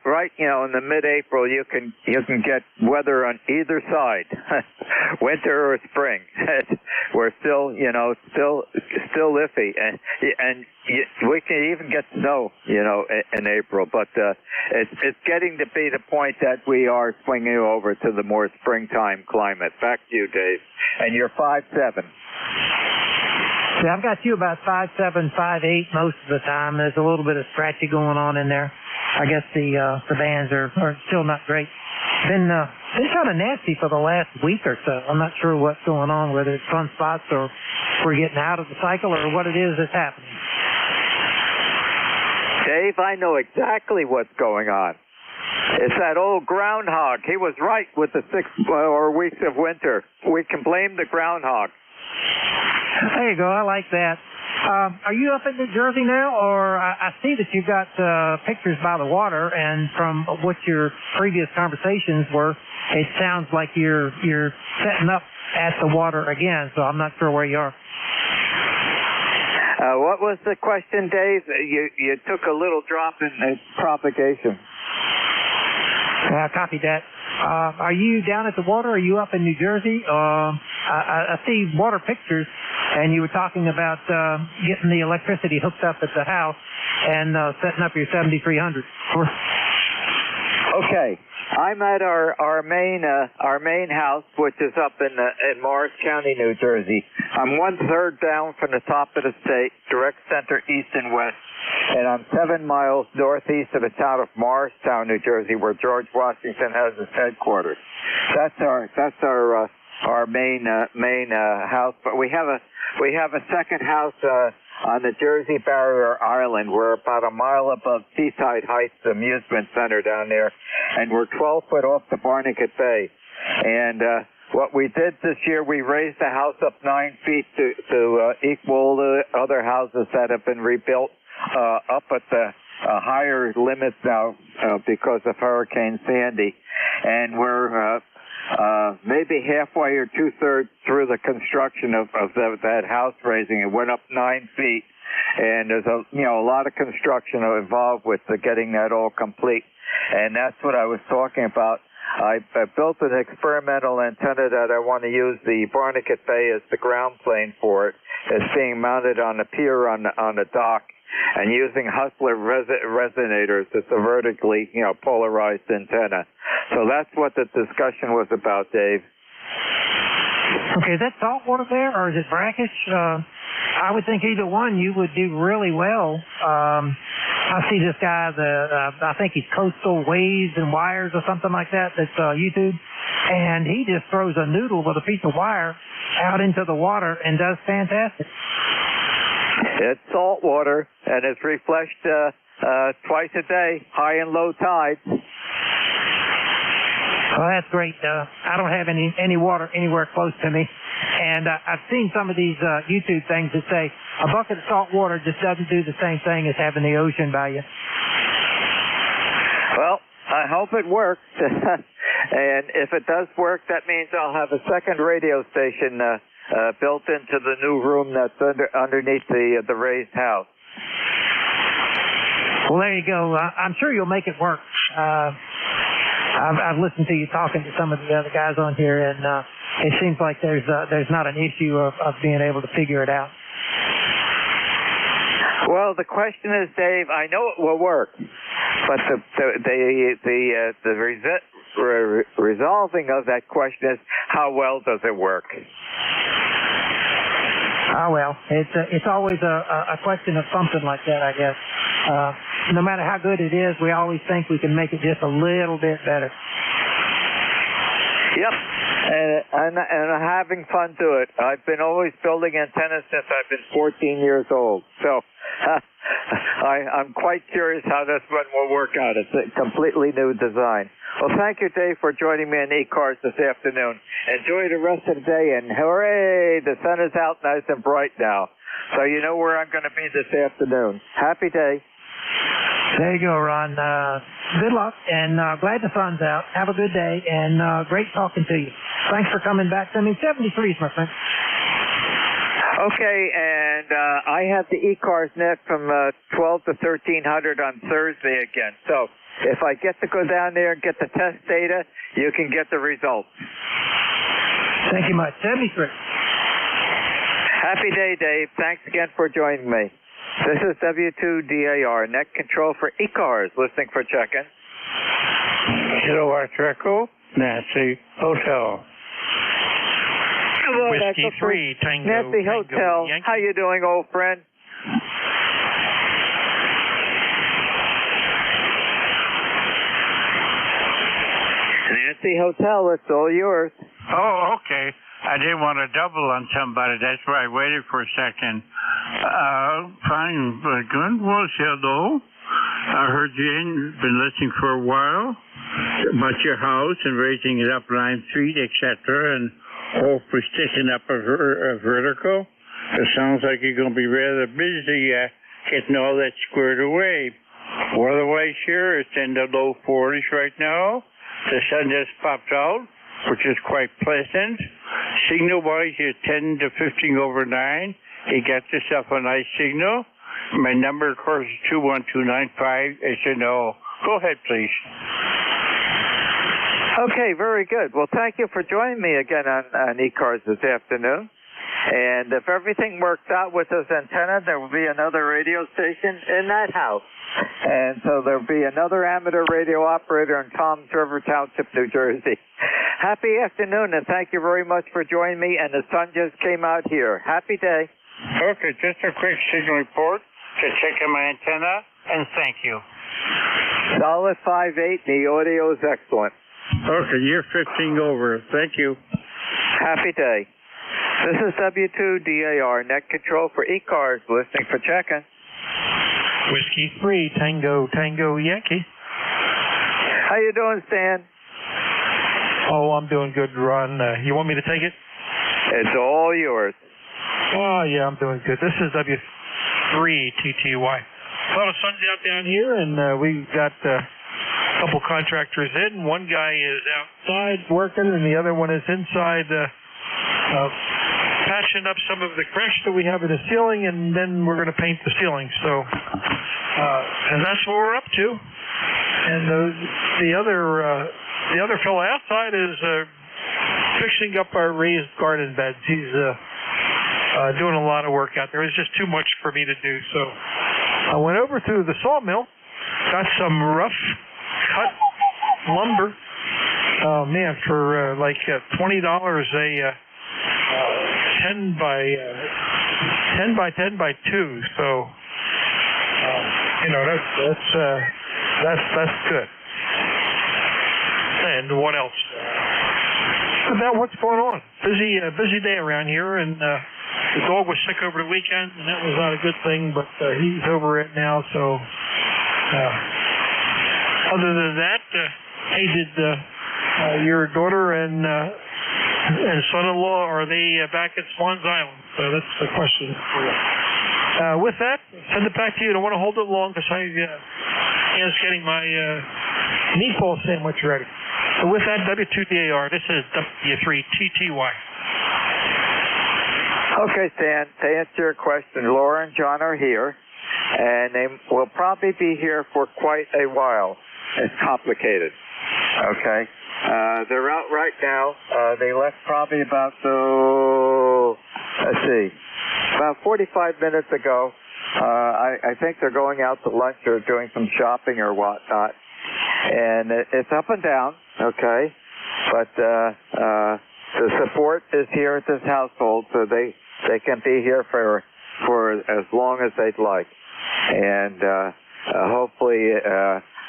right, in the mid-April, you can get weather on either side, winter or spring. We're still, still iffy, and we can even get snow, in April. But it's getting to be the point that we are swinging over to the more springtime climate. Back to you, Dave. And you're 5'7".
Yeah, I've got you about 5'7", 5'8" most of the time. There's a little bit of scratchy going on in there. I guess the bands are still not great. Been kind of nasty for the last week or so. I'm not sure what's going on, whether it's sunspots or we're getting out of the cycle or what it is that's happening.
Dave, I know exactly what's going on. It's that old groundhog. He was right with the 6 weeks of winter. We can blame the groundhog.
There you go. I like that. Are you up in New Jersey now, or I see that you've got pictures by the water, and from what your previous conversations were, it sounds like you're setting up at the water again, so I'm not sure where you are.
What was the question, Dave? You took a little drop in propagation.
I copied that. Are you down at the water? Are you up in New Jersey? I see water pictures, and you were talking about getting the electricity hooked up at the house and setting up your 7300.
Okay, I'm at our main house, which is up in Morris County, New Jersey. I'm 1/3 down from the top of the state, direct center east and west, and I'm 7 miles northeast of the town of Morristown, New Jersey, where George Washington has his headquarters. That's our main house, but we have a second house on the Jersey Barrier Island. We're about a mile above Seaside Heights Amusement Center down there, and we're 12 foot off the Barnegat Bay. And what we did this year, we raised the house up 9 feet to equal the other houses that have been rebuilt up at the higher limits now because of Hurricane Sandy, and we're maybe halfway or 2/3 through the construction of that house raising. It went up 9 feet, and there's a lot of construction involved with getting that all complete, and that's what I was talking about. I built an experimental antenna that I want to use the Barnegat Bay as the ground plane for it. It's being mounted on a pier on the dock, and using Hustler resonators. It's a vertically, polarized antenna. So that's what the discussion was about, Dave.
Okay, is that saltwater there, or is it brackish? I would think either one you would do really well. I see this guy, I think he's Coastal Waves and Wires or something like that. That's YouTube, and he just throws a noodle with a piece of wire out into the water and does fantastic.
It's salt water, and it's refreshed twice a day, high and low tides.
Well, that's great. I don't have any water anywhere close to me. And I've seen some of these YouTube things that say a bucket of salt water just doesn't do the same thing as having the ocean by you.
Well, I hope it works. And if it does work, that means I'll have a second radio station built into the new room that's underneath the raised house.
Well, there you go. I'm sure you'll make it work. I've listened to you talking to some of the other guys on here, and it seems like there's not an issue of being able to figure it out.
Well, the question is, Dave, I know it will work, but the resolving of that question is, how well does it work?
Oh, well, it's always a question of something like that, I guess. No matter how good it is, we always think we can make it just a little bit better.
Yep, and I'm having fun to it. I've been always building antennas since I've been 14 years old. So I'm quite curious how this one will work out. It's a completely new design. Well, thank you, Dave, for joining me on ECARS this afternoon. Enjoy the rest of the day, and hooray, the sun is out nice and bright now. So you know where I'm going to be this afternoon. Happy day.
There you go, Ron. Good luck, and glad the sun's out. Have a good day, and great talking to you. Thanks for coming back to me. 73s, my friend.
Okay, and I have the ECARS net from 12 to 1300 on Thursday again. So if I get to go down there and get the test data, you can get the results.
Thank you much. 73.
Happy day, Dave. Thanks again for joining me. This is W2DAR, net control for ECARS, listening for check-in.
Kilo Arthur Echo, Nancy Hotel.
Hello,
Whiskey 3, Tango,
Nancy
Tango,
Hotel.
Yankee.
How you doing, old friend? Nancy Hotel, it's all yours.
Oh, okay. I didn't want to double on somebody. That's why I waited for a second. Fine, but good. Well, hello. I heard you've been listening for a while about your house and raising it up 9 feet, etc., and hopefully sticking up a vertical. It sounds like you're going to be rather busy getting all that squared away. Otherwise, here it's in the low 40s right now. The sun just popped out, which is quite pleasant. Signal-wise, you're 10 to 15 over 9. You got yourself a nice signal. My number, of course, is 21295, as you know. Go ahead, please.
Okay, very good. Well, thank you for joining me again on ECARS this afternoon. And if everything works out with this antenna, there will be another radio station in that house. And so there will be another amateur radio operator in Toms River Township, New Jersey. Happy afternoon, and thank you very much for joining me. And the sun just came out here. Happy day.
Okay, just a quick signal report to check on my antenna, and thank you.
Solid 5.8, the audio is excellent.
Okay, you're 15 over. Thank you.
Happy day. This is W2DAR, net control for ECARS, listening for check-in.
Whiskey 3, Tango, Tango, Yankee.
How you doing, Stan?
Oh, I'm doing good, Ron. You want me to take it?
It's all yours.
Oh, yeah, I'm doing good. This is W3TTY. Well, the sun's out down here, and we got a couple contractors in. One guy is outside working, and the other one is inside patching up some of the cracks that we have in the ceiling, and then we're going to paint the ceiling. So, and that's what we're up to. And the other fellow outside is fixing up our raised garden beds. He's doing a lot of work out there. It's just too much for me to do. So I went over to the sawmill, got some rough cut lumber. Oh man, for like $20 a 10 by 10 by 2. So that's good. And what else? About what's going on? Busy day around here, and the dog was sick over the weekend, and that was not a good thing. But he's over it now. So other than that, hey, did your daughter and son-in-law, are they back at Swans Island? So that's the question for you. With that, send it back to you. I don't want to hold it long because I is getting my meatball sandwich ready. So with that, W2DAR, this is W3TTY.
Okay, Stan, to answer your question, Laura and John are here, and they will probably be here for quite a while. It's complicated. Okay? They're out right now. They left probably about, about 45 minutes ago. I think they're going out to lunch or doing some shopping or whatnot. And it's up and down, okay? But the support is here at this household, so they can be here for as long as they'd like. And hopefully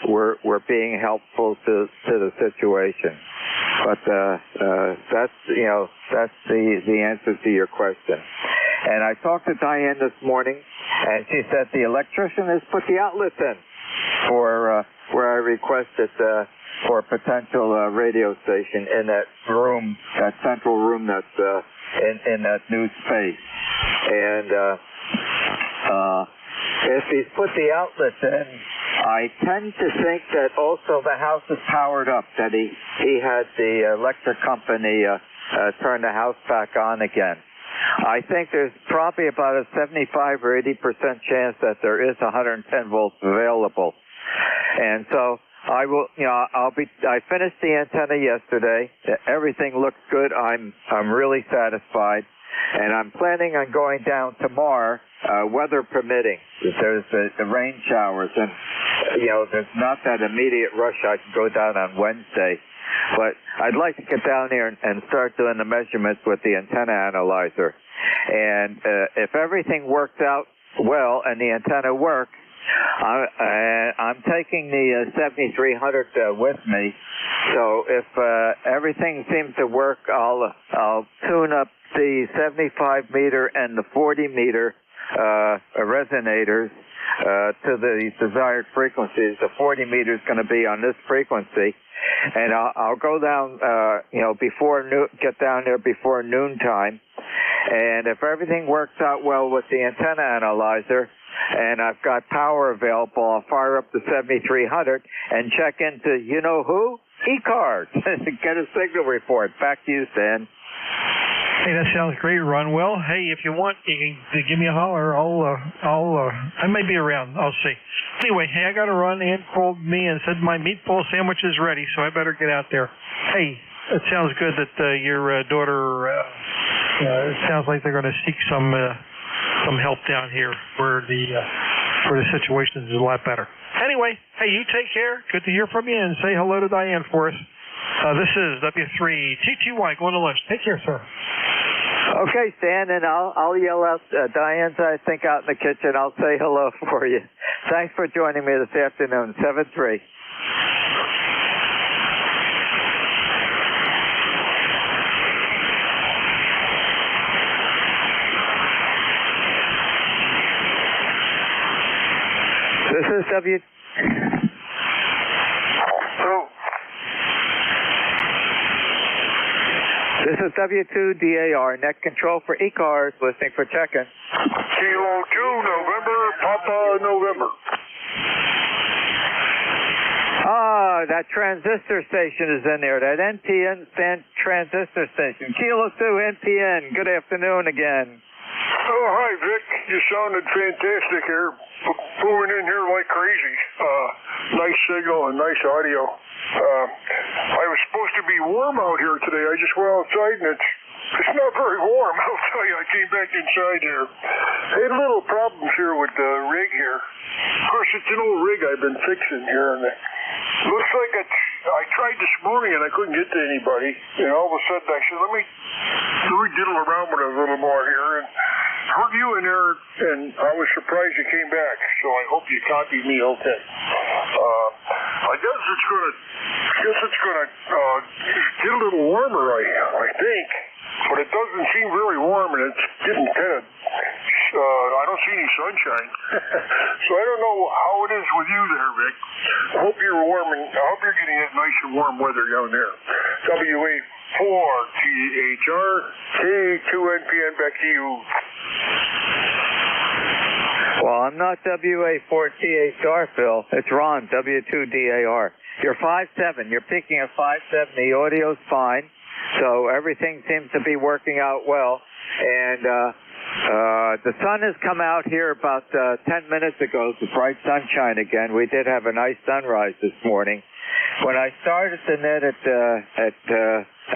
we're being helpful to the situation. But that's the answer to your question. And I talked to Diane this morning, and she said the electrician has put the outlets in for where I requested for a potential radio station in that room, that central room that's in that new space. And if he's put the outlets in, I tend to think that also the house is powered up, that he had the electric company turn the house back on again. I think there's probably about a 75 or 80% chance that there is 110 volts available. And so I will, I finished the antenna yesterday. Everything looks good. I'm really satisfied. And I'm planning on going down tomorrow, weather permitting. There's the rain showers, and there's not that immediate rush. I can go down on Wednesday, but I'd like to get down here and start doing the measurements with the antenna analyzer. And if everything works out well and the antenna works, I'm taking the 7300 with me. So if everything seems to work, I'll tune up the 75 meter and the 40 meter resonators to the desired frequencies. The 40 meter is going to be on this frequency, and I'll go down, get down there before noontime. And if everything works out well with the antenna analyzer, and I've got power available, I'll fire up the 7300 and check into, you know who? ECARS. Get a signal report. Back to you, Stan.
Hey, that sounds great, Ron. Well, hey, if you want, you can give me a holler. I may be around. I'll see. Anyway, hey, I got to run. Ann called me and said my meatball sandwich is ready, so I better get out there. Hey, it sounds good that your daughter, it sounds like they're going to seek some help down here where the situation is a lot better. Anyway, hey, you take care. Good to hear from you, and say hello to Diane for us. This is W3TTY going to lunch. Take care, sir.
Okay, Stan, and I'll yell out, Diane's, I think, out in the kitchen. I'll say hello for you. Thanks for joining me this afternoon, 7-3. This is This is W2DAR, net control for ECARS, listening for check-in.
Kilo 2, November, Papa, November.
That transistor station is in there, that NPN transistor station. Kilo 2, NPN, good afternoon again.
Oh, hi, Vic. You sounded fantastic here. Booming in here like crazy. Nice signal and nice audio. I was supposed to be warm out here today. I just went outside and it's not very warm. I'll tell you, I came back inside here. I had little problems here with the rig here. it's an old rig I've been fixing here, and it looks like I tried this morning and I couldn't get to anybody, and all of a sudden I said, let me diddle around with it a little more here, and heard you in there, and I was surprised you came back, so I hope you copied me okay. I guess it's gonna get a little warmer, I think, but it doesn't seem very warm, and it's getting kind of, I don't see any sunshine. So I don't know how it is with you there, Vic. I hope you're warm, and I hope you're getting that nice and warm weather down there. WA4THR, K2NPN, back to you.
Well, I'm not WA4THR, Phil. It's Ron, W2DAR. You're 5'7". You're picking a 5'7". The audio's fine, so everything seems to be working out well. And the sun has come out here about 10 minutes ago. It's bright sunshine again. We did have a nice sunrise this morning. When I started the net at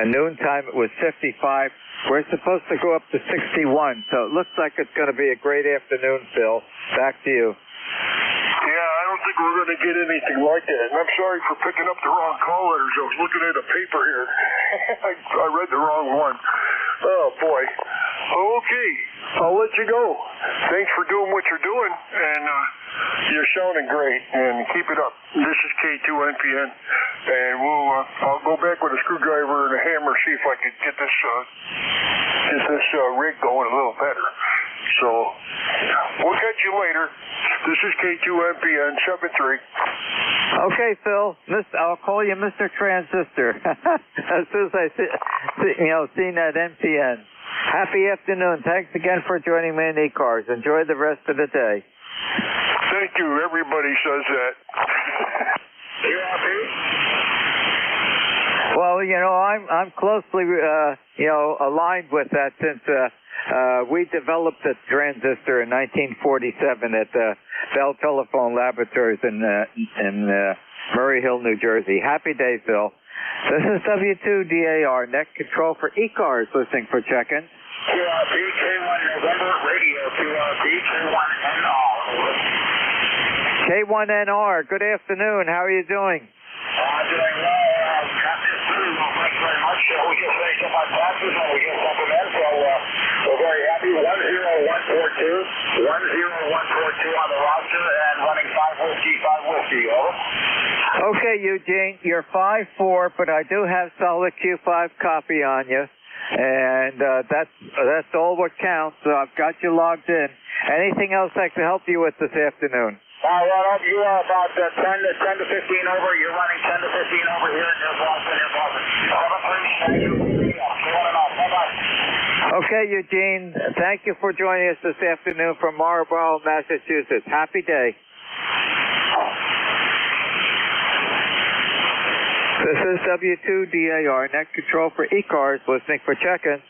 noontime, it was 55. We're supposed to go up to 61, so it looks like it's going to be a great afternoon, Phil. Back to you.
Yeah, I don't think we're going to get anything like that. And I'm sorry for picking up the wrong call letters. I was looking at a paper here. I read the wrong one. Oh, boy. Okay, I'll let you go. Thanks for doing what you're doing, and you're sounding great, and keep it up. This is K2NPN, and I'll go back with a screwdriver and a hammer, see if I can get this rig going a little better. So, we'll catch you later. This is K2NPN 73.
Okay, Phil. I'll call you Mr. Transistor as soon as I seen that NPN. Happy afternoon. Thanks again for joining me in ECARS. Enjoy the rest of the day.
Thank you. Everybody says that. You happy?
Well, I'm closely, aligned with that since we developed the transistor in 1947 at the Bell Telephone Laboratories in Murray Hill, New Jersey. Happy day, Phil. This is W2DAR, net control for ECARS, listening for check-in.
QRP, K1 November, radio, QRP, K1NR.
K1NR, good afternoon. How are you doing?
Doing well. Got this through. Thank you very much. We just finished up our classes and we get something in, so we're very happy. 10142, 10142 on the roster and running 5 whiskey, over.
Okay, Eugene, you're 5'4", but I do have solid Q5 copy on you, and that's all what counts. So I've got you logged in. Anything else I can help you with this afternoon?
Well, you are about 10 to 15 over. You're running 10 to 15 over here in Boston.
Okay, Eugene, thank you for joining us this afternoon from Marlborough, Massachusetts. Happy day. This is W2DAR, net control for ECARS, listening for check-in.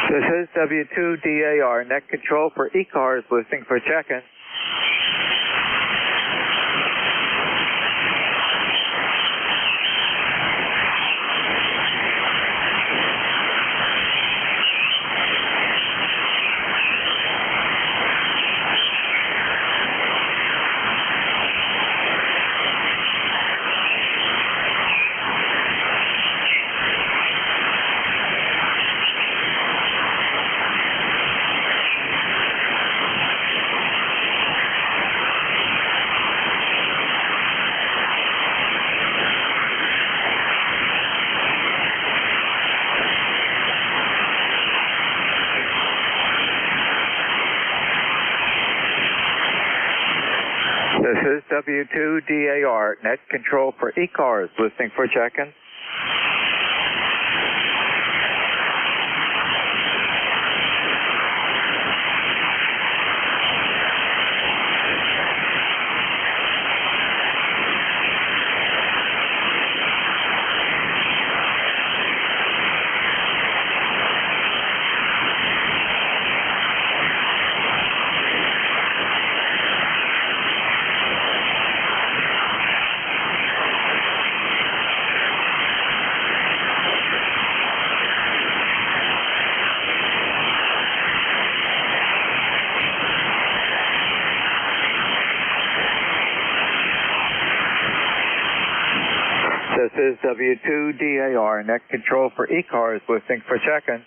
This is W2DAR, net control for ECARS, listening for check-in. This is W2DAR, net control for ECARS, listening for check-in. This is W2DAR, net control for ECARS, listening for check-in.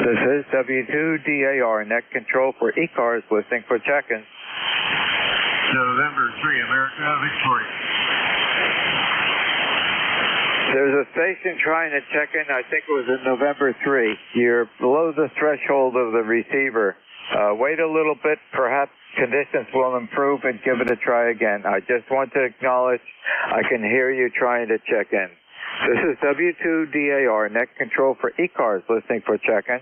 This is W2DAR, net control for ECARS, listening for check-in.
November 3, America, Victoria.
There's a station trying to check in, I think it was in November 3. You're below the threshold of the receiver. Wait a little bit, perhaps conditions will improve and give it a try again. I just want to acknowledge I can hear you trying to check in. This is W2DAR, net control for ECARS, listening for check-in.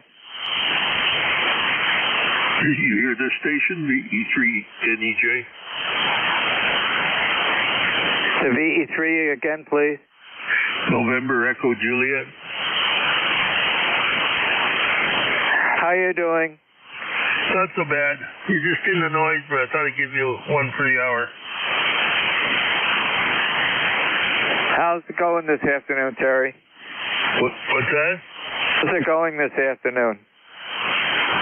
You hear this station, VE3NEJ?
The VE3 again, please.
November Echo Juliet.
How you doing?
Not so bad. You're just in the noise, but I thought I'd give you one for the hour.
How's it going this afternoon, Terry?
What's that?
How's it going this afternoon?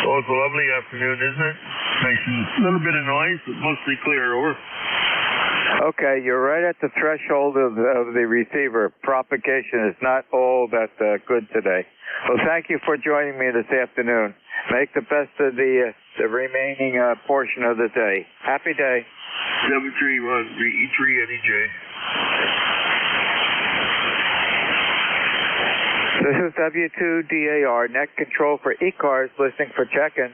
Oh, it's a lovely afternoon, isn't it? Nice and a little bit of noise, but mostly clear over.
Okay, you're right at the threshold of the receiver. Propagation is not all that good today. Well, thank you for joining me this afternoon. Make the best of the remaining portion of the day. Happy day.
731 VE3NEJ.
This is W2DAR, net control for ECARS, listening for check-in.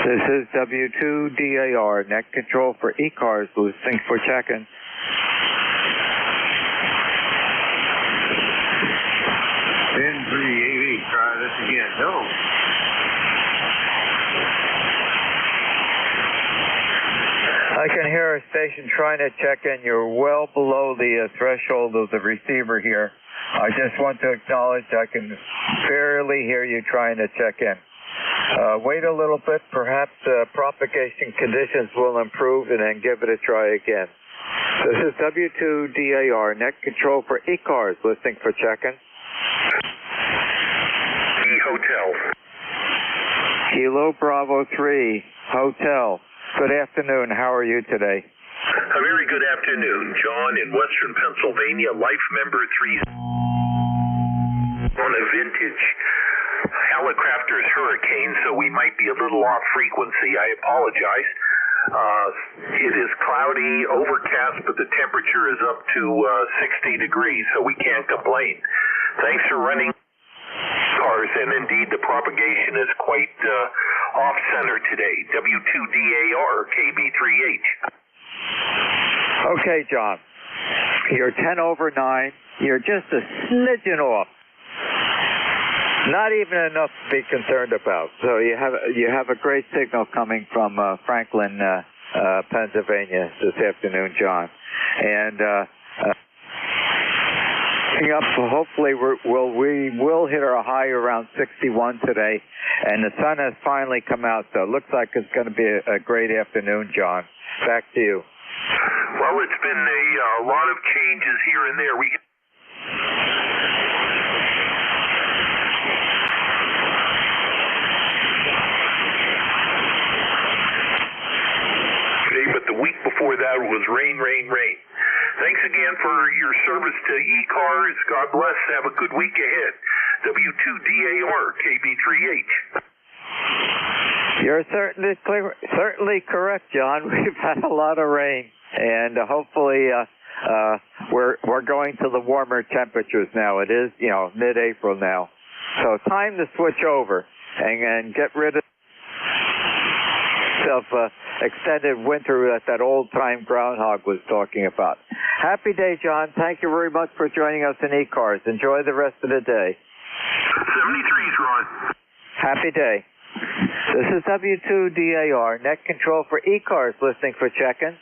This is W2DAR, net control for ECARS, listening for check-in.
N388, try this again. No.
I can hear a station trying to check in. You're well below the threshold of the receiver here. I just want to acknowledge I can barely hear you trying to check in. Wait a little bit, perhaps propagation conditions will improve, and then give it a try again. This is W2DAR, net control for ECARS, listening for check-in.
Hotel.
Kilo Bravo 3, Hotel. Good afternoon. How are you today?
A very good afternoon. John in Western Pennsylvania, life member 3 on a vintage Helicopters Hurricane, so we might be a little off frequency. I apologize. It is cloudy, overcast, but the temperature is up to 60 degrees, so we can't complain. Thanks for running cars, and indeed the propagation is quite off-center today. W2DAR, KB3H.
Okay, John. You're 10 over 9. You're just a smidgen off. Not even enough to be concerned about. So you have a great signal coming from Franklin, Pennsylvania this afternoon, John. And Coming up, hopefully we will hit our high around 61 today, and the sun has finally come out, so it looks like it's going to be a great afternoon, John. Back to you.
Well, it's been a lot of changes here and there. But the week before that was rain, rain, rain. Thanks again for your service to ECARS. God bless. Have a good week ahead. W2DAR, KB3H.
You're certainly correct, John. We've had a lot of rain, and hopefully we're going to the warmer temperatures now. It is, mid-April now. So time to switch over and get rid of extended winter that old-time groundhog was talking about. Happy day, John. Thank you very much for joining us in ECARS. Enjoy the rest of the day.
73's, Ron.
Happy day. This is W2DAR, net control for ECARS, listening for check-in.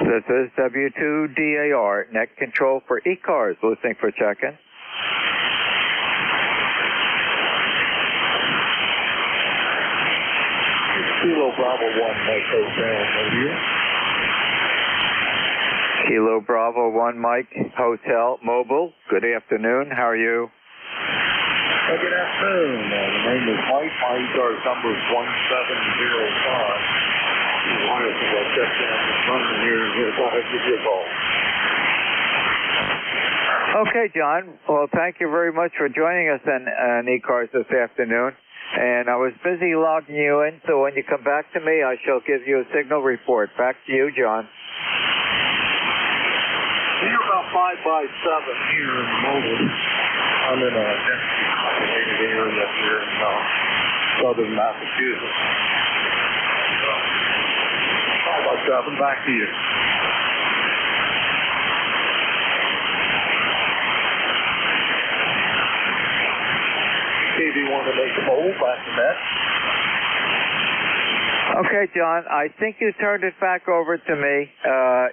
This is W2DAR, net control for ECARS, listening for check-in.
Kilo Bravo 1, Mike Hotel, Mobile.
Kilo Bravo 1, Mike Hotel, Mobile. Good afternoon. How are you?
Good afternoon. My name is Mike. My ECARS number is 1705. I think I'll check down the front here and thought I'd give you a call.
Okay, John. Well, thank you very much for joining us on ECARS this afternoon. And I was busy logging you in, so when you come back to me, I shall give you a signal report. Back to you, John.
You're about 5 by 7 here in Mobile. I'm in a densely populated area here in southern Massachusetts. 5 by 7, back to you. If you want to make a move, back to that.
Okay, John. I think you turned it back over to me.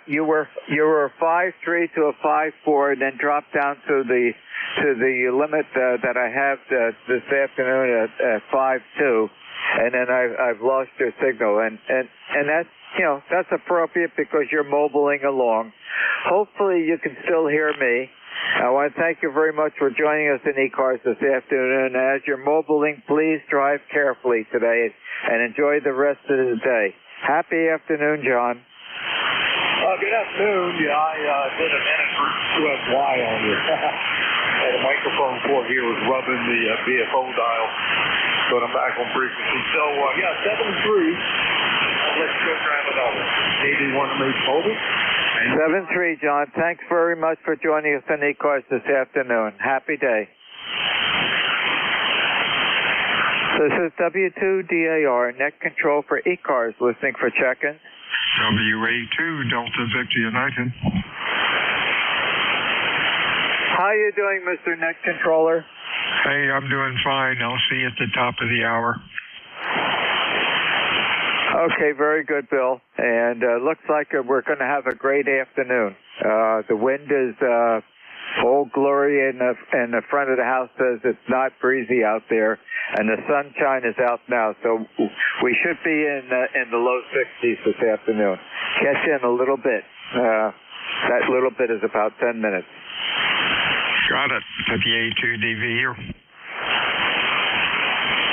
You were 5.3 to a 5.4, and then dropped down to the limit that I have this afternoon at 5.2, and then I've lost your signal, and that's that's appropriate because you're mobiling along. Hopefully, you can still hear me. I want to thank you very much for joining us in ECARS this afternoon. As you're mobiling, please drive carefully today and enjoy the rest of the day. Happy afternoon, John.
Good afternoon. Yeah, I did a minute for QSY on you. The microphone port here was rubbing the BFO dial, but I'm back on frequency. So, 7-3. Let's go drive another. Maybe one of these mobile?
7-3, John. Thanks very much for joining us on ECARS this afternoon. Happy day. This is W2DAR, net control for ECARS, listening for check-in.
WA2, Delta Victor United.
How are you doing, Mr. Net Controller?
Hey, I'm doing fine. I'll see you at the top of the hour.
Okay, very good, Bill. And looks like we're going to have a great afternoon. The wind is full glory, and the front of the house says it's not breezy out there, and the sunshine is out now, so we should be in the low 60s this afternoon. Catch in a little bit. That little bit is about 10 minutes.
Got it. WA2DV here.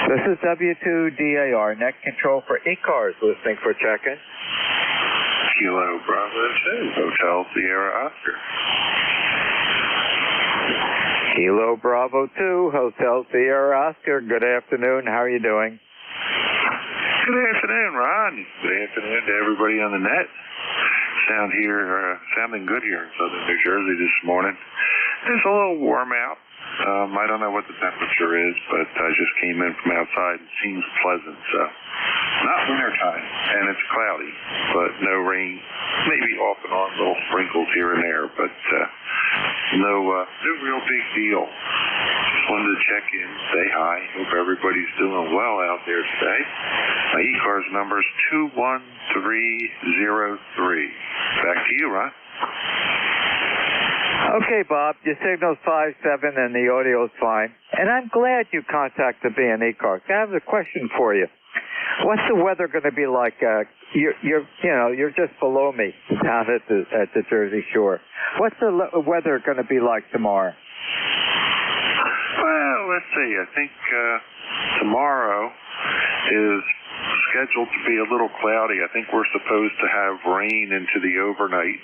This is W2DAR, net control for ECARS, listening for check-in.
Kilo Bravo 2, Hotel Sierra Oscar.
Kilo Bravo 2, Hotel Sierra Oscar. Good afternoon. How are you doing?
Good afternoon, Ron. Good afternoon to everybody on the net.
sounding good here in southern New Jersey this morning. It's a little warm out. I don't know what the temperature is, but I just came in from outside. It seems pleasant, so not winter time, and it's cloudy, but no rain. Maybe off and on little sprinkles here and there, but no real big deal. Just wanted to check in, say hi. Hope everybody's doing well out there today. My ECARS number is 21303. Back to you, Ron.
Okay, Bob, your signal's 5-7 and the audio's fine. And I'm glad you contacted me on ECARS. I have a question for you. What's the weather going to be like? You're just below me down at the Jersey Shore. What's the weather going to be like tomorrow?
Well, let's see. I think tomorrow is scheduled to be a little cloudy. I think we're supposed to have rain into the overnight,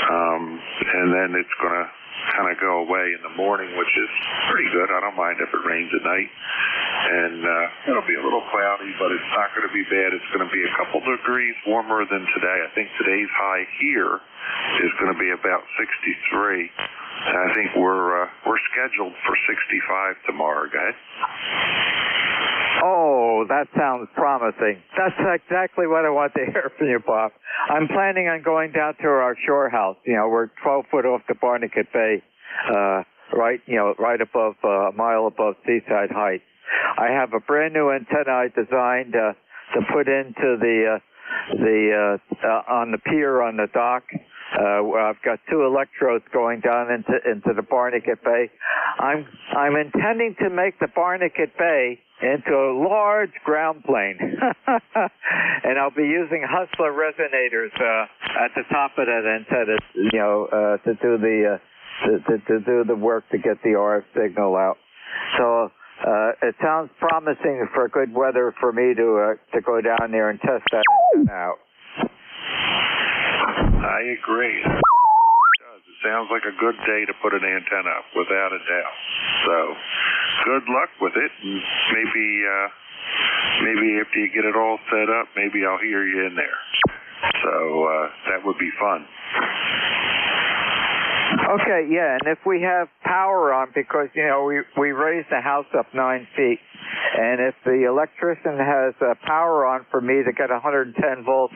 and then it's going to kind of go away in the morning, which is pretty good. I don't mind if it rains at night. And it'll be a little cloudy, but it's not going to be bad. It's going to be a couple degrees warmer than today. I think today's high here is going to be about 63. And I think we're scheduled for 65 tomorrow, guys.
Oh, that sounds promising. That's exactly what I want to hear from you, Bob. I'm planning on going down to our shore house. We're 12 foot off the Barnegat Bay, right above, a mile above Seaside Heights. I have a brand new antenna I designed to put into on the pier on the dock. I've got 2 electrodes going down into the Barnegat Bay. I'm intending to make the Barnegat Bay into a large ground plane, and I'll be using Hustler resonators at the top of that antenna, to do the work to get the RF signal out. So it sounds promising for good weather for me to go down there and test that antenna out.
I agree. It does. It sounds like a good day to put an antenna up, without a doubt. So, good luck with it. And maybe after you get it all set up, maybe I'll hear you in there. So, that would be fun.
Okay, yeah, and if we have power on, because, we raised the house up 9 feet, and if the electrician has power on for me to get 110 volts,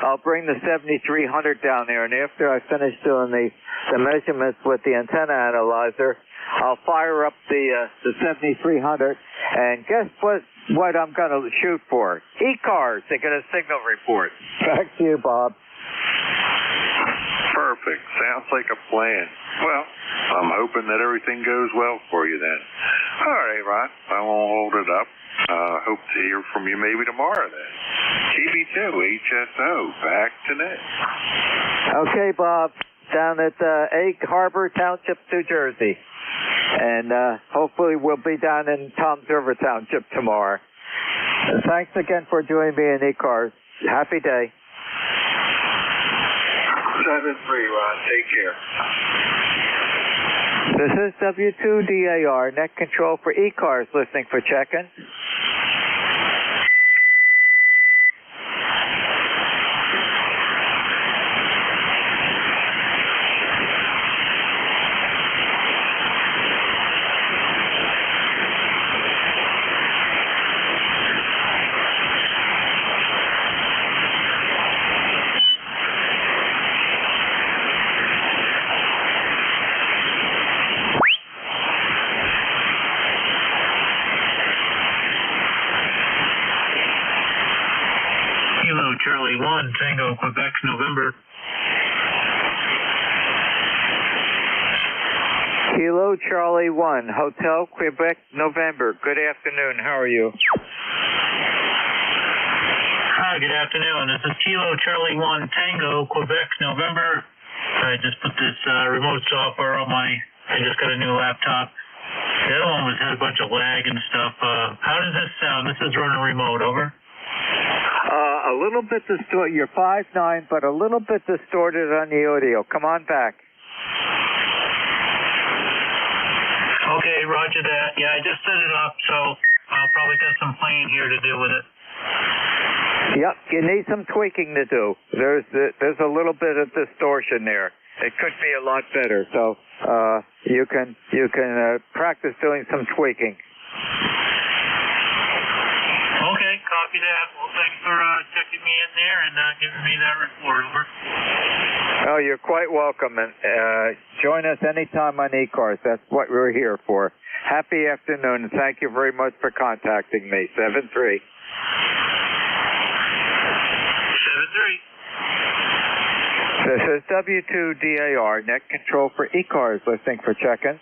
I'll bring the 7300 down there, and after I finish doing the measurements with the antenna analyzer, I'll fire up the 7300, and guess what I'm going to shoot for? ECARS to get a signal report. Back to you, Bob.
Perfect. Sounds like a plan. Well, I'm hoping that everything goes well for you then. All right, Ron. I won't hold it up. Hope to hear from you maybe tomorrow then. GB2, HSO, back to net.
Okay, Bob. Down at Egg Harbor Township, New Jersey. And hopefully we'll be down in Toms River Township tomorrow. And thanks again for joining me in ECARS. Happy day.
7-3, Ron. Take care.
This is W2DAR, net control for ECARS, listening for check-in.
Charlie 1, Tango, Quebec, November.
Kilo Charlie 1, Hotel, Quebec, November. Good afternoon. How are you?
Hi, good afternoon. This is Kilo Charlie 1, Tango, Quebec, November. I just put this remote software on I just got a new laptop. The other one had a bunch of lag and stuff. How does this sound? This is running remote, over.
A little bit distorted. You're 5'9", but a little bit distorted on the audio. Come on back.
Okay, roger that. Yeah, I just set it up, so I'll probably got some playing here to do with it.
Yep, you need some tweaking to do. There's a little bit of distortion there. It could be a lot better, so you can practice doing some tweaking.
Okay, copy that. Well, thanks for checking me in there and giving me that report. Over.
Oh, you're quite welcome, and join us anytime on ECARS. That's what we're here for. Happy afternoon, and thank you very much for contacting me. 7-3.
7-3.
This is W2DAR, net control for ECARS, listening for check-in.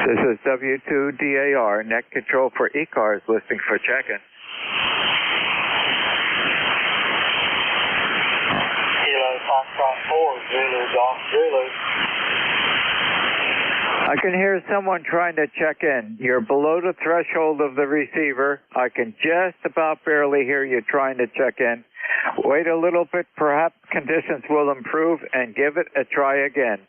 This is W2DAR, net control for ECARS, listening for check-in.
Kilo Foxtrot 4, Zulu, Golf Zulu.
I can hear someone trying to check in. You're below the threshold of the receiver. I can just about barely hear you trying to check in. Wait a little bit, perhaps conditions will improve, and give it a try again.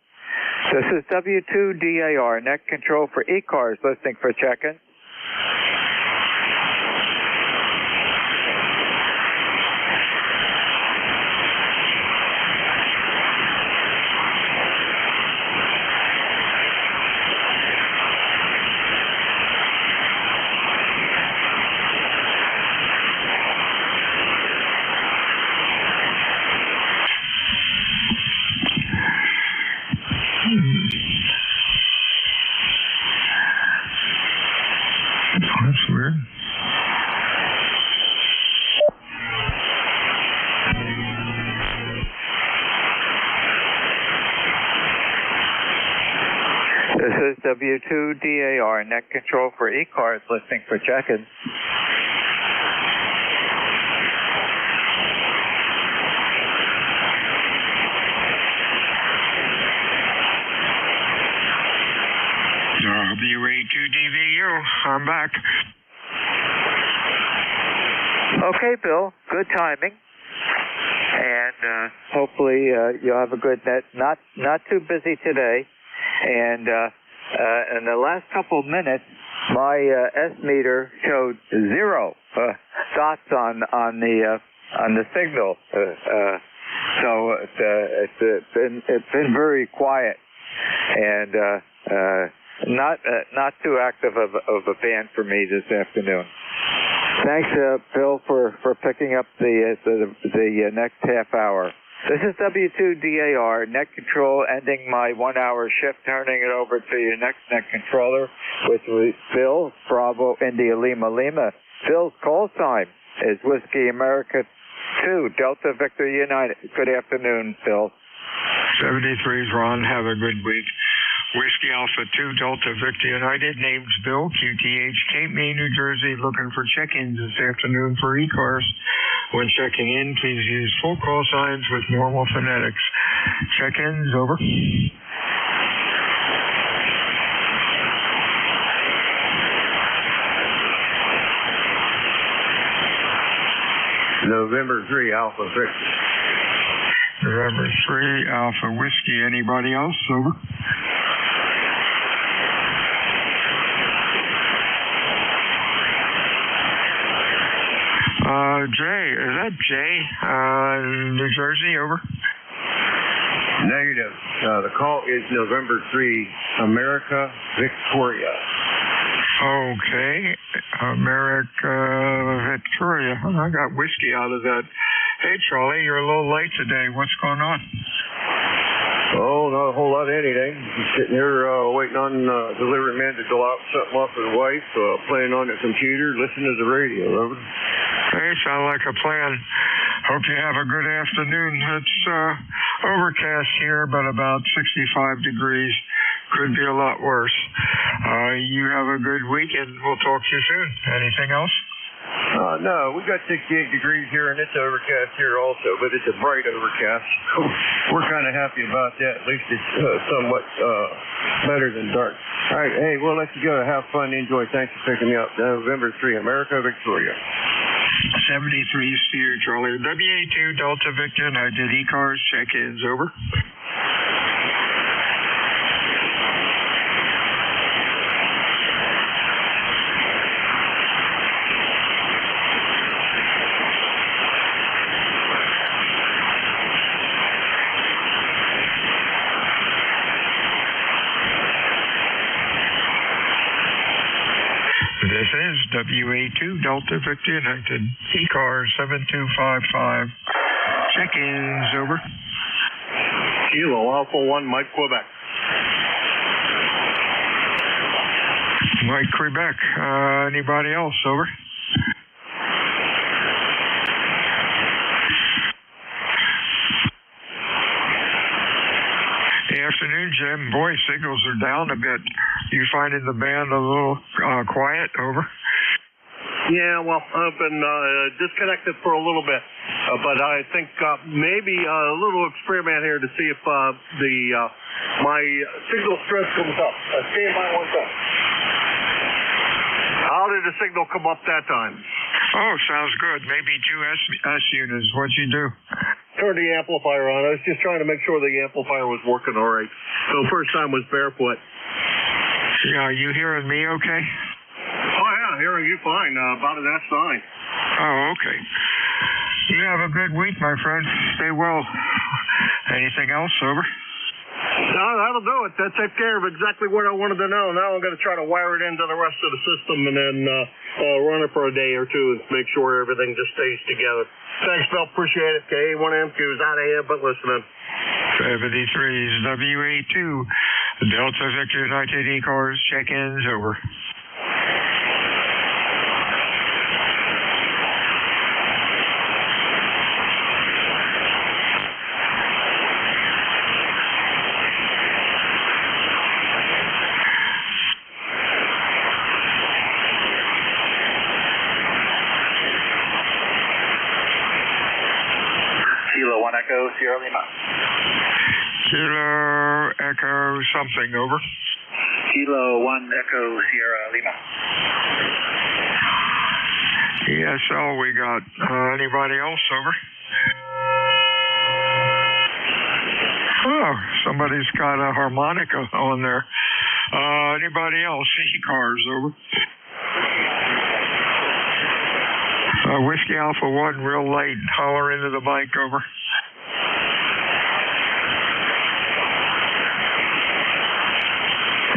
This is W2DAR, net control for ECARS, listening for check-in.
That's weird.
This is W2DAR, net control for ECARS, listening for check-in.
WA2DVU, I'm back.
Okay, Bill, good timing. And hopefully you'll have a good net. Not too busy today. And in the last couple of minutes, my S meter showed 0 dots on the signal. So it's been very quiet and not too active of a band for me this afternoon. Thanks, Bill, for picking up the next half hour. This is W2DAR, net control, ending my 1 hour shift, turning it over to your next net controller, which was Phil, Bravo, India, Lima, Lima. Phil's call sign is Whiskey America 2, Delta Victor United. Good afternoon, Phil.
73's Ron, have a good week. Whiskey Alpha 2, Delta Victor United, name's Bill, QTH, Cape May, New Jersey, looking for check-ins this afternoon for ECARS. When checking in, please use full call signs with normal phonetics. Check-ins, over.
November 3, Alpha Victor.
November 3, Alpha Whiskey. Anybody else? Over. Jay, is that Jay? New Jersey, over.
Negative. The call is November 3, America Victoria.
Okay, America Victoria. I got whiskey out of that. Hey, Charlie, you're a little late today. What's going on?
Oh, not a whole lot of anything. Just sitting here waiting on delivery man to go out something off with his wife, playing on the computer, listening to the radio. Over.
Hey, sound like a plan. Hope you have a good afternoon. It's overcast here, but about 65 degrees. Could be a lot worse. You have a good week, and we'll talk to you soon. Anything else?
No, we got 68 degrees here, and it's overcast here also, but it's a bright overcast. We're kind of happy about that. At least it's somewhat better than dark. All right, hey, we'll let you go. Have fun. Enjoy. Thanks for picking me up. November 3, America, Victoria.
73 Steer, Charlie. WA2 Delta Victor, and I did ECARS. Check-ins, over. This is WA2 Delta Victor United, ECARS 7255. Check-ins, over.
Kilo Alpha 1, Mike, Quebec.
Mike, Quebec. Anybody else, over? Afternoon, Jim. Boy, signals are down a bit. You finding the band a little quiet, over?
Yeah, well, I've been disconnected for a little bit, but I think maybe a little experiment here to see if my signal strength comes up. Stand by 1 second. How did the signal come up that time?
Oh, sounds good. Maybe 2 S units. What'd you do?
Turn the amplifier on. I was just trying to make sure the amplifier was working all right. So first time was barefoot.
Yeah, are you hearing me okay?
Oh, yeah, hearing you fine. About that's fine.
Oh, okay. You have a good week, my friend. Stay well. Anything else, over?
No, that'll do it. That takes care of exactly what I wanted to know. Now I'm going to try to wire it into the rest of the system and then run it for a day or two and make sure everything just stays together. Thanks, Bill. Appreciate it. K1MQ's out of here, but listening.
73's WA2 Delta Victor United ECARS. Check-ins, over.
Kilo 1 Echo Sierra Lima.
Kilo Echo something, over.
Kilo 1 Echo Sierra Lima.
ESL we got. Anybody else, over? Oh, somebody's got a harmonica on there. Anybody else? ECARS, over. Whiskey Alpha 1, real light. Holler into the mic, over.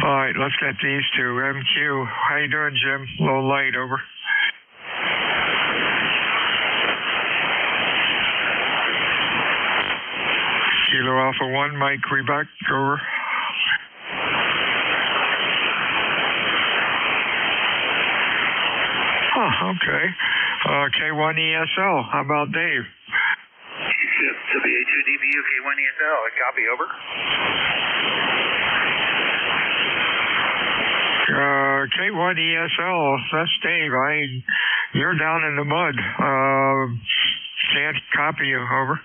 All right, let's get these two. MQ, how you doing, Jim? Low light, over. Kilo Alpha 1, Mike, Quebec, over. Huh, okay. K1 ESL, how about Dave?
WA2 DBU K1 ESL, copy, over.
K1 ESL, that's Dave. You're down in the mud. Can't copy you, over.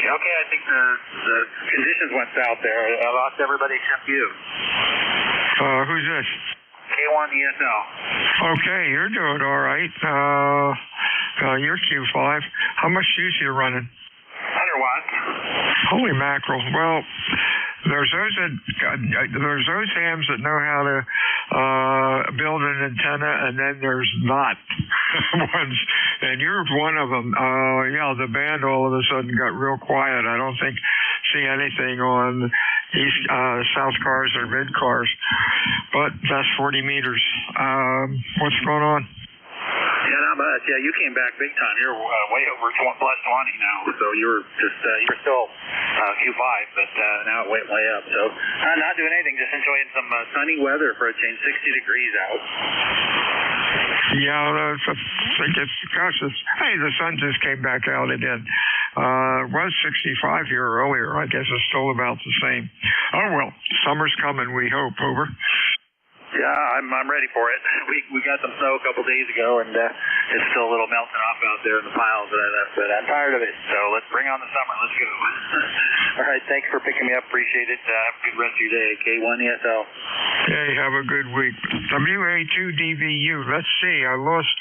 Yeah, okay, I think the conditions went south there. I lost everybody except you.
Who's this?
K1 ESL.
Okay, you're doing all right. You're Q5. How much juice are you running?
100 watts.
Holy mackerel. Well, there's those hams that know how to build an antenna, and then there's not ones, and you're one of them. Yeah, the band all of a sudden got real quiet. I don't see anything on east, south cars or mid cars, but that's 40 meters. What's going on?
Yeah, not much. Yeah, you came back big time. You're way over +20 now. So you're still Q5, but now it went way up. So not doing anything, just enjoying some sunny weather for a change. 60 degrees out.
Yeah, I think it's, gosh, the sun just came back out again. It was 65 here earlier. I guess it's still about the same. Oh, well, summer's coming, we hope. Over.
Yeah, I'm ready for it. We got some snow a couple days ago, and it's still a little melting off out there in the piles that I left, but I'm tired of it. So let's bring on the summer. Let's go. All right, thanks for picking me up. Appreciate it. Have a good rest of your day. K1ESL.
Hey, have a good week. WA2DVU. Let's see. I lost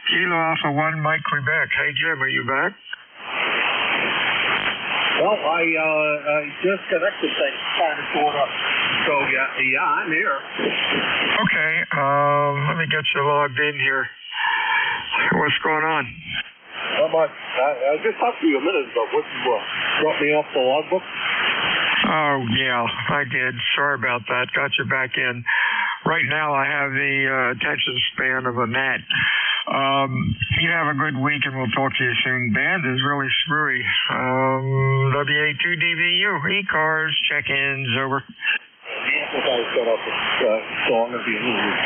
Kilo Alpha 1 Mike Quebec. Hey, Jim, are you back?
Well, I just connected things, kind of sort of. So yeah, I'm here.
Okay, let me get you logged in here. What's going on?
I just talked to you a minute ago. What brought me off the logbook?
Oh, yeah, I did. Sorry about that. Got you back in. Right now, I have the attention span of a gnat. You have a good week, and we'll talk to you soon. Band is really screwy. WA2DVU, ECARS, check-ins, over.
If I set up, so I'm going to be a little weak.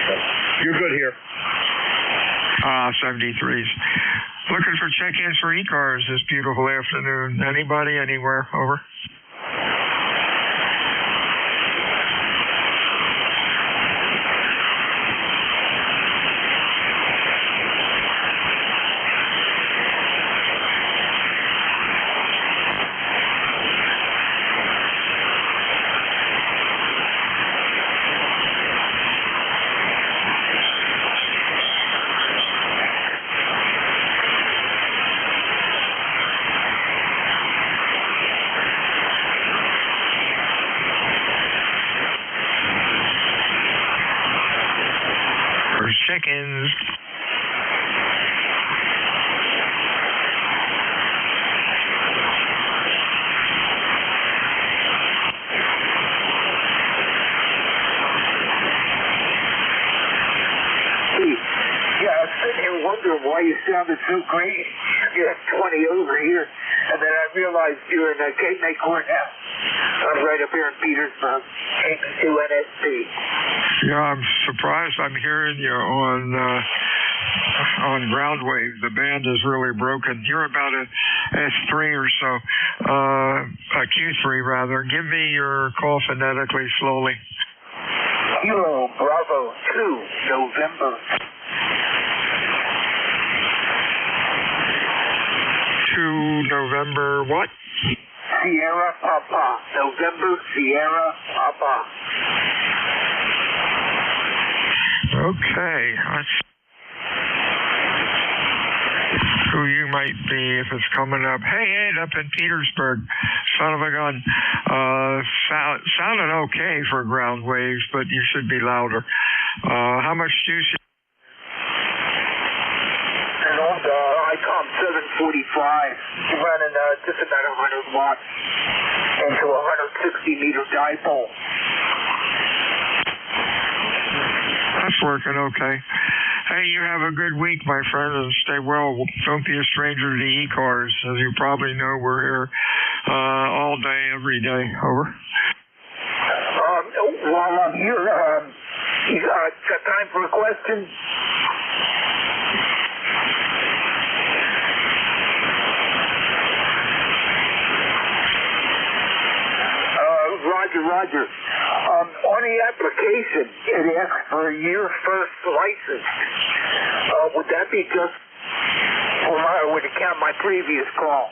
You're good here.
73s. Looking for check-ins for ECARS this beautiful afternoon. Anybody, anywhere, over. Chickens.
Yeah, I was sitting here wondering why you sounded so great. You had 20 over here, and then I realized you're in Cape May Court now. I'm right up here in Petersburg, KB2NSP.
Yeah, I'm surprised I'm hearing you on ground wave. The band is really broken. You're about a S3 or so, a Q3 rather. Give me your call phonetically slowly.
Kilo Bravo 2, November.
2 November what?
Sierra Papa. November Sierra Papa.
Okay. Let's who you might be if it's coming up. Hey, Ed, up in Petersburg. Son of a gun. Sounded okay for ground waves, but you should be louder. How much juice?
An old ICOM 745 running just about 100 watts into a 160 meter dipole.
That's working okay. Hey, you have a good week, my friend, and stay well. Don't be a stranger to the ECARS. As you probably know, we're here all day, every day. Over.
While I'm here, you got time for a question? Roger. On the application, it asks for your first license. Would that be just for would it count my previous call?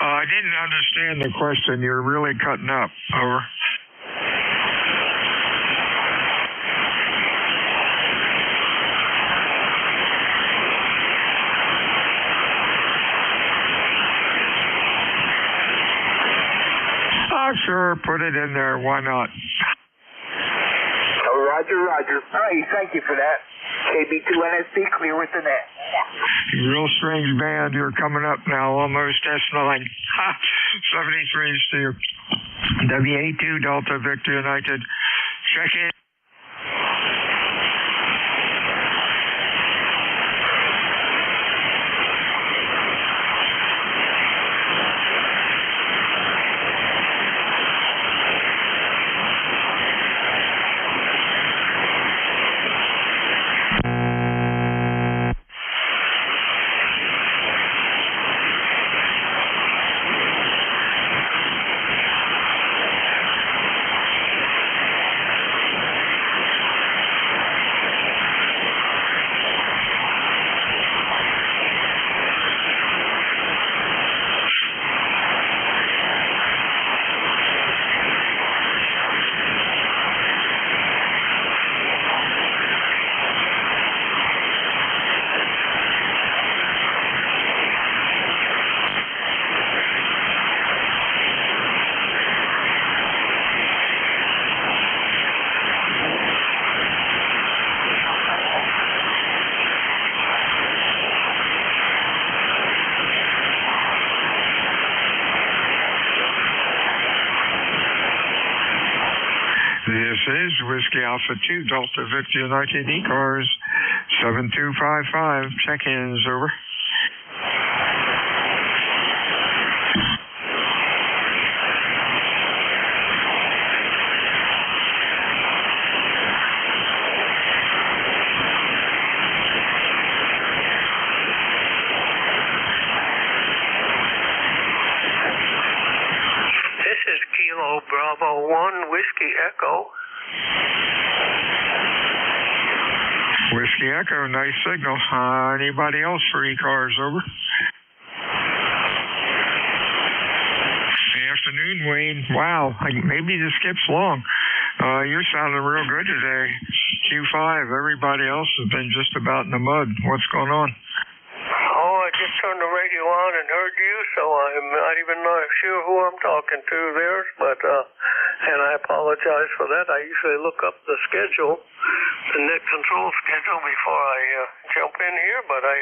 I didn't understand the question. You're really cutting up. Over. Sure, put it in there. Why not?
Roger. All right, thank you for that. KB2NSP, clear with the net.
Real strange band. You're coming up now, almost S9. 73s to you. WA2 Delta Victor United. Check in. Whiskey Alpha 2 Delta Victor United ECARS 7255. Check-ins, over.
Kilo Bravo 1 Whiskey Echo.
Whiskey Echo, nice signal. Anybody else for ECARS, over? Afternoon, Wayne. Wow, maybe the skip's long. You're sounding real good today. Q5, everybody else has been just about in the mud. What's going on?
Oh, I just turned the radio on and heard you, so I'm not even sure who I'm talking to there, but, and I apologize for that. I usually look up the schedule, the net control schedule, before I jump in here, but I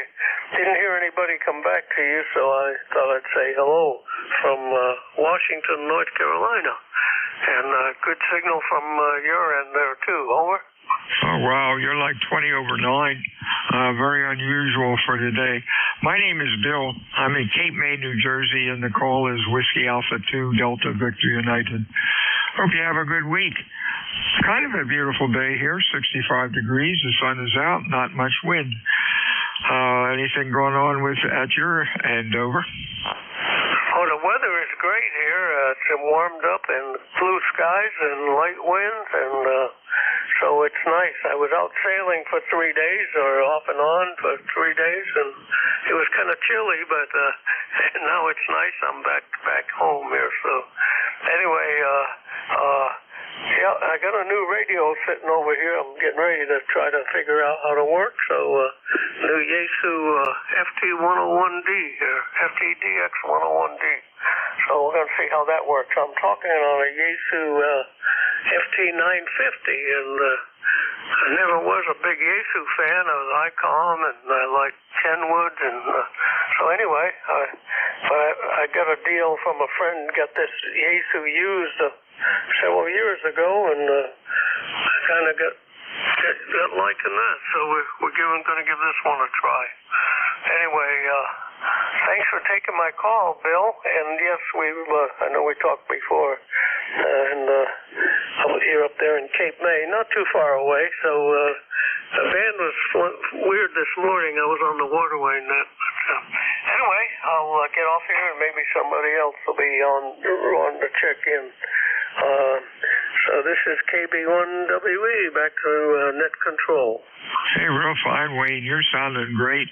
didn't hear anybody come back to you, so I thought I'd say hello from Washington, North Carolina. And good signal from your end there, too. Over.
Oh, wow, you're like 20 over 9. Very unusual for today. My name is Bill. I'm in Cape May, New Jersey, and the call is Whiskey Alpha 2 Delta Victor United. Hope you have a good week. It's kind of a beautiful day here, 65 degrees. The sun is out, not much wind. Anything going on at your end, over?
Oh, the weather is great here. It's warmed up and blue skies and light winds, and so it's nice. I was out sailing for 3 days, or off and on for 3 days, and it was kind of chilly, but now it's nice. I'm back home here. So anyway, yeah, I got a new radio sitting over here. I'm getting ready to try to figure out how to work. So new Yaesu FT101D here, FTDX 101D. So we're going to see how that works. I'm talking on a Yaesu FT950, and I never was a big Yaesu fan. I was ICOM, and I like Kenwood, and so anyway, I got a deal from a friend, got this Yaesu used several years ago, and I kind of got liking that, so we're going to give this one a try. Anyway, thanks for taking my call, Bill. And yes, I know we talked before, and you're up there in Cape May, not too far away. So the van was weird this morning. I was on the waterway net. Anyway, I'll get off here, and maybe somebody else will be on to check in. So this is KB1WE, back to net control.
Hey, real fine, Wayne. You're sounding great.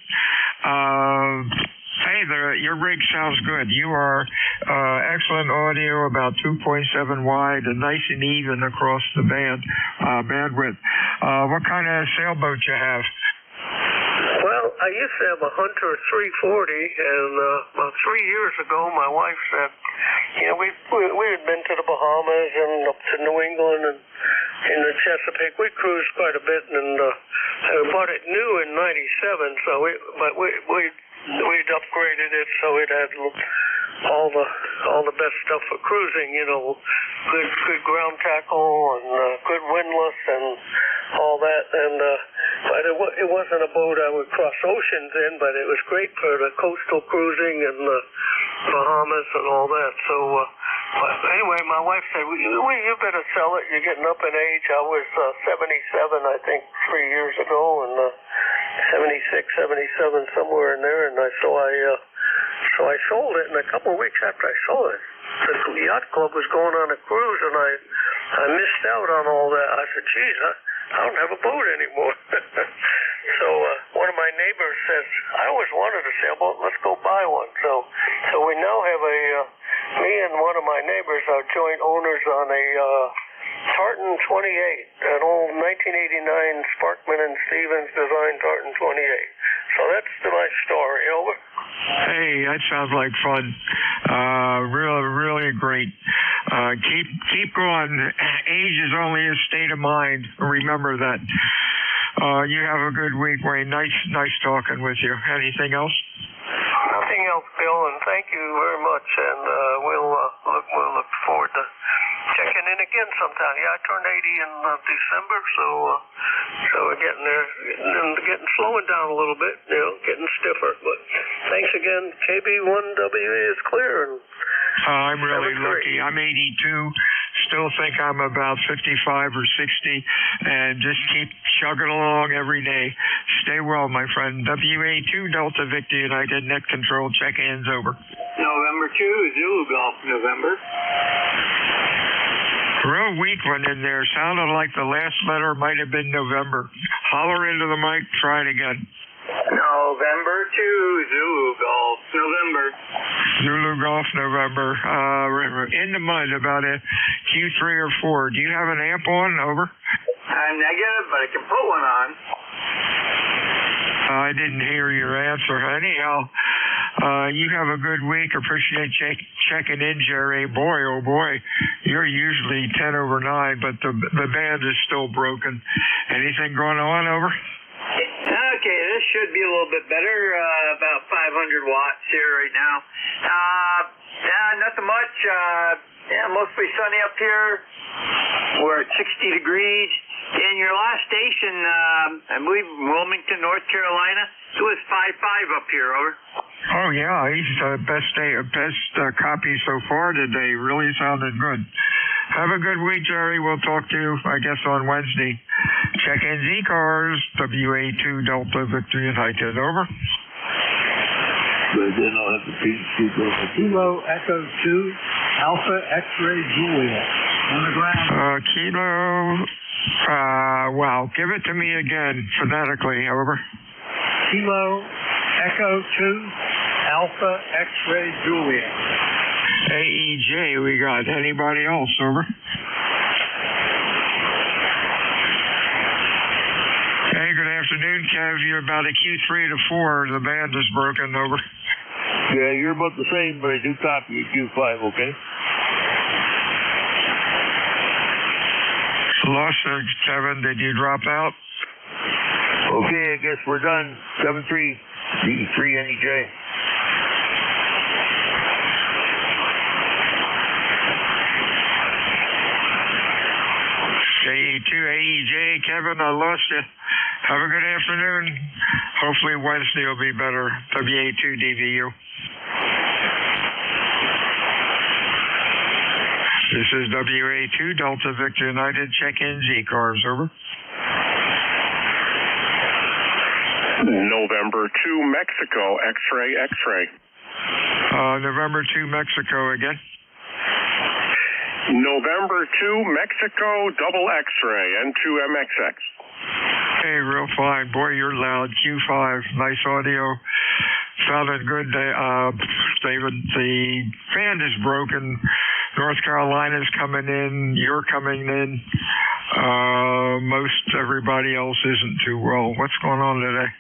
Hey, your rig sounds good. You are excellent audio, about 2.7 wide, and nice and even across the bandwidth. What kind of sailboat you have?
Well, I used to have a Hunter 340, and about 3 years ago, my wife said, we had been to the Bahamas and up to New England and in the Chesapeake. We cruised quite a bit, and I bought it new in '97. So we'd upgraded it so it had all the best stuff for cruising. Good ground tackle and good windlass and all that. And but it wasn't a boat I would cross oceans in, but it was great for the coastal cruising and the Bahamas and all that. So anyway, my wife said, you better sell it. You're getting up in age. I was 77, I think, 3 years ago, and 76, 77, somewhere in there. And so I sold it. And a couple of weeks after I sold it, the yacht club was going on a cruise, and I missed out on all that. I said, geez, I don't have a boat anymore. So one of my neighbors says, I always wanted a sailboat. Let's go buy one. So we now have me and one of my neighbors are joint owners on a Tartan 28, an old 1989 Sparkman and Stevens designed Tartan 28. So that's my story. Over.
Hey, that sounds like fun. Really great. Keep going. Age is only a state of mind. Remember that. You have a good week, Wayne. Nice talking with you. Anything else?
Nothing else, Bill, and thank you very much. And we'll look forward to checking in again sometime. Yeah, I turned 80 in December, so we're getting there, getting slowing down a little bit, getting stiffer. But thanks again. KB1WA is clear. And
I'm really lucky. I'm 82. Still think I'm about 55 or 60, and just keep chugging along every day. Stay well, my friend. WA2 Delta Victor United Net Control. Check-ins over.
November 2, Zulu Golf, November.
Real weak one in there. Sounded like the last letter might have been November. Holler into the mic. Try it again.
November 2, Zulu Golf, November.
Zulu Golf, November. In the mud, about a Q3 or 4. Do you have an amp on? Over.
I'm negative, but I can put one on.
I didn't hear your answer. Anyhow, you have a good week. Appreciate checking in, Jerry. Boy, oh boy, you're usually 10 over 9, but the band is still broken. Anything going on? Over.
Okay, this should be a little bit better. About 500 watts here right now. Nothing much. Mostly sunny up here. We're at 60 degrees. In your last station, I believe Wilmington, North Carolina, it was 5.5 up here. Over.
Oh yeah, he's best copy so far today. Really sounded good. Have a good week, Jerry. We'll talk to you, I guess, on Wednesday. Check-in ECARS, WA2 Delta Victor United. Over.
But then I'll have to Kilo Echo 2 Alpha X-Ray Juliet on the ground.
Kilo. Wow. Give it to me again phonetically. Over.
Kilo Echo 2 Alpha X-Ray Juliet.
AEJ, we got. Anybody else? Over. Hey, good afternoon, Kev. You're about a Q3 to 4. The band is broken. Over.
Yeah, you're about the same, but I do copy you Q5, okay?
Lost you, Kevin. Did you drop out?
Okay, I guess we're done. 7-3, D3 NEJ.
AE2, AEJ, Kevin, I lost you. Have a good afternoon. Hopefully Wednesday will be better. WA2 DVU. This is WA2 Delta Victor United. Check-in ECARS. Over.
November 2, Mexico. X-ray, X-ray.
November 2, Mexico again.
November 2, Mexico, double X-ray, N2MXX.
Hey, real fine. Boy, you're loud. Q5, nice audio. Sounded good. David, the band is broken. North Carolina's coming in. You're coming in. Most everybody else isn't too well. What's going on today?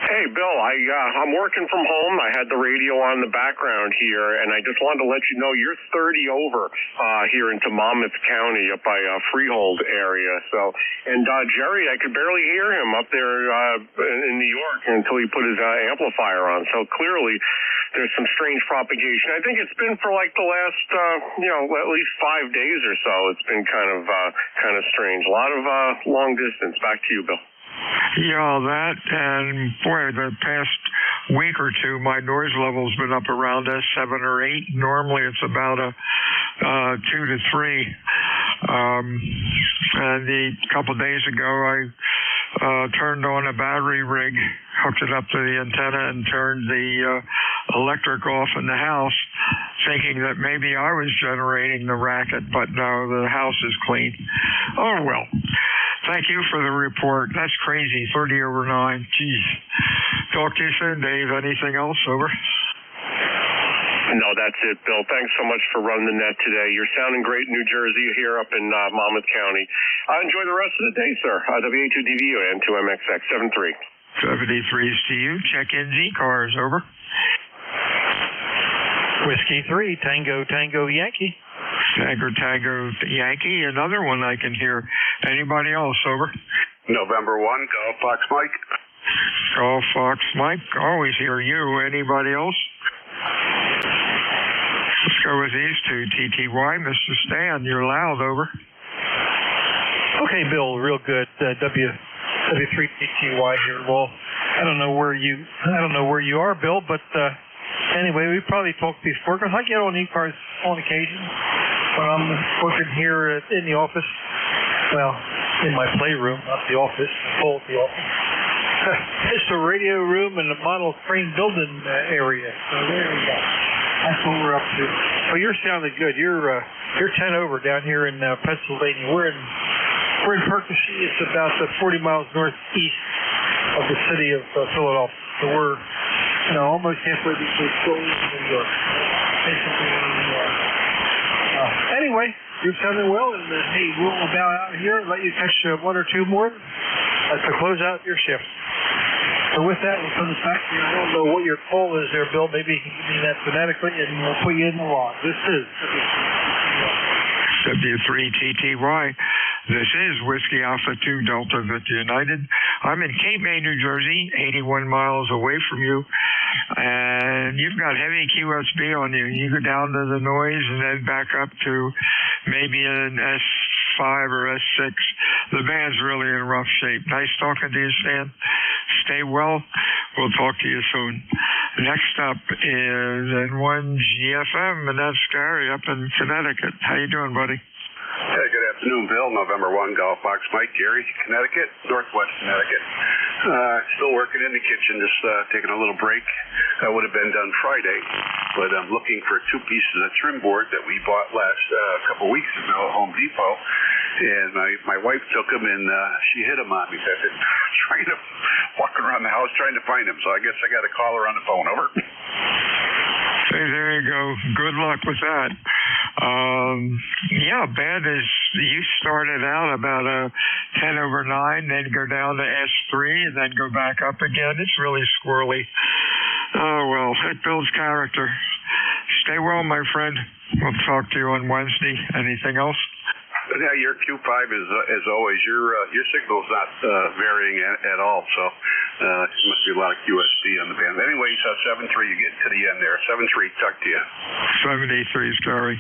Hey, Bill, I'm working from home. I had the radio on the background here, and I just wanted to let you know you're 30 over here into Monmouth County up by Freehold area. So, and Jerry, I could barely hear him up there in New York until he put his amplifier on. So clearly, there's some strange propagation. I think it's been for like the last, at least 5 days or so. It's been kind of strange. A lot of long distance. Back to you, Bill.
Yeah, that, and boy, the past week or two, my noise level's been up around a 7 or 8. Normally it's about a 2 to 3. And a couple days ago, I turned on a battery rig, hooked it up to the antenna, and turned the electric off in the house, thinking that maybe I was generating the racket, but no, the house is clean. Oh, well. Thank you for the report. That's crazy. 30 over 9. Jeez. Talk to you soon, Dave. Anything else? Over.
No, that's it, Bill. Thanks so much for running the net today. You're sounding great in New Jersey here up in Monmouth County. Enjoy the rest of the day, sir. WA2DVU and 2MXX 73.
73s to you. Check-in ECARS. Over.
Whiskey 3, Tango, Tango, Yankee.
Tango, Yankee. Another one I can hear. Anybody else? Over.
November 1, Golf Fox Mike.
Golf Fox Mike. Always hear you. Anybody else? go with these two, TTY. Mr. Stan, you're loud, over.
Okay, Bill, real good. W3TTY here. Well, I don't know where you are, Bill, but anyway, we probably talked before because I get on ECARS on occasion when I'm working here in the office. Well, in my playroom, not the office. Full at the office. It's a radio room and a model crane building area. So there we go. That's what we're up to. Well, you're sounding good. You're 10 over down here in Pennsylvania. We're in Percy. It's about 40 miles northeast of the city of Philadelphia. So we're almost halfway between Philly and New York. Basically, New York. Anyway, you're sounding well, and hey, we'll bow out here and let you catch one or two more to close out your shift. So with that, we'll send this back to you. I don't know what your call is there, Bill. Maybe you can give me that phonetically, and we'll put you in the log. This is
W3TTY. This is Whiskey Alpha 2 Delta Victor United. I'm in Cape May, New Jersey, 81 miles away from you. And you've got heavy QSB on you. You go down to the noise and then back up to maybe an S5 or S6. The band's really in rough shape. Nice talking to you, Stan. Stay well. We'll talk to you soon. Next up is N1 GFM, and that's Gary up in Connecticut. How you doing, buddy?
Hey, good afternoon, Bill. November 1, Golf Box Mike, Gary, Connecticut, Northwest Connecticut. Still working in the kitchen, just taking a little break. That would have been done Friday, but I'm looking for 2 pieces of trim board that we bought last couple weeks ago at Home Depot. And my wife took them, and she hit them on me. I've been trying to walk around the house trying to find them, so I guess I got to call her on the phone. Over.
Hey, there you go. Good luck with that. Yeah, bad as you started out about 10 over 9, then go down to S3, and then go back up again. It's really squirrely. Oh, well, it builds character. Stay well, my friend. We'll talk to you on Wednesday. Anything else?
Yeah, your Q5 is, as always, your signal's not varying at all, so there must be a lot of QSB on the band. Anyways, 7-3, you get to the end there. 7-3, talk to you.
783, sorry.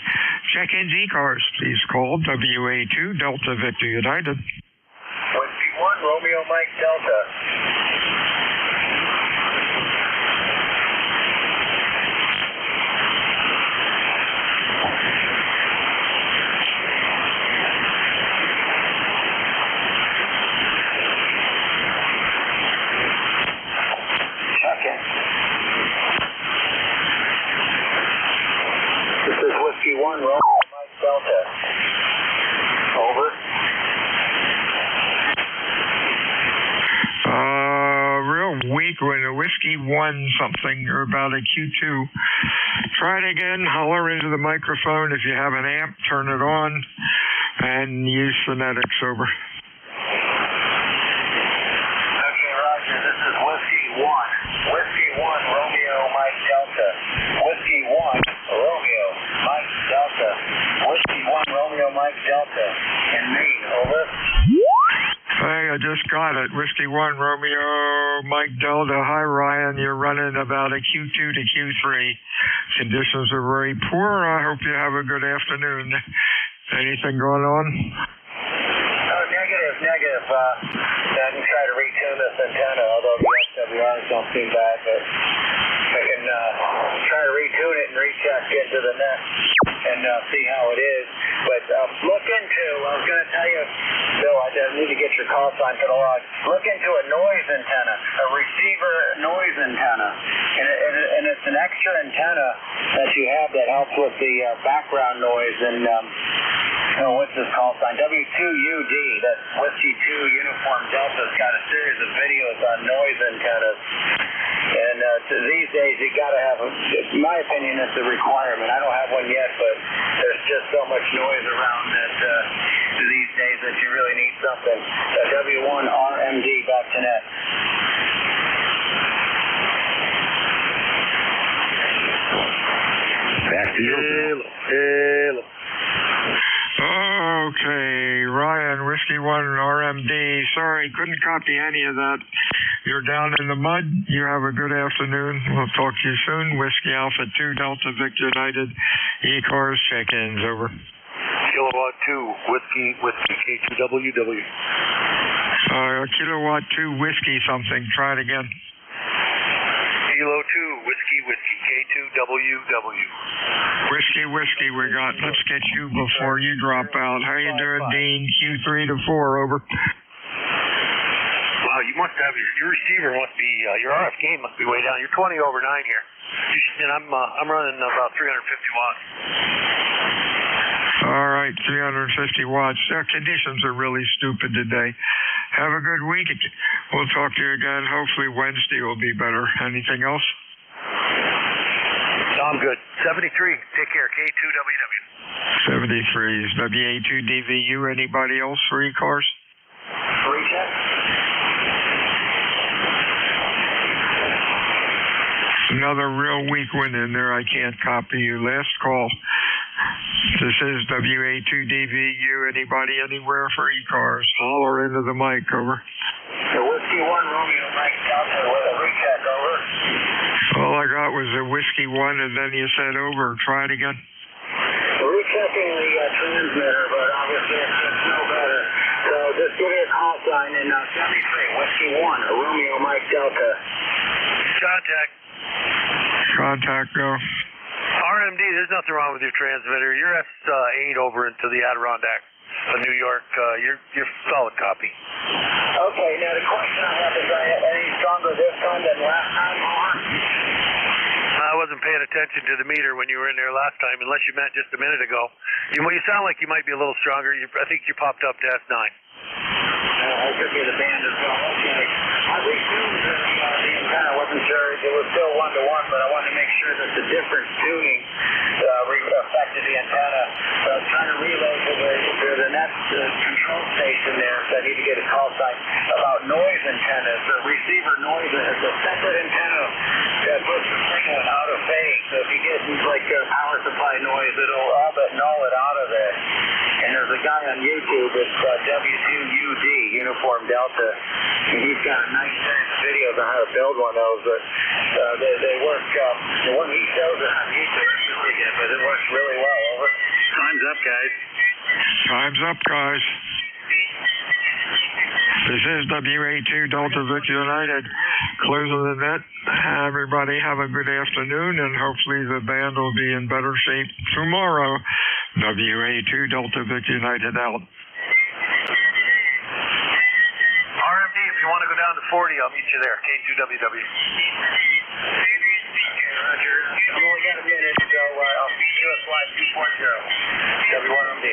Check-ins ECARS, please call WA2 Delta Victor United.
Whiskey 1, Romeo Mike Delta. This is Whiskey 1, Romeo Mike Delta. Over.
Real weak with a Whiskey 1 something, or about a Q2. Try it again, holler into the microphone. If you have an amp, turn it on, and use phonetics. Over.
Okay, Roger, this is Whiskey 1. Whiskey 1, Romeo Mike Delta. Whiskey 1, Romeo Mike Delta. Whiskey 1, Romeo Mike Delta. In Maine, over.
Hey, I just got it. Whiskey 1, Romeo, Mike Delta. Hi, Ryan. You're running about a Q2 to Q3. Conditions are very poor. I hope you have a good afternoon. Anything going on?
Negative. I can try to retune this antenna, although the SWRs don't seem bad, but I can try to retune it and recheck into the net and see how it is. But look into, I was going to tell you, Bill, I need to get your call sign for the log. Look into a noise antenna, a receiver noise antenna. And it's an extra antenna that you have that helps with the background noise. And what's this call sign? W2UD, that's Whiskey 2 Uniform Delta's got a series of videos on noise antennas. And these days, you got to have, in my opinion, it's a requirement. I don't have one yet, but there's just so much noise around that these days that you really need something. W1RMD, back to net.
Back to you.
Okay, Ryan, Whiskey Whiskey 1 RMD. Sorry, couldn't copy any of that. You're down in the mud. You have a good afternoon. We'll talk to you soon. Whiskey Alpha 2 Delta Victor United. ECARS check-ins, over.
Kilowatt 2 Whiskey K2WW.
Kilowatt 2 Whiskey something. Try it again.
Kilo 2 Whiskey K2WW.
Whiskey, we got. Let's get you before you drop out. How you doing, Dean? Q3 to 4, over.
Wow, you must have your receiver must be your RF gain must be way down. You're 20 over 9 here, and I'm running about 350 watts.
All right, 350 watts. Conditions are really stupid today. Have a good week. We'll talk to you again. Hopefully Wednesday will be better. Anything else?
No, I'm good. 73. Take care. K2WW.
73 is WA2DVU. Anybody else for ECARS?
Recheck.
Another real weak one in there. I can't copy you. Last call. This is WA2DVU. Anybody anywhere for ECARS? Holler into the mic, over.
The Whiskey 1 Romeo Mike Delta with a recheck, over.
All I got was a Whiskey 1, and then you said over. Try it again.
We're rechecking the transmitter, but obviously it's no better. So just give me a call sign in 73, Whiskey 1, a Romeo Mike Delta.
Contact, go.
RMD, there's nothing wrong with your transmitter. You're S8 over into the Adirondacks of New York. You're solid copy.
Okay, now the question I have is, any stronger this time than last time, or?
I wasn't paying attention to the meter when you were in there last time, unless you meant just a minute ago. You sound like you might be a little stronger. I think you popped up to S9.
That could be the band as well. Okay. I retuned the antenna. I wasn't sure. It was still 1-to-1, but I wanted to make sure that the different tuning affected the antenna. So I was trying to relay to the next control station there, so I need to get a call sign about noise antennas. The receiver noise is a separate antenna that puts the signal out of phase. So if you get like power supply noise, it'll all but null it out of there. And there's a guy on YouTube, it's W2UD, Uniform Delta, and he's got a nice series of videos on how to build one of those, but they work, the one he shows on YouTube is really good, but it works really well, over.
Time's up, guys.
Time's up, guys. This is WA2 Delta Victor United. Closing the net. Everybody have a good afternoon, and hopefully the band will be in better shape tomorrow. WA2 Delta Victor United out.
RMD, if you want to go down to 40, I'll meet you there. K2WW.
Okay, Roger. I've only got a minute, so I'll see you at flight 240. W1MD.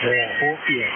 Yeah, 4 p.m.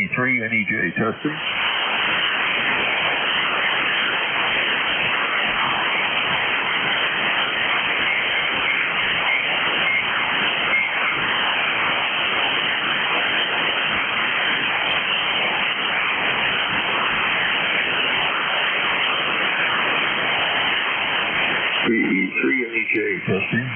E3 NEJ testing. E3 NEJ testing.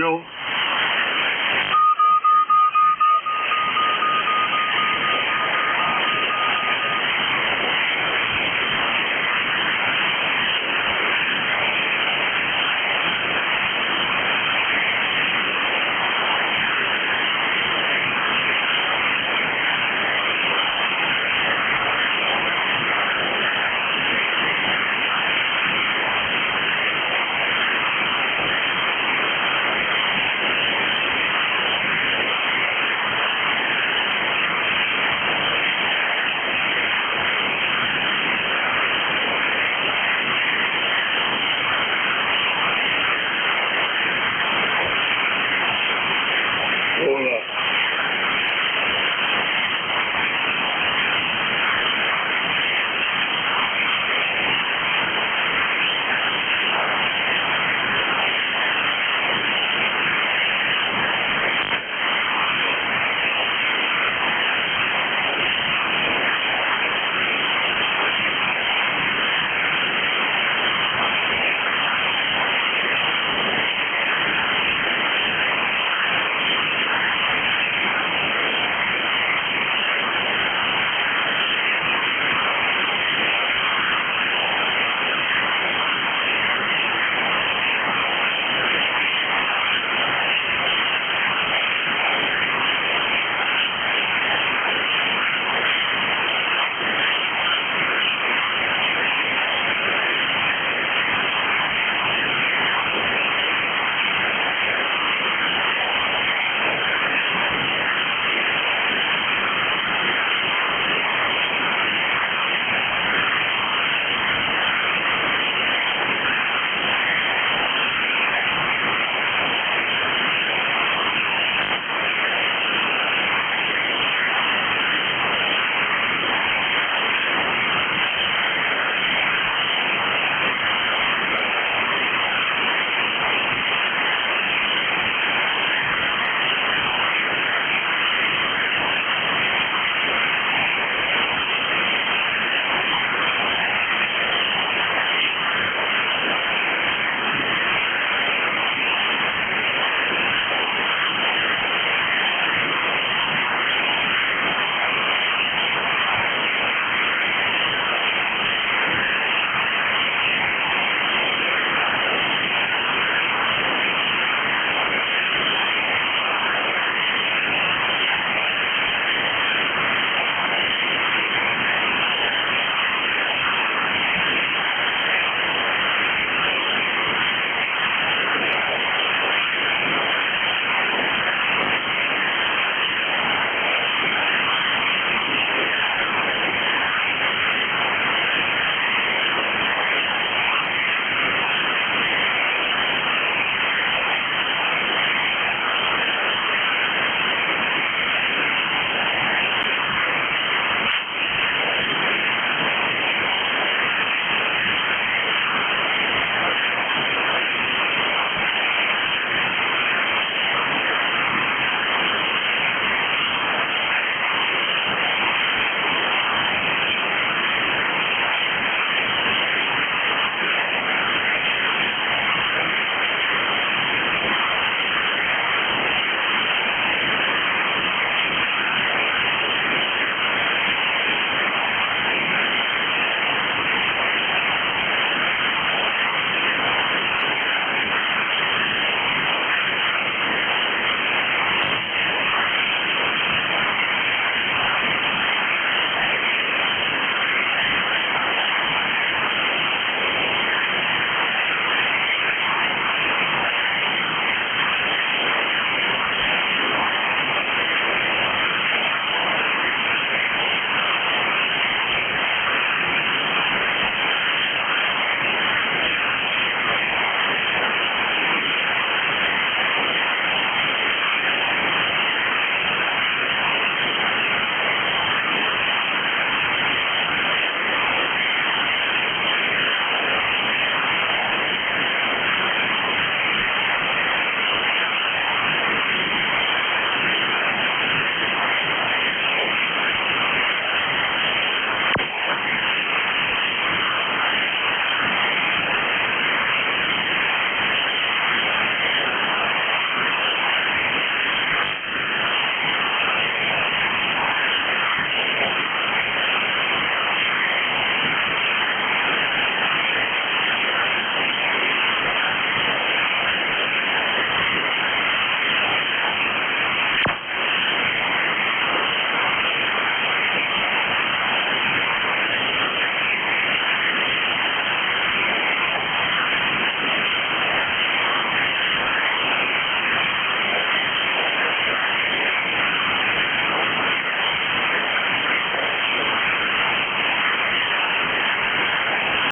Joe.